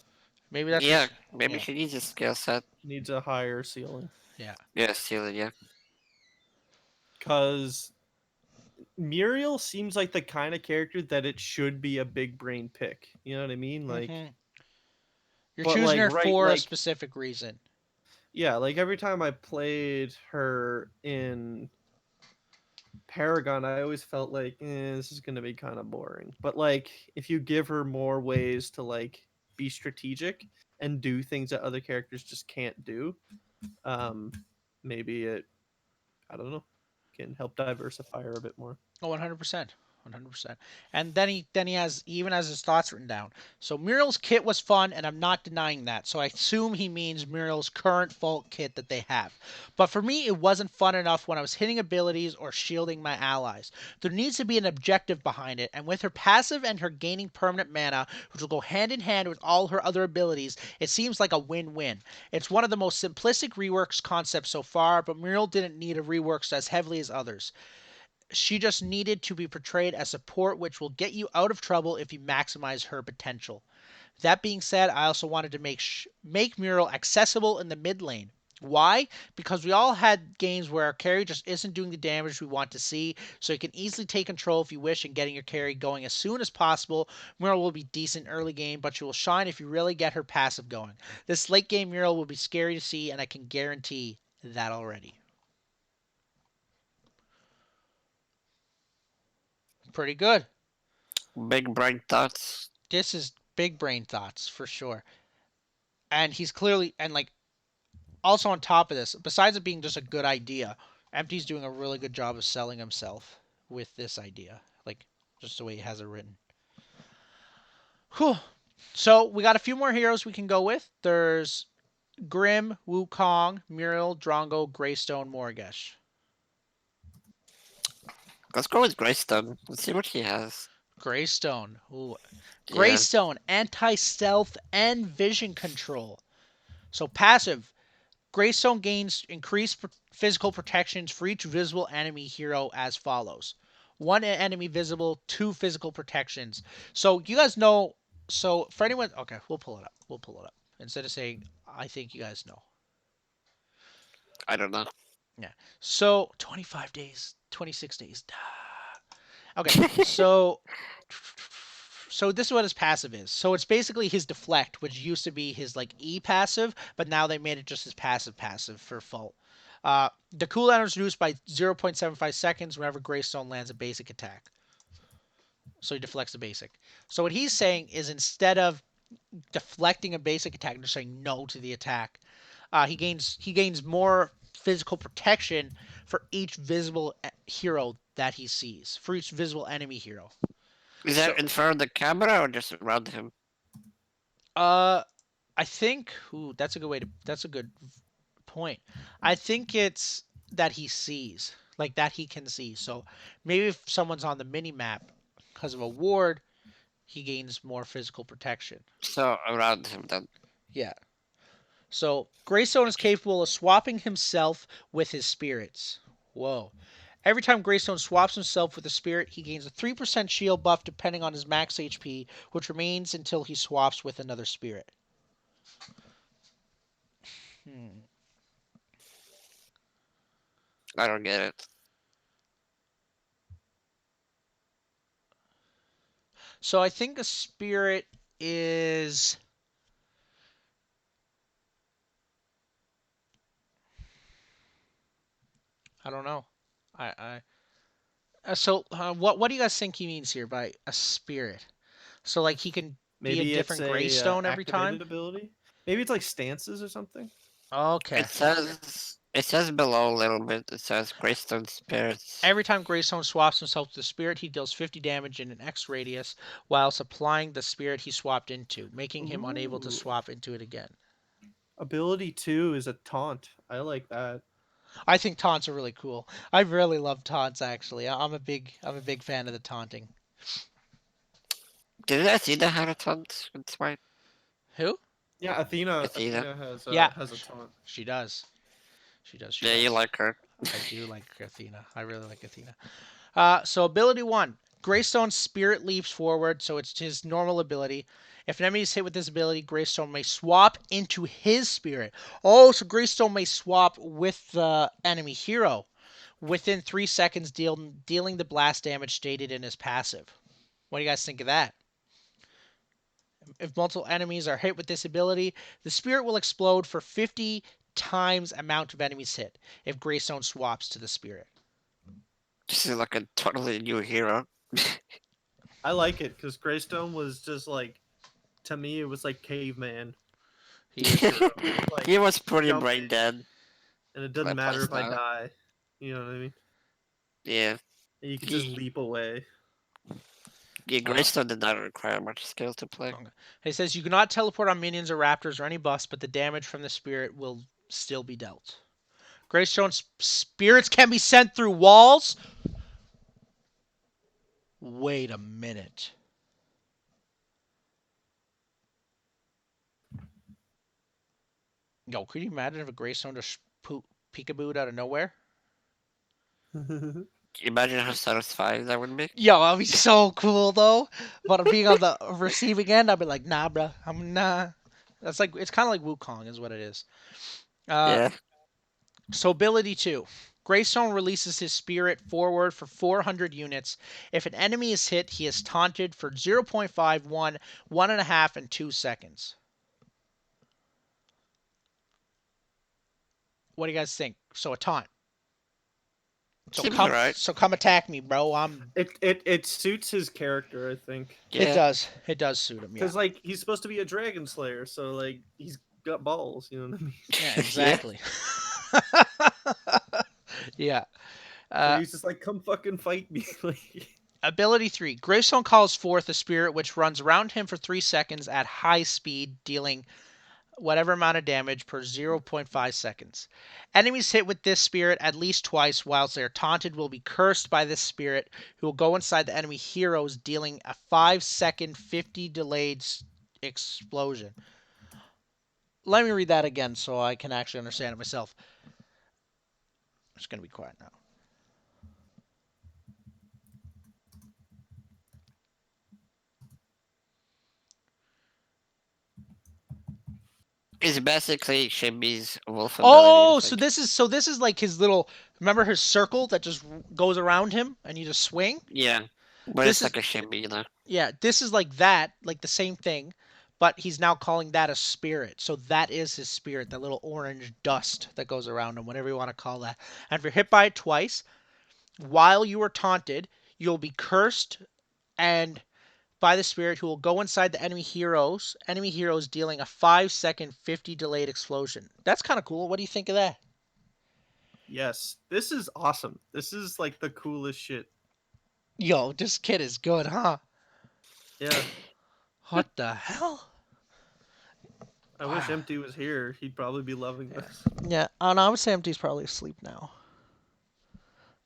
Maybe that's Yeah, just, maybe yeah, she needs a skill set. Needs a higher ceiling. yeah. Yeah, steal it, yeah. Because Muriel seems like the kind of character that it should be a big brain pick. You know what I mean? Like, You're but choosing like her right, for a like specific reason. yeah, like every time I played her in Paragon, I always felt like this is gonna be kind of boring. But like, if you give her more ways to like be strategic and do things that other characters just can't do, um, maybe it, I don't know, can help diversify her a bit more. Oh, 100%. 100%. And then he even has his thoughts written down. So Muriel's kit was fun, and I'm not denying that. So I assume he means Muriel's current Fault kit that they have. But for me, it wasn't fun enough when I was hitting abilities or shielding my allies. There needs to be an objective behind it, and with her passive and her gaining permanent mana, which will go hand in hand with all her other abilities, it seems like a win-win. It's one of the most simplistic reworks concepts so far, but Muriel didn't need a reworks as heavily as others. She just needed to be portrayed as support, which will get you out of trouble if you maximize her potential. That being said, I also wanted to make Muriel accessible in the mid lane. Why? Because we all had games where our carry just isn't doing the damage we want to see, so you can easily take control if you wish and getting your carry going as soon as possible. Muriel will be decent early game, but she will shine if you really get her passive going. This late game Muriel will be scary to see, and I can guarantee that already. Pretty good. Big brain thoughts. This is big brain thoughts for sure. And he's clearly, and like, also on top of this, besides it being just a good idea, Empty's doing a really good job of selling himself with this idea. Like, just the way he has it written. Whew. So we got a few more heroes we can go with. There's Grim, Wukong, Muriel, Drongo, Greystone, Morgesh. Let's go with Greystone. Let's see what he has. Greystone. Ooh. Yeah. Greystone, anti-stealth and vision control. So passive, Greystone gains increased physical protections for each visible enemy hero as follows. One enemy visible, 2 physical protections. So you guys know, so for anyone, okay, we'll pull it up. We'll pull it up. Instead of saying, I think you guys know. I don't know. Yeah. So 25 days, 26 days. Okay, so this is what his passive is. So it's basically his deflect, which used to be his like E passive, but now they made it just his passive for Fault. The cooldown is reduced by 0.75 seconds whenever Greystone lands a basic attack. So he deflects the basic. So what he's saying is instead of deflecting a basic attack and just saying no to the attack, he gains more physical protection for each visible hero that he sees, for each visible enemy hero. Is that in front of the camera or just around him? I think that's a good point. I think it's that he sees, like that he can see. So maybe if someone's on the mini map because of a ward, he gains more physical protection. So around him then. Yeah. So Greystone is capable of swapping himself with his spirits. Whoa. Every time Greystone swaps himself with a spirit, he gains a 3% shield buff depending on his max HP, which remains until he swaps with another spirit. I don't get it. So I think a spirit is... I don't know. What do you guys think he means here by a spirit? So like he can Maybe be a different Greystone every time? ability. Maybe it's like stances or something. Okay. It says It says below a little bit. It says Greystone Spirits. Every time Greystone swaps himself to the spirit, he deals 50 damage in an X radius while supplying the spirit he swapped into, making him unable to Ooh. swap into it again. Ability 2 is a taunt. I like that. I think taunts are really cool. I really love taunts actually. I'm a big fan of the taunting. Did I see the had a taunt with Smite? Who? Yeah, Athena Athena. Yeah. has a taunt. She does. She does. Yeah, you like her. I do like Athena. I really like Athena. So ability 1. Greystone's spirit leaps forward, so it's his normal ability. If an enemy is hit with this ability, Greystone may swap into his spirit. Oh, so Greystone may swap with the enemy hero within 3 seconds, dealing the blast damage stated in his passive. What do you guys think of that? If multiple enemies are hit with this ability, the spirit will explode for 50 times amount of enemies hit if Greystone swaps to the spirit. This is like a totally new hero. I like it because Greystone was just like, to me, it was like caveman. He is true. Like, He was pretty jump brain in, dead. and it doesn't My matter if I playstyle. die. You know what I mean? Yeah. And you can just leap away. Yeah, Greystone did not require much skill to play. Okay. He says you cannot teleport on minions or raptors or any buffs, but the damage from the spirit will still be dealt. Greystone's spirits can be sent through walls. Wait a minute. Yo, could you imagine if a Greystone just peekabooed out of nowhere? Imagine how satisfying that would be. Yo, that'd be so cool though. But being on the receiving end, I'd be like, nah, bro, I'm nah. That's like it's kind of like Wukong, is what it is. Yeah. So ability 2. Greystone releases his spirit forward for 400 units. If an enemy is hit, he is taunted for 0.5, 1, 1.5, and 2 seconds. What do you guys think? So a taunt. So Seems come, right. so come attack me, bro. I'm. It suits his character, I think. Yeah. It does. It does suit him. Yeah. Because like he's supposed to be a dragon slayer, so like he's got balls. You know what I mean? Yeah. Exactly. Yeah. So he's just like, come fucking fight me. Like, Ability 3. Greystone calls forth a spirit which runs around him for 3 seconds at high speed, dealing whatever amount of damage per 0.5 seconds. Enemies hit with this spirit at least twice whilst they are taunted will be cursed by this spirit, who will go inside the enemy heroes, dealing a 5-second 50 delayed explosion. Let me read that again so I can actually understand it myself. I'm just going to be quiet now. It's basically Shimby's wolf ability. Oh, so this is like his little. Remember his circle that just goes around him and you just swing? Yeah, but This it's like a Shimby, you know. Yeah, this is like that, like the same thing, but he's now calling that a spirit. So that is his spirit, that little orange dust that goes around him, whatever you want to call that. And if you're hit by it twice, while you are taunted, you'll be cursed and by the spirit, who will go inside the enemy heroes dealing a 5-second 50 delayed explosion. That's kind of cool. What do you think of that? yes, this is awesome. This is like the coolest shit. Yo, this kid is good, huh? Yeah. What the hell? I wish Empty was here. He'd probably be loving this. Yeah, and I would say Empty's probably asleep now.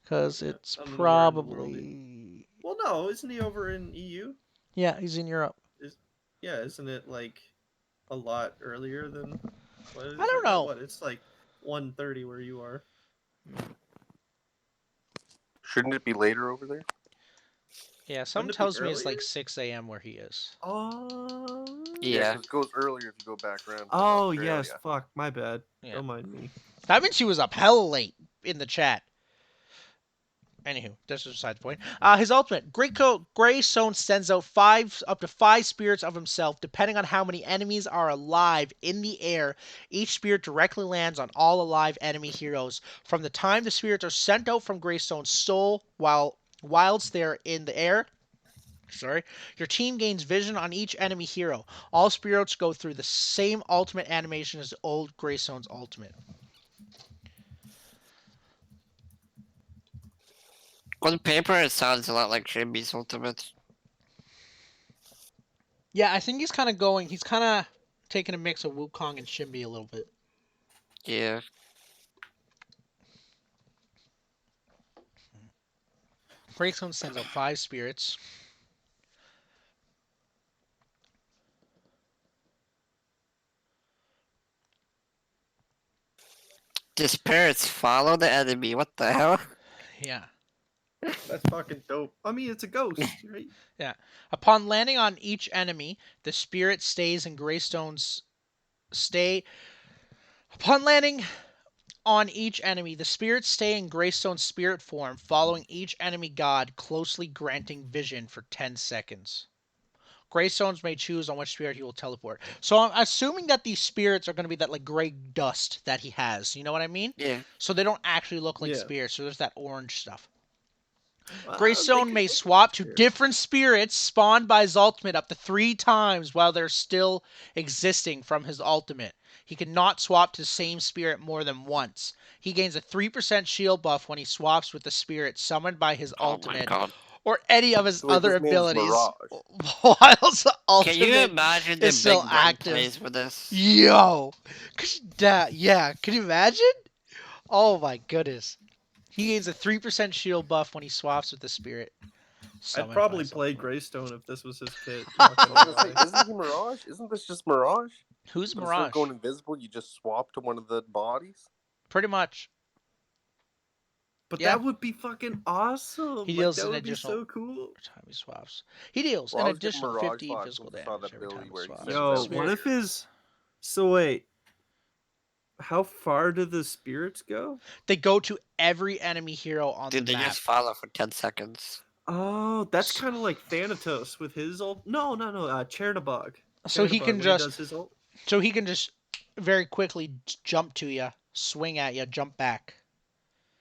Because Yeah, it's I don't know where in the world probably... Well, no, isn't he over in EU? Yeah, he's in Europe. Yeah, isn't it like a lot earlier than? What is I don't it? know. What, it's like 1:30 where you are. Shouldn't it be later over there? Yeah, someone Wouldn't it be tells me it's like earlier? 6 a.m. where he is. Oh. Yeah. 'cause it goes earlier if you go back around. to Oh Australia. yes, fuck, my bad. Yeah. Don't mind me. That means he was up hella late in the chat. Anywho, that's beside the point. His ultimate, Greystone sends out up to 5 spirits of himself, depending on how many enemies are alive in the air. Each spirit directly lands on all alive enemy heroes. From the time the spirits are sent out from Greystone's soul, whilst they're in the air, your team gains vision on each enemy hero. All spirits go through the same ultimate animation as old Greystone's ultimate. On paper, it sounds a lot like Shimby's ultimate. Yeah, I think he's kind of taking a mix of Wukong and Shimby a little bit. Yeah. Greystone sends out 5 spirits. The spirits follow the enemy. What the hell? Yeah. That's fucking dope. I mean, it's a ghost, right? Yeah. Upon landing on each enemy, the spirit stays in Greystone's stay. Upon landing on each enemy, the spirits stay in Greystone's spirit form, following each enemy god, closely granting vision for 10 seconds. Greystones may choose on which spirit he will teleport. So I'm assuming that these spirits are going to be that like gray dust that he has. You know what I mean? Yeah. So they don't actually look like Yeah. spirits. So there's that orange stuff. They Greystone may could swap to spirits. different spirits spawned by his ultimate up to 3 times while they're still existing from his ultimate. He cannot swap to the same spirit more than once. He gains a 3% shield buff when he swaps with the spirit summoned by his Oh my ultimate god. or any of his So wait, other his name's abilities Mirage. while his Can you ultimate imagine the is still big brain active. plays with this? Yo! Yeah, can you imagine? Oh my goodness. He gains a 3% shield buff when he swaps with the spirit. I'd Summoned by probably his play ultimate. Greystone if this was his kit. I Not gonna was gonna say, lie. isn't he Mirage? Isn't this just Mirage? Who's But instead of Mirage? going invisible, you just swap to one of the bodies. Pretty much. But Yeah. that would be fucking awesome. He Like deals that an would be additional so cool. time he swaps. He deals Well, an I was getting additional Mirage 50 vibes physical when I saw damage that every time ability he where he swaps. sends Yo, out what if his? So wait, how far do the spirits go? They go to every enemy hero on Dude, the they map. just follow for 10 seconds. Oh, that's kind of like Thanatos with his ult. No, Chernabog. So he can when just he does his ult. very quickly jump to you, swing at you, jump back.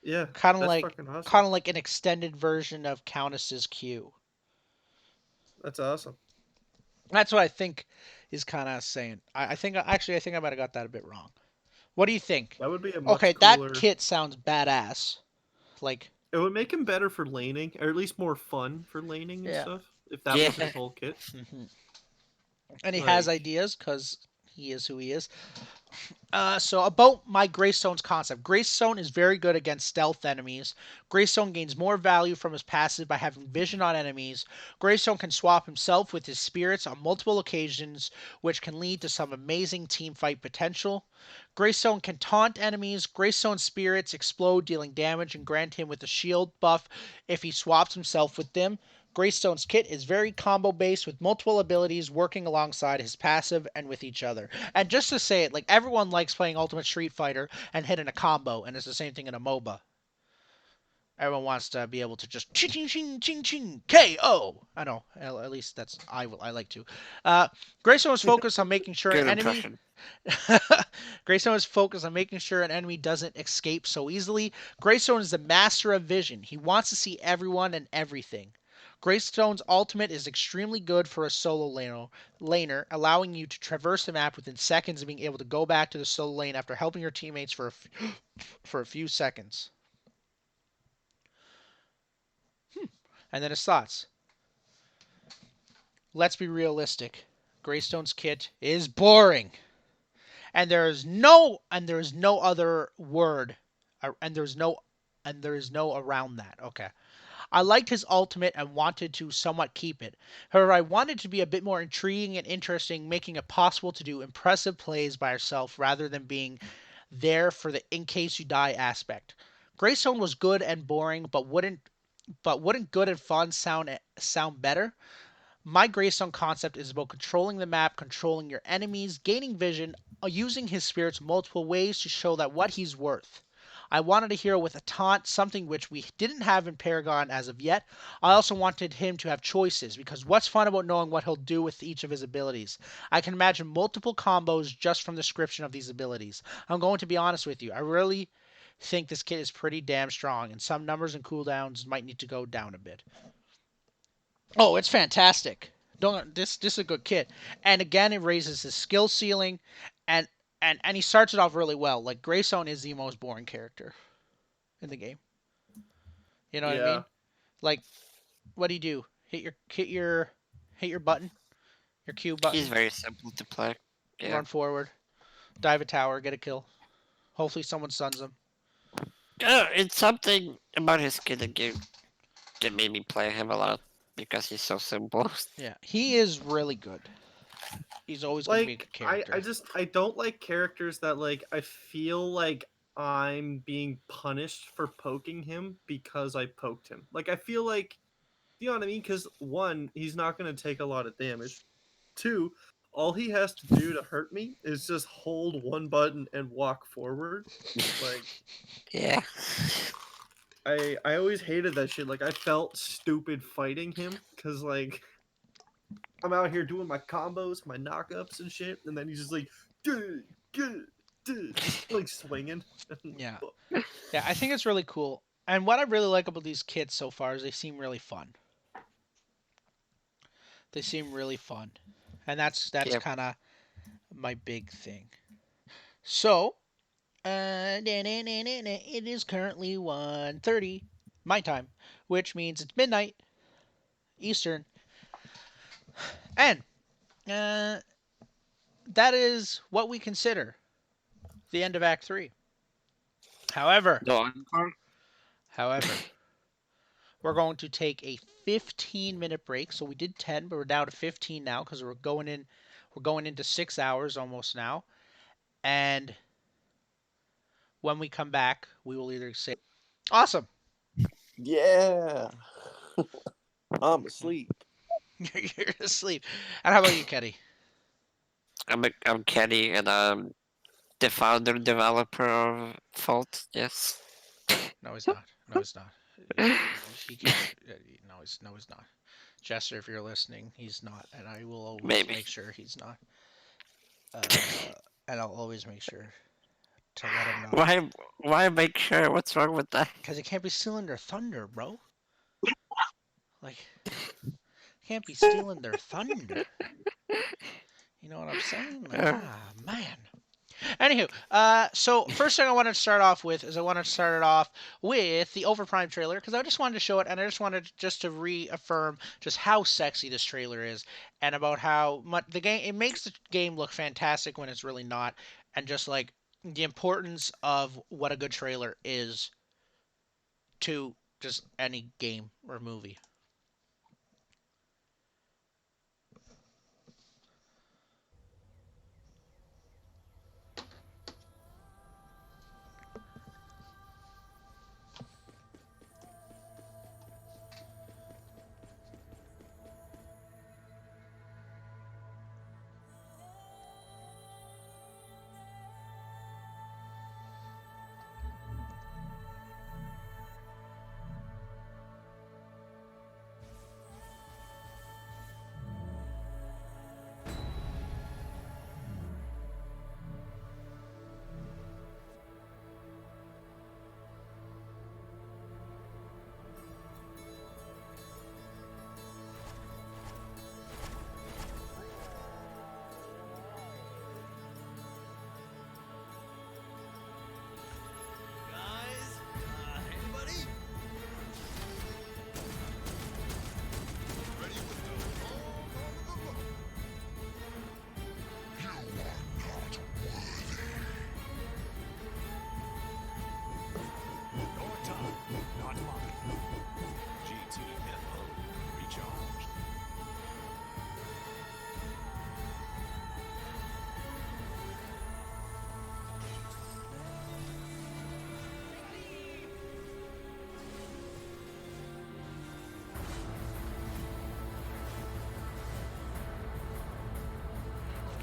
Yeah, Kind of that's like fucking awesome. an extended version of Countess's Q. That's awesome. That's what I think is kind of saying. I think I might have got that a bit wrong. What do you think? That would be a Okay, much cooler. that kit sounds badass. Like, It would make him better for laning, or at least more fun for laning and Yeah. stuff. If that was his whole kit. and he has Like- ideas because he is who he is. So about my Greystone's concept. Greystone is very good against stealth enemies. Greystone gains more value from his passive by having vision on enemies. Greystone can swap himself with his spirits on multiple occasions, which can lead to some amazing teamfight potential. Greystone can taunt enemies. Greystone's spirits explode, dealing damage, and grant him with a shield buff if he swaps himself with them. Greystone's kit is very combo based with multiple abilities working alongside his passive and with each other. And just to say it, like everyone likes playing Ultimate Street Fighter and hitting a combo, and it's the same thing in a MOBA. Everyone wants to be able to just ching ching ching ching ching KO. I know, at least that's I like to. Greystone is focused on making sure Good an enemy. impression. Greystone is focused on making sure an enemy doesn't escape so easily. Greystone is the master of vision. He wants to see everyone and everything. Greystone's ultimate is extremely good for a solo laner, allowing you to traverse the map within seconds and being able to go back to the solo lane after helping your teammates for a few seconds. And then his thoughts. Let's be realistic. Greystone's kit is boring. And there is no other word and there is no around that. Okay. I liked his ultimate and wanted to somewhat keep it. However, I wanted to be a bit more intriguing and interesting, making it possible to do impressive plays by yourself rather than being there for the in case you die aspect. Greystone was good and boring, but wouldn't good and fun sound better? My Greystone concept is about controlling the map, controlling your enemies, gaining vision, using his spirits multiple ways to show that what he's worth. I wanted a hero with a taunt, something which we didn't have in Paragon as of yet. I also wanted him to have choices, because what's fun about knowing what he'll do with each of his abilities? I can imagine multiple combos just from the description of these abilities. I'm going to be honest with you, I really think this kit is pretty damn strong, and some numbers and cooldowns might need to go down a bit. Oh, it's fantastic. Don't this is a good kit. And again, it raises his skill ceiling and and he starts it off really well. Like Greystone is the most boring character in the game. You know what I mean? Like, what do you do? Hit your button, your Q He's button. very simple to play. Yeah. Run forward, dive a tower, get a kill. Hopefully someone stuns him. It's something about his skin that made me play him a lot because he's so simple. Yeah, he is really good. He's always going to be a good character. I don't like characters that like I feel like I'm being punished for poking him because I poked him. Like I feel like, you know what I mean? Because one, he's not going to take a lot of damage. Two, all he has to do to hurt me is just hold one button and walk forward. Like Yeah. I always hated that shit. Like I felt stupid fighting him because like I'm out here doing my combos, my knockups and shit, and then he's just like, duh, like swinging. Yeah. Yeah, I think it's really cool. And what I really like about these kits so far is they seem really fun. They seem really fun. And that's Yep. kind of my big thing. So, it is currently 1:30 my time, which means it's midnight Eastern. And that is what we consider the end of Act 3. However, No encore? we're going to take a 15-minute break. So we did 10, but we're down to 15 now because we're going into 6 hours almost now. And when we come back, we will either say, awesome. Yeah. I'm asleep. You're asleep. And how about you, Kenny? I'm Kenny, and I'm the founder developer of Fault. Yes. No, he's not. No, he's not. He can't. No, he's not. Jester, if you're listening, he's not, and I will always Maybe. make sure he's not. And I'll always make sure to let him know. Why make sure? What's wrong with that? Because he can't be stealing their thunder, bro. Like, can't be stealing their thunder. You know what I'm saying? Like, man. Anywho, so first thing I wanted to start off with is I wanted to start it off with the Overprime trailer because I just wanted to show it and I just wanted just to reaffirm just how sexy this trailer is and about how much the game it makes the game look fantastic when it's really not, and just like the importance of what a good trailer is to just any game or movie.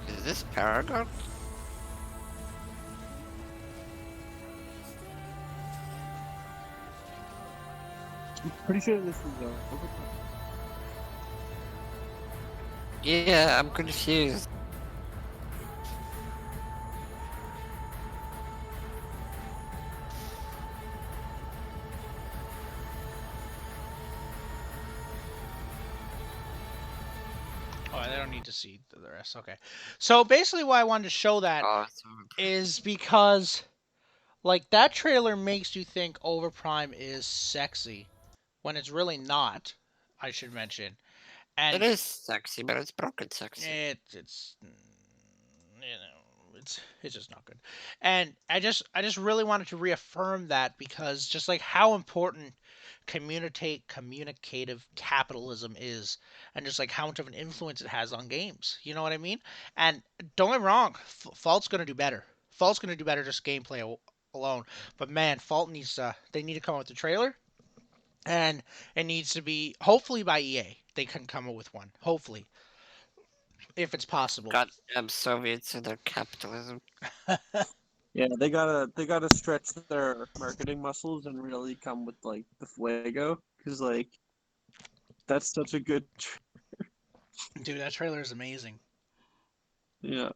Is this Paragon? I'm pretty sure this is Yeah, I'm confused. Oh, I don't need to see the rest. Okay. So basically why I wanted to show that Oh, is because like that trailer makes you think Overprime is sexy when it's really not. I should mention, It and is sexy, but it's broken sexy. it's it's just not good. And I just really wanted to reaffirm that because just like how important communicative capitalism is, and just like how much of an influence it has on games. You know what I mean? And don't get me wrong, Fault's gonna do better. Fault's gonna do better just gameplay alone. But man, Fault needs to they need to come up with a trailer, and it needs to be hopefully by EA. They can come up with one. Hopefully, if it's possible. Goddamn Soviets and their capitalism. Yeah, they gotta stretch their marketing muscles and really come with like the fuego, because like that's such a good. Dude, that trailer is amazing. Yeah.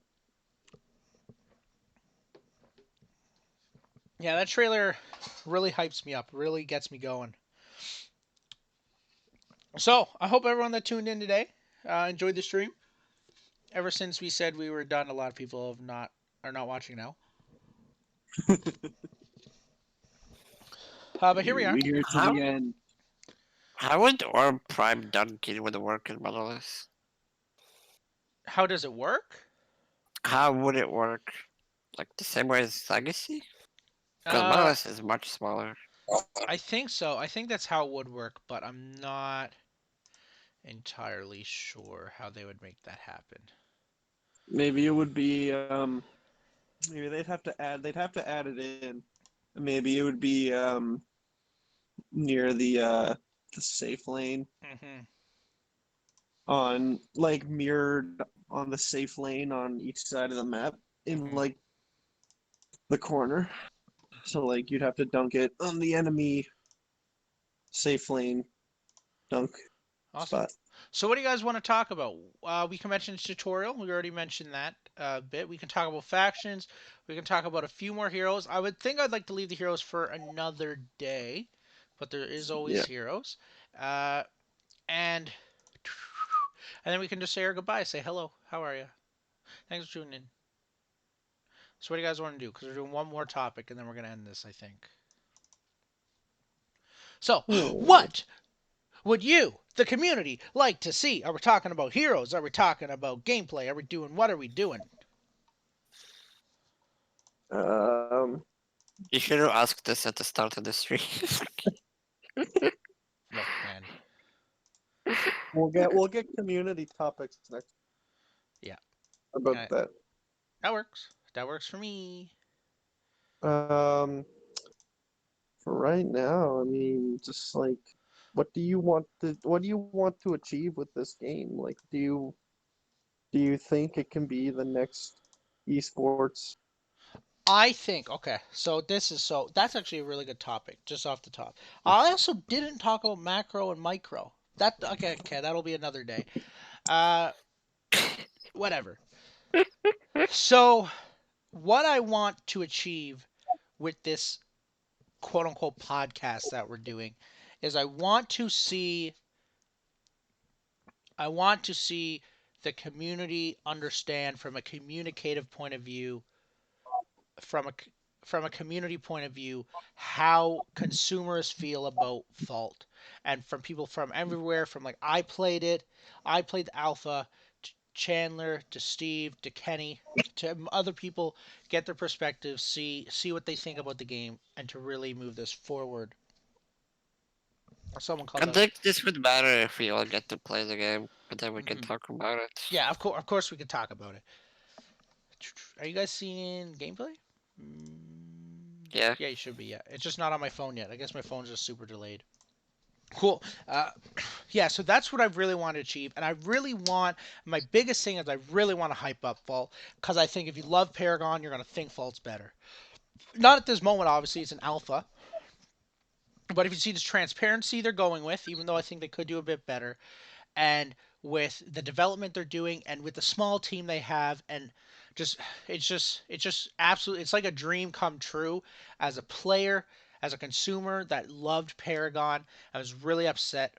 Yeah, that trailer really hypes me up, really gets me going. So, I hope everyone that tuned in today enjoyed the stream. Ever since we said we were done, a lot of people are not watching now. But here we are. We here to How the end. how would Orb Prime Dunkin would work in Monolith? How does it work? How would it work? Like the same way as Legacy? Because Uh, Monolith is much smaller. I think so. I think that's how it would work, but I'm not entirely sure how they would make that happen. Maybe it would be maybe they'd have to add it in. Maybe it would be near the safe lane Hmm. on like mirrored on the safe lane on each side of the map in Mhm. like the corner. So like you'd have to dunk it on the enemy safe lane dunk Awesome. spot. So, what do you guys want to talk about? We can mention tutorial. We already mentioned that a bit. We can talk about factions. We can talk about a few more heroes. I would think I'd like to leave the heroes for another day, but there is always Yeah. heroes. Uh, and and then we can just say our goodbye. Say hello. How are you? Thanks for tuning in. So, what do you guys want to do? Because we're doing one more topic, and then we're gonna end this, I think. So, what would you, the community, like to see? Are we talking about heroes? Are we talking about gameplay? Are we doing what are we doing? Um You should have asked this at the start of the stream. Look, man. we'll get community topics next Yeah. about Okay. that. That works. That works for me. Um for right now, I mean just like what do you want to achieve with this game? Like do you think it can be the next esports? I think okay. So that's actually a really good topic, just off the top. I also didn't talk about macro and micro. That okay, that'll be another day. Uh Whatever. So what I want to achieve with this quote unquote podcast that we're doing is I want to see the community understand from a communicative point of view, from a from a community point of view, how consumers feel about Fault, and from people from everywhere. From like I played the alpha, to Chandler to Steve to Kenny to other people, get their perspective, see what they think about the game, and to really move this forward. Someone called I out. think this would matter if we all get to play the game, but then we can Mhm. talk about it. Yeah, of course we can talk about it. Are you guys seeing gameplay? Yeah. Yeah, you should be. Yeah, it's just not on my phone yet. I guess my phone's just super delayed. Cool. Yeah, so that's what I really want to achieve, and I really want my biggest thing is I really want to hype up Fault because I think if you love Paragon, you're gonna think Fault's better. Not at this moment, obviously, it's an alpha, but if you see this transparency they're going with, even though I think they could do a bit better, and with the development they're doing and with the small team they have, and just it's just absolutely, it's like a dream come true as a player, as a consumer that loved Paragon. I was really upset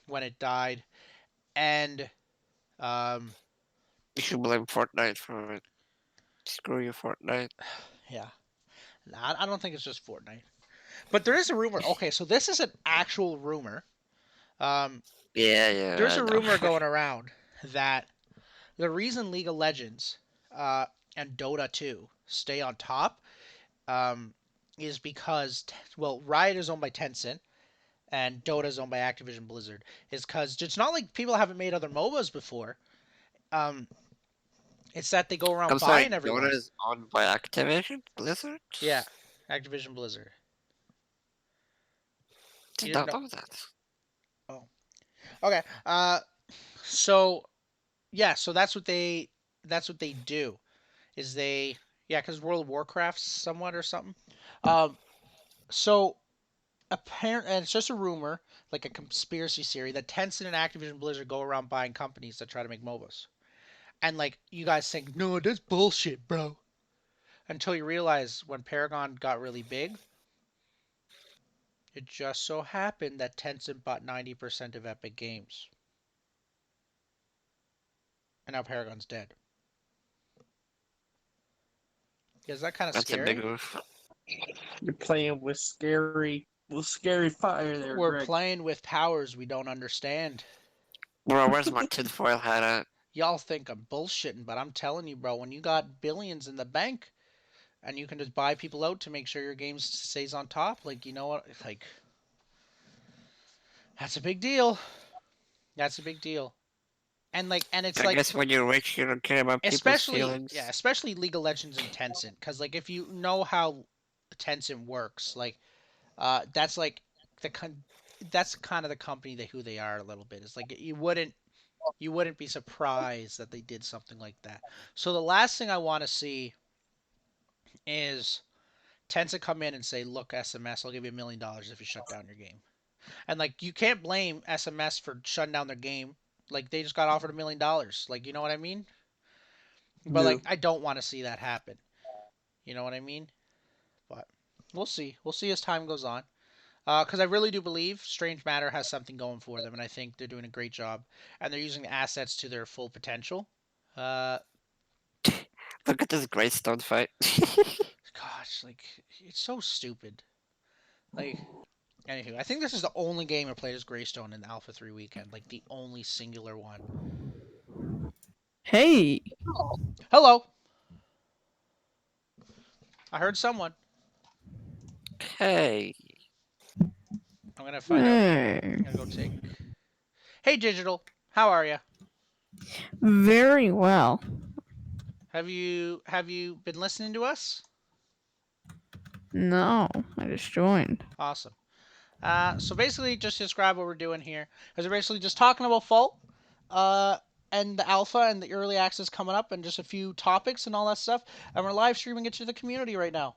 when it died, and um You should blame Fortnite for it. Screw you, Fortnite. yeah, I don't think it's just Fortnite, but there is a rumor. Okay, so this is an actual rumor. Um, Yeah, there's I a know. rumor going around that the reason League of Legends and Dota 2 stay on top um, is because, well, Riot is owned by Tencent and Dota is owned by Activision Blizzard. Is because it's not like people haven't made other MOBAs before. Um, it's that they go around I'm sorry, buying Dota everyone. is owned by Activision Blizzard? Yeah, Activision Blizzard. You Did didn't not know? know that. Oh, okay. So yeah, so that's what they do. Is they yeah, because World of Warcraft somewhat or something. Um, so apparent, and it's just a rumor, like a conspiracy theory, that Tencent and Activision Blizzard go around buying companies that try to make MOBAs. And like you guys think, no, that's bullshit, bro. Until you realize when Paragon got really big, it just so happened that Tencent bought 90% of Epic Games. And now Paragon's dead. Is that kind of That's a big scary? move. You're playing with scary fire there, We're Greg. playing with powers we don't understand. Bro, where's my tinfoil hat at? Y'all think I'm bullshitting, but I'm telling you, bro, when you got billions in the bank and you can just buy people out to make sure your game stays on top, like, you know what? Like, that's a big deal. That's a big deal. And it's I like, guess when you're rich, you don't care about people's feelings. especially League of Legends and Tencent, because like if you know how Tencent works, like that's like the that's kind of the company that who they are a little bit. It's like you wouldn't be surprised that they did something like that. So the last thing I want to see is Tencent come in and say, "Look, SMS, I'll give you $1 million if you shut down your game." And like you can't blame SMS for shutting down their game. Like they just got offered $1 million. Like you know what I mean? But Yeah. like I don't want to see that happen. You know what I mean? But we'll see. We'll see as time goes on. Because I really do believe Strange Matter has something going for them, and I think they're doing a great job, and they're using the assets to their full potential. Uh, Look at this Greystone fight. Gosh, like it's so stupid. Like, anywho, I think this is the only game I played as Greystone in Alpha 3 weekend. Like the only singular one. Hey. Hello. I heard someone. Hey. I'm gonna find out. I'm gonna go take. Hey, Digital. How are you? Very well. Have you been listening to us? No, I just joined. Awesome. So basically, just describe what we're doing here. Is we're basically just talking about Fault, uh, and the alpha and the early access coming up, and just a few topics and all that stuff. And we're live streaming it to the community right now,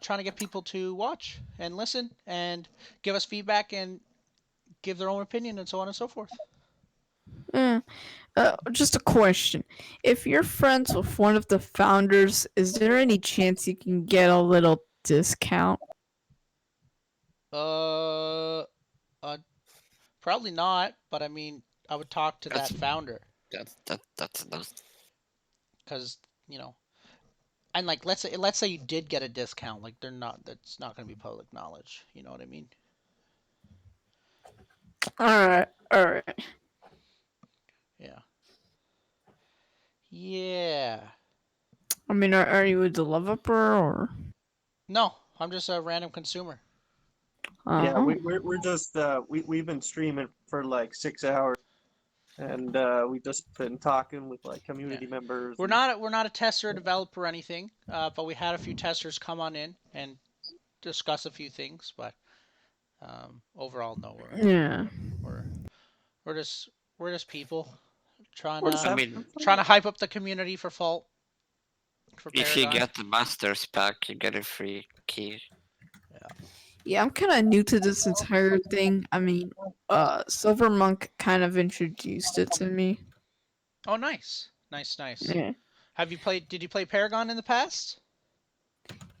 trying to get people to watch and listen and give us feedback and give their own opinion and so on and so forth. Just a question. If you're friends with one of the founders, is there any chance you can get a little discount? Uh, Probably not, but I mean, I would talk to that That's founder that's enough. because you know, and like let's say you did get a discount, like that's not going to be public knowledge. You know what I mean? Alright, alright. Yeah. Yeah. I mean, are you a developer or? No, I'm just a random consumer. Yeah, Oh. we're just we've been streaming for like 6 hours, and we've just been talking with like community members. We're not a tester or developer or anything, but we had a few testers come on in and discuss a few things. But overall, no, Yeah. we're just we're just people trying We're just to I having mean, trying to hype up the community for Fault, for if you Paragon. get the Masters pack, you get a free key. Yeah, I'm kind of new to this entire thing. I mean, Silver Monk kind of introduced it to me. Oh, nice, nice. Yeah. Did you play Paragon in the past?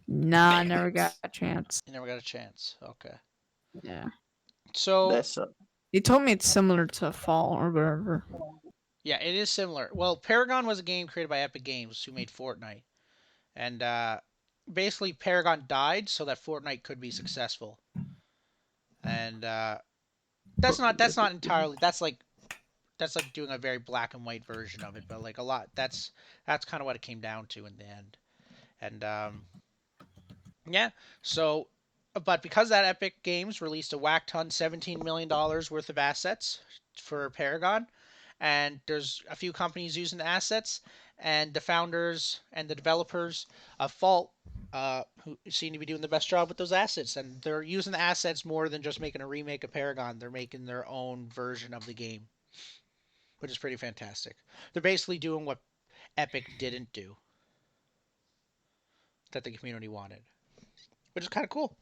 Nah, I never got a chance. You never got a chance. Okay. Yeah. So That's He told me it's similar to Fall or whatever. yeah, it is similar. Well, Paragon was a game created by Epic Games, who made Fortnite, and basically Paragon died so that Fortnite could be successful. And That's not entirely. That's like doing a very black and white version of it, but like a lot. That's kind of what it came down to in the end. And yeah, so but because that Epic Games released a whack ton, $17 million worth of assets for Paragon, and there's a few companies using the assets, and the founders and the developers of Fault, who seem to be doing the best job with those assets, and they're using the assets more than just making a remake of Paragon. They're making their own version of the game, which is pretty fantastic. They're basically doing what Epic didn't do, that the community wanted, which is kind of cool.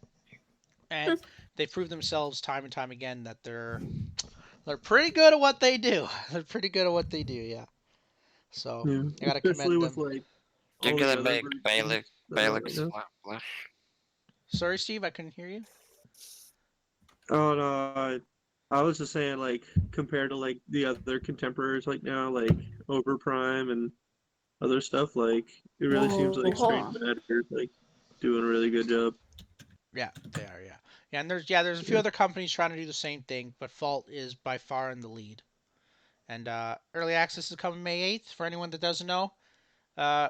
And they prove themselves time and time again that they're pretty good at what they do. They're pretty good at what they do, yeah. So Yeah, I gotta especially commend with them. like You're all the gonna other make versions that are out right Balix now. Flash. Sorry, Steve, I couldn't hear you. Oh no, I was just saying like compared to like the other contemporaries like now, like Overprime and other stuff, like it really seems Whoa, like hold Strange on. Matter like doing a really good job. Yeah, they are, yeah. Yeah, and there's a few Yeah. other companies trying to do the same thing, but Fault is by far in the lead. And early access is coming May 8th for anyone that doesn't know. Uh,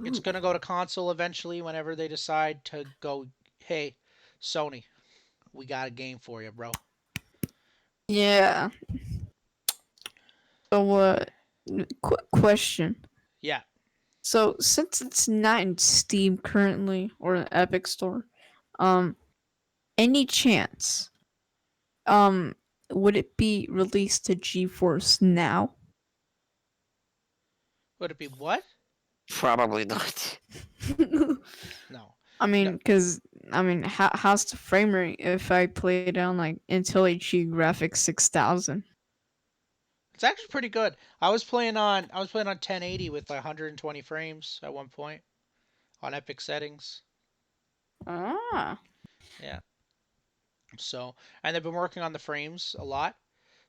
it's Ooh. gonna go to console eventually whenever they decide to go, hey, Sony, we got a game for you, bro. Yeah. So quick question. Yeah. So since it's not in Steam currently or an Epic Store, um, any chance, would it be released to GeForce Now? Would it be what? Probably not. No. I No. mean, how's the frame rate if I play it on like Intel HD Graphics 6000? It's actually pretty good. I was playing on 1080 with like 120 frames at one point on Epic settings. Ah. Yeah. So, and they've been working on the frames a lot.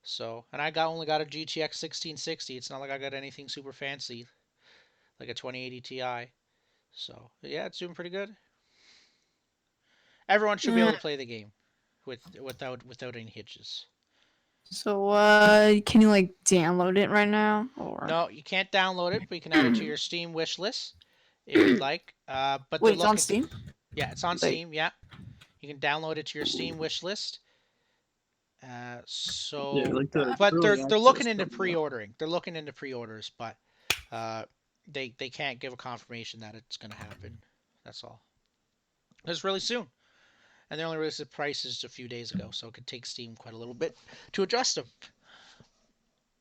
So, and I only got a GTX 1660. It's not like I got anything super fancy like a 2080 Ti. So, yeah, it's doing pretty good. Everyone should be able Yeah. to play the game without any hitches. So, can you like download it right now, or? No, you can't download it, but you can add it to your Steam wish list if you'd like. But they're Wait, it's on looking. Steam? Yeah, it's on Like, Steam. Yeah, you can download it to your Steam wish list. Yeah, So, like the but early they're looking access into coming up. pre-ordering. They're looking into pre-orders, but uh, they can't give a confirmation that it's going to happen. That's all. It's really soon, and they only released the prices a few days ago, so it could take Steam quite a little bit to adjust them.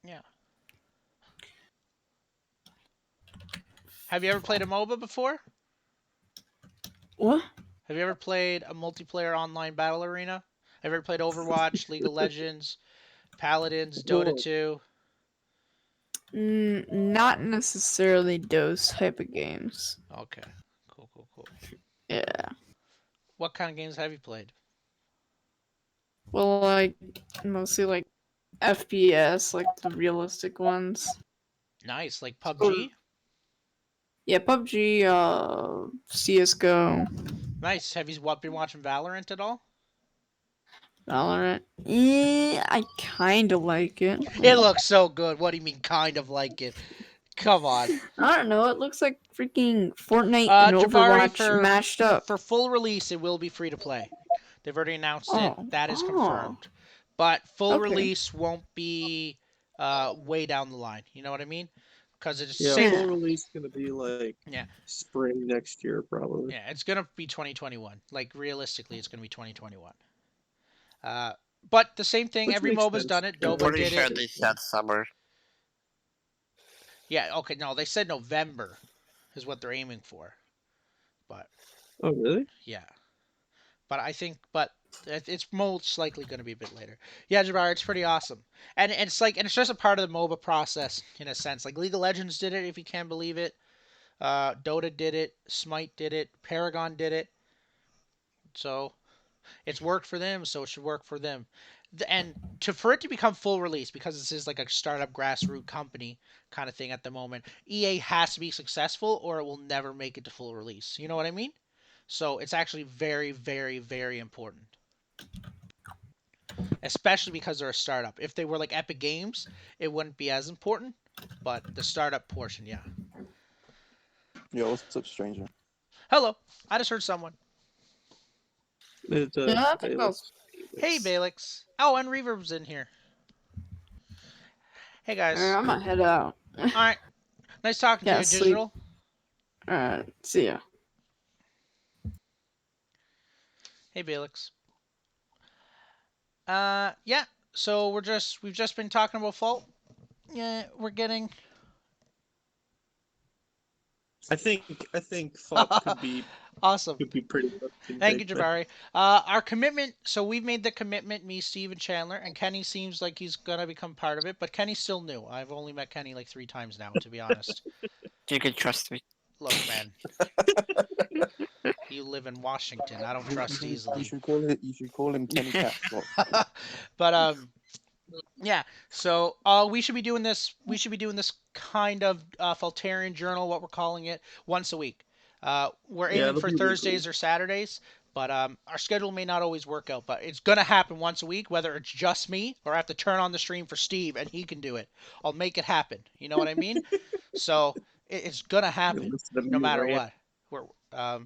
Yeah. Have you ever played a MOBA before? what? Have you ever played a multiplayer online battle arena? Have you ever played Overwatch, League of Legends, Paladins, Dota Well, 2? Not necessarily those type of games. Okay. Cool, cool, cool. Yeah. What kind of games have you played? Well, like mostly like FPS, like the realistic ones. Nice, like Or PUBG? yeah, PUBG, CS:GO, Nice. Have you been watching Valorant at all? Valorant. Yeah, I kind of like it. It looks so good. What do you mean, kind of like it? Come on. I don't know. It looks like freaking Fortnite and Jabari, Overwatch mashed up. for full release, it will be free to play. They've already announced it. Oh, That is oh, confirmed. But full okay. release won't be way down the line. You know what I mean? Because it's yeah, same. full Yeah. release gonna be like Yeah, spring next year probably. yeah. It's gonna be 2021. Like realistically, it's gonna be 2021. Uh, but the same thing. Which Every makes MOBA's sense. done it. Yeah, I'm Dota pretty did sure it. they said summer. Yeah. Okay. No, they said November is what they're aiming for. But Oh really? yeah. But I think, but it's most likely going to be a bit later. Yeah, Jabbar, it's pretty awesome, and it's just a part of the MOBA process in a sense. Like League of Legends did it, if you can believe it. Dota did it. Smite did it. Paragon did it. So it's worked for them, so it should work for them. And for it to become full release, because this is like a startup grassroots company kind of thing at the moment, EA has to be successful, or it will never make it to full release. You know what I mean? So it's actually very, very, very important. especially because they're a startup. If they were like Epic Games, it wouldn't be as important, but the startup portion, yeah. Yo, what's up, stranger? Hello, I just heard someone. It's Yeah, I think that Bayless. was. Hey, Balix. Oh, and Reverb's in here. Hey, guys. I'm gonna head out. All right. Nice talking to Yeah, you, sleep. Digital. See ya. Hey, Balix. Yeah. So we've just been talking about Fault. Yeah, we're getting. I think Fault Awesome. could be pretty fucking Thank you, big. Like, Jabari. Our commitment. So we've made the commitment. Me, Steve, and Chandler, and Kenny seems like he's gonna become part of it. But Kenny's still new. I've only met Kenny like 3 times now, to be honest. You can trust me. Look, man. You live in Washington. I don't trust you easily. should call it. You should call him Kenny Cat. But yeah. So we should be doing this. We should be doing this kind of Faultarian journal, what we're calling it, once a week. We're Yeah, aiming it'll for be Thursdays weekly. or Saturdays, but our schedule may not always work out. But it's gonna happen once a week, whether it's just me or I have to turn on the stream for Steve and he can do it. I'll make it happen. You know what I mean? So it's gonna You happen listen to no me matter rant. what. We're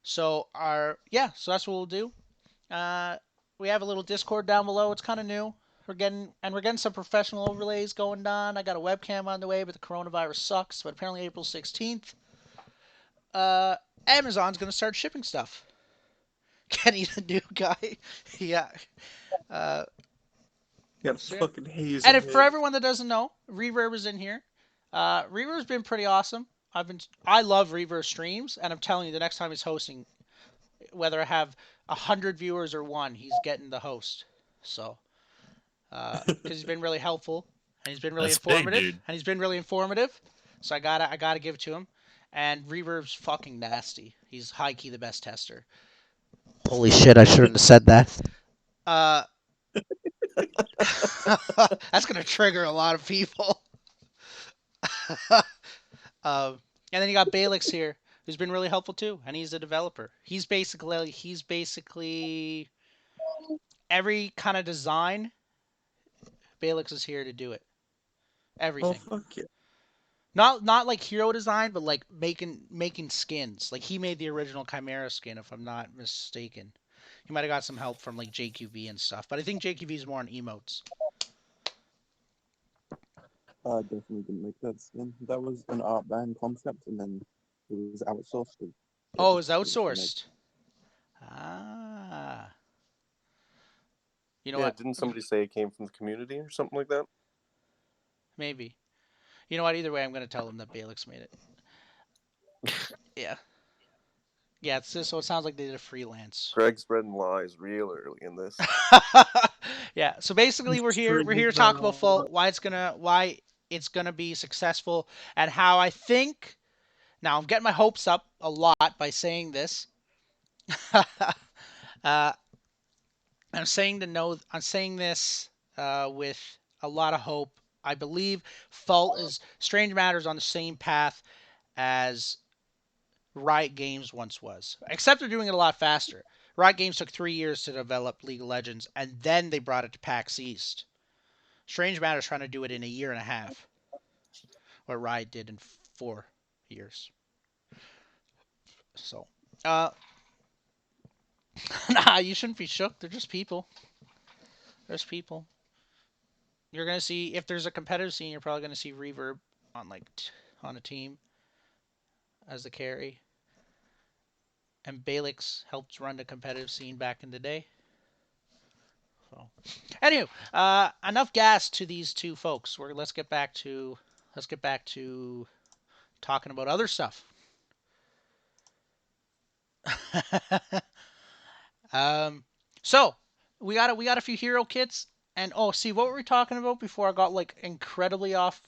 so so that's what we'll do. Uh, we have a little Discord down below. It's kind of new. We're getting some professional overlays going on. I got a webcam on the way, but the coronavirus sucks. But apparently April 16th, uh, Amazon's gonna start shipping stuff. Kenny the new guy, yeah. Uh, Got so yeah. fucking haze. And if for everyone that doesn't know, Reverb is in here. Reverb's been pretty awesome. I love Reverb streams, and I'm telling you, the next time he's hosting, whether I have 100 viewers or one, he's getting the host. So, because he's been really helpful and he's been really That's big, informative, dude. and he's been really informative. So I gotta give it to him. And Reverb's fucking nasty. He's high key the best tester. Holy shit! I shouldn't have said that. That's gonna trigger a lot of people. And then you got Balix here, who's been really helpful too, and he's a developer. He's basically every kind of design. Balix is here to do it. Oh Everything. fuck yeah. Not like hero design, but like making skins. Like he made the original Chimera skin, if I'm not mistaken. He might have got some help from like JQV and stuff, but I think JQV is more on emotes. I definitely didn't make that skin. That was an art band concept, and then it was outsourced. Oh, it's outsourced. Ah. You know Yeah, what? didn't somebody say it came from the community or something like that? Maybe. You know what? Either way, I'm gonna tell them that Balix made it. Yeah. Yeah, it's just, so it sounds like they did a freelance. Greg's spreading lies real early in this. Yeah. So basically, we're here to talk about Fault, why it's gonna be successful, and how I think. Now I'm getting my hopes up a lot by saying this. uh, I'm saying this with a lot of hope. I believe Strange Matters on the same path as Riot Games once was, except they're doing it a lot faster. Riot Games took 3 years to develop League of Legends, and then they brought it to PAX East. Strange Matters trying to do it in a year and a half, what Riot did in 4 years. So, nah, you shouldn't be shook. They're just people. There's people. You're gonna see, if there's a competitive scene, you're probably gonna see Reverb on on a team as the carry. And Balix helped run the competitive scene back in the day. So, anywho, enough gas to these two folks. Let's get back to talking about other stuff. So we got a few hero kits, and see, what were we talking about before I got like incredibly off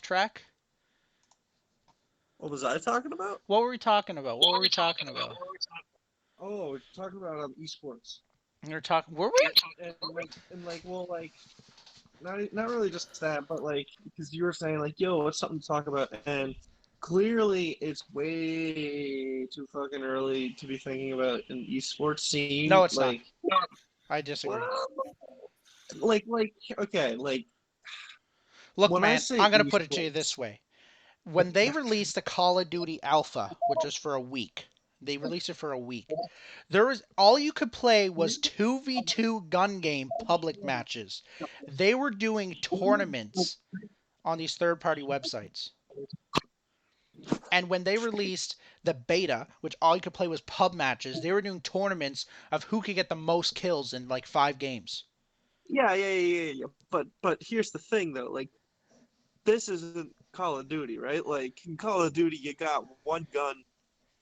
track? What was I talking about? What were we talking about? What were we talking about? Oh, we're talking about esports. We were talking. Were we? Not really just that, but like, because you were saying like, yo, what's something to talk about, and clearly it's way too fucking early to be thinking about an esports scene. No, it's like, not. I disagree. okay, like Look, when I man, say I'm gonna put it to you esports, this way: when they released the Call of Duty Alpha, which was for a week, they released it for a week. There was all you could play was 2v2 gun game public matches. They were doing tournaments on these third-party websites. And when they released the beta, which all you could play was pub matches, they were doing tournaments of who could get the most kills in like 5 games. yeah. But here's the thing though, like this isn't Call of Duty, right? Like in Call of Duty, you got one gun,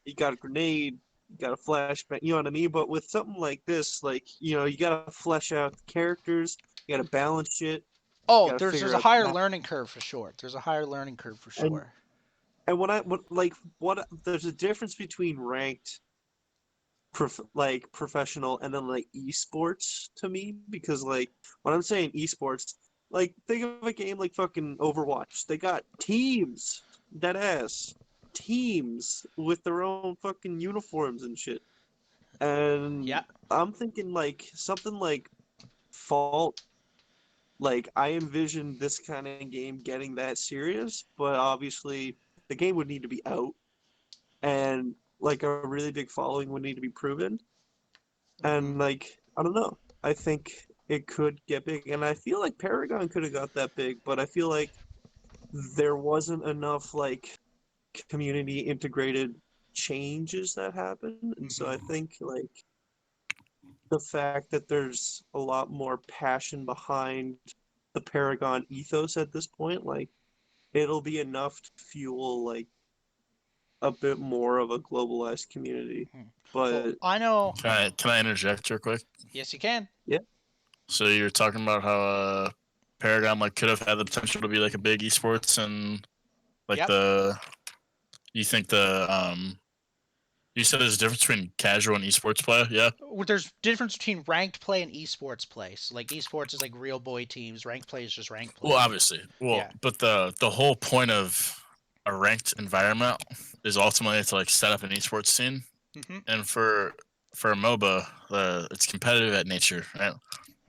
you got a grenade, you got a flashbang, you know what I mean? But with something like this, like you gotta flesh out the characters, you gotta balance shit, you Oh, gotta there's figure a out higher that. learning curve for sure. There's a higher learning curve for And sure. what there's a difference between ranked professional and then like esports to me because like when I'm saying esports, like think of a game like fucking Overwatch. They got teams, dead ass teams with their own fucking uniforms and shit. Yeah. And I'm thinking like something like Fault. Like I envision this kind of game getting that serious, but obviously the game would need to be out and like a really big following would need to be proven. Mm-hmm. And like I don't know, I think it could get big, and I feel like Paragon could have got that big, but I feel like there wasn't enough like community integrated changes that happened, and so I Mm-hmm. think like the fact that there's a lot more passion behind the Paragon ethos at this point, like it'll be enough to fuel like a bit more of a globalized community. Well, But I know. Can I interject real quick? Yes, you can. yeah, So you're talking about how Paragon like could have had the potential to be like a big esports and like Yep. you think you said there's a difference between casual and esports play, yeah? There's difference between ranked play and esports play. So like esports is like real boy teams. Ranked play is just ranked play. Well, obviously. Well, Yeah. but the whole point of a ranked environment is ultimately to like set up an esports scene, Mm-hmm. and for a MOBA, it's competitive at nature, right?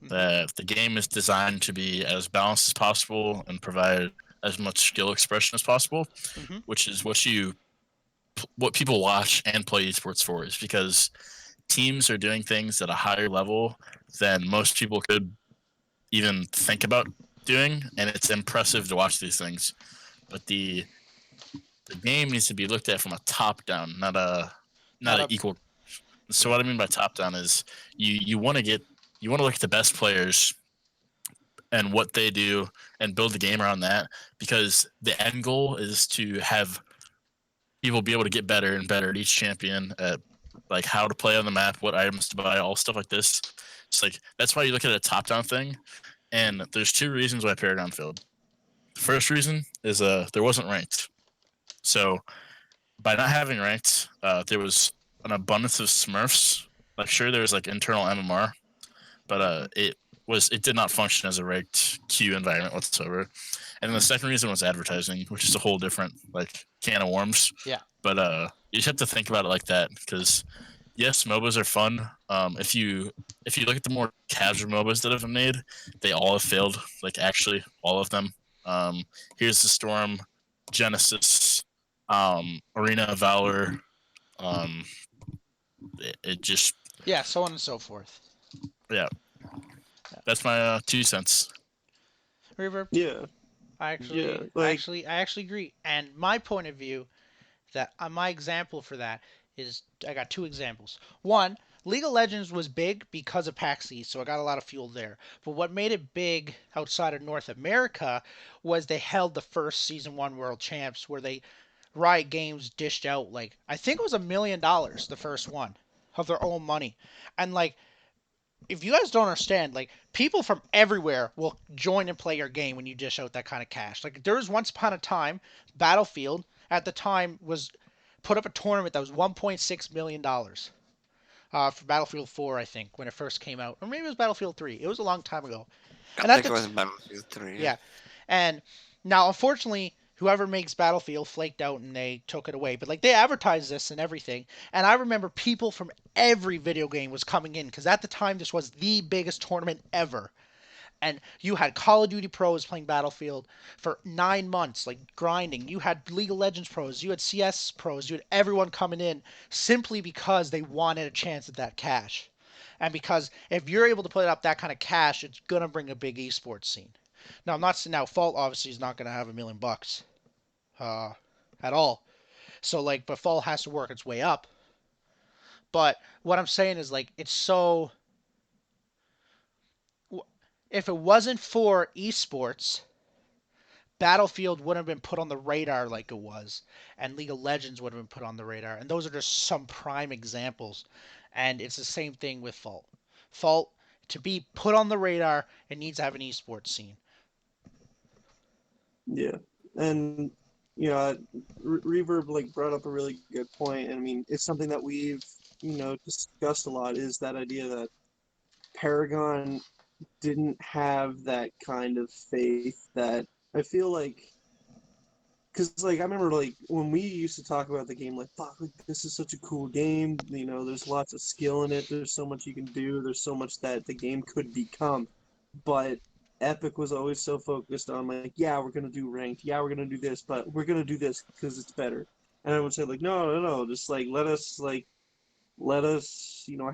Mm-hmm. The game is designed to be as balanced as possible and provide as much skill expression as possible, Mm-hmm. which is what people watch and play esports for, is because teams are doing things at a higher level than most people could even think about doing, and it's impressive to watch these things. But the game needs to be looked at from a top down, not Not a a. equal. So Yeah. what I mean by top down is you want to look at the best players and what they do and build the game around that, because the end goal is to have people be able to get better and better at each champion at like how to play on the map, what items to buy, all stuff like this. It's like that's why you look at a top down thing. And there's two reasons why Paragon failed. The first reason is there wasn't ranked. So by not having ranked, there was an abundance of Smurfs. Like sure there was like internal MMR, but it did not function as a ranked queue environment whatsoever. And then the second reason was advertising, which is a whole different like can of worms. Yeah. But you just have to think about it like that, because yes, MOBAs are fun. If you look at the more casual MOBAs that have been made, they all have failed. Like actually, all of them. Here's the Storm, Genesis, Arena of Valor. Um, it just Yeah. So on and so forth. yeah. That's my 2 cents. Reverb. yeah, I yeah. Like actually agree. And my point of view, that my example for that is I got two examples. One, League of Legends was big because of PAX East, so I got a lot of fuel there. But what made it big outside of North America was they held the first Season 1 World Champs, where they Riot Games dished out like I think it was $1 million the first one of their own money. And like if you guys don't understand, like people from everywhere will join and play your game when you dish out that kind of cash. Like there was once upon a time, Battlefield at the time was put up a tournament that was $1.6 million for Battlefield 4, I think, when it first came out, or maybe it was Battlefield 3. It was a long time ago, I and at think the it was Battlefield 3. yeah, and now unfortunately, whoever makes Battlefield flaked out and they took it away. But like they advertised this and everything, and I remember people from every video game was coming in because at the time this was the biggest tournament ever. And you had Call of Duty pros playing Battlefield for 9 months, like grinding. You had League of Legends pros, you had CS pros, you had everyone coming in simply because they wanted a chance at that cash. And because if you're able to put up that kind of cash, it's gonna bring a big esports scene. Now I'm not saying now Fault obviously is not gonna have $1 million at all. So like, but Fault has to work its way up. But what I'm saying is like it's so. If it wasn't for esports, Battlefield wouldn't have been put on the radar like it was, and League of Legends would have been put on the radar. And those are just some prime examples. And it's the same thing with Fault. Fault, to be put on the radar, it needs to have an esports scene. Yeah, and you know, Reverb like brought up a really good point. And I mean, it's something that we've discussed a lot. Is that idea that Paragon didn't have that kind of faith that I feel like. Because, like, I remember, like, when we used to talk about the game, like, fuck, like, this is such a cool game. You know, there's lots of skill in it. There's so much you can do. There's so much that the game could become. But Epic was always so focused on, like, yeah, we're going to do ranked. Yeah, we're going to do this. But we're going to do this because it's better. And I would say, like, no. Just, like, let us,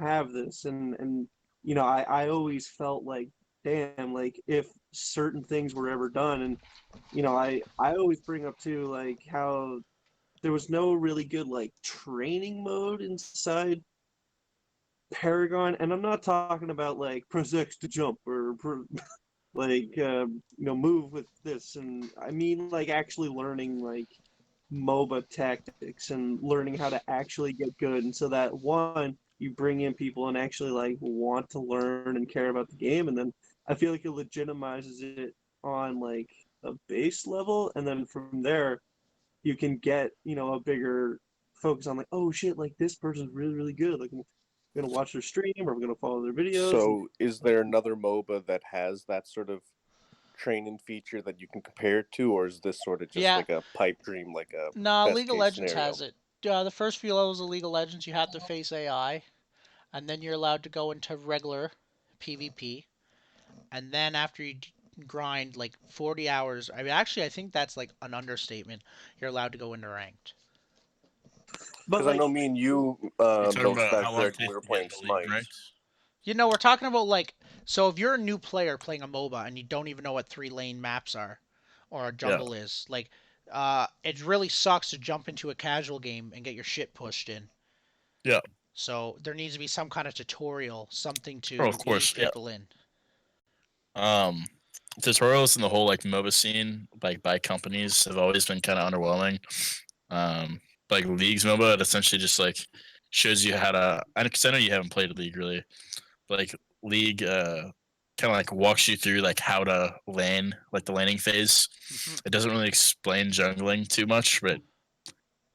have this. And I always felt like, damn, like, if certain things were ever done, and I always bring up too, like, how there was no really good like training mode inside Paragon, and I'm not talking about like press X to jump or move with this, and I mean like actually learning like MOBA tactics and learning how to actually get good, and so that one you bring in people and actually like want to learn and care about the game, and then I feel like it legitimizes it on like a base level, and then from there you can get a bigger focus on like, oh shit, like this person's really good, like I'm gonna watch their stream or I'm gonna follow their videos. So, is there another MOBA that has that sort of training feature that you can compare it to, or is this sort of just Yeah. like a pipe dream, like a Nah, best League of case Legends scenario? has it. The first few levels of League of Legends, you have to face AI, and then you're allowed to go into regular PvP. And then after you grind like 40 hours, I mean, actually, I think that's like an understatement. You're allowed to go into ranked. But Because I like, know me and you You're talking noticed about that, how long Greg, it when takes we were to get playing into league, Smite. right? You know, we're talking about like, so if you're a new player playing a MOBA and you don't even know what 3 lane maps are, or a Yeah. jungle is, like, it really sucks to jump into a casual game and get your shit pushed in. Yeah. So there needs to be some kind of tutorial, something to Oh, of course, ease yeah. people in. Tutorials in the whole like MOBA scene, like by companies, have always been kind of underwhelming. Like League's MOBA, it essentially just like shows you how to. Because I know you haven't played League really, but like League, kind of like walks you through like how to lane, like the laning phase. It doesn't really explain jungling too much, but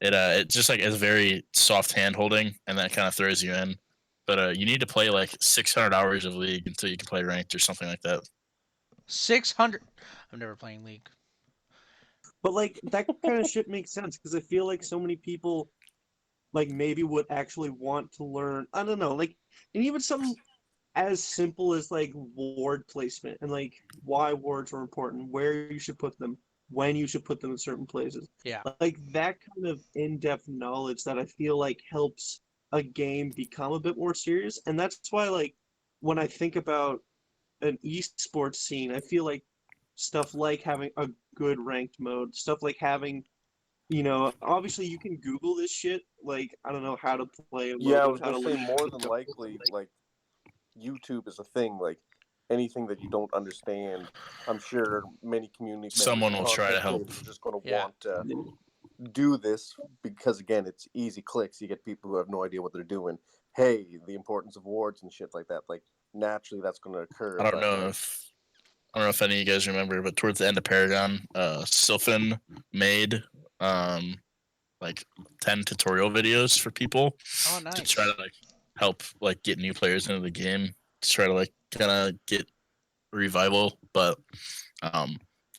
it just like is very soft hand holding, and that kind of throws you in. But you need to play like 600 hours of League until you can play ranked or something like that. 600. I'm never playing League. but like that kind of shit makes sense because I feel like so many people like maybe would actually want to learn. I don't know, like, and even something as simple as like ward placement and like why wards are important, where you should put them, when you should put them in certain places. Yeah. Like that kind of in-depth knowledge that I feel like helps a game become a bit more serious. And that's why like when I think about an esports scene, I feel like stuff like having a good ranked mode, stuff like having obviously you can Google this shit, like I don't know how to play a Yeah, I MOBA, was how gonna to say learn more than likely, like YouTube is a thing. Like anything that you don't understand, I'm sure many community members Someone and will try to content help. creators are just going to Yeah. want to do this because again, it's easy clicks. You get people who have no idea what they're doing. Hey, the importance of wards and shit like that. Like naturally, that's going to occur. I don't but, know like, if any of you guys remember, but towards the end of Paragon, Sylphin made like 10 tutorial videos for people Oh, to nice. try to like help like get new players into the game, to try to like kind of get revival. But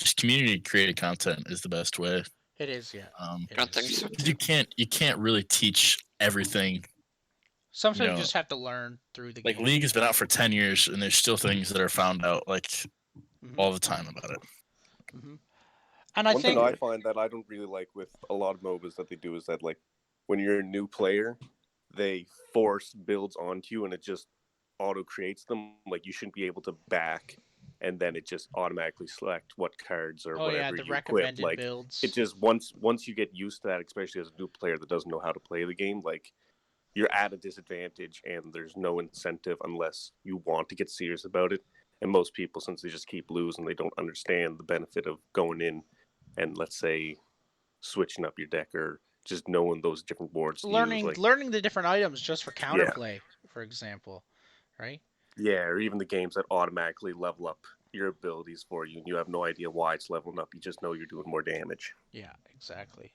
just community created content is the best way. It is, yeah. It I is. think so 'Cause too. you can't really teach everything. Sometimes you know, just have to learn through the Like game. League has been out for 10 years and there's still things that are found out. Like all the time about it. And I One thing think I find that I don't really like with a lot of MOBAs that they do is that, like, when you're a new player, they force builds onto you and it just auto creates them. Like, you shouldn't be able to back and then it just automatically select what cards or oh yeah, whatever the you equip. recommended Like, builds. it just once you get used to that, especially as a new player that doesn't know how to play the game, like, you're at a disadvantage and there's no incentive unless you want to get serious about it. And most people, since they just keep losing, they don't understand the benefit of going in and, let's say, switching up your deck or just knowing those different boards to use. Like, Learning the different items just for yeah, counterplay, for example, right? yeah, or even the games that automatically level up your abilities for you and you have no idea why it's leveling up. You just know you're doing more damage. Yeah, exactly.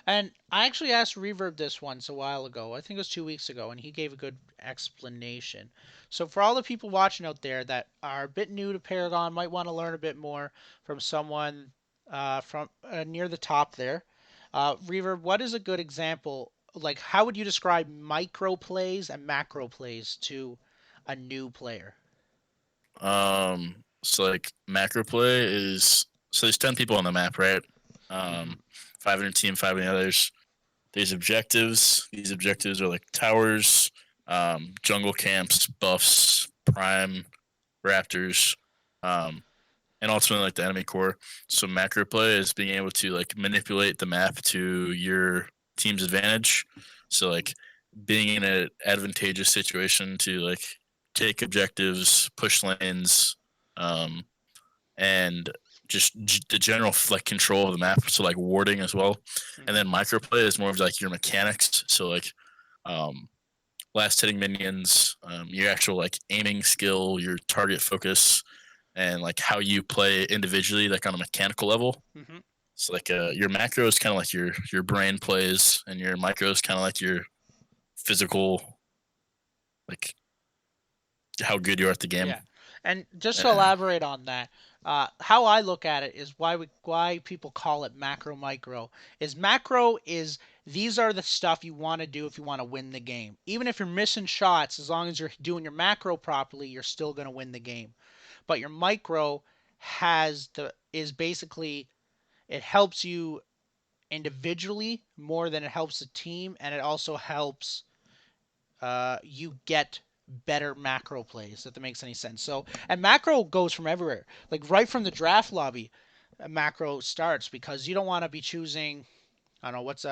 And I actually asked Reverb this once a while ago. I think it was 2 weeks ago, and he gave a good explanation. So for all the people watching out there that are a bit new to Paragon, might want to learn a bit more from someone from near the top there. Reverb, what is a good example? Like, how would you describe micro plays and macro plays to a new player? So like macro play is so there's 10 people on the map, right? Five in your team, five in the others. There's objectives. These objectives are like towers, jungle camps, buffs, prime, raptors, and ultimately like the enemy core. So macro play is being able to like manipulate the map to your team's advantage. So like being in an advantageous situation to like take objectives, push lanes, um, and just the general like control of the map. So like warding as well. And then microplay is more of like your mechanics. So like um, last hitting minions, your actual like aiming skill, your target focus, and like how you play individually, like on a mechanical level. Mm-hmm. So like your macro is kind of like your brain plays, and your micro is kind of like your physical, like how good you are at the game. Yeah, and just to elaborate on that, how I look at it is why people call it macro micro is macro is these are the stuff you want to do if you want to win the game. Even if you're missing shots, as long as you're doing your macro properly, you're still going to win the game. But your micro is basically it helps you individually more than it helps the team, and it also helps you get better macro plays, if that makes any sense. So, and macro goes from everywhere. Like right from the draft lobby, macro starts because you don't want to be choosing. I don't know what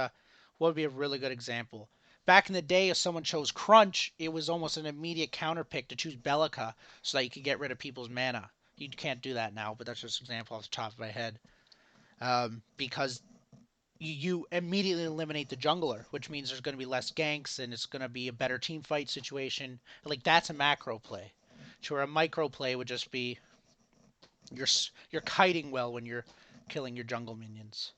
would be a really good example. Back in the day, if someone chose Crunch, it was almost an immediate counter pick to choose Bellica so that you could get rid of people's mana. You can't do that now, but that's just an example off the top of my head. Because you immediately eliminate the jungler, which means there's going to be less ganks and it's going to be a better team fight situation. Like that's a macro play. Sure, a micro play would just be you're kiting well when you're killing your jungle minions.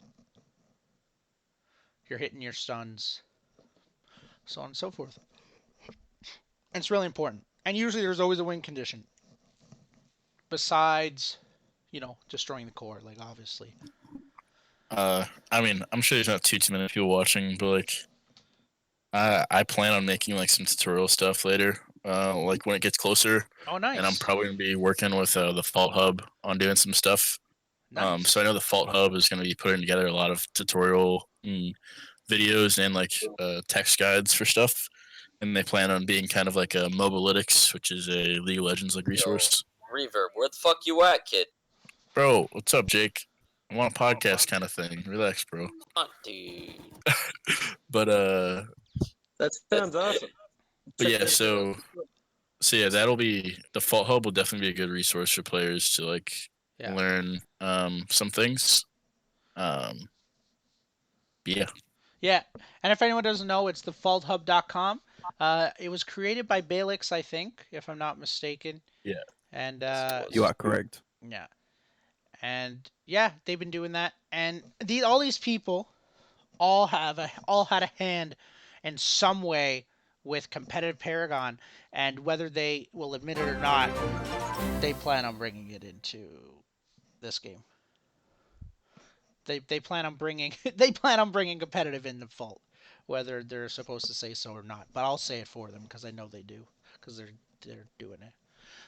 You're hitting your stuns, so on and so forth. And it's really important. And usually there's always a win condition. Besides, destroying the core, like obviously. I mean, I'm sure there's not too many people watching, but like I plan on making like some tutorial stuff later, like when it gets closer. Oh, nice. And I'm probably gonna be working with the Fault Hub on doing some stuff. Nice. So I know the Fault Hub is gonna be putting together a lot of tutorial videos and like text guides for stuff, and they plan on being kind of like a Mobalytics, which is a League of Legends like resource. Reverb, where the fuck you at, kid? Bro, what's up, Jake? I want a podcast kind of thing. Relax, bro. Dude. But That sounds awesome. but yeah, so yeah, that'll be the Fault Hub will definitely be a good resource for players to like learn some things. Yeah. Yeah, and if anyone doesn't know, it's thefaulthub.com. It was created by Balix, I think, if I'm not mistaken. Yeah. And you are correct. Yeah. And yeah, they've been doing that, and all these people all had a hand in some way with competitive Paragon, and whether they will admit it or not, they plan on bringing it into this game. They plan on bringing competitive in the Fault, whether they're supposed to say so or not. But I'll say it for them because I know they do, because they're doing it.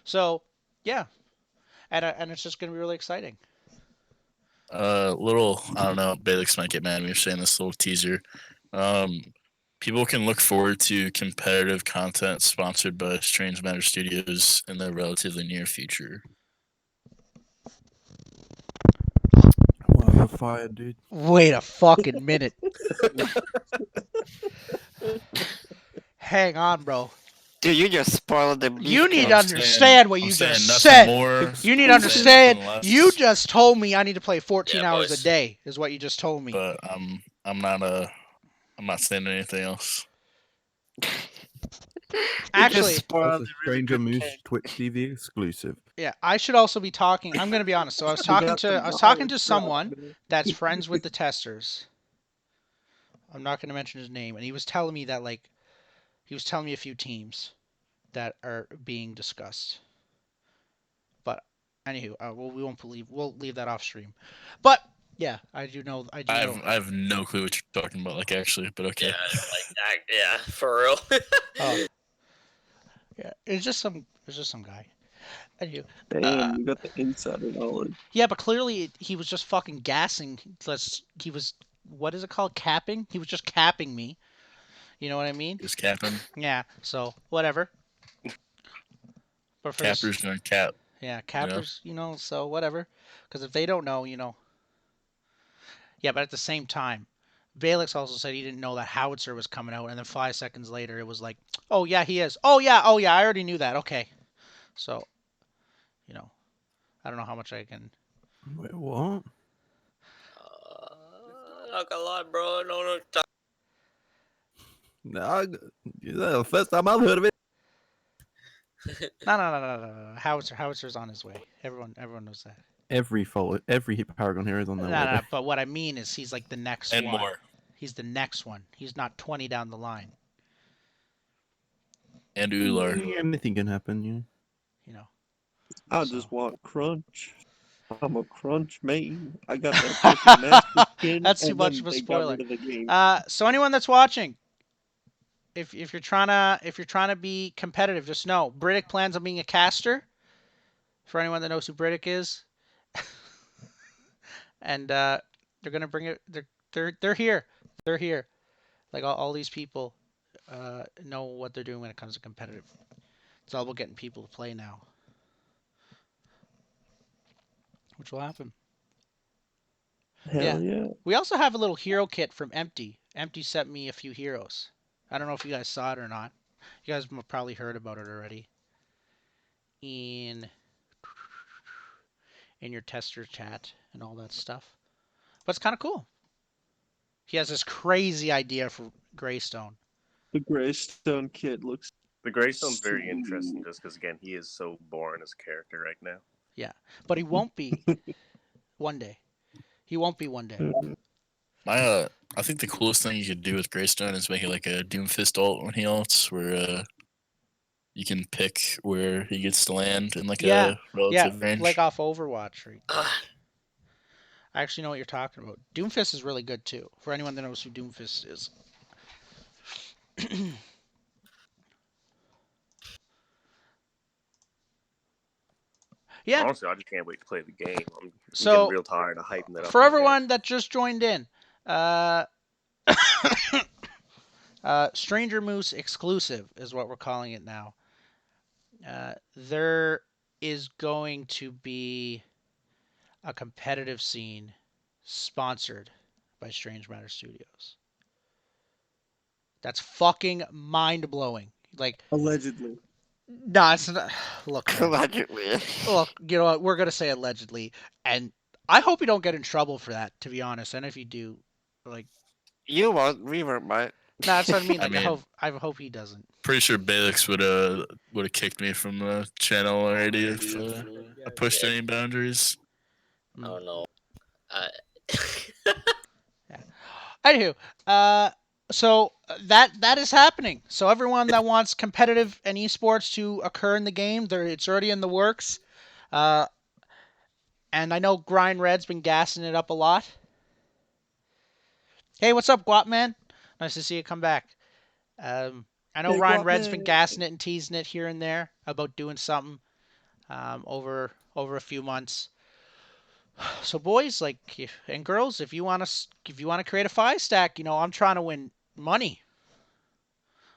So yeah, and it's just going to be really exciting. Little, I don't know, Balix might get mad at me for saying this little teaser. Um, People can look forward to competitive content sponsored by Strange Matter Studios in the relatively near future. Wow, you're fired, dude. Wait a fucking minute. Hang on, bro. Dude, you just spoiled the beef You need to cake. understand what I'm you saying just nothing said. more. You need to I'm saying understand. nothing less. You just told me I need to play 14 Yeah, hours a boys. day. Is what you just told me. But I'm not saying anything else. Actually, That's a Stranger Moose Twitch TV exclusive. yeah, I should also be talking. I'm going to be honest. So I was talking to someone that's friends with the testers. I'm not going to mention his name, and he was telling me that he was telling me a few teams that are being discussed. But anywho, we'll leave that off stream. But yeah, I do know. I have no clue what you're talking about, like, actually, but okay. Yeah, for real. Oh. Yeah, it's just some guy. Anywho, Damn, you got the insider knowledge. yeah, but clearly he was just fucking gassing. He was, what is it called? Capping? He was just capping me. You know what I mean? Just capping. Yeah, so whatever. But for Cappers gonna cap. Yeah, cappers, so whatever. Because if they don't know, Yeah, but at the same time, Valix also said he didn't know that howitzer was coming out, and then 5 seconds later it was like, oh yeah, he is. Oh yeah, I already knew that. Okay. So, I don't know how much I can. Wait, what? Not gonna lie, bro. No. No, the first time I've heard of it. No. Howitzer's on his way. Everyone knows that. Every Paragon hero is on their way. No. But what I mean is he's like the next and one. more. He's the next one. He's not 20 down the line. And Ular. Anything can happen, I just want crunch. I'm a crunch main. I got that fucking master skin. That's too and much then of a they got spoiler. rid of the game. So anyone that's watching, if you're trying to be competitive, just know Briddick plans on being a caster. For anyone that knows who Briddick is, and they're gonna bring it. They're here. They're here. Like all these people know what they're doing when it comes to competitive. It's all about getting people to play now, which will happen. Hell yeah. We also have a little hero kit from Empty. Empty sent me a few heroes. I don't know if you guys saw it or not. You guys probably heard about it already in your tester chat and all that stuff. But it's kind of cool. He has this crazy idea for Greystone. The Greystone kid looks. The Greystone's very interesting just because, again, he is so boring as a character right now. Yeah, but he won't be one day. He won't be one day. I think the coolest thing you could do with Greystone is make it like a Doomfist ult when he ults, where you can pick where he gets to land in like a relative range. Like off Overwatch. Right? I actually know what you're talking about. Doomfist is really good too. For anyone that knows who Doomfist is. Yeah. Honestly, I just can't wait to play the game. I'm So, getting real tired of hyping that up. For everyone that just joined in, Stranger Moose exclusive is what we're calling it now. There is going to be a competitive scene sponsored by Strange Matter Studios. That's fucking mind blowing. Like allegedly. No, it's not. Look, allegedly. Look, you know what? We're gonna say allegedly, and I hope you don't get in trouble for that. To be honest, and if you do, like, you won't. Reverb might. No, that's what I mean. Like, I hope he doesn't. Pretty sure Balix would have kicked me from the channel already if I pushed any boundaries. Oh no. Yeah. Anywho, so that is happening. So everyone that wants competitive and esports to occur in the game, it's already in the works. And I know Grind Red's been gassing it up a lot. Hey, what's up, Guap Man? Nice to see you come back. I know Ryan Red's been gassing it and teasing it here and there about doing something over over a few months. So boys, and girls, if you want to create a 5 stack, I'm trying to win money.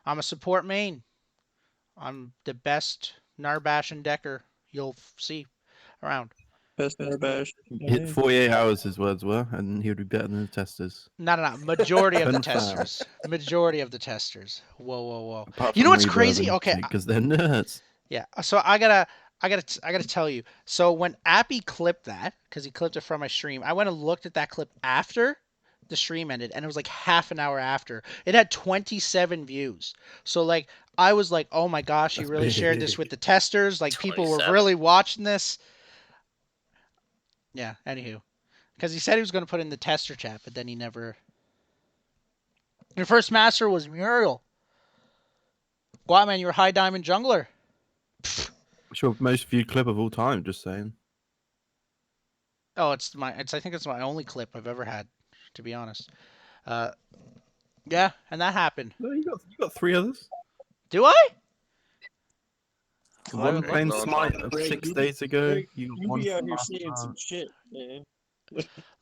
I'm a support main. I'm the best Narbash and Decker you'll see around. Best bash. Hit 48 hours his words were, and he would be better than the testers. No. Majority of the Confirmed. testers. Majority of the testers. Whoa. Apart You know from what's Reverb crazy? and Okay, because they're nerds. yeah. So I gotta tell you. So when Appy clipped that, because he clipped it from my stream, I went and looked at that clip after the stream ended, and it was like half an hour after. It had 27 views. So like I was like, oh my gosh, he That's really shared this big. with the testers. Like people were 27. really watching this. Yeah. Anywho, because he said he was gonna put in the tester chat, but then he never. Your first master was Muriel. Guatman, you're a high diamond jungler. Sure, most viewed clip of all time. Just saying. Oh, I think it's my only clip I've ever had, to be honest. Yeah, and that happened. No, you got 3 others. Do I? One haven't playing looked. Smite Greg, 6 you- days ago. Greg, You got You one be out from here last saying some March. shit, man.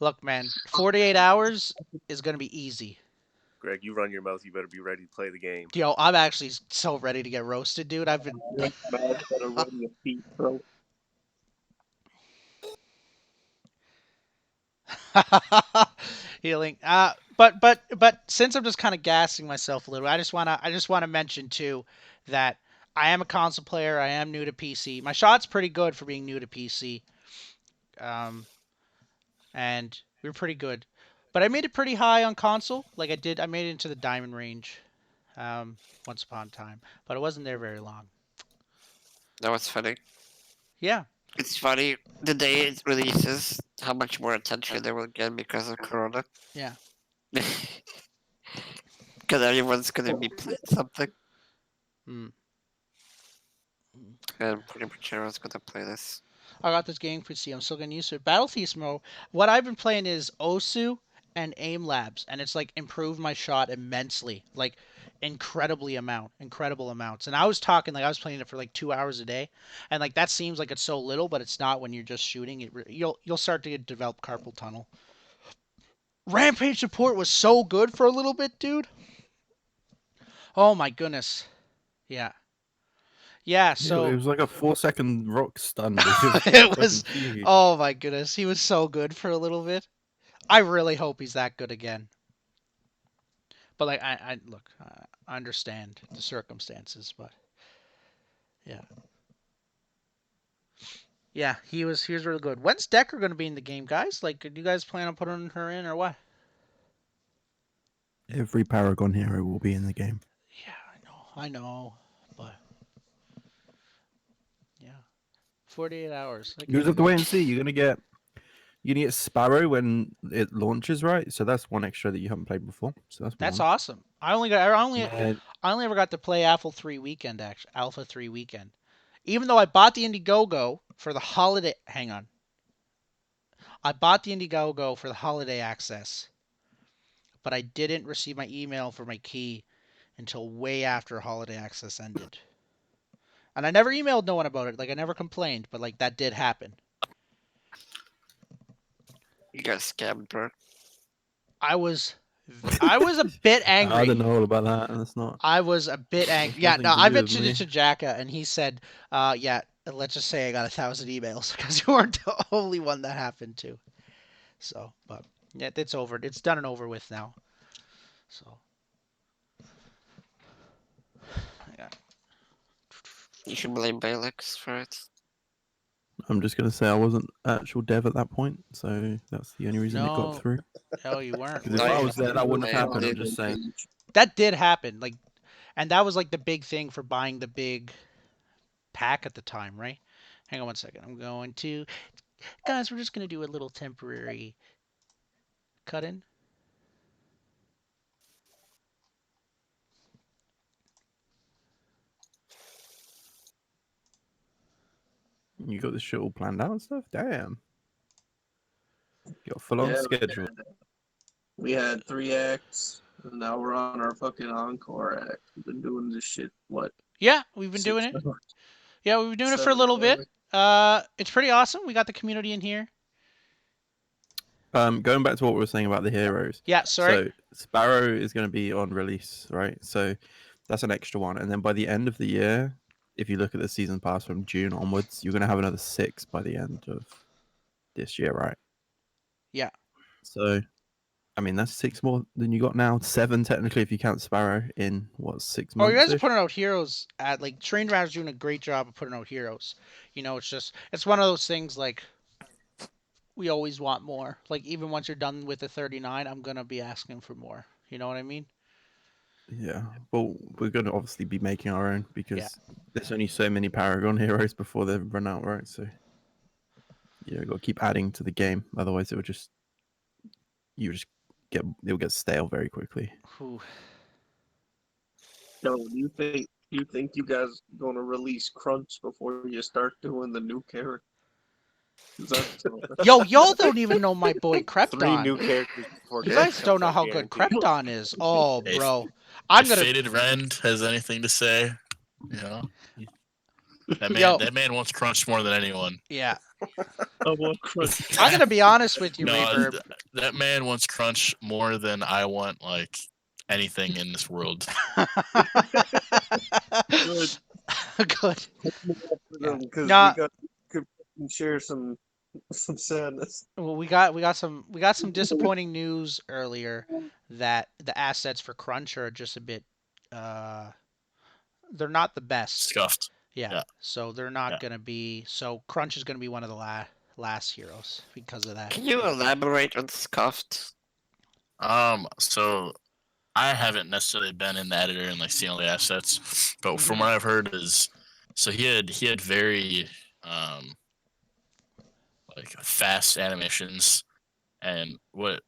Look, man, 48 hours is gonna be easy. Greg, you run your mouth. You better be ready to play the game. Yo, I'm actually so ready to get roasted, dude. I've been. Your mouth better run your feet, bro. Healing. But since I'm just kind of gassing myself a little, I just wanna mention too that I am a console player. I am new to PC. My shot's pretty good for being new to PC. And we were pretty good. But I made it pretty high on console. I made it into the diamond range, once upon a time. But I wasn't there very long. That was funny. Yeah. It's funny the day it releases, how much more attention they will get because of Corona. Yeah. Because everyone's gonna be playing something, Mm. and pretty much everyone's gonna play this. I got this game PC. I'm still getting used to it. Battle Thief mode. What I've been playing is Osu and Aim Labs, and it's like improved my shot immensely, like incredible amounts. And I was talking I was playing it for like 2 hours a day, and like that seems like it's so little, but it's not when you're just shooting. You'll start to develop carpal tunnel. Rampage support was so good for a little bit, dude. Oh my goodness. Yeah. Yeah, so it was like a 4-second rock stun. it was. Oh my goodness, he was so good for a little bit. I really hope he's that good again. But like, I understand the circumstances, but yeah, he was really good. When's Decker gonna be in the game, guys? Like, do you guys plan on putting her in or what? Every Paragon hero will be in the game. Yeah, I know, but yeah, 48 hours. You just have to wait and see. You're gonna get Sparrow when it launches, right? So that's one extra that you haven't played before. So That's one. awesome. I only ever got to play Alpha 3 weekend. Even though I bought the Indiegogo for the holiday. Hang on. I bought the Indiegogo for the holiday access, but I didn't receive my email for my key until way after holiday access ended. And I never emailed no one about it. Like, I never complained, but like that did happen. You got scammed, bro. I was a bit angry. I don't know all about that. That's not. I was a bit angry. Yeah, no, I mentioned it to Jacka, and he said, yeah, let's just say I got 1,000 emails because you weren't the only one that happened to. So, but yeah, it's over. It's done and over with now. So, yeah. You should blame Balix for it. I'm just gonna say I wasn't actual dev at that point, so that's the only reason it got through. No, you weren't. Because if I was there, that wouldn't have happened. I'm just saying. That did happen. Like, and that was like the big thing for buying the big pack at the time, right? Hang on one second. I'm going to, guys. We're just gonna do a little temporary cut in. You got this shit all planned out and stuff? Damn. You got a full on schedule. We had 3 acts, and now we're on our fucking encore act. We've been doing this shit, what? Yeah, we've been doing it. Yeah, we've been doing it for a little bit. It's pretty awesome. We got the community in here. Going back to what we were saying about the heroes. Yeah, sorry. So Sparrow is going to be on release, right? So that's an extra one, and then by the end of the year, if you look at the season pass from June onwards, you're going to have another 6 by the end of this year, right? Yeah. So, I mean, that's 6 more than you got now. 7 technically if you count Sparrow in what 6 Oh, you months. guys are putting out heroes at like Strange Matter's doing a great job of putting out heroes. You know, it's one of those things like we always want more. Like even once you're done with the 39, I'm gonna be asking for more. You know what I mean? Yeah, well, we're going to obviously be making our own because Yeah. there's only so many Paragon heroes before they run out, right? So, got to keep adding to the game. Otherwise, it'll just it'll get stale very quickly. Ooh. So do you think you guys gonna release Crunch before you start doing the new character? Yo, y'all don't even know my boy 3 Krypton. new characters before You Crunch guys don't comes know out, how good guaranteed. Krypton is. Oh, If- bro. I'm if gonna. Faded Rend has anything to say, you know, Yo. that man wants Crunch more than anyone. Yeah. I want Crunch. I'm gonna be honest with you, No, Reverb. that man wants Crunch more than I want like anything in this world. Good. Good. Because Nah. could share some sadness. Well, we got some disappointing news earlier that the assets for Crunch are just a bit they're not the best. Scuffed. Yeah. So they're not gonna be. So Crunch is gonna be one of the last heroes because of that. Can you elaborate on scuffed? So I haven't necessarily been in the editor and like seen all the assets, but from Mhm. what I've heard is, so he had very like fast animations, and what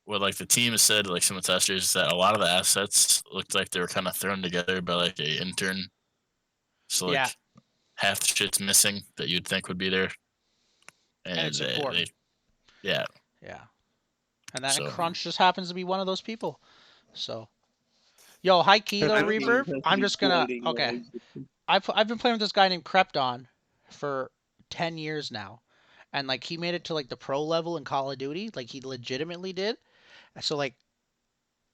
like the team has said, like some of the testers, is that a lot of the assets looked like they were kind of thrown together by like a intern. So like Yeah. half the shit's missing that you'd think would be there, And it's important. Yeah. Yeah. And that So- Crunch just happens to be one of those people. So, yo, high key though, Reverb. I'm just gonna okay. I've been playing with this guy named Krypton for 10 years now, and like he made it to like the pro level in Call of Duty. Like he legitimately did. So like,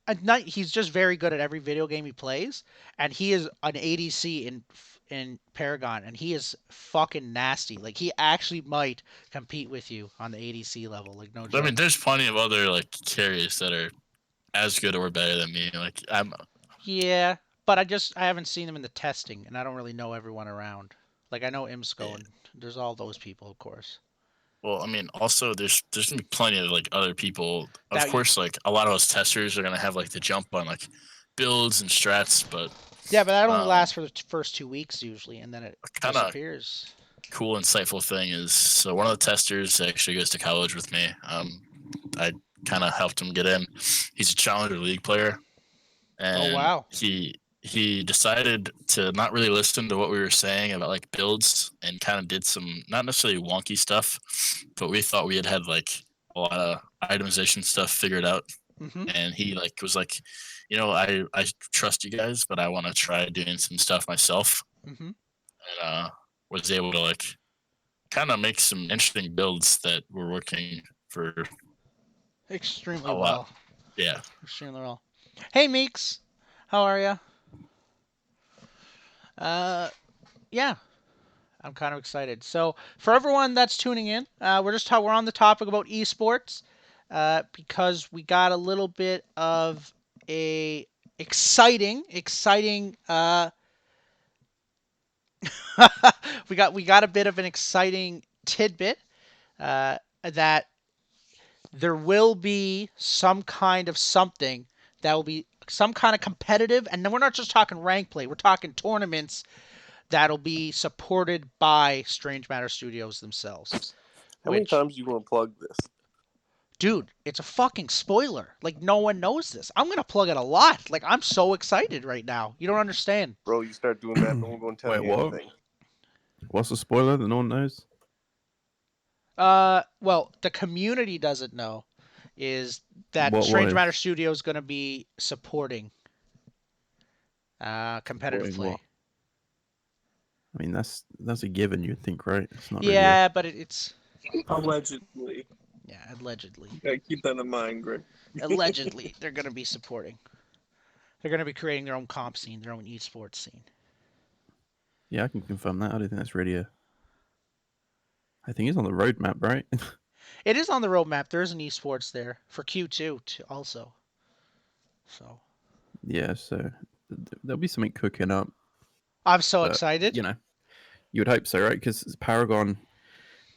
at night he's just very good at every video game he plays, and he is an ADC in Paragon, and he is fucking nasty. Like he actually might compete with you on the ADC level. Like no I joke. mean, there's plenty of other like carriers that are as good or better than me. Like Yeah, but I haven't seen them in the testing, and I don't really know everyone around. Like I know Imsco, and there's all those people, of course. Well, I mean, also there's gonna be plenty of like other people. Of That you- course, like a lot of those testers are gonna have like the jump on like builds and strats, but Yeah, but that only lasts for the first 2 weeks usually, and then it kinda disappears. cool, insightful thing is, so one of the testers actually goes to college with me. I kind of helped him get in. He's a Challenger League player, and wow. he decided to not really listen to what we were saying about like builds, and kind of did some not necessarily wonky stuff, but we thought we had like a lot of itemization stuff figured out. Mhm. And he like was like, I trust you guys, but I want to try doing some stuff myself. Mhm. And was able to like kind of make some interesting builds that were working for Extremely a well. lot. Yeah. Extremely well. Hey Meeks, how are ya? Yeah. I'm kind of excited. So, for everyone that's tuning in, we're on the topic about esports because we got a little bit of a exciting we got a bit of an exciting tidbit that there will be some kind of something that will be some kind of competitive, and then we're not just talking rank play, we're talking tournaments that'll be supported by Strange Matter Studios themselves. How many times you gonna plug this? Dude, it's a fucking spoiler. Like, no one knows this. I'm going to plug it a lot. Like, I'm so excited right now. You don't understand. Bro, you start doing that, no one gonna tell Wait, you what? anything. What's the spoiler that no one knows? Well, the community doesn't know is that What Strange is? Matter Studio is going to be supporting competitive Supporting play. what? I mean, that's a given. You'd think, right? It's not really. Yeah, but it's Allegedly. yeah, allegedly. You gotta keep that in mind, Greg. Allegedly, they're going to be supporting. They're going to be creating their own comp scene, their own esports scene. Yeah, I can confirm that. I don't think that's really a. I think it's on the roadmap, right? It is on the roadmap. There is an esports there for Q2 also. So Yeah, so there'll be something cooking up. I'm so But, excited. you know, you would hope so, right? Because Paragon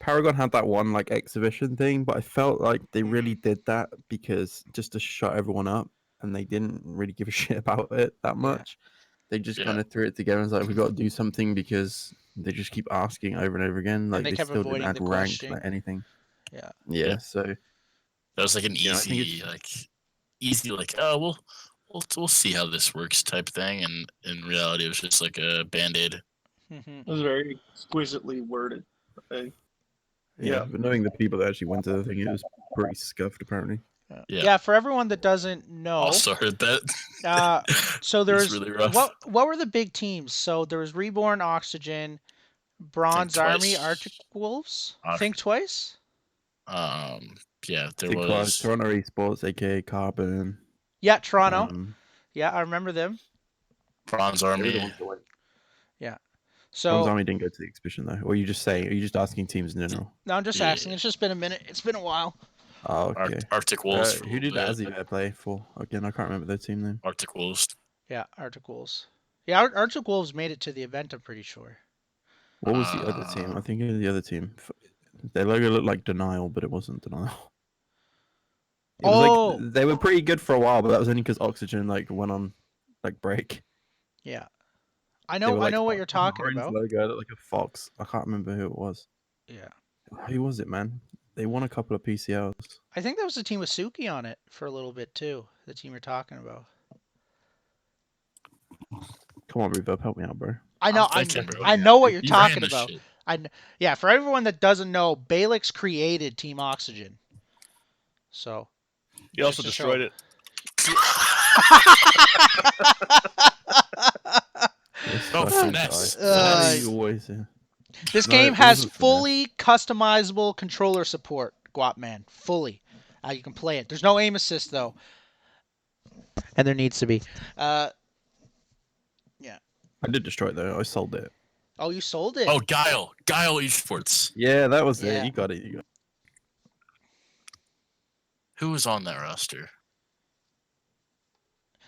had that one like exhibition thing, but I felt like they really did that because just to shut everyone up, and they didn't really give a shit about it that much. They just kind of threw it together and was like, "We got to do something," because they just keep asking over and over again. Like they they kept still didn't avoiding add the rank, question. like anything. Yeah. Yeah. So that was like an you know, I think easy like, oh we'll see how this works type thing, and in reality it was just like a band-aid. Mhm. It was very exquisitely worded. Yeah, but knowing the people that actually went to the thing, it was pretty scuffed apparently. Yeah, for everyone that doesn't know. Also heard that. So It's there's really rough. what were the big teams? So there was Reborn, Oxygen, Bronze Army, Twice. Arctic Wolves. Think Twice. Yeah, there Think was Toronto Esports, aka Carbon. Yeah, Toronto. Yeah, I remember them. Bronze They were Army. the ones that went. Yeah. Bronze So Army didn't go to the exhibition though. Or are you just asking teams in general? no, I'm just asking. It's just been a minute. It's been a while. Oh, okay. Arctic Wolves. Who did Azzy play for? Again, I can't remember their team name. Arctic Wolves. Yeah, Arctic Wolves. Yeah, Arctic Wolves made it to the event, I'm pretty sure. What was the other team? I think it was the other team. Their logo looked like Denial, but it wasn't Denial. It was like they were pretty good for a while, but that was only because Oxygen like went on like break. Yeah. I know what you're talking about. Logo looked like a fox. I can't remember who it was. Yeah. Who was it, man? They won a couple of PCLs. I think that was the team with Suki on it for a little bit too. The team you're talking about. Come on, Reverb, help me out, bro. I know. I know what you're talking about. Shit. Yeah. For everyone that doesn't know, Balix created Team Oxygen. So. He also destroyed it. Finesse. This game has fully customizable controller support, Guapman. Fully. You can play it. There's no aim assist, though. And there needs to be. Yeah. I did destroy it, though. I sold it. Oh, you sold it? Oh, Guile Esports. Yeah, that was it. You got it. Who was on that roster?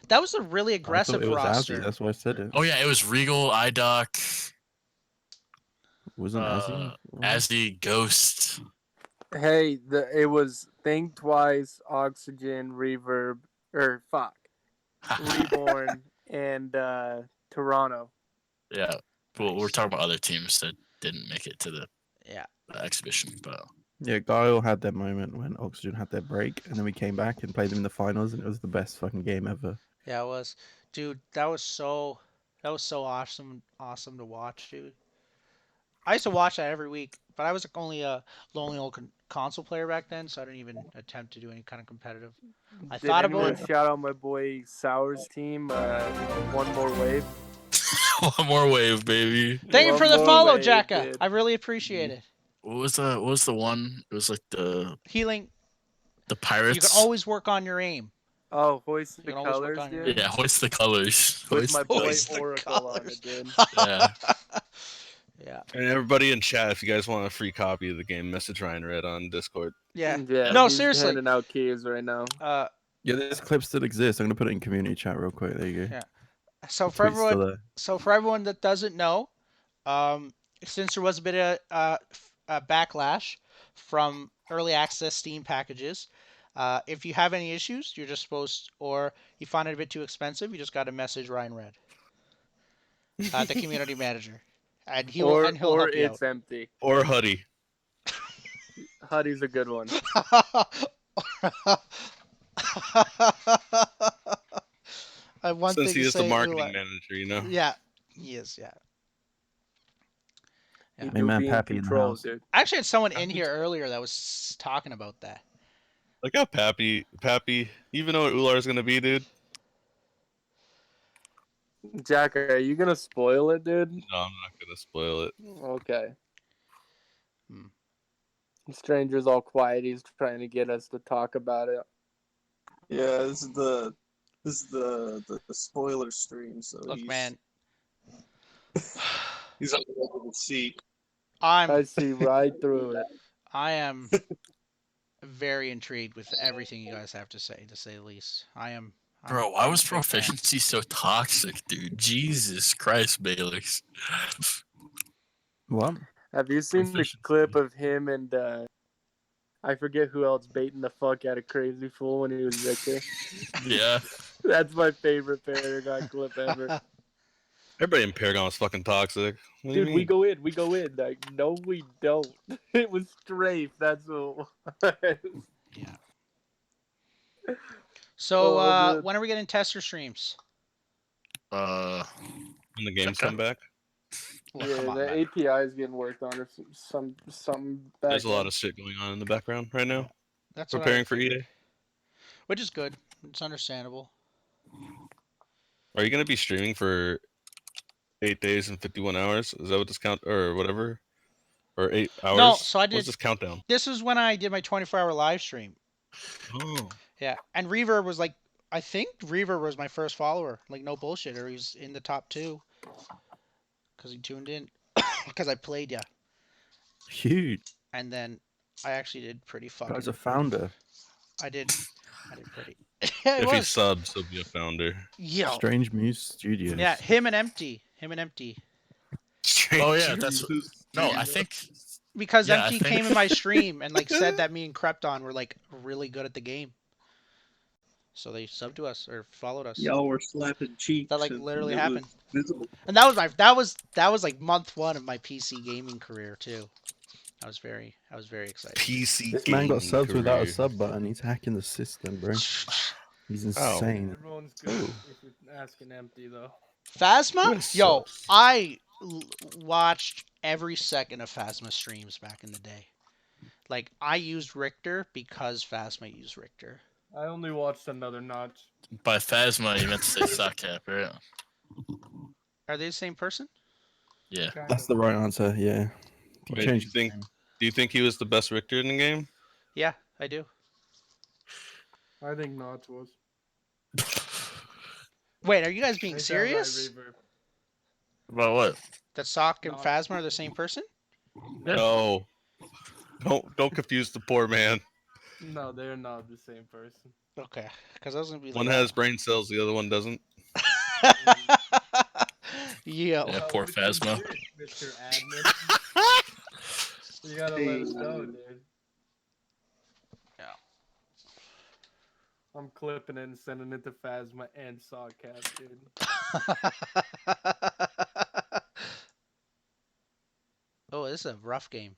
That was a really aggressive roster. Azzy, that's why I said it. Oh yeah, it was Regal, IDOC. Wasn't Azzy? Azzy, Ghost. Hey, it was Think Twice, Oxygen, Reverb, Reborn, and Toronto. Yeah, well, we're talking about other teams that didn't make it to the exhibition, but yeah, Guile had their moment when Oxygen had their break, and then we came back and played them in the finals, and it was the best fucking game ever. Yeah, it was, dude. That was so awesome to watch, dude. I used to watch that every week, but I was only a lonely old console player back then, so I didn't even attempt to do any kind of competitive. I thought about it. Shout out my boy Sour's team. One more wave. One more wave, baby. Thank you for the follow, Jacka. I really appreciate it. What was the one? It was like the healing. The Pirates. You can always work on your aim. Oh, hoist the colors, dude. Yeah, hoist the colors. With my boy Oracle on it, dude. Yeah. Yeah. And everybody in chat, if you guys want a free copy of the game, message Ryan Red on Discord. Yeah. No, he's seriously. Handing out keys right now. Yeah, this clip still exists. I'm gonna put it in community chat real quick. There you go. Yeah. So for everyone that doesn't know, since there was a bit of backlash from early access Steam packages, if you have any issues, you're just or you find it a bit too expensive, you just got to message Ryan Red, the community manager, and he'll help you out. It's empty. Or Huddy. Huddy's a good one. Since he is the marketing manager, you know. Yeah, he is. Yeah. Hey man, Pappy in the house. Dude. I actually had someone in here earlier that was talking about that. Look how Pappy, even know what Ular is gonna be, dude. Jack, are you gonna spoil it, dude? No, I'm not gonna spoil it. Okay. Hmm. Stranger's all quiet. He's trying to get us to talk about it. Yeah, this is the spoiler stream, so Look, man, he's on the edge of the seat. I see right through it. I am very intrigued with everything you guys have to say the least. I'm Bro, why was a big fan. proficiency so toxic, dude? Jesus Christ, Baylix. What? Have you seen the clip of him and I forget who else baiting the fuck out of Crazy Fool when he was Victor? Yeah. That's my favorite Paragon clip ever. Everybody in Paragon was fucking toxic. What do you Dude, we mean? go in, we go in. Like, no, we don't. It was strafe. That's what it was. Yeah. So, Oh, dude. when are we getting tester streams? When the games come back. Well, Yeah, come on, the man. API is getting worked on, or something back. There's a lot of shit going on in the background right now. That's what I preparing for figured. EA. Which is good. It's understandable. Are you gonna be streaming for 8 days and 51 hours? Is that what this count or whatever? Or 8 hours? No, so I did. What's this countdown? This is when I did my 24-hour live stream. Oh. Yeah, and Reverb was like, I think Reverb was my first follower. Like, no bullshit, or he's in the top 2. Because he tuned in. Because I played ya. Huge. And then I actually did pretty fucking. Guy's a founder. I did pretty. Yeah, it If he was. subs, he'll be a founder. Yo. Strange Muse Studios. Yeah, him and Empty. Oh yeah, that's no. I think Because yeah, Empty I think- came in my stream and like said that me and Krypton were like really good at the game. So they subbed to us or followed us. Y'all were slapping cheeks. That like and literally it was happened. visible. And that was like month 1 of my PC gaming career too. I was very excited. PC This man got gaming subs without a career. sub button. He's hacking the system, bro. He's insane. Everyone's good if you're asking Empty though. Phasma? Yes, Yo, subs. I watched every second of Phasma streams back in the day. Like I used Richter because Phasma used Richter. I only watched Another Notch. by Phasma you meant to say Sockcap, right? Are they the same person? Yeah. That's the right answer. Yeah. He Wait, changed his name. do you think he was the best Richter in the game? Yeah, I do. I think Notch was. Wait, are you guys being Ain't that right, serious? Reverb? About what? That Sock and Phasma are the same person? No. Don't confuse the poor man. No, they're not the same person. Okay, because I was gonna be One like, has brain cells, the other one doesn't. Yo. Yeah, poor Phasma. Mr. Admin. You gotta let us know, dude. Yeah. I'm clipping it and sending it to Phasma and Sawcast, dude. Oh, this is a rough game.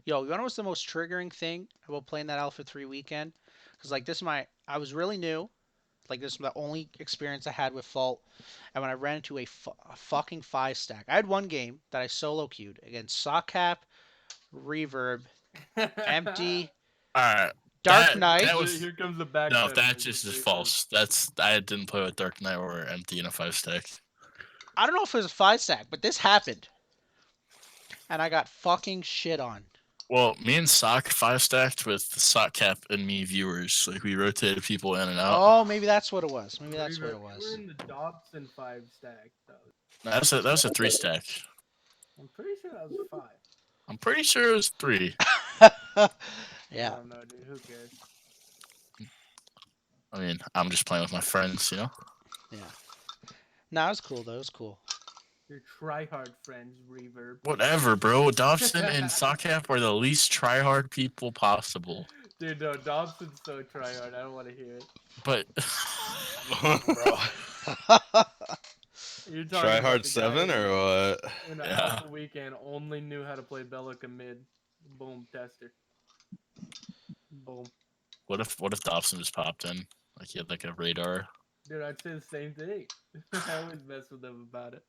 Yo, you wanna know what's the most triggering thing about playing that Alpha 3 weekend? Because like I was really new. Like this is the only experience I had with Fault. And when I ran into a fucking 5-stack. I had one game that I solo queued against Sockcap, Reverb, Empty, Alright. Dark Knight. That was, Here comes the back. no, that just is false. I didn't play with Dark Knight or Empty in a 5-stack. I don't know if it was a 5-stack, but this happened. And I got fucking shit on. Well, me and Sock 5-stacked with Sockcap and me viewers. Like we rotated people in and out. Oh, maybe that's what it was. Maybe that's what it You was. were in the Dobson 5-stack, though. That was a 3-stack. I'm pretty sure that was 5. I'm pretty sure it was 3. Yeah. I don't know, dude. Who cares? I mean, I'm just playing with my friends, you know? Yeah. No, it was cool though. It was cool. Your tryhard friends, Reverb. Whatever, bro. Dobson and Sockcap are the least tryhard people possible. Dude, no, Dobson's so tryhard. I don't want to hear it. But Bro. You're talking Try about Hard the guy 7 who, or what? in the Yeah. Alpha weekend, only knew how to play Bellica mid. Boom, tester. Boom. what if Dobson just popped in? Like he had like a radar. Dude, I'd say the same thing. I always mess with them about it.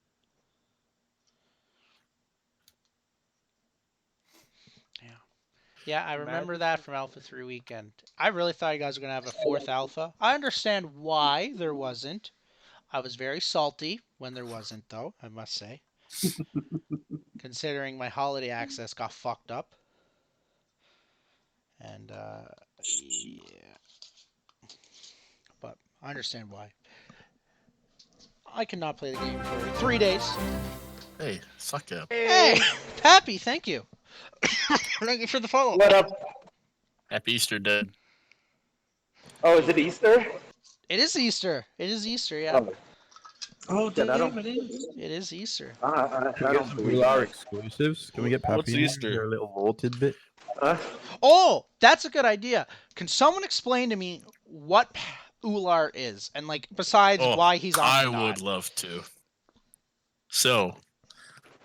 Yeah, I remember that from Alpha 3 weekend. I really thought you guys were going to have a 4th Alpha. I understand why there wasn't. I was very salty when there wasn't, though, I must say. Considering my holiday access got fucked up. And, yeah. But I understand why. I cannot play the game for 3 days. Hey, suck up. Hey, Pappy, thank you. Thank you for the follow. What up? Happy Easter, Dad. Oh, is it Easter? It is Easter. It is Easter, yeah. Oh, damn, I don't. It is Easter. I Can we get don't some believe VR that. exclusives? Can we get Pappy? What's in here? Easter? Hear a little lore tidbit. Oh, that's a good idea. Can someone explain to me what Ular is? And, like, besides why he's on I the would love to. So,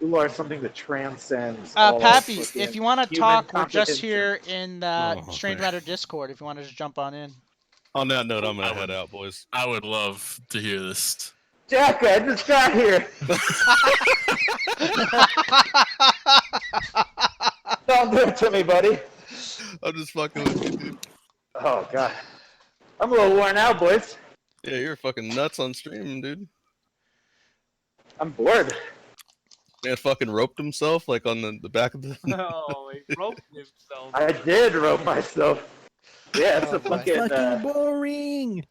Ular is something that transcends all Pappy, fucking if you want to human talk, we're just comprehension. here in the Oh, Strange man. Matter Discord if you want to just jump on in. On that note, I'm gonna head out, boys. I would love to hear this. Jack, I just got here. Don't do it to me, buddy. I'm just fucking with you, dude. Oh, God. I'm a little worn out, boys. Yeah, you're fucking nuts on stream, dude. I'm bored. Man fucking roped himself like on the back of the. No, he roped himself. I did rope myself. Yeah, it's a fucking. boring.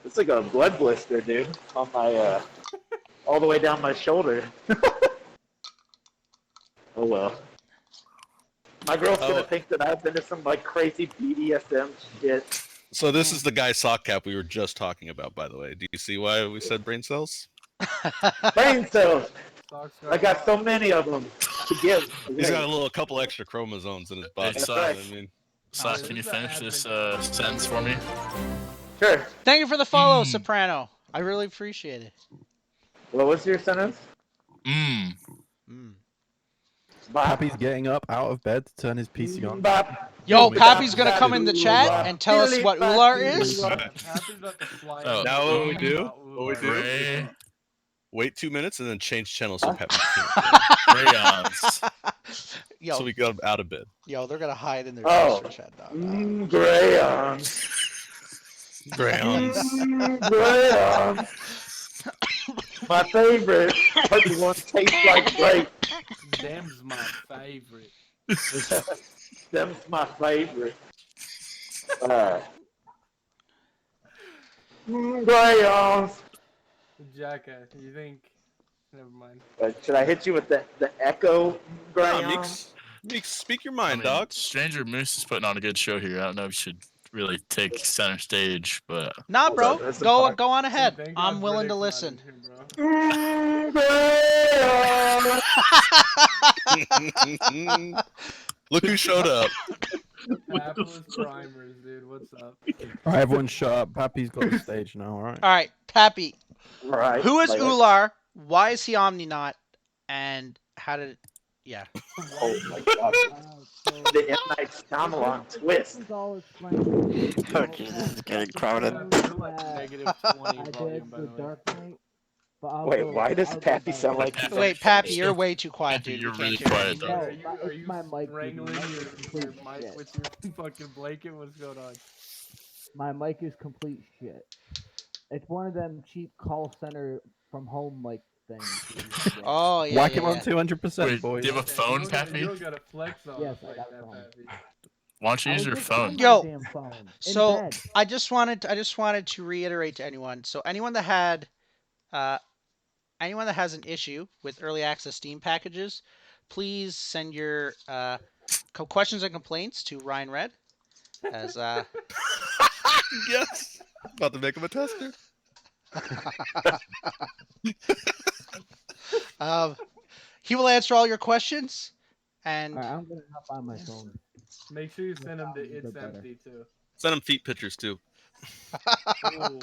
It's like a blood blister, dude, on my all the way down my shoulder. Oh well. My girl's gonna think that I've been to some like crazy BDSM shit. So this is the guy sock cap we were just talking about, by the way. Do you see why we said brain cells? Brain cells. I got so many of them to give. He's got a couple extra chromosomes in his body. Hey, so, Sock. I mean, Sock, can you finish this sentence for me? Sure. Thank you for the follow, Soprano. I really appreciate it. What was your sentence? Pappy's getting up out of bed to turn his PC on. Yo, Pappy's gonna come in the chat and tell us what Ular is. Oh, now what we do? Wait 2 minutes and then change channels so Pappy Crayons. Yo, so we got him out of bed. Yo, they're gonna hide in their Oh. chat, dog. Crayons. Crayons. Crayons. My favorite. But the one tastes like grape. Them's my favorite. Them's my favorite. Crayons. Jacka, you think? Never mind. Should I hit you with the echo Nah, crayon? Meeks, speak your mind, dog. Stranger Moose is putting on a good show here. I don't know if you should really take center stage, but Nah, bro, That's a go part. on ahead. Thank I'm God willing to Riddick's listen. not in here, bro. Look who showed up. Apple's primers, dude. What's up? All right, everyone, shut up. Pappy's got the stage now. All right. All right, Pappy. Right. Who is like- Ular? Why is he Omninaut? And how did? Yeah. Oh my god. The M. Night Shyamalan twist. Oh, Jesus, it's getting crowded. Negative 20 I volume, did by the the way. Dark Knight. But I'll Wait, go- why does I'll go Pappy back. sound like Wait, Pappy, you're way too quiet, Pappy, dude. you're We really can't hear quiet, you. though. Are you, are It's you my mic, dude. strangling My mic your is complete mic shit. with your fucking blanket? What's going on? My mic is complete shit. It's one of them cheap call center from home like things. Oh yeah. Whack yeah, him on yeah. 200%, wait, boys. do you have a phone, You Pappy? don't gotta flex on Yes, us I like got a that, phone. Pappy. Why don't you I use was your just phone? on my Yo, damn phone. In So bed. I just wanted to reiterate to anyone. So anyone that had, anyone that has an issue with early access Steam packages, please send your questions and complaints to Ryan Red, as Yes. About to make him a tester. he will answer all your questions. And Alright, I'm gonna hop on my phone. Make sure you send them to It's Bit better. Empty, too. Send him feet pictures too. Ooh,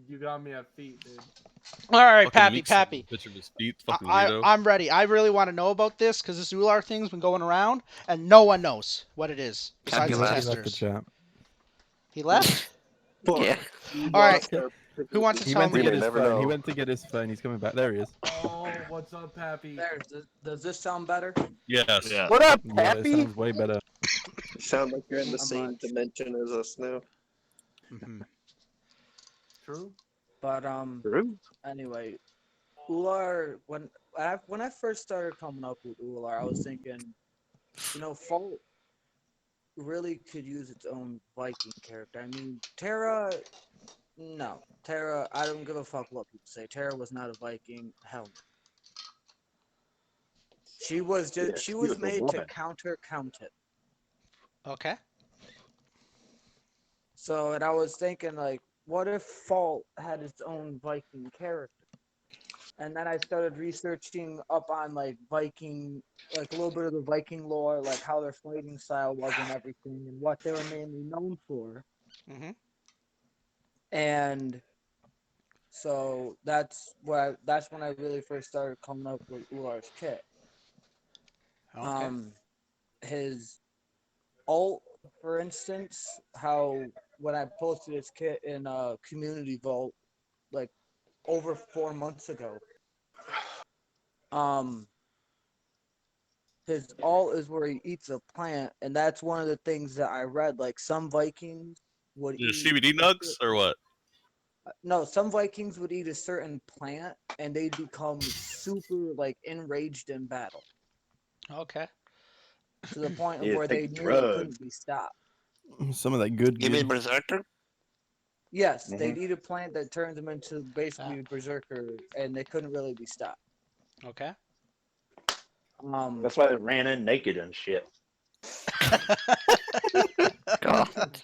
you got me at feet, dude. all right, Fucking Pappy, Meeks sent Pappy. a picture of his feet. Fucking weirdo. I'm ready. I really want to know about this because this Ular thing's been going around and no one knows what it is besides Pappy the left. He left the testers. chat. He left. Yeah. All right. Who wants to He tell went to me? get his never phone. know. He went to get his phone. He's coming back. There he is. Oh, what's up, Pappy? There, does this sound better? Yes. Yeah. What up, Yeah, it Pappy? sounds way better. sound like you're in the Not same much. dimension as us now. True. But True. anyway, Ular. When I first started coming up with Ular, I was thinking, Fault really could use its own Viking character. I mean, Terra. No, Terra. I don't give a fuck what people say. Terra was not a Viking. Hell no. She was just. Yeah, she was a made to woman. counter it. Okay. So, and I was thinking, like, what if Fault had its own Viking character? And then I started researching up on like Viking, like a little bit of the Viking lore, like how their fighting style was and everything, and what they were mainly known for. Mm-hmm. And so that's when I really first started coming up with Ular's kit. Okay. His ult, for instance, how when I posted his kit in Community Vault, like over 4 months ago, his ult is where he eats a plant, and that's one of the things that I read. Like some Vikings would The eat. CBD nugs or what? No, some Vikings would eat a certain plant, and they'd become super like enraged in battle Okay. to the point of Yeah, where they take knew they drugs. couldn't be stopped. Some of that good. You mean good. Berserker? Yes, Mhm. they'd eat a plant that turns them into basically a berserker, and they couldn't really be stopped. Okay. That's why they ran in naked and shit. God.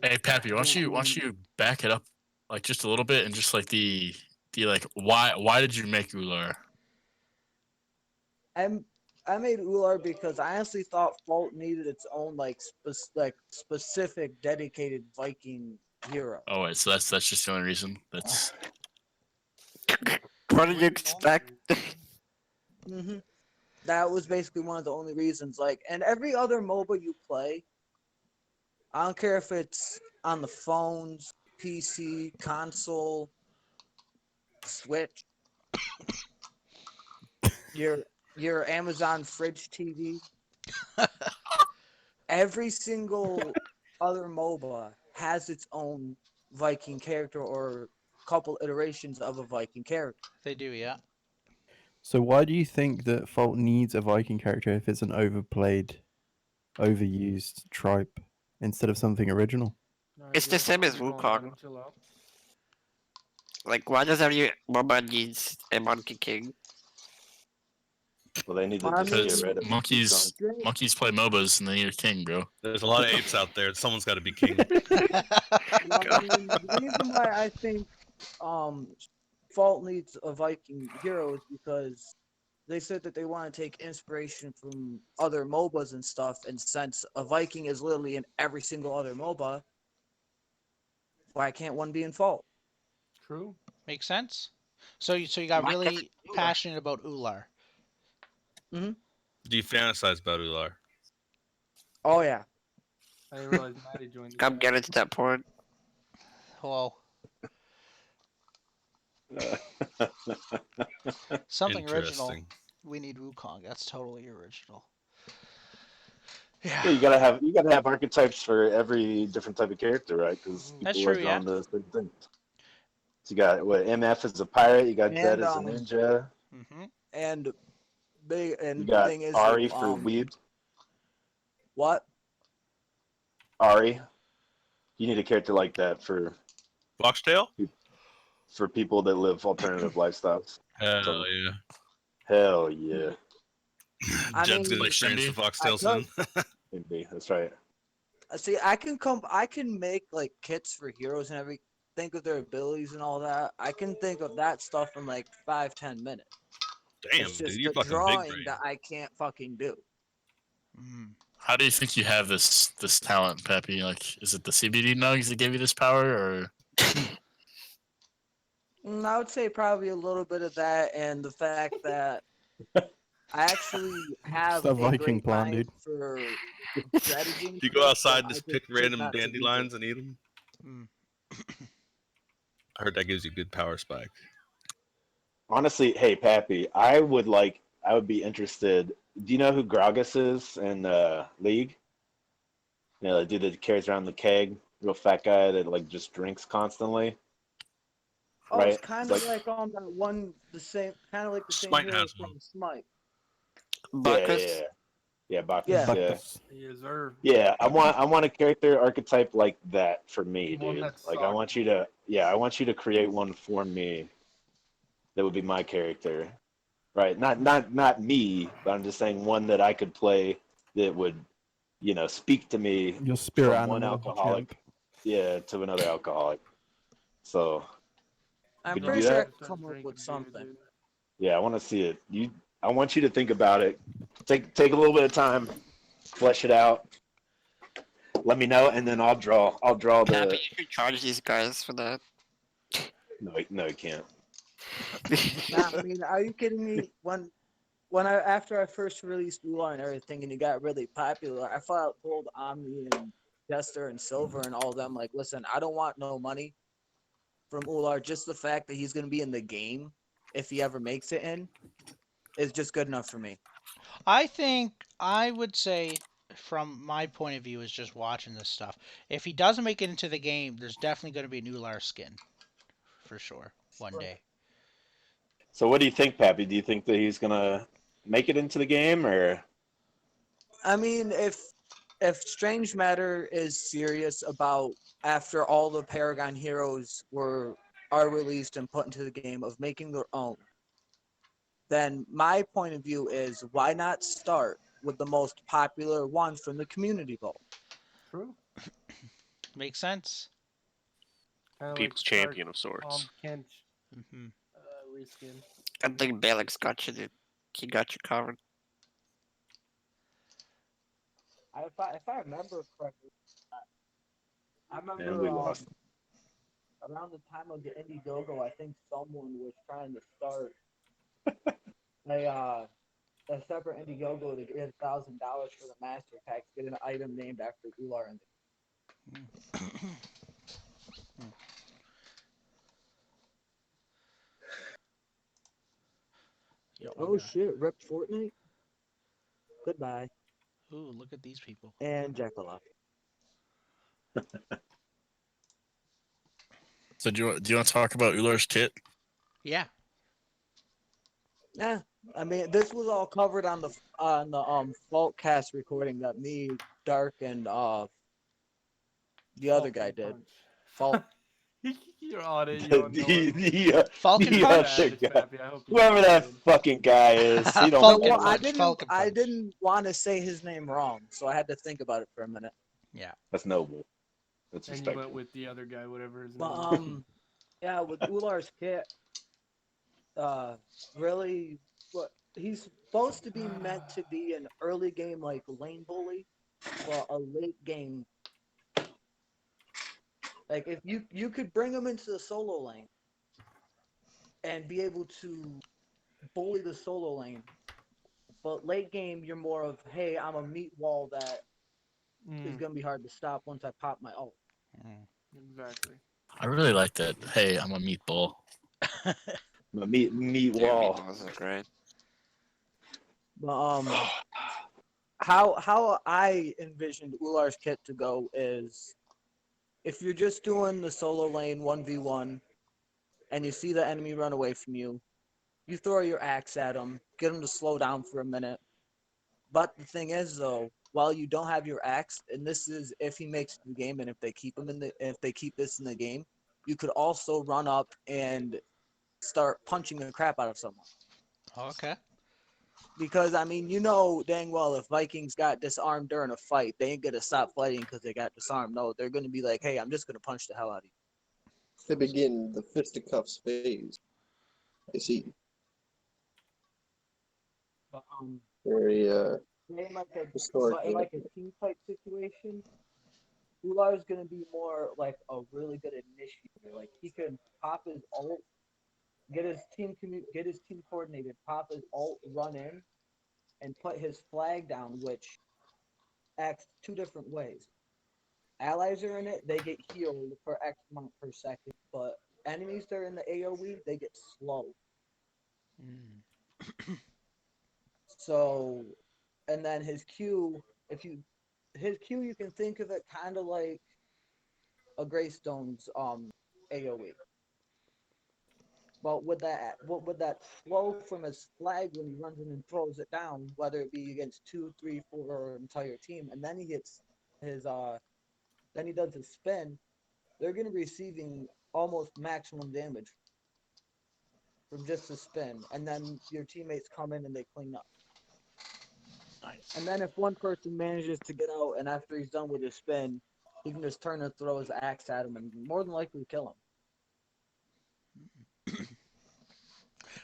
Hey, Pappy, why don't you back it up like just a little bit and just like the like why did you make Ular? I made Ular because I honestly thought Fault needed its own like specific dedicated Viking hero. Oh wait, so that's just the only reason. That's What did you expect? Mm-hmm. That was basically one of the only reasons. Like, and every other MOBA you play, I don't care if it's on the phones, PC, console, Switch, your Amazon fridge TV. Every single other MOBA has its own Viking character or couple iterations of a Viking character. They do, yeah. So why do you think that Fault needs a Viking character if it's an overplayed, overused tripe instead of something original? It's the same as Wukong. Like, why does every MOBA needs a Monkey King? Well, they need to I just mean, get rid of monkeys play MOBAs and they need a king, bro. There's a lot of apes out there. Someone's got to be king. I mean, the reason why I think Fault needs a Viking hero is because they said that they want to take inspiration from other MOBAs and stuff, and since a Viking is literally in every single other MOBA, why can't one be in Fault? True. Makes sense. So you got Why really doesn't Ular? passionate about Ular. Mm-hmm. Do you fantasize about Ular? Oh yeah. I didn't realize Maddie joined. I'm getting to that point. Hello. Something original. Interesting. We need Wukong. That's totally original. Yeah, you gotta have archetypes for every different type of character, right? Because That's people are true, drawn to certain things. So you got MF as a pirate, you got Zed And, as a ninja, Mm-hmm. And you got thing is Ari that, for weeb. What? Ari, you need a character like that for Foxtail? For people that live alternative lifestyles. Hell So, yeah. hell yeah. I Jed's mean, gonna experience the Foxtail I soon. Maybe, that's right. See, I can make like kits for heroes and think of their abilities and all that. I can think of that stuff in like 5-10 minutes. Damn, It's just dude, you're the fucking big drawing brain. that I can't fucking do. How do you think you have this talent, Peppy? Like, is it the CBD nugs that gave you this power, or? I would say probably a little bit of that, and the fact that I actually have Just a a Viking great plan, mind dude. for strategy. You go outside and I just pick random not to do dandelions and eat them. I heard that gives you good power spike. Honestly, hey Pappy, I would be interested. Do you know who Gragas is in League? You know, the dude that carries around the keg, real fat guy that like just drinks constantly. Oh, it's Right? kind It's of like like that one, the same, kind of like the same Smite hero has one. from Smite. yeah, yeah, Bacchus, Yeah. yeah. Yes, sir. Yeah, I want a character archetype like that for me, One dude. that Like sucks. I want you to create one for me that would be my character. Right. Not me, but I'm just saying one that I could play that would, speak to me Your spirit from one animal, alcoholic, chimp. to another alcoholic. So I'm could you pretty do sure I that? could come up with something. Yeah, I want to see it. I want you to think about it. Take a little bit of time, flesh it out. Let me know, and then I'll draw. Pappy, The. you should charge these guys for that. No, you can't. Nah, I mean, are you kidding me? After I first released Ular and everything, and he got really popular, I told Omni and Jester and Silver and all of them, like, listen, I don't want no money from Ular. Just the fact that he's gonna be in the game, if he ever makes it in, is just good enough for me. I think I would say, from my point of view, is just watching this stuff. If he doesn't make it into the game, there's definitely going to be a new Lar skin, for sure, one day. So, what do you think, Pappy? Do you think that he's gonna make it into the game, or? I mean, if Strange Matter is serious about after all the Paragon heroes are released and put into the game of making their own, then my point of view is why not start with the most popular one from the community vote? True. Makes sense. Kind of like People's champion of sorts. Kench Mm-hmm. reskin. I think Belix got you, dude. He got you covered. If I remember correctly, I And remember we lost. around the time of the Indiegogo, I think someone was trying to start a separate Indiegogo to get $1,000 for the master pack to get an item named after Ular in the Yo, Oh shit, rip Fortnite. Goodbye. Ooh, look at these people. And Jackalope. So do you want to talk about Ular's kit? Yeah. Yeah, I mean this was all covered on the Faultcast recording that me, Dark, and the other guy did. Fault. You're on it. You don't know it. Falcon the Punch. other guy. Pappy, I hope you Whoever know that it. fucking guy is, he don't Falcon know. Well, Punch. Falcon I Punch. didn't want to say his name wrong, so I had to think about it for a minute. Yeah. That's noble. That's And you went respectful. with the other guy, whatever his name But is. yeah, with Ular's kit, really, what he's supposed to be meant to be an early game like lane bully, but a late game. Like if you could bring him into the solo lane and be able to bully the solo lane, but late game you're more of, hey, I'm a meat wall that is gonna be hard to stop once I pop my ult. Exactly. I really like that. Hey, I'm a meatball. A meat Yeah, wall. meatballs are great. But how I envisioned Ular's kit to go is if you're just doing the solo lane 1v1 and you see the enemy run away from you, you throw your axe at him, get him to slow down for a minute. But the thing is though, while you don't have your axe, and this is if he makes it to the game and if they keep this in the game, you could also run up and start punching the crap out of someone. Okay. Because I mean, you know dang well if Vikings got disarmed during a fight, they ain't gonna stop fighting because they got disarmed. No, they're gonna be like, "Hey, I'm just gonna punch the hell out of you." They begin the fisticuffs phase. I see. But, Very in like historic. but in like a team fight situation, Ular is gonna be more like a really good initiator. Like he could pop his ult, get his team coordinated, pop his ult, run in, and put his flag down, which acts two different ways. Allies are in it, they get healed for X amount per second, but enemies that are in the AoE, they get slow. So, and then his Q, if you his Q, you can think of it kind of like a Greystone's AOE. But with that slow from his flag when he runs in and throws it down, whether it be against 2, 3, 4, or an entire team, and then he hits his then he does his spin, they're gonna be receiving almost maximum damage from just the spin, and then your teammates come in and they clean up. Nice. And then if one person manages to get out, and after he's done with his spin, he can just turn and throw his axe at him, and more than likely kill him.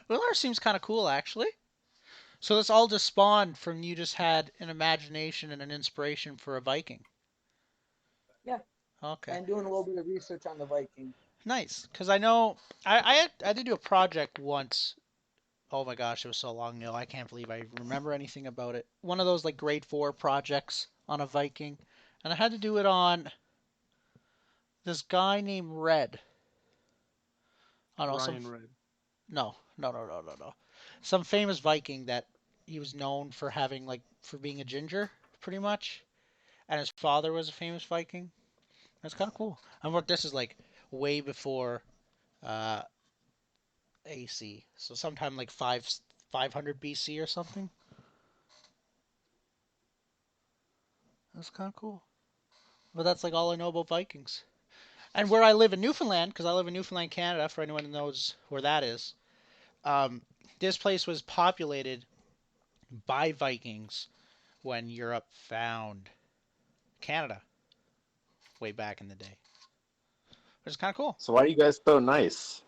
Well, that seems kind of cool, actually. So this all just spawned from you just had an imagination and an inspiration for a Viking. Yeah. Okay. And doing a little bit of research on the Viking. Nice, because I know I did do a project once. Oh my gosh, it was so long ago. I can't believe I remember anything about it. One of those like grade 4 projects on a Viking, and I had to do it on this guy named Red. I don't know, Ryan Red. No. Some famous Viking that he was known for having like for being a ginger, pretty much, and his father was a famous Viking. That's kind of cool. And what this is like way before uh, AC, so sometime like 500 BC or something. That's kind of cool. But that's like all I know about Vikings. And where I live in Newfoundland, because I live in Newfoundland, Canada, for anyone who knows where that is, um, this place was populated by Vikings when Europe found Canada way back in the day. Which is kind of cool. So why are you guys so nice?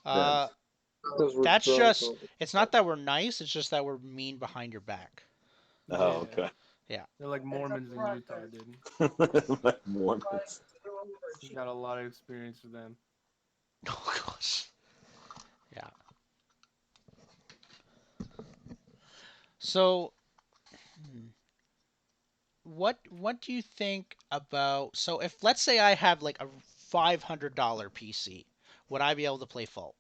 Then? Uh, that's just, it's not that we're nice, it's just that we're mean behind your back. Oh, okay. Yeah. They're like Mormons in Utah, dude. Like Mormons. You got a lot of experience with them. Oh gosh. Yeah. So, what do you think about, so if let's say I have like a $500 PC, would I be able to play Fault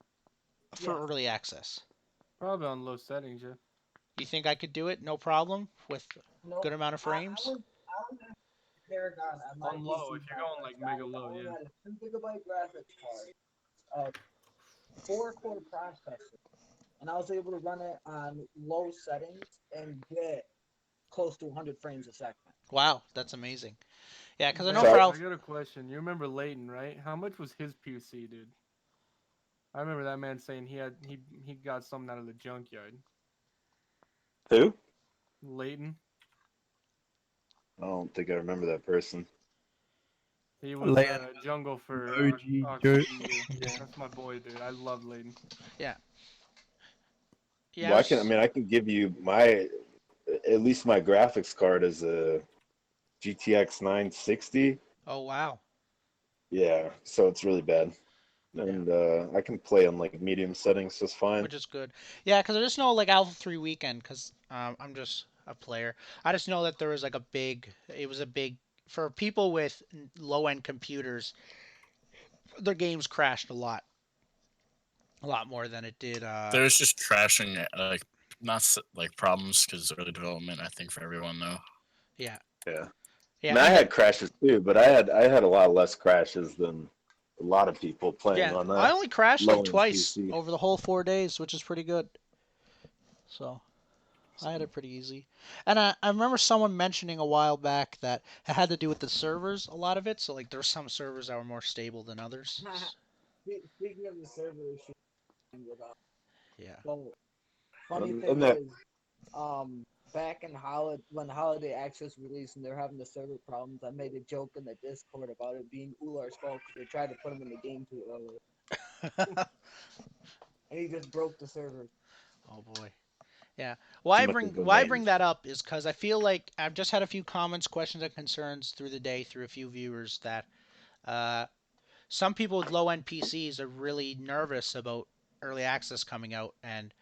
for early access? Probably on low settings, yeah. Do you think I could do it no problem with good amount of frames? I would have Paragon on my On low, PC if you're going like mega low, I yeah. had a 2 GB graphics card, a 4-core processor, and I was able to run it on low settings and get close to 100 frames a second. Wow, that's amazing. Yeah, because I know Ben, for I got a question. You remember Leighton, right? How much was his PC, dude? I remember that man saying he got something out of the junkyard. Who? Leighton. I don't think I remember that person. He was jungle for OG Oxford joke. EU. That's my boy, dude. I love Leighton. Yeah. Yeah. Well, I can give you at least my graphics card is a GTX 960. Oh wow. Yeah, so it's really bad. And I can play on like medium settings just fine. Which is good. Yeah, because I just know like Alpha 3 weekend, because I'm just a player. I just know that there was like it was a big, for people with low end computers, their games crashed a lot more than it did. There's just crashing, like not like problems because early development. I think for everyone though. Yeah. Yeah. Yeah. And I had crashes too, but I had a lot less crashes than a lot of people playing on that. I only crashed like low-end twice PC. over the whole 4 days, which is pretty good. So I had it pretty easy. And I remember someone mentioning a while back that it had to do with the servers, a lot of it. So like there's some servers that were more stable than others. Speaking of the server issue, Yeah. so funny thing And that is, back in when Holiday Access released and they're having the server problems, I made a joke in the Discord about it being Ular's fault because they tried to put him in the game too early. And he just broke the server. Oh boy. Yeah. Why I bring that up is because I feel like I've just had a few comments, questions, and concerns through the day through a few viewers that some people with low end PCs are really nervous about early access coming out and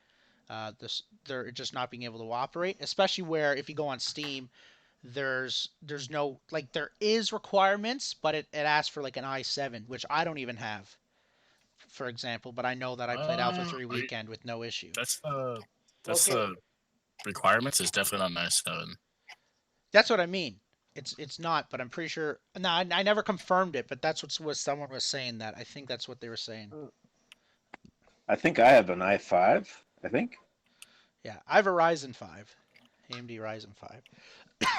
they're just not being able to operate, especially where if you go on Steam, there's no, like, there is requirements, but it asks for like an i7, which I don't even have, for example, but I know that I played Alpha 3 weekend with no issue. That's the requirements is definitely not nice though. That's what I mean. It's not, but I'm pretty sure. No, I never confirmed it, but that's what someone was saying. That I think that's what they were saying. I think I have an i5. I think. Yeah, I have a Ryzen 5, AMD Ryzen 5,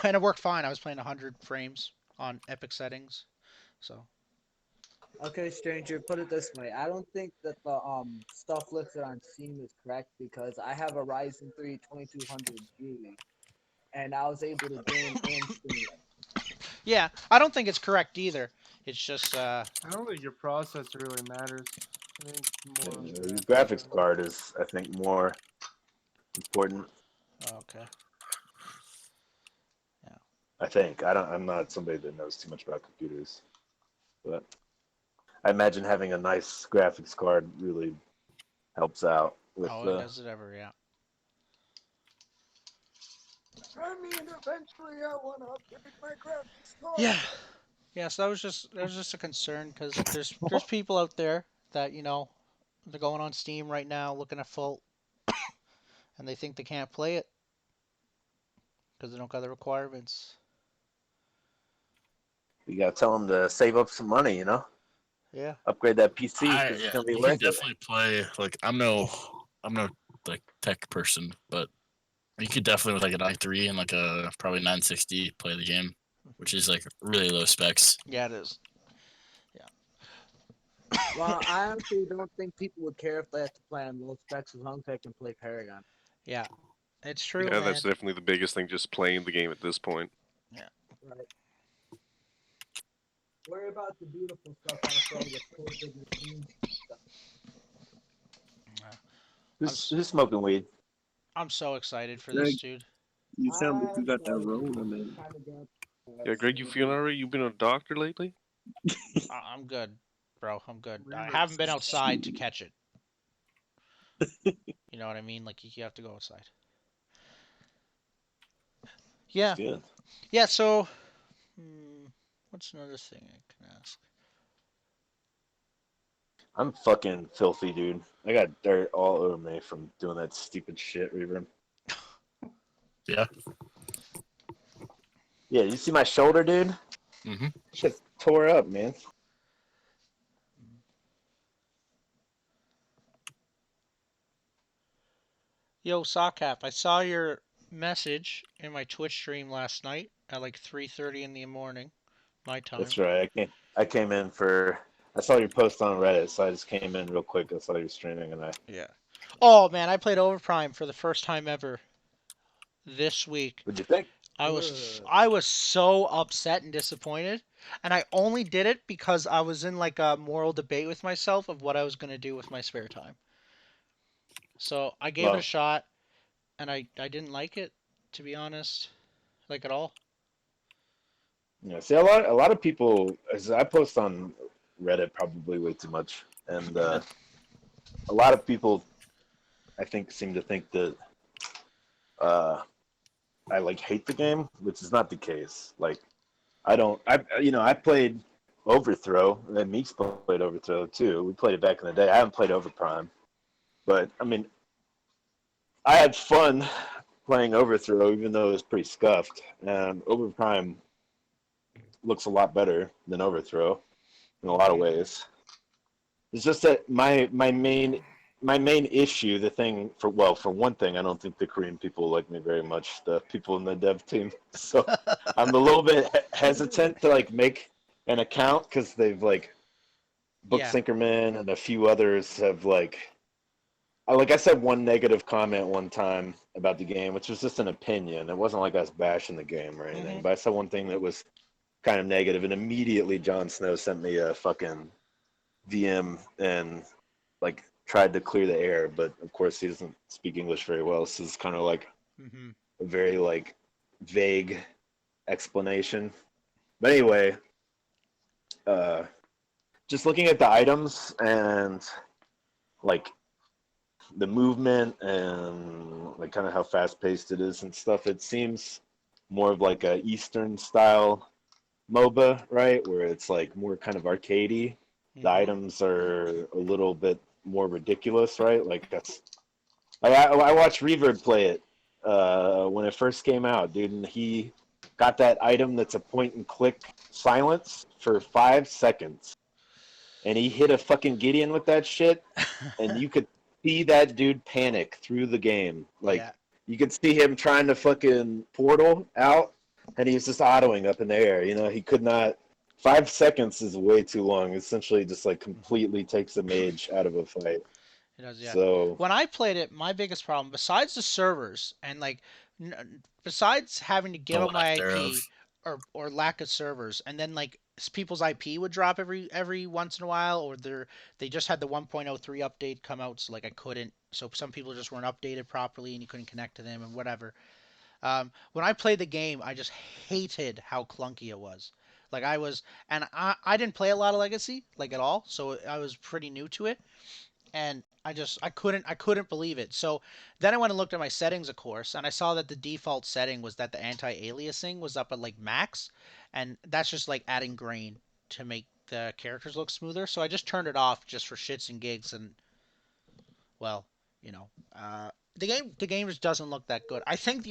and it worked fine. I was playing 100 frames on epic settings, so. Okay, stranger, put it this way. I don't think that the stuff listed on Steam is correct because I have a Ryzen 3 2200G and I was able to game and stream it. Yeah, I don't think it's correct either. It's just I don't think your processor really matters. I think more on Your the graphics card is, I think, more important. Okay. I think. I'm not somebody that knows too much about computers, but I imagine having a nice graphics card really helps out with. Oh, it does it ever, yeah. I mean, eventually I want to upgrade my graphics card. Yeah. Yeah, so that was just a concern because there's people out there that they're going on Steam right now looking at Fault, and they think they can't play it because they don't got the requirements. You gotta tell them to save up some money, Yeah. Upgrade that PC because Yeah, it's gonna be you can worth it. definitely play. Like I'm no like tech person, but you could definitely with like an i3 and like a probably 960 play the game, which is like really low specs. Yeah, it is. Well, I honestly don't think people would care if they have to play on low specs as long as they can play Paragon. Yeah, it's true, Yeah, man. that's definitely the biggest thing. Just playing the game at this point. Yeah. Right. Worry about the beautiful stuff on a phone with coded machines stuff. Who's smoking weed? I'm so excited for Greg, this, dude. You sound like you got that Rona, man. Yeah, Greg, you feeling alright? You been a doctor lately? I'm good, bro. I'm good. I haven't been outside to catch it. You know what I mean? Like you have to go outside. Yeah. Good. Yeah. So, what's another thing I can ask? I'm fucking filthy, dude. I got dirt all over me from doing that stupid shit, Reaver. Yeah. Yeah, you see my shoulder, dude? Mm-hmm. Shit tore up, man. Yo, Sockcap, I saw your message in my Twitch stream last night at like 3:30 in the morning, my time. That's right. I came in for. I saw your post on Reddit, so I just came in real quick. I saw you streaming, and I. Yeah. Oh man, I played Overprime for the first time ever this week. What'd you think? I was so upset and disappointed, and I only did it because I was in like a moral debate with myself of what I was gonna do with my spare time. So I gave it a shot, and I didn't like it, to be honest, like at all. Yeah, see, a lot of people. As I post on Reddit probably way too much, and a lot of people, I think, seem to think that I like hate the game, which is not the case. Like, I don't. I played Overthrow, and then Meeks played Overthrow too. We played it back in the day. I haven't played Overprime, but I mean, I had fun playing Overthrow, even though it was pretty scuffed. And Overprime looks a lot better than Overthrow in a lot of ways. It's just that my main issue, the thing for one thing, I don't think the Korean people like me very much, the people in the dev team. So I'm a little bit hesitant to like make an account because they've like Book Sinkerman and a few others have like I said one negative comment one time about the game, which was just an opinion. It wasn't like I was bashing the game or anything, but I said one thing that was kind of negative, and immediately Jon Snow sent me a fucking VM and like tried to clear the air, but of course he doesn't speak English very well, so it's kind of like a very like vague explanation. But anyway, just looking at the items and like the movement and like kind of how fast paced it is and stuff, it seems more of like a Eastern style MOBA, right? Where it's like more kind of arcadey. The items are a little bit more ridiculous, right? Like that's. I watched Reverb play it when it first came out, dude, and he got that item that's a point and click silence for 5 seconds, and he hit a fucking Gideon with that shit, and you could see that dude panic through the game. Like Yeah. you could see him trying to fucking portal out, and he was just autoing up in the air. You know, he could not. 5 seconds is way too long. Essentially, just like completely takes a mage out of a fight. It does, yeah. So When I played it, my biggest problem, besides the servers and like, besides having to give The up my lack IP thereof. or lack of servers, and then like people's IP would drop every once in a while, or they just had the 1.03 update come out, so like I couldn't. So some people just weren't updated properly, and you couldn't connect to them and whatever. When I played the game, I just hated how clunky it was. Like and I didn't play a lot of Legacy like at all, so I was pretty new to it, and I couldn't believe it. So then I went and looked at my settings, of course, and I saw that the default setting was that the anti-aliasing was up at like max, and that's just like adding grain to make the characters look smoother. So I just turned it off just for shits and gigs, and well, you know, the game just doesn't look that good. I think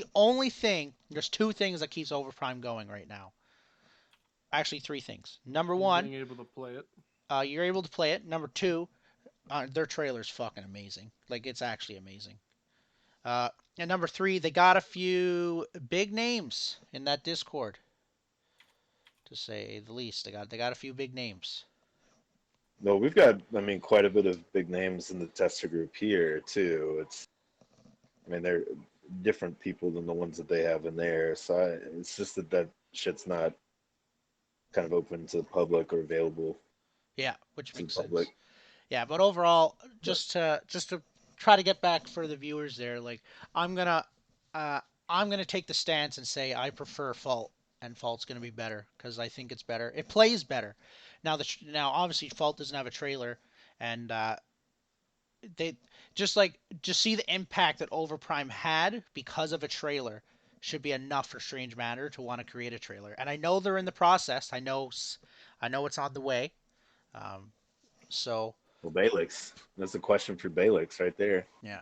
there's two things that keeps Overprime going right now. Actually, three things. Number one, Being able to play it. you're able to play it. Number two, their trailer's fucking amazing. Like it's actually amazing. Uh, and number three, they got a few big names in that Discord, to say the least. They got a few big names. no, we've got, I mean, quite a bit of big names in the tester group here too. I mean, they're different people than the ones that they have in there. So it's just that shit's not kind of open to the public or available Yeah, which to the makes public. sense. Yeah, but overall, But just to try to get back for the viewers there, like I'm gonna uh, I'm gonna take the stance and say I prefer Fault, and Fault's gonna be better because I think it's better. It plays better. Now obviously Fault doesn't have a trailer, and they just see the impact that Overprime had because of a trailer should be enough for Strange Matter to want to create a trailer. And I know they're in the process. I know it's on the way. Um, so well, Balix, that's a question for Balix right there. yeah.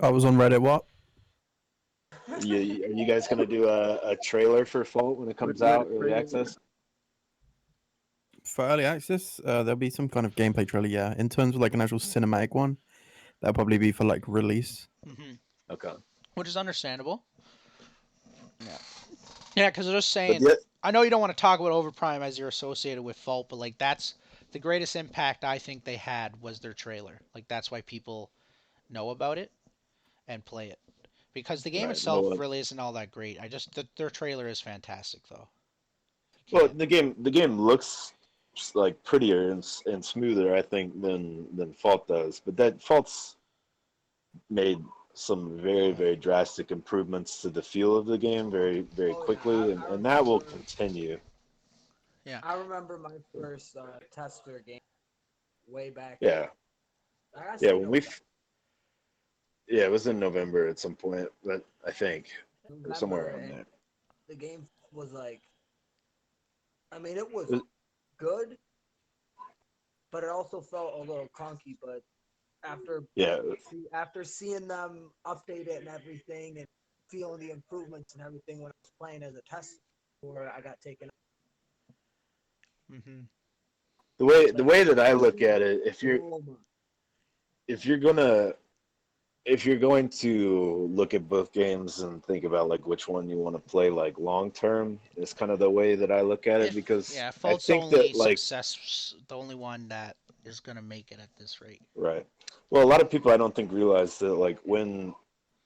I was on Reddit. What? Are you guys gonna do a trailer for Fault when it comes out, early access? For early access, there'll be some kind of gameplay trailer. Yeah, in terms of like an actual cinematic one, that'll probably be for like release. Okay. Which is understandable. Yeah. Yeah, because they're just But saying. yeah, I know you don't want to talk about Overprime as you're associated with Fault, but like that's the greatest impact I think they had was their trailer. Like that's why people know about it and play it. Because the game right. itself No, really isn't all that great. Their trailer is fantastic though. well, the game looks like prettier and smoother, I think, than Fault does. But that Fault's made some very, very drastic improvements to the feel of the game very, very Oh yeah, quickly, I and that will remember. continue. Yeah. I remember my first tester game way back. Yeah, I gotta yeah. say When yeah, it was in November at some point, but I think or somewhere November, around and there. the game was like, I mean, it was It was- good, but it also felt a little clunky. But after yeah, after seeing them update it and everything, and feeling the improvements and everything when I was playing as a tester, before I got taken. Mm-hmm. the way that I look at it, if you're gonna if you're going to look at both games and think about like which one you want to play like long term, is kind of the way that I look at it, because Yeah, I Fault's think that like the only one that is gonna make it at this rate. right. Well, a lot of people I don't think realize that like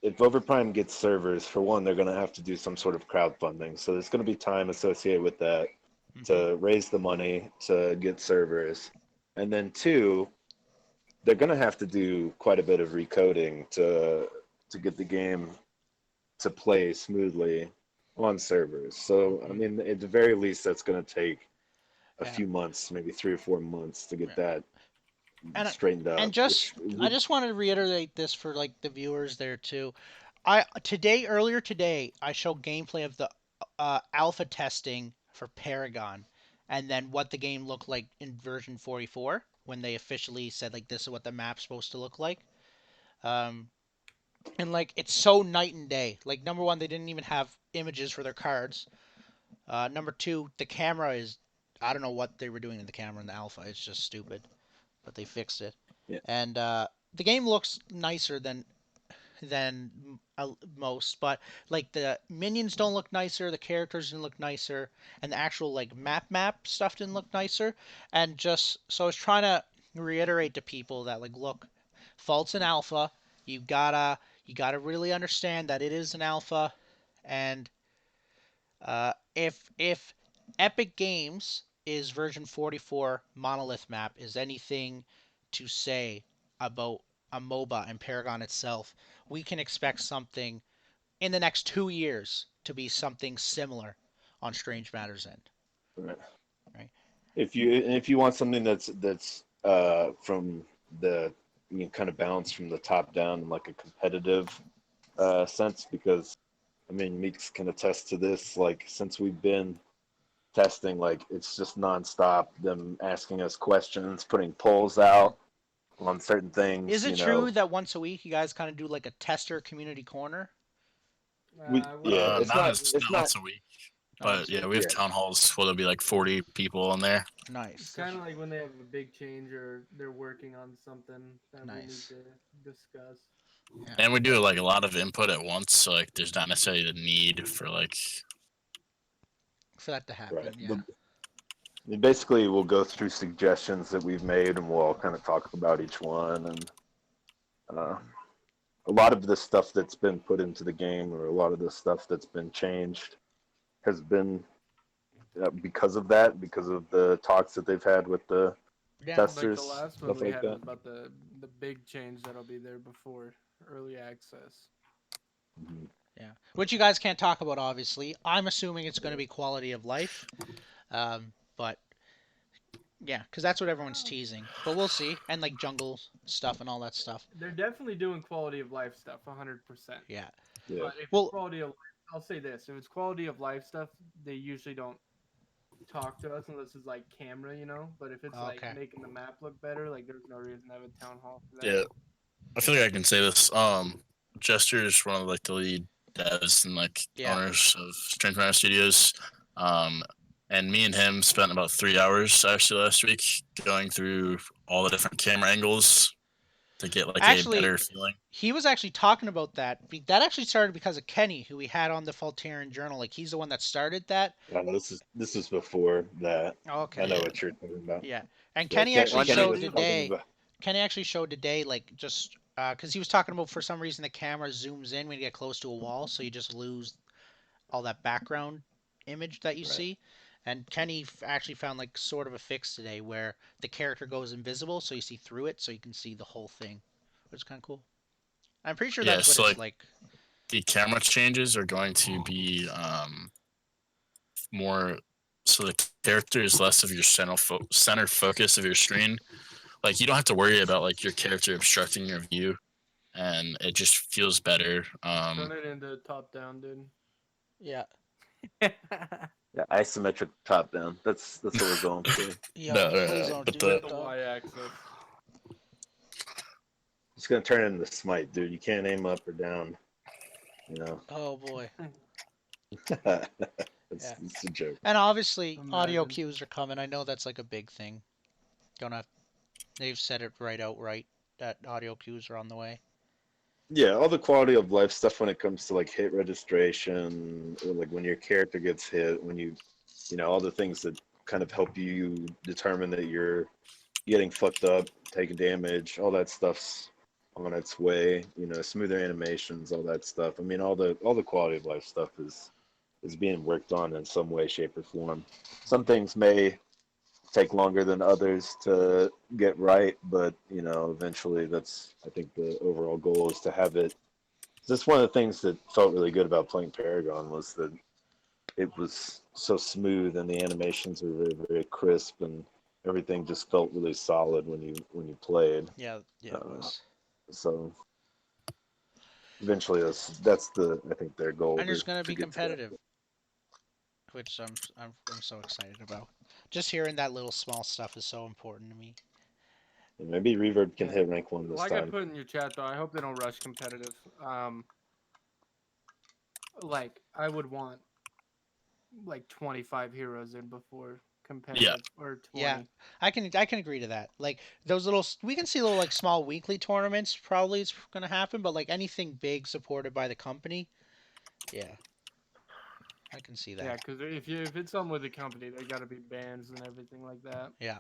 if Overprime gets servers, for one, they're going to have to do some sort of crowdfunding. So there's going to be time associated with that to raise the money to get servers. And then two, they're going to have to do quite a bit of recoding to get the game to play smoothly on servers. So, I mean, at the very least, that's going to take a few months, maybe 3 or 4 months to get that straightened And up. I just wanted to reiterate this for like the viewers there too. Earlier today, I showed gameplay of the alpha testing for Paragon, and then what the game looked like in version 44 when they officially said like this is what the map's supposed to look like. Um, and like it's so night and day. Like number one, they didn't even have images for their cards. Number 2, the camera is, I don't know what they were doing to the camera in the alpha. It's just stupid, but they fixed it. Yeah. And the game looks nicer than most, but like the minions don't look nicer, the characters didn't look nicer, and the actual like map stuff didn't look nicer. And just so I was trying to reiterate to people that like, look, Fault's an alpha. You gotta really understand that it is an alpha, and if Epic Games is version 44 Monolith map is anything to say about a MOBA and Paragon itself, we can expect something in the next 2 years to be something similar on Strange Matters End. Right. Right. If you want something that's from the kind of balance from the top down in like a competitive sense, because I mean Meeks can attest to this. Like since we've been testing, like it's just nonstop them asking us questions, putting polls out on certain things. Is it true that once a week you guys kind of do like a tester community corner? It's not once a week, but yeah, we have town halls where there'll be like 40 people in there. Nice. It's kind of like when they have a big change or they're working on something that we need to discuss. And we do like a lot of input at once, so like there's not necessarily the need for like for that to happen. Right. Yeah. Basically, we'll go through suggestions that we've made, and we'll all kind of talk about each one. And a lot of the stuff that's been put into the game, or a lot of the stuff that's been changed, has been because of that, because of the talks that they've had with the testers, Like the last one stuff we like had that. was about the big change that'll be there before early access. Yeah, which you guys can't talk about, obviously. I'm assuming it's going to be quality of life, but yeah, because that's what everyone's teasing. But we'll see, and like jungle stuff and all that stuff. They're definitely doing quality of life stuff, 100%. Yeah. But if it's quality of life, I'll say this: if it's quality of life stuff, they usually don't talk to us unless it's like camera, you know. But if it's like making the map look better, like there's no reason to have a town hall for that. Yeah, I feel like I can say this. Jester is one of like the lead devs and like owners of Strange Matter Studios. And me and him spent about 3 hours actually last week going through all the different camera angles to get like a better feeling. He was actually talking about that. That actually started because of Kenny, who we had on the Faultarian Journal. Like he's the one that started that. This is before that. Okay. I know what you're talking about. Yeah, and Kenny actually Kenny showed was talking today. about- Kenny actually showed today, like just because he was talking about for some reason the camera zooms in when you get close to a wall, so you just lose all that background image that you see. And Kenny actually found like sort of a fix today where the character goes invisible, so you see through it, so you can see the whole thing, which is kind of cool. I'm pretty sure that's what it's like. The camera changes are going to be more, so the character is less of your center focus of your screen. Like you don't have to worry about like your character obstructing your view, and it just feels better. Turn it into top down, dude. Yeah. Yeah, isometric top down. That's what we're going for. The y-axis. It's gonna turn into Smite, dude. You can't aim up or down. You know. Oh boy. It's a joke. And obviously, audio cues are coming. I know that's like a big thing. They've said it outright that audio cues are on the way. Yeah, all the quality of life stuff when it comes to like hit registration, or like when your character gets hit, when you know, all the things that kind of help you determine that you're getting fucked up, taking damage, all that stuff's on its way. You know, smoother animations, all that stuff. I mean, all the quality of life stuff is being worked on in some way, shape, or form. Some things may take longer than others to get right, but you know, eventually that's, I think the overall goal is to have it. That's one of the things that felt really good about playing Paragon, was that it was so smooth and the animations were very, very crisp, and everything just felt really solid when you played. Yeah, it was. So eventually that's I think their goal. And it's going to be competitive, which I'm so excited about. Just hearing that little small stuff is so important to me. And maybe Reverb can hit rank 1 this Like time. I put in your chat though, I hope they don't rush competitive. Like I would want like 25 heroes in before Yeah. competitive or Yeah, 20. I can agree to that. Like those little, we can see little like small weekly tournaments. Probably it's gonna happen, but like anything big supported by the company, yeah, I can see Yeah, that. because if it's something with the company, they got to be bans and everything like that. Yeah,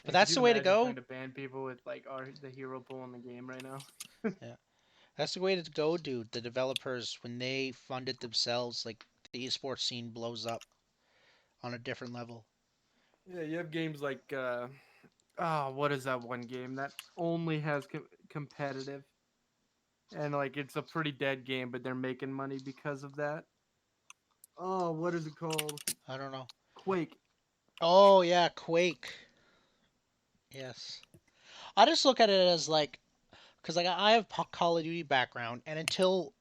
but And could that's you the way to imagine go. trying to ban people with like the hero pool in the game right now? Yeah, that's the way to go, dude. The developers, when they fund it themselves, like the esports scene blows up on a different level. Yeah, you have games like what is that one game that only has competitive, and like it's a pretty dead game, but they're making money because of that. Oh, what is it called? I don't know. Quake. Oh yeah, Quake. Yes. I just look at it as like, because like I have Call of Duty background, and until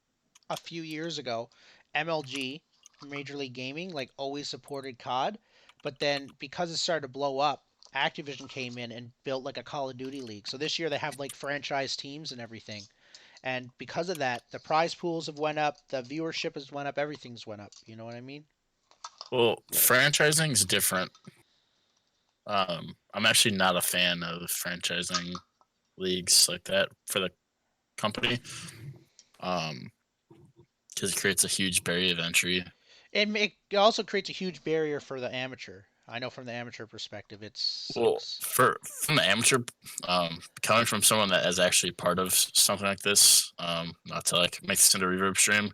a few years ago, MLG, Major League Gaming, like always supported COD, but then because it started to blow up, Activision came in and built like a Call of Duty league. So this year they have like franchise teams and everything. And because of that, the prize pools have went up, the viewership has went up, everything's went up. You know what I mean? Well, franchising is different. I'm actually not a fan of franchising leagues like that for the company. Um, because it creates a huge barrier of entry. It also creates a huge barrier for the amateur. I know from the amateur perspective, it Well, sucks. from the amateur, coming from someone that is actually part of something like this, not to like make this into a reverb stream,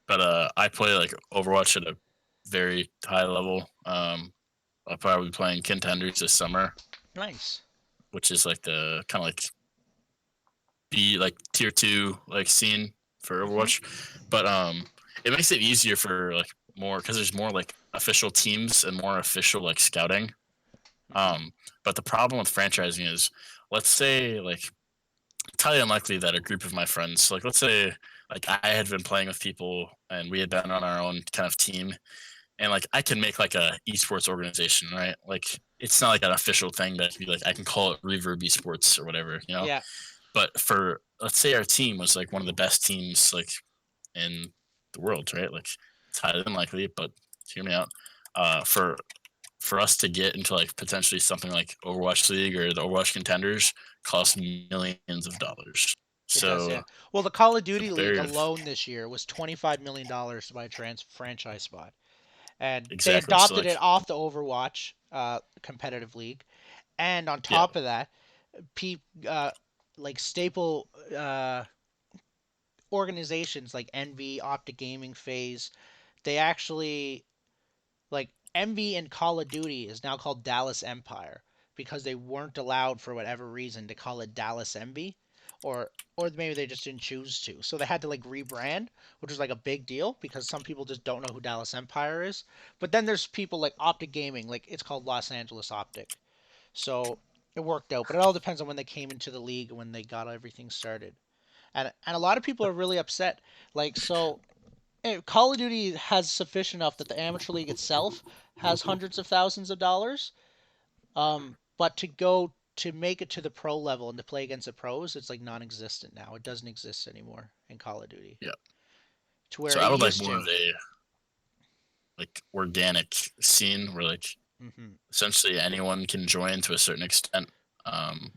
but I play like Overwatch at a very high level. I'll probably be playing contenders this summer, Nice. which is like the kind of like B like tier 2 like scene for Overwatch, but it makes it easier for like more because there's more like official teams and more official like scouting. But the problem with franchising is, let's say like it's highly unlikely that a group of my friends, like let's say like I had been playing with people and we had been on our own kind of team, and like I can make like a esports organization, right? Like it's not like an official thing that can be like I can call it Reverb Esports or whatever, you know. Yeah. But for let's say our team was like one of the best teams like in the world, right? Like it's highly unlikely, but hear me out. For us to get into like potentially something like Overwatch League or the Overwatch Contenders costs millions of dollars. It does, So yeah. Well, the Call of the Duty League barrier, alone this year was $25 million to buy a franchise spot, and they exactly. So adopted like, it off the Overwatch competitive league. And on yeah, top of that, pe like staple organizations like Envy, Optic Gaming, Phase, they actually like Envy and Call of Duty is now called Dallas Empire because they weren't allowed for whatever reason to call it Dallas Envy, or maybe they just didn't choose to. So they had to like rebrand, which was like a big deal because some people just don't know who Dallas Empire is. But then there's people like Optic Gaming, like it's called Los Angeles Optic. So it worked out, but it all depends on when they came into the league and when they got everything started. And a lot of people are really upset. Like so Call of Duty has sufficient enough that the amateur league itself has hundreds of thousands of dollars. But to make it to the pro level and to play against the pros, it's like non-existent now. It doesn't exist anymore in Call of Duty. yeah. To where So it I would like used more to. of a like organic scene where like essentially anyone can join to a certain extent,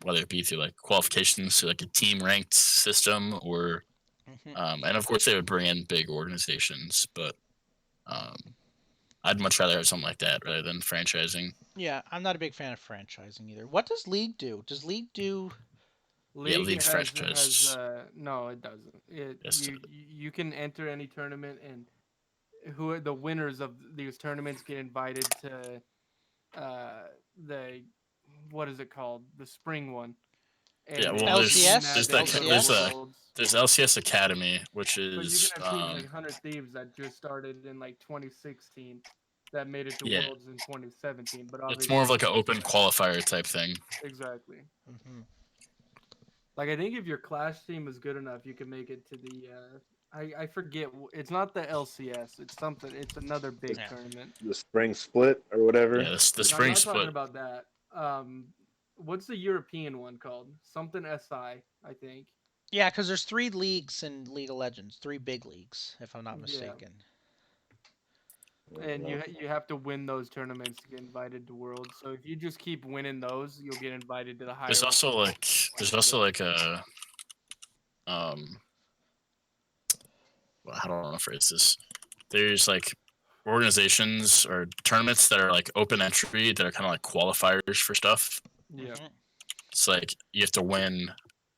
whether it be through like qualifications to like a team ranked system or and of course they would bring in big organizations, but um, I'd much rather have something like that rather than franchising. Yeah, I'm not a big fan of franchising either. What does League do? Does League do? Yeah, League league has franchise. no, it doesn't. Yes, You can enter any tournament, and who are the winners of these tournaments get invited to the what is it called, the spring one, yeah. and Well, in between LCS? that they go to LCS? worlds. there's LCS Academy, which But you can is have teams like 100 Thieves that just started in like 2016 that made it to yeah, worlds in 2017, but it's more obviously of like an didn't open advance. qualifier type thing. Exactly. Like I think if your clash team is good enough, you can make it to the. I forget. It's not the LCS. It's something. It's another big tournament. The spring split or whatever. Yeah, the No, I'm spring not talking split. about that. What's the European one called? Something SI, I think. Yeah, because there's 3 leagues in League of Legends, 3 big leagues, if I'm not Yeah. mistaken. And you have to win those tournaments to get invited to Worlds. So if you just keep winning those, you'll get invited to the higher. There's also like a well, how do I want to phrase this? There's like organizations or tournaments that are like open entry that are kind of like qualifiers for stuff. Yeah. It's like you have to win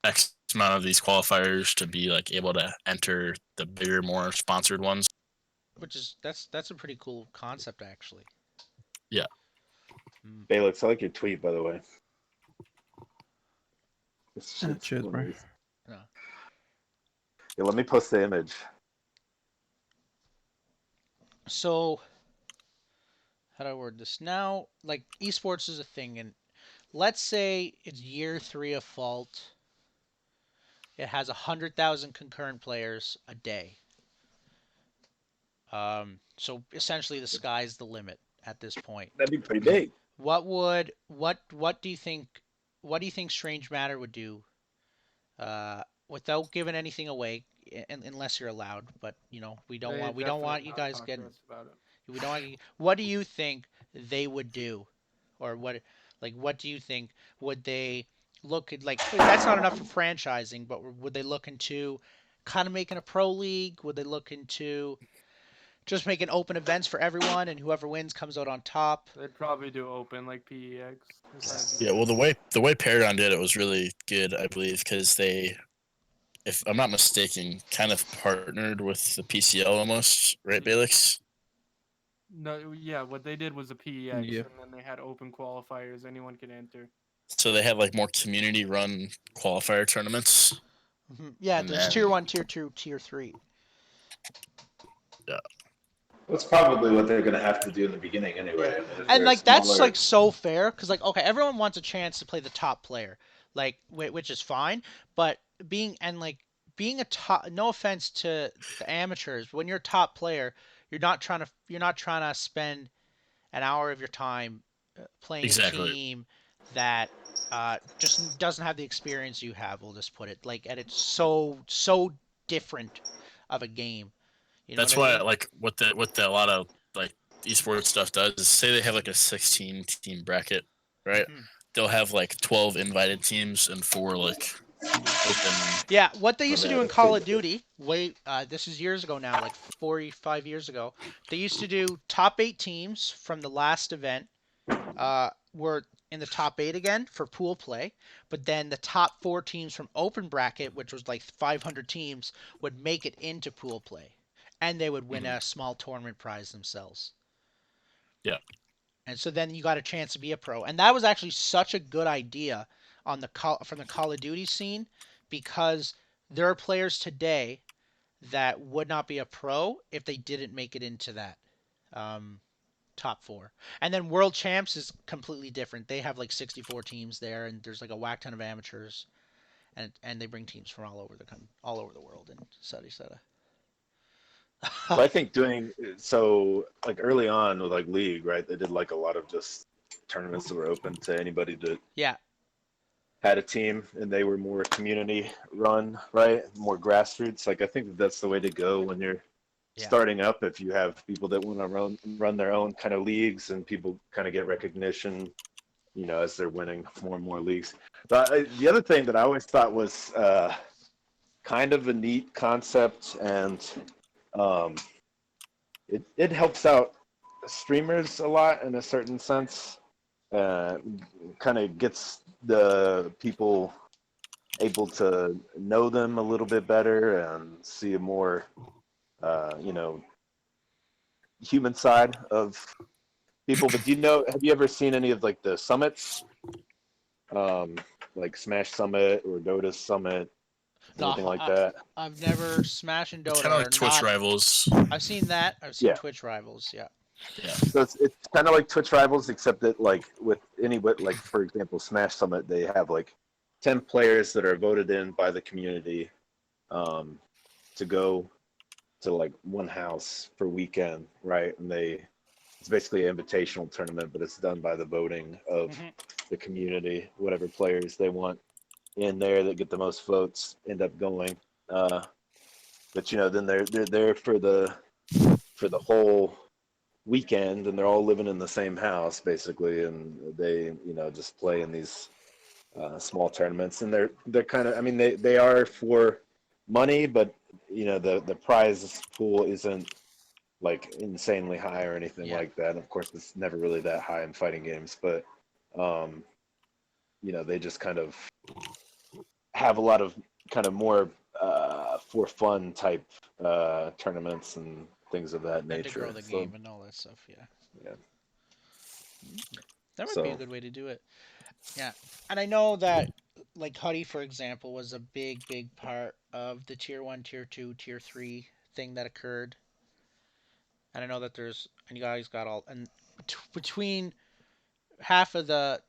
X amount of these qualifiers to be like able to enter the bigger, more sponsored ones. Which is that's a pretty cool concept actually. Yeah. Balix, I like your tweet, by the way. Cheers, bro. Yeah. Yeah, let me post the image. So, how do I word this? Now, like, esports is a thing, and let's say it's year 3 of Fault. It has 100,000 concurrent players a day. So essentially the sky's the limit at this point. That'd be pretty big. What do you think Strange Matter would do without giving anything away, unless you're allowed, but we don't want you guys getting. We don't want you, what do you think they would do, or what do you think would they look at? Like, that's not enough for franchising, but would they look into kind of making a pro league? Would they look into just making open events for everyone, and whoever wins comes out on top? They'd probably do open like PEX. Yeah, well, the way Paragon did it was really good, I believe, because they, if I'm not mistaken, kind of partnered with the PCL almost, right, Balix? No, yeah, what they did was a PEX, Yeah. and then they had open qualifiers. Anyone could enter. So they have like more community-run qualifier tournaments. Yeah, And there's then- tier 1, tier 2, tier 3. Yeah. That's probably what they're gonna have to do in the beginning anyway. I mean, if And they're like that's smaller- like so fair, because like, okay, everyone wants a chance to play the top player, like which is fine, but being a top, no offense to the amateurs, when you're a top player, you're not trying to spend an hour of your time playing Exactly. a team that just doesn't have the experience you have. We'll just put it like, and it's so different of a game. You know That's what I why, mean? like, what a lot of like esports stuff does is, say they have like a 16 team bracket, right? Mhm. They'll have like 12 invited teams and 4 like open. Yeah, what they used to do in Automatic Call of feedback. Duty, this is years ago now, like 45 years ago, they used to do top 8 teams from the last event were in the top 8 again for pool play, but then the top 4 teams from open bracket, which was like 500 teams, would make it into pool play, and they would win a small tournament prize themselves. Yeah. And so then you got a chance to be a pro, and that was actually such a good idea on from the Call of Duty scene, because there are players today that would not be a pro if they didn't make it into that top 4. And then World Champs is completely different. They have like 64 teams there, and there's like a whack ton of amateurs, and they bring teams from all over the world, and etc. Well, I think so like early on with like League, right? They did like a lot of just tournaments that were open to anybody that Yeah. had a team, and they were more community run, right? More grassroots. Like, I think that's the way to go when you're starting up. If you have people that want to run their own kind of leagues, and people kind of get recognition, as they're winning more and more leagues. But the other thing that I always thought was kind of a neat concept, and it helps out streamers a lot in a certain sense. Kind of gets the people able to know them a little bit better and see a more, human side of people. But have you ever seen any of like the summits, like Smash Summit or Dota Summit, anything like that? I've never Smash and Dota. It's kind of like Twitch Rivals. I've seen that. I've seen Yeah. Twitch Rivals. Yeah. Yeah. So it's kind of like Twitch Rivals, except that like like for example, Smash Summit, they have like 10 players that are voted in by the community to go to like one house for weekend, right? And it's basically an invitational tournament, but it's done by the voting of the community. Whatever players they want in there that get the most votes end up going. But then they're there for the whole weekend, and they're all living in the same house basically, and they just play in these small tournaments, and they're kind of, I mean, they are for money, but the prize pool isn't like insanely high or anything like that. And of course, it's never really that high in fighting games, but they just kind of have a lot of kind of more for fun type tournaments and things of that And to nature. grow the game and all that stuff, yeah. Yeah. That might be a good way to do it. Yeah. And I know that, like, Huddy, for example, was a big part of the Tier 1, Tier 2, Tier 3 thing that occurred. And I know that and you guys got all, and between half of the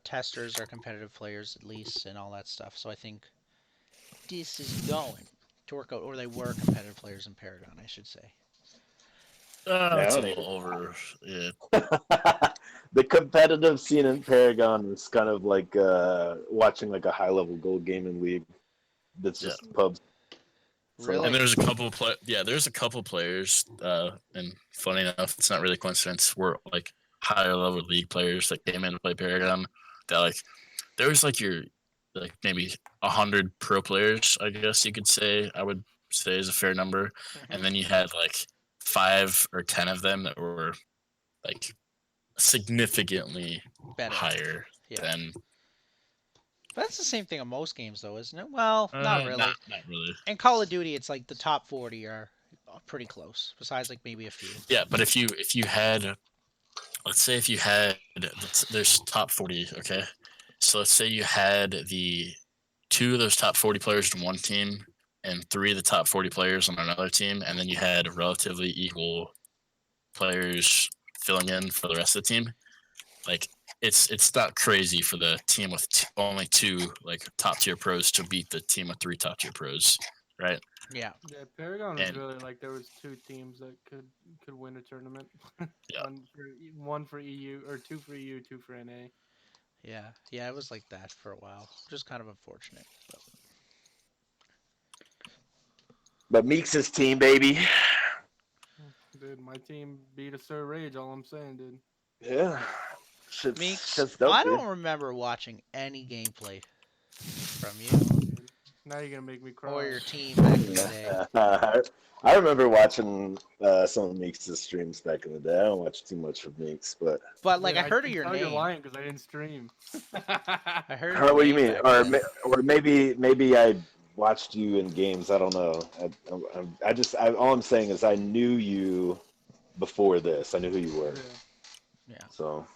testers are competitive players, at least, and all that stuff. So I think this is going to work out, or they were competitive players in Paragon, I should say. It's a little over, yeah. The competitive scene in Paragon is kind of like watching like a high-level gold gaming league that's just pubs. Really? And there's a couple there's a couple players, and funny enough, it's not really coincidence. We're like higher level league players that came in to play Paragon. That like there was like like maybe 100 pro players, I guess you could say. I would say is a fair number, and then you had like 5 or 10 of them that were like significantly higher than. But that's the same thing in most games, though, isn't it? Well, not really. Not really. In Call of Duty, it's like the top 40 are pretty close, besides like maybe a few. Yeah, but if you had, let's say if you had, there's top 40, okay? So let's say you had the 2 of those top 40 players in one team and 3 of the top 40 players on another team, and then you had relatively equal players filling in for the rest of the team. Like it's not crazy for the team with only 2 like top tier pros to beat the team with 3 top tier pros, right? Yeah. Yeah, Paragon was really like there was 2 teams that could win a tournament. Yeah. One for EU, or 2 for EU, 2 for NA. Yeah, it was like that for a while. Just kind of unfortunate. But Meeks' team, baby. Dude, my team beat a Sir Rage. All I'm saying, dude. Yeah. Meeks, dope, I dude. don't remember watching any gameplay from you. Now you're gonna make me cry. Or your team back in the day. I remember watching some of Meeks' streams back in the day. I don't watch too much of Meeks, but like I heard of your name. You're lying because I didn't stream. I heard. What do you mean? Or maybe I watched you in games. I don't know. All I'm saying is I knew you before this. I knew who you were. Yeah. So,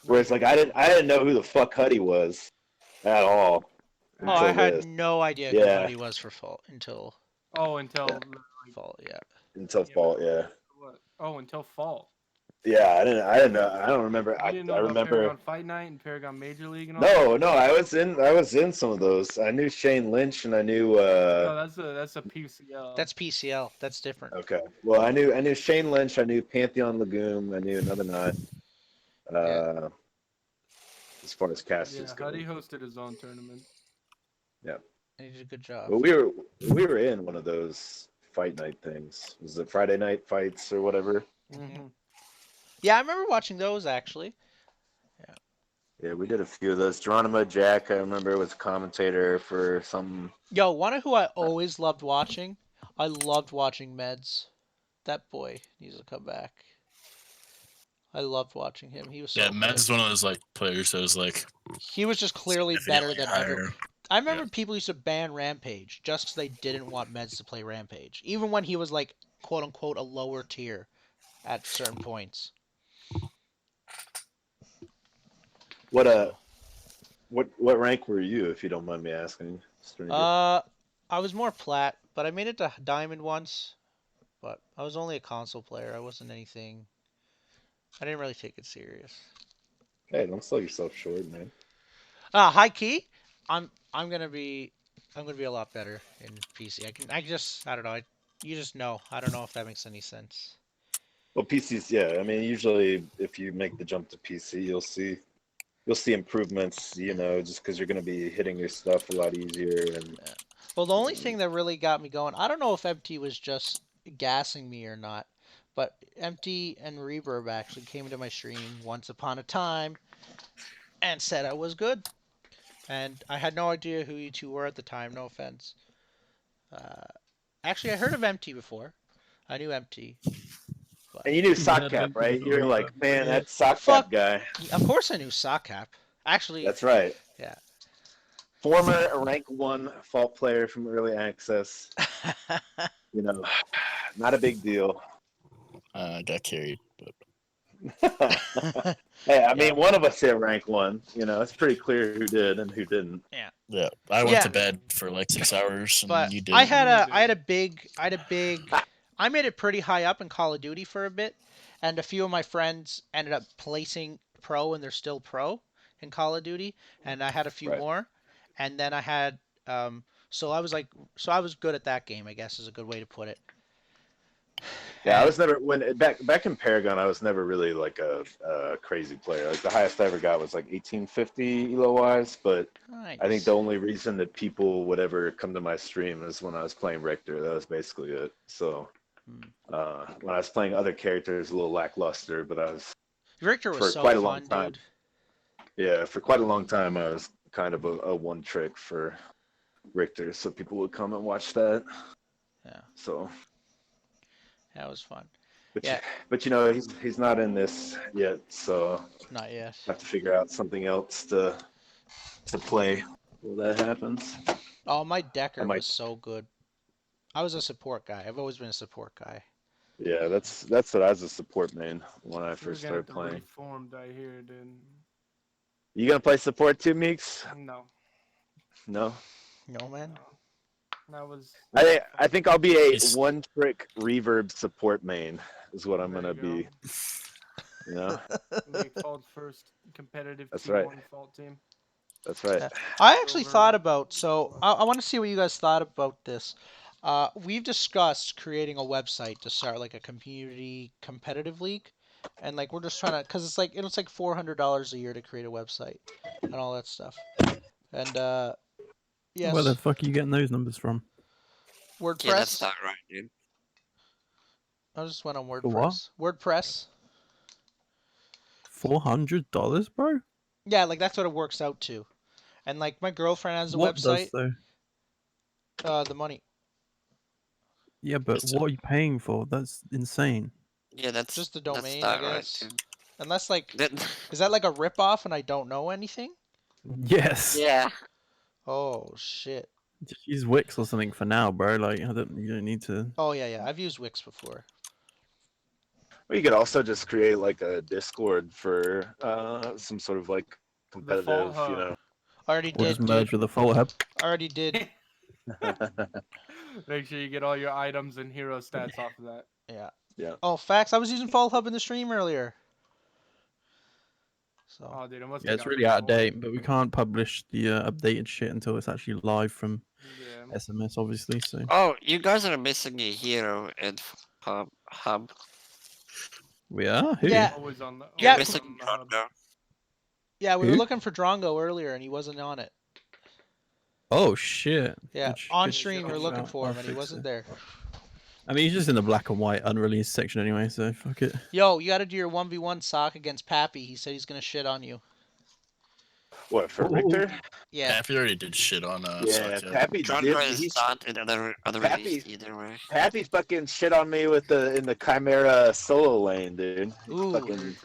whereas like I didn't know who the fuck Huddy was at all. Oh, I had no idea who Huddy was for Fault until. Until Fault, yeah. Until Fault, yeah. What? Oh, until Fault. Yeah, I didn't know. I don't remember. You didn't know I about remember Paragon Fight Night and Paragon Major League and all. No, I was in some of those. I knew Shane Lynch and I knew. No, that's a PCL. That's PCL. That's different. Okay. Well, I knew Shane Lynch. I knew Pantheon Lagoon. I knew Another Knot. As far as casters go. Huddy hosted his own tournament. Yeah. He did a good job. But we were in one of those fight night things. Was it Friday night fights or whatever? Mm-hmm. Yeah, I remember watching those actually. Yeah, we did a few of those. Geronimo Jack, I remember, was a commentator for some. Yo, one of who I always loved watching. I loved watching Meds. That boy needs to come back. I loved watching him. He was so Meds is one of those like players that was like. He was just clearly better than higher. everyone. I remember people used to ban Rampage just because they didn't want Meds to play Rampage, even when he was like quote unquote a lower tier at certain points. What rank were you, if you don't mind me asking? Stranger? I was more plat, but I made it to diamond once. But I was only a console player. I wasn't anything. I didn't really take it serious. Hey, don't sell yourself short, man. High key, I'm gonna be a lot better in PC. I don't know. You just know. I don't know if that makes any sense. Well, PCs, yeah. I mean, usually if you make the jump to PC, you'll see improvements. Just because you're gonna be hitting your stuff a lot easier. And well, the only thing that really got me going, I don't know if MT was just gassing me or not, But Empty and Reverb actually came into my stream once upon a time and said I was good. And I had no idea who you two were at the time. No offense. Actually, I heard of Empty before. I knew Empty. But... And you knew Sockcap, right? You were like, man, that Sockcap Fuck. guy. Of course I knew Sockcap. Actually. That's right. Yeah. Former rank 1 Fault player from early access. You know, not a big deal. Got carried. But... Hey, I mean, one of us hit rank 1. You know, it's pretty clear who did and who didn't. Yeah. Yeah, I went to bed for like 6 hours, and But you did. I had a big. I made it pretty high up in Call of Duty for a bit, and a few of my friends ended up placing pro, and they're still pro in Call of Duty, and I had a few more, and then I had so I was good at that game, I guess is a good way to put it. Yeah, I was never back in Paragon. I was never really like a crazy player. Like the highest I ever got was like 1850 elo wise. But nice. I think the only reason that people would ever come to my stream is when I was playing Richter. That was basically it. So when I was playing other characters, a little lackluster. But I was Richter was for quite a fun, long time. dude. Yeah, for quite a long time, I was kind of a one trick for Richter, so people would come and watch that. Yeah. So. That was fun. But you know, he's not in this yet, so not yet. Have to figure out something else to play when that happens. Oh, my Decker was so good. I was a support guy. I've always been a support guy. Yeah, that's what I was a support main when I first started playing. Reformed, I hear, dude. You gonna play support too, Meeks? No. No. No, man. That was. I think I'll be a one trick reverb support main is what I'm gonna be. You know. Make Fault first competitive. That's team right. on Fault team. That's right. I actually thought about I want to see what you guys thought about this. We've discussed creating a website to start like a community competitive league, and like we're just trying to, cause it's like $400 a year to create a website and all that stuff. And yes. Where the fuck are you getting those numbers from? WordPress. Yeah, that's not right, dude. I just went on WordPress. For what? WordPress. $400, bro? Yeah, like that's what it works out to. And like my girlfriend has a what website. Does, though? The money. Yeah, but what are you paying for? That's insane. Yeah, that's just the domain, that's I not guess. right, Unless like, is that like a ripoff and I don't know anything? Yes. Yeah. Oh shit. Just use Wix or something for now, bro. Like you don't need to. Oh yeah. I've used Wix before. Well, you could also just create like a Discord for some sort of like competitive, you know. Already Or did. just merge with the Fault Hub. Already did. Make sure you get all your items and hero stats off of that. Yeah. Yeah. Oh, facts. I was using Fault Hub in the stream earlier. So. Oh, dude, it must Yeah, it's really out of date, but we can't publish the updated shit until it's actually live from SMS, obviously. So. Oh, you guys are missing a hero in Hub. We are? Who? Yeah. Always on the. Yeah. always on the hub. Yeah, we Who? were looking for Drongo earlier and he wasn't on it. Oh shit. Yeah, Good on good stream we were shout. looking for I'll him and he fix wasn't it. there. I mean, he's just in the black and white unreleased section anyway, so fuck it. Yo, you gotta do your 1v1 sock against Pappy. He said he's gonna shit on you. What for Richter? Yeah. Pappy already did shit on Yeah, Pappy John did. is not in other Pappy- release either way. Pappy fucking shit on me with in the Chimera solo lane, dude. Ooh. Fucking,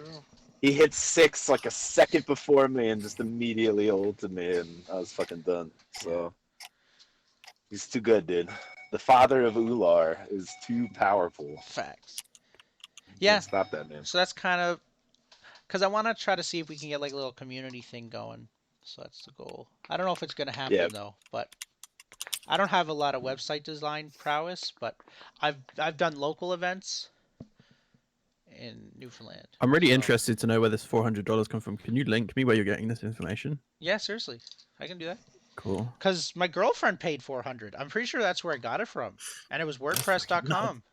he hit 6 like a second before me and just immediately ulted me, and I was fucking done. So he's too good, dude. The father of Ular is too powerful. Facts. You Yeah. can't stop that, man. So that's kind of because I want to try to see if we can get like a little community thing going. So that's the goal. I don't know if it's gonna happen Yeah. though, but I don't have a lot of website design prowess, but I've done local events in Newfoundland. I'm really interested to know where this $400 come from. Can you link me where you're getting this information? Yeah, seriously, I can do that. Cool. Cause my girlfriend paid $400. I'm pretty sure that's where I got it from, and it was WordPress.com.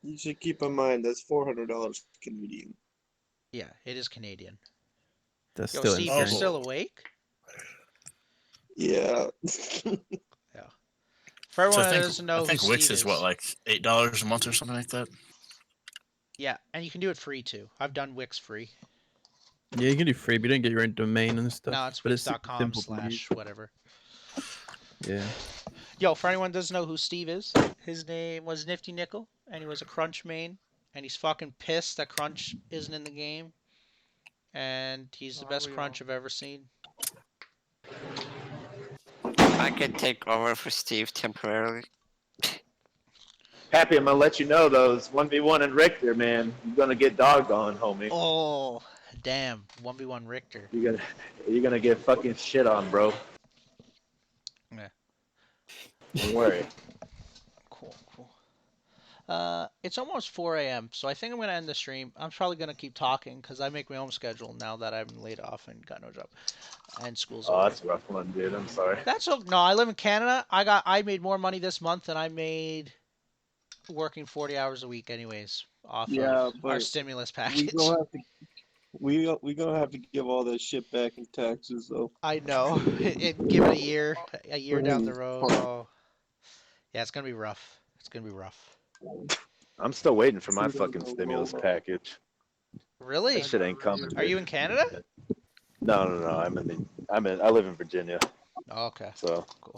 You should keep in mind that's $400 Canadian. Yeah, it is Canadian. That's Yo, still Steve, insane. you're still awake? Yeah. Yeah. For everyone I that think doesn't know I who think Wix Steve is what, like $8 a month or something like that. Yeah, and you can do it free too. I've done Wix free. Yeah, you can do free, but you don't get your own domain and stuff. No, it's but it's wix.com simple to use. / whatever. Yeah. Yo, for anyone who doesn't know who Steve is, his name was Nifty Nickel, and he was a Crunch main, and he's fucking pissed that Crunch isn't in the game, and he's the best Crunch I've ever seen. I can take over for Steve temporarily. Happy, I'm gonna let you know though. It's 1v1 and Richter, man. You're gonna get dogged on, homie. Oh, damn! 1v1 Richter. You're gonna get fucking shit on, bro. Yeah. Don't worry. Cool. It's almost 4 a.m., so I think I'm gonna end the stream. I'm probably gonna keep talking because I make my own schedule now that I'm laid off and got no job, and school's Oh, over. that's a rough one, dude. I'm sorry. That's okay. No, I live in Canada. I made more money this month than I made working 40 hours a week, anyways, off Yeah, of our but stimulus we package. gonna have to we gonna have to give all that shit back in taxes though. I know. Give it a year down the road. Fuck. Oh, yeah, it's gonna be rough. It's gonna be rough. I'm still waiting for my fucking stimulus package. Really? That shit ain't coming. Are you in Canada? No. I live in Virginia. Oh, okay. So cool.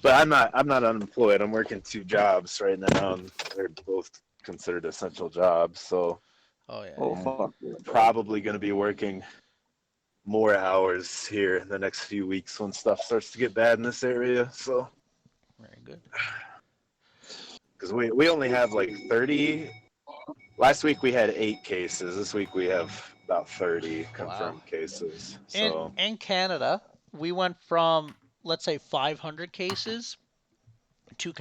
But I'm not unemployed. I'm working 2 jobs right now, and they're both considered essential jobs. So oh yeah. Oh fuck. probably gonna be working more hours here in the next few weeks when stuff starts to get bad in this area. So very good. Because we only have like 30. Last week we had 8 cases. This week we have about 30 confirmed cases. So In Canada, we went from, let's say, 500 cases to